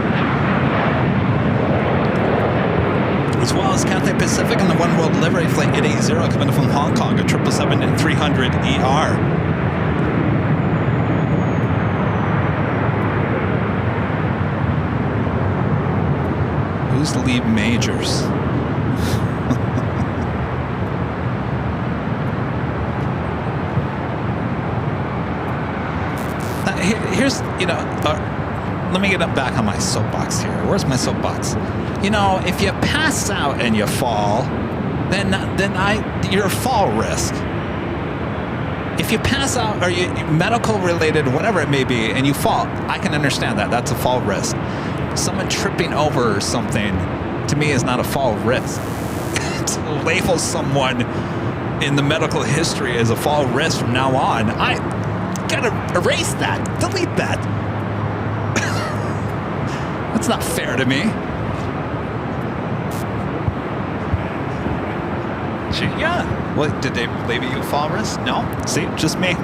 As well as Cathay Pacific and the One World Delivery Flight 880 coming from Hong Kong at 777-300ER. Who's Lee Majors? Here's, you know, let me get up back on my soapbox here. Where's my soapbox? You know, if you pass out and you fall, then you're a fall risk. If you pass out or you medical related, whatever it may be, and you fall, I can understand that. That's a fall risk. Someone tripping over something, to me, is not a fall risk. to label someone in the medical history as a fall risk from now on. I gotta erase that, delete that. That's not fair to me. Yeah. What, did they label you fall risk? No? See, just me.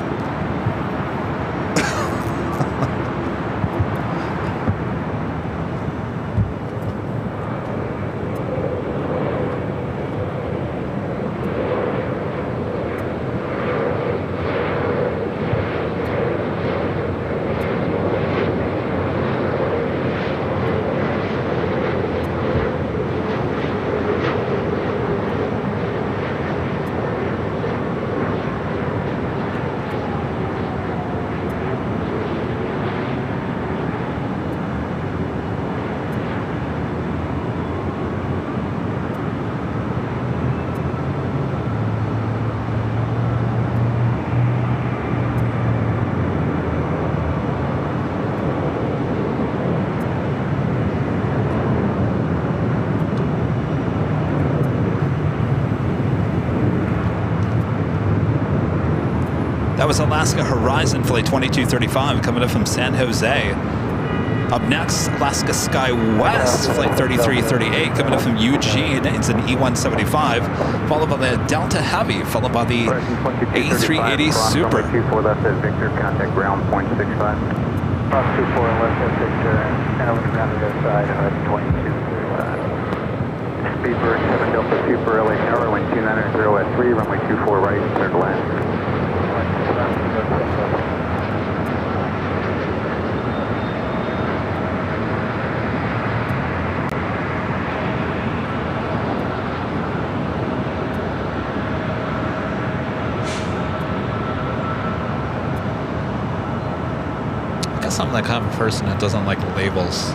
That was Alaska Horizon Flight 2235 coming up from San Jose. Up next, Alaska Sky West Flight 3338 coming up from Eugene. It's an E175, followed by the Delta Heavy, followed by the A380 Super. 24 left as Victor, contact ground point 65. Cross 24 left as Victor, and over around the other side of 2235. Speedbird 7 Delta Super, LA Tower, wind 290 at 3, runway 24 right, clear to land. I guess I'm the kind of person that doesn't like labels.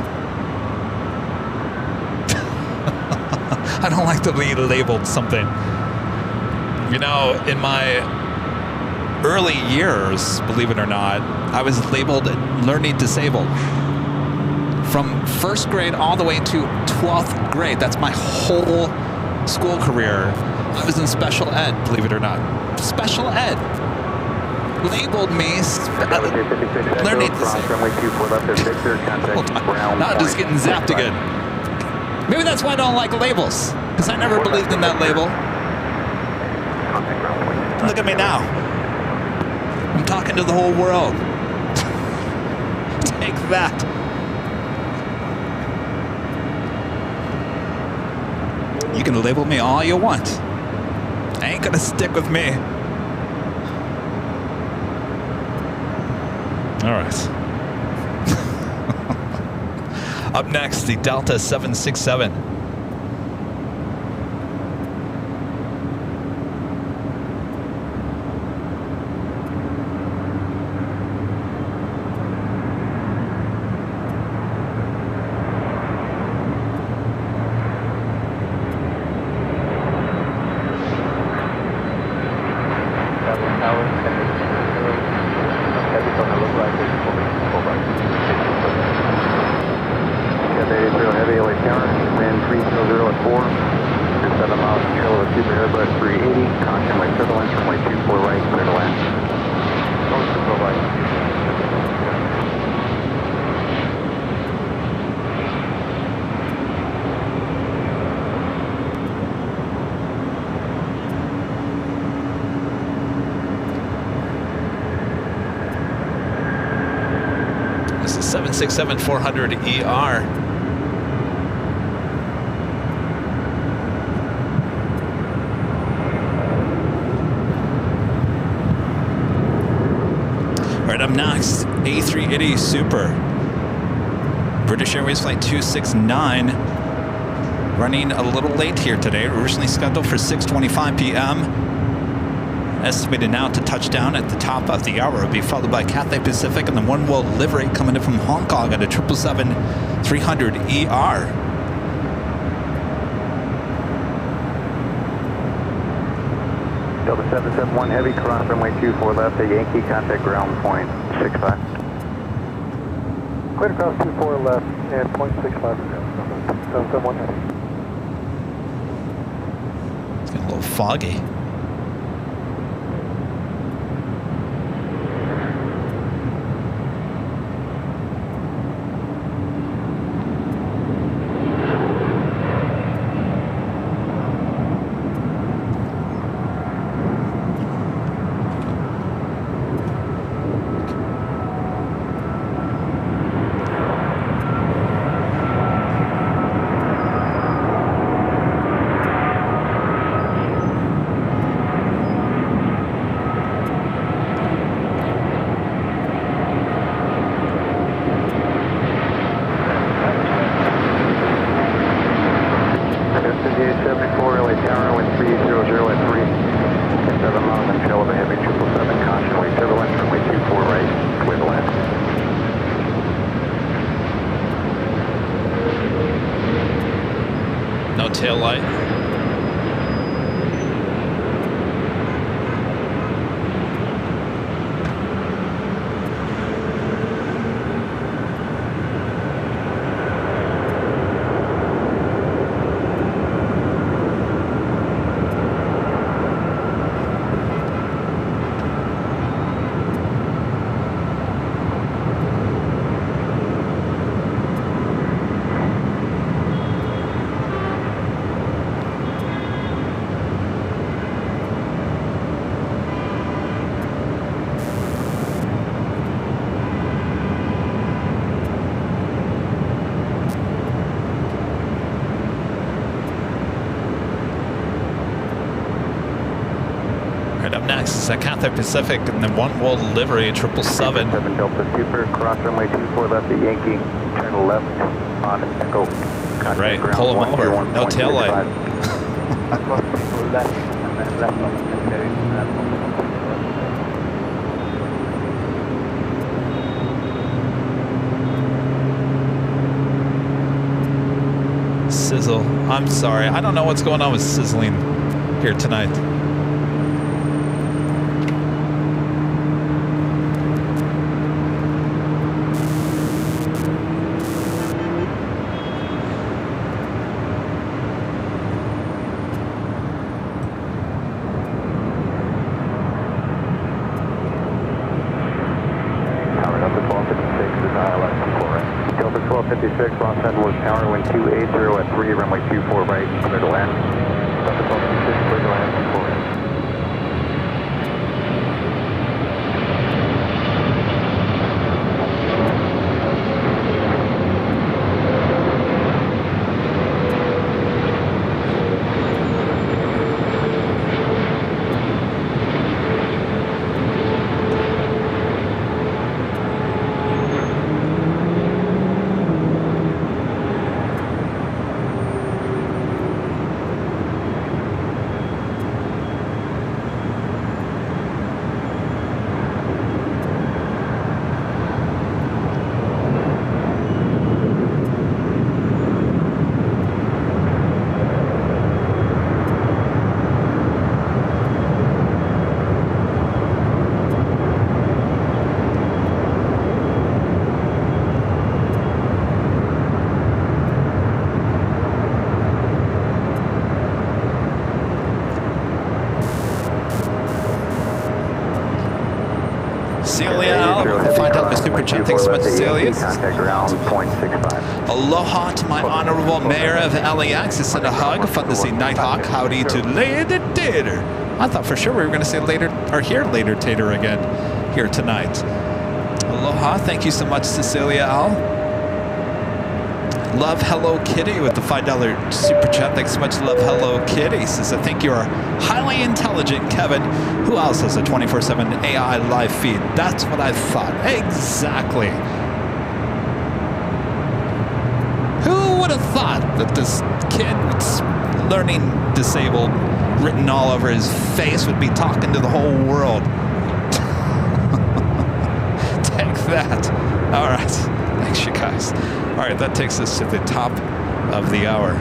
I don't like to be labeled something. You know, in my early years, believe it or not, I was labeled learning disabled. From first grade all the way to 12th grade. That's my whole school career. I was in special ed, believe it or not. Special ed. Labeled me learning disabled. Hold on. Now I'm just getting zapped again. Maybe that's why I don't like labels. Because I never believed in that label. Look at me now. I'm talking to the whole world. Take that. You can label me all you want. I ain't gonna stick with me. All right. Up next, the Delta 767. This is 767-400ER. Right up next, A380 Super. British Airways Flight 269. Running a little late here today. Originally scheduled for 6:25 p.m. Estimated now to touch down at the top of the hour. Will be followed by Cathay Pacific and the One World livery coming in from Hong Kong at a 777-300ER. Delta 771 Heavy, cross runway 24 left, a Yankee, contact ground point 65. Clear across 24 left and 0.65. 771 Heavy. little foggy. Tail light. Up next is a Cathay Pacific and the One World livery 777. 7 Delta Super, cross runway 24 left at Yankee, turn left on Echo. Right, pull them over, no tail light. Left and then left on the Sizzle. I'm sorry, I don't know what's going on with sizzling here tonight. Delta 1256, Los Angeles Tower, wind 280 at 3, runway 24 right, clear to land. Delta 1256, clear to land, 24 right. Thanks so much, Celia. Aloha to my honorable mayor of LAX. Send a hug. Fun to see Nighthawk. Howdy to Later Tater. I thought for sure we were going to say later or hear Later Tater again here tonight. Aloha. Thank you so much, Cecilia Al. Love Hello Kitty with the $5 super chat. Thanks so much, Love Hello Kitty. Says, I think you're highly intelligent, Kevin. Who else has a 24/7 AI live feed? That's what I thought. Exactly. Who would have thought that this kid that's learning disabled written all over his face would be talking to the whole world? Take that. All right. Thanks, you guys. All right, that takes us to the top of the hour.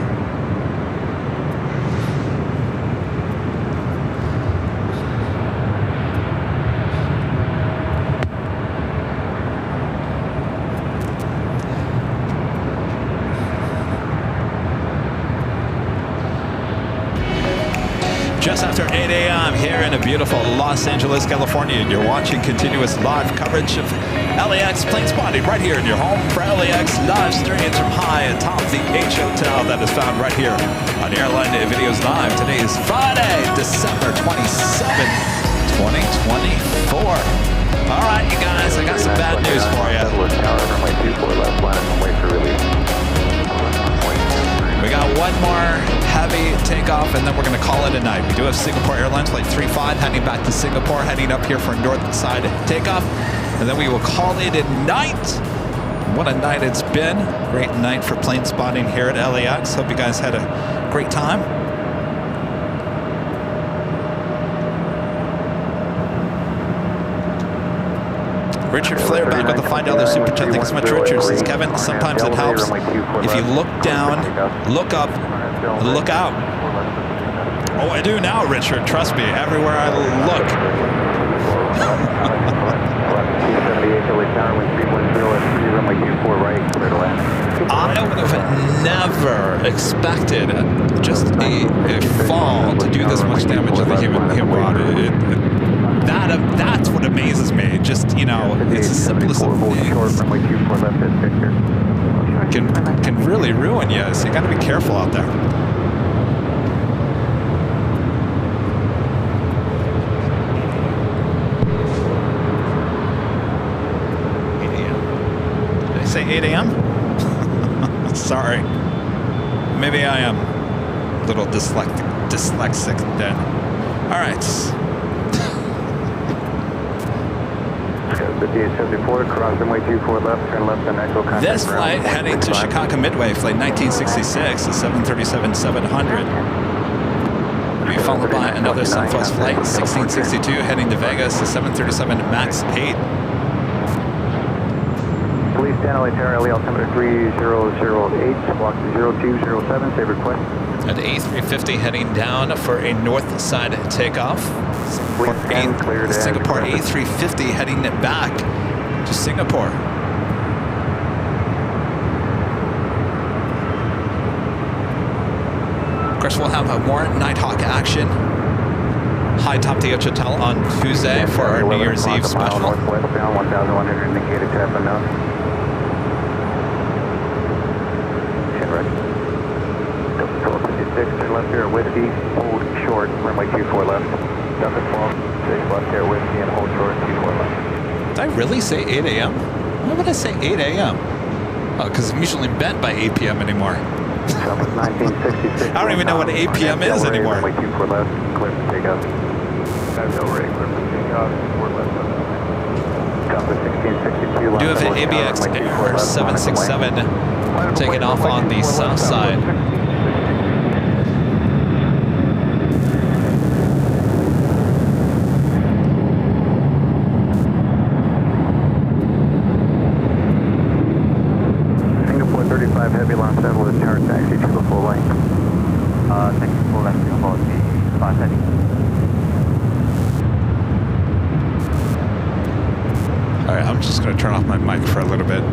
Just after 8 a.m. here in a beautiful Los Angeles, California. You're watching continuous live coverage of LAX plane spotting right here in your home for LAX live streams from high atop the H Hotel that is found right here on Airline Videos Live. Today is Friday, December 27th, 2024. All right, you guys, I got some bad news for you. We got one more heavy takeoff, and then we're going to call it a night. We do have Singapore Airlines Flight 35 heading back to Singapore, heading up here for north side takeoff, and then we will call it a night. What a night it's been. Great night for plane spotting here at LAX. Hope you guys had a great time. Richard Flair back with the $5 super chat. Thanks so much, Richard. Says Kevin, sometimes it helps if you look down, look up, look out. Oh, I do now, Richard. Trust me, everywhere I look. I would have never expected just a fall to do this much damage to the human body. That's what amazes me. Just, you know, it's the simplest of things. Can really ruin you, so you got to be careful out there. Did I say 8 a.m.? Sorry. Maybe I am a little dyslexic then. All right. This flight heading to Chicago Midway, flight 1966, the 737-700. Will be followed by another Southwest flight 1662 heading to Vegas, the 737 MAX 8. Police 10 LA Tower, LA altimeter 3008, block 0207, save request. An A350 heading down for a north side takeoff. Singapore A350 heading back to Singapore. Of course, we'll have more Nighthawk action. High top the Hotel on Tuesday for our New Year's Eve special. Northwestbound 1100 indicated tap unknown. Turn left here at Whiskey, hold short, runway 24 left. Delta 12, 6 left here at Whiskey and hold short, 24 left. Did I really say 8 a.m.? Why would I say 8 a.m.? Oh, because I'm usually bent by 8 p.m. anymore. I don't even know what 8 p.m. is anymore. Runway 24 left, clear for takeoff. Ready, clear for takeoff, 4 left. Delta 1662. We do have an ABX Air 767 taking off on the south side. Heavy launch level is turn taxi to the full length. Taxi full length to about the 5 heading. Alright, I'm just going to turn off my mic for a little bit.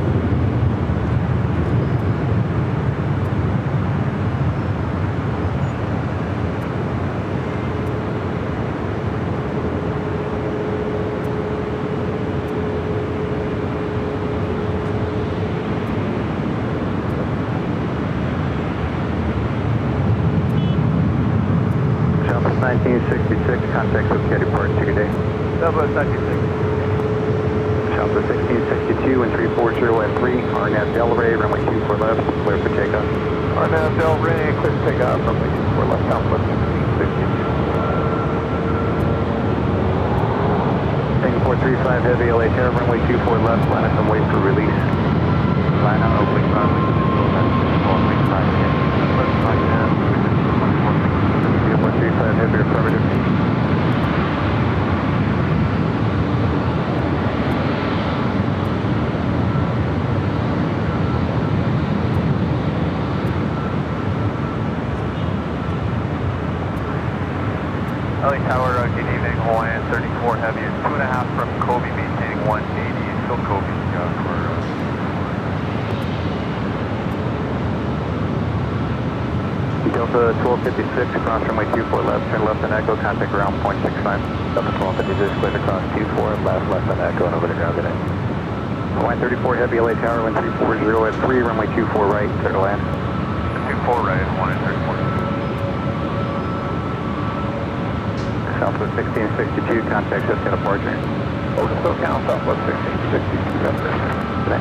Contact with Getty Park today. Southwest 96. Southwest 1662 and 340 at 3. RNAV Del Rey, runway 24 left, clear for takeoff. RNAV Del Rey, clear for takeoff, runway 24 left, Southwest 1662. Singapore 35 Heavy, LA Tower, runway 24 left, line up and wait for release. Line up, oblique runway 24 left, oblique runway. Left line down, 35 Heavy, affirmative. LA Tower, good evening, Hawaiian 34 Heavy, 2.5 from Kobe, maintaining 180, still Kobe, Delta 1256, cross runway 24 left, turn left and echo, contact ground, 0.65. Delta 1256, clear to cross 24 left and echo, and over to ground, good day. Line 34 heavy, LA Tower, 1340 at 3, runway 24 right, clear to land. 24 right, 134. Southwest 1662, contact just got departure. Over to SoCal, Southwest 1662, good day.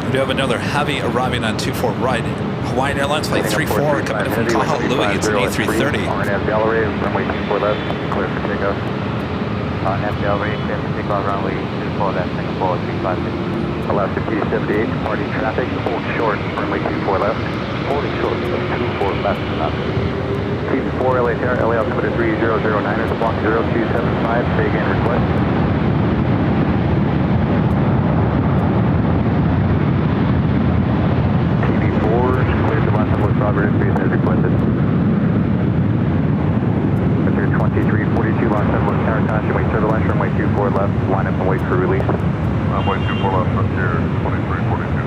We do have another heavy arriving on 24 right. Hawaiian Airlines Flight 34 coming in from Kahului. It's an A330. RNF Gallery, runway 24 left, clear for takeoff. RNF Gallery, clear for takeoff, runway 24 left, Singapore 356. Alaska T78, departing traffic, hold short, runway 24 left. Holding short, 24 left, T4 LA Tower, LA altimeter 3009, block 0275, say again, request. Robert Space as requested. Vector 2342, Los Angeles Tower, caution, wait turbulence, runway 24 left, line up and wait for release. Runway 24 left, Frontier 2342.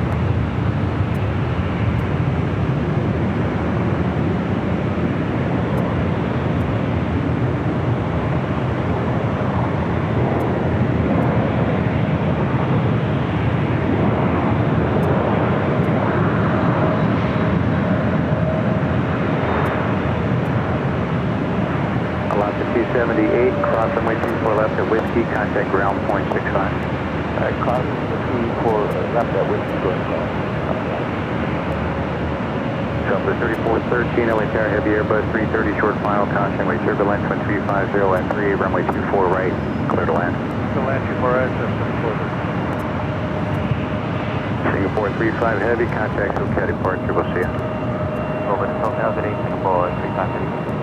T78, cross runway 24 left at Whiskey, contact ground, 0.65. Cross 24 left at Whiskey, going down. Delta 3413, LA Tower, heavy Airbus 330, short final, caution, runway turbulence, 1350 at 3, runway 24 right, clear to land. To land 24 right, Singapore 35 heavy, contact SoCal departure, we'll see you. Over to SoCal, good day, Singapore 35 heavy.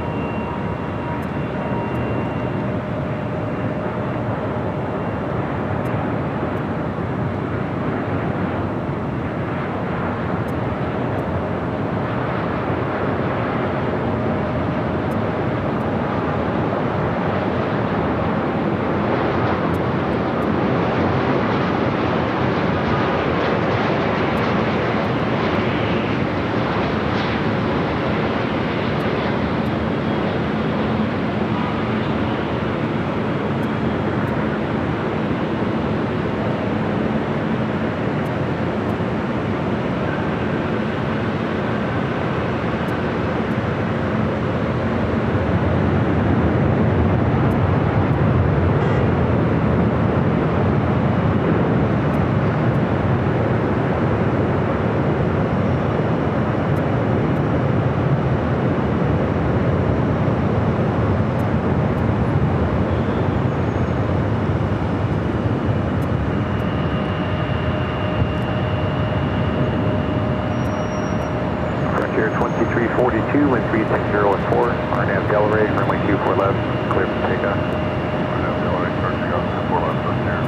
Frontier 2342, wind 360 at 4, RNAV Delray, runway 24 left, clear for takeoff. RNAV Delray, starting off 24 left, Frontier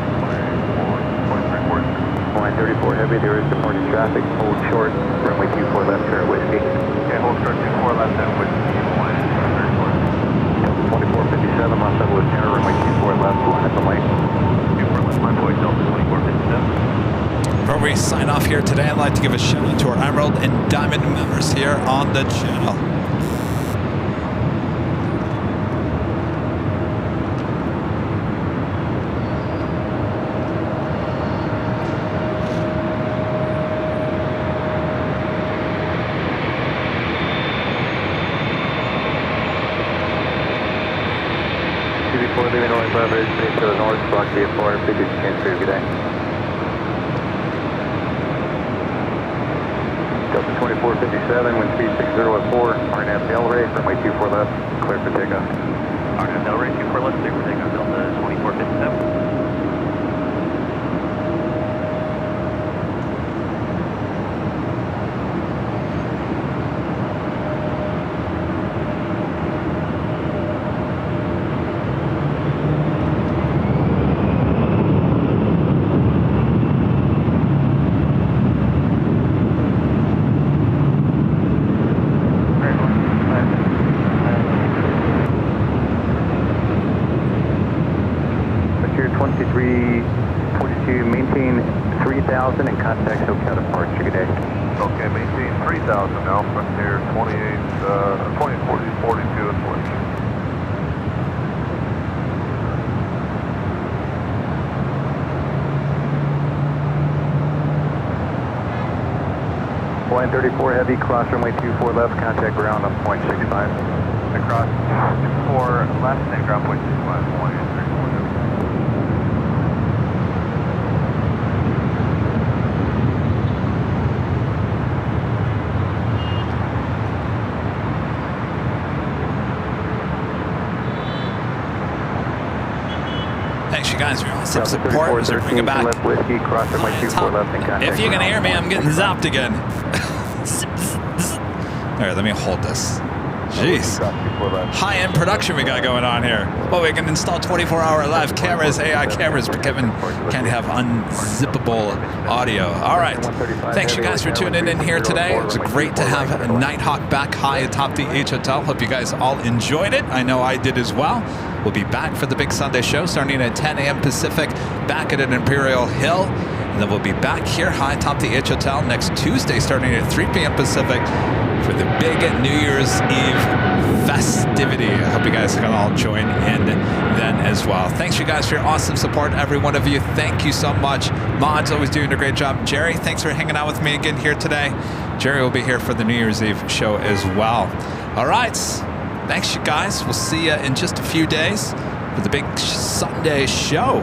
2342. Line 34 heavy, there is departing traffic, hold short, runway 24 left, turn Whiskey. Okay, hold short 24 left at Whiskey, line 2457, Los Angeles Tower, runway 24 left, line up and lane. 24 left, my boy, Delta 2457. Before we sign off here today, I'd like to give a shout out to our Emerald and Diamond members here on the channel. TV4 leaving Illinois Bravo, space to the north, block VFR, biggest chance for good day. Delta 2457, wind speed 60 at 4, RNAV Delray, runway 24 left, clear for takeoff. Cardinals, Delray, 24 left, super takeoff, Delta 2457. Maintain 3,000 and contact SoCal departure. Good day. Okay, maintain 3,000 now, Frontier 2042 is working. Line 34 heavy, cross runway 24 left, contact ground on point 65. Across 24 left and ground point 65, 183. Thanks, you guys, for your awesome support. We're bringing back. Left whiskey, cross runway 24 left, and contact. If you can hear me, I'm getting zapped again. All right, let me hold this. Jeez. High-end production we got going on here. Well, we can install 24-hour live cameras, AI cameras, but Kevin can't have unzippable audio. All right. Thanks, you guys, for tuning in here today. It was great to have Nighthawk back high atop the H Hotel. Hope you guys all enjoyed it. I know I did as well. We'll be back for the big Sunday show starting at 10 a.m. Pacific, back at an Imperial Hill. And then we'll be back here high atop the H Hotel next Tuesday starting at 3 p.m. Pacific for the big New Year's Eve festivity. I hope you guys can all join in then as well. Thanks, you guys, for your awesome support. Every one of you, thank you so much. Mod's always doing a great job. Jerry, thanks for hanging out with me again here today. Jerry will be here for the New Year's Eve show as well. All right. Thanks, you guys. We'll see you in just a few days for the big Sunday show.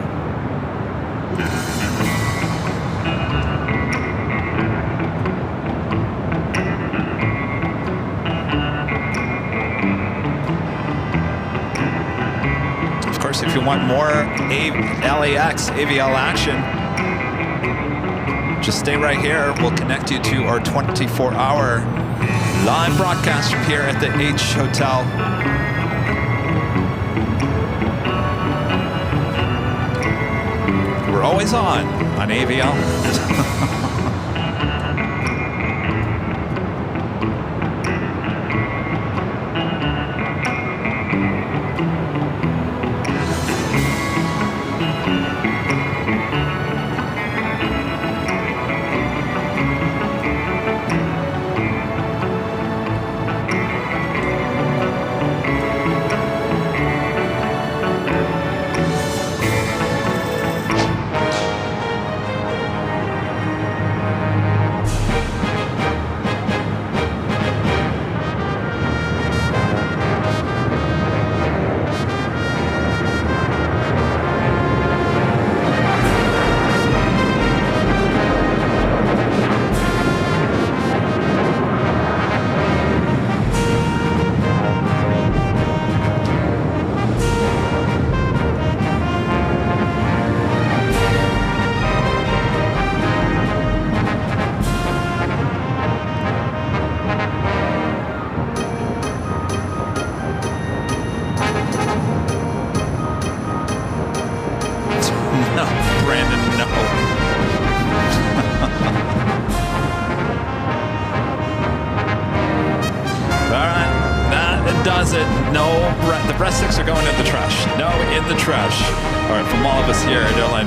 Of course, if you want more LAX AVL action, just stay right here. We'll connect you to our 24-hour live broadcast from here at the H Hotel. We're always on AVL.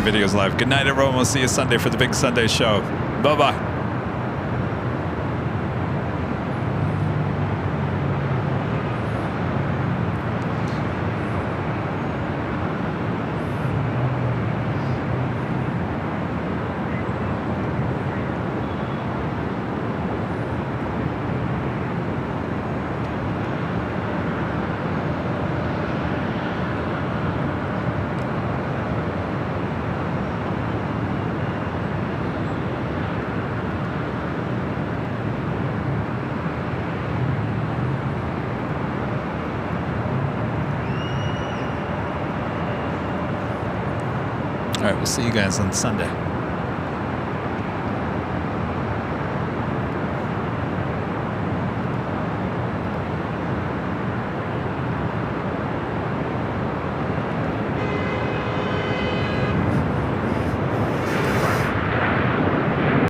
Videos live. Good night, everyone. We'll see you Sunday for the big Sunday show. Bye-bye. All right, we'll see you guys on Sunday.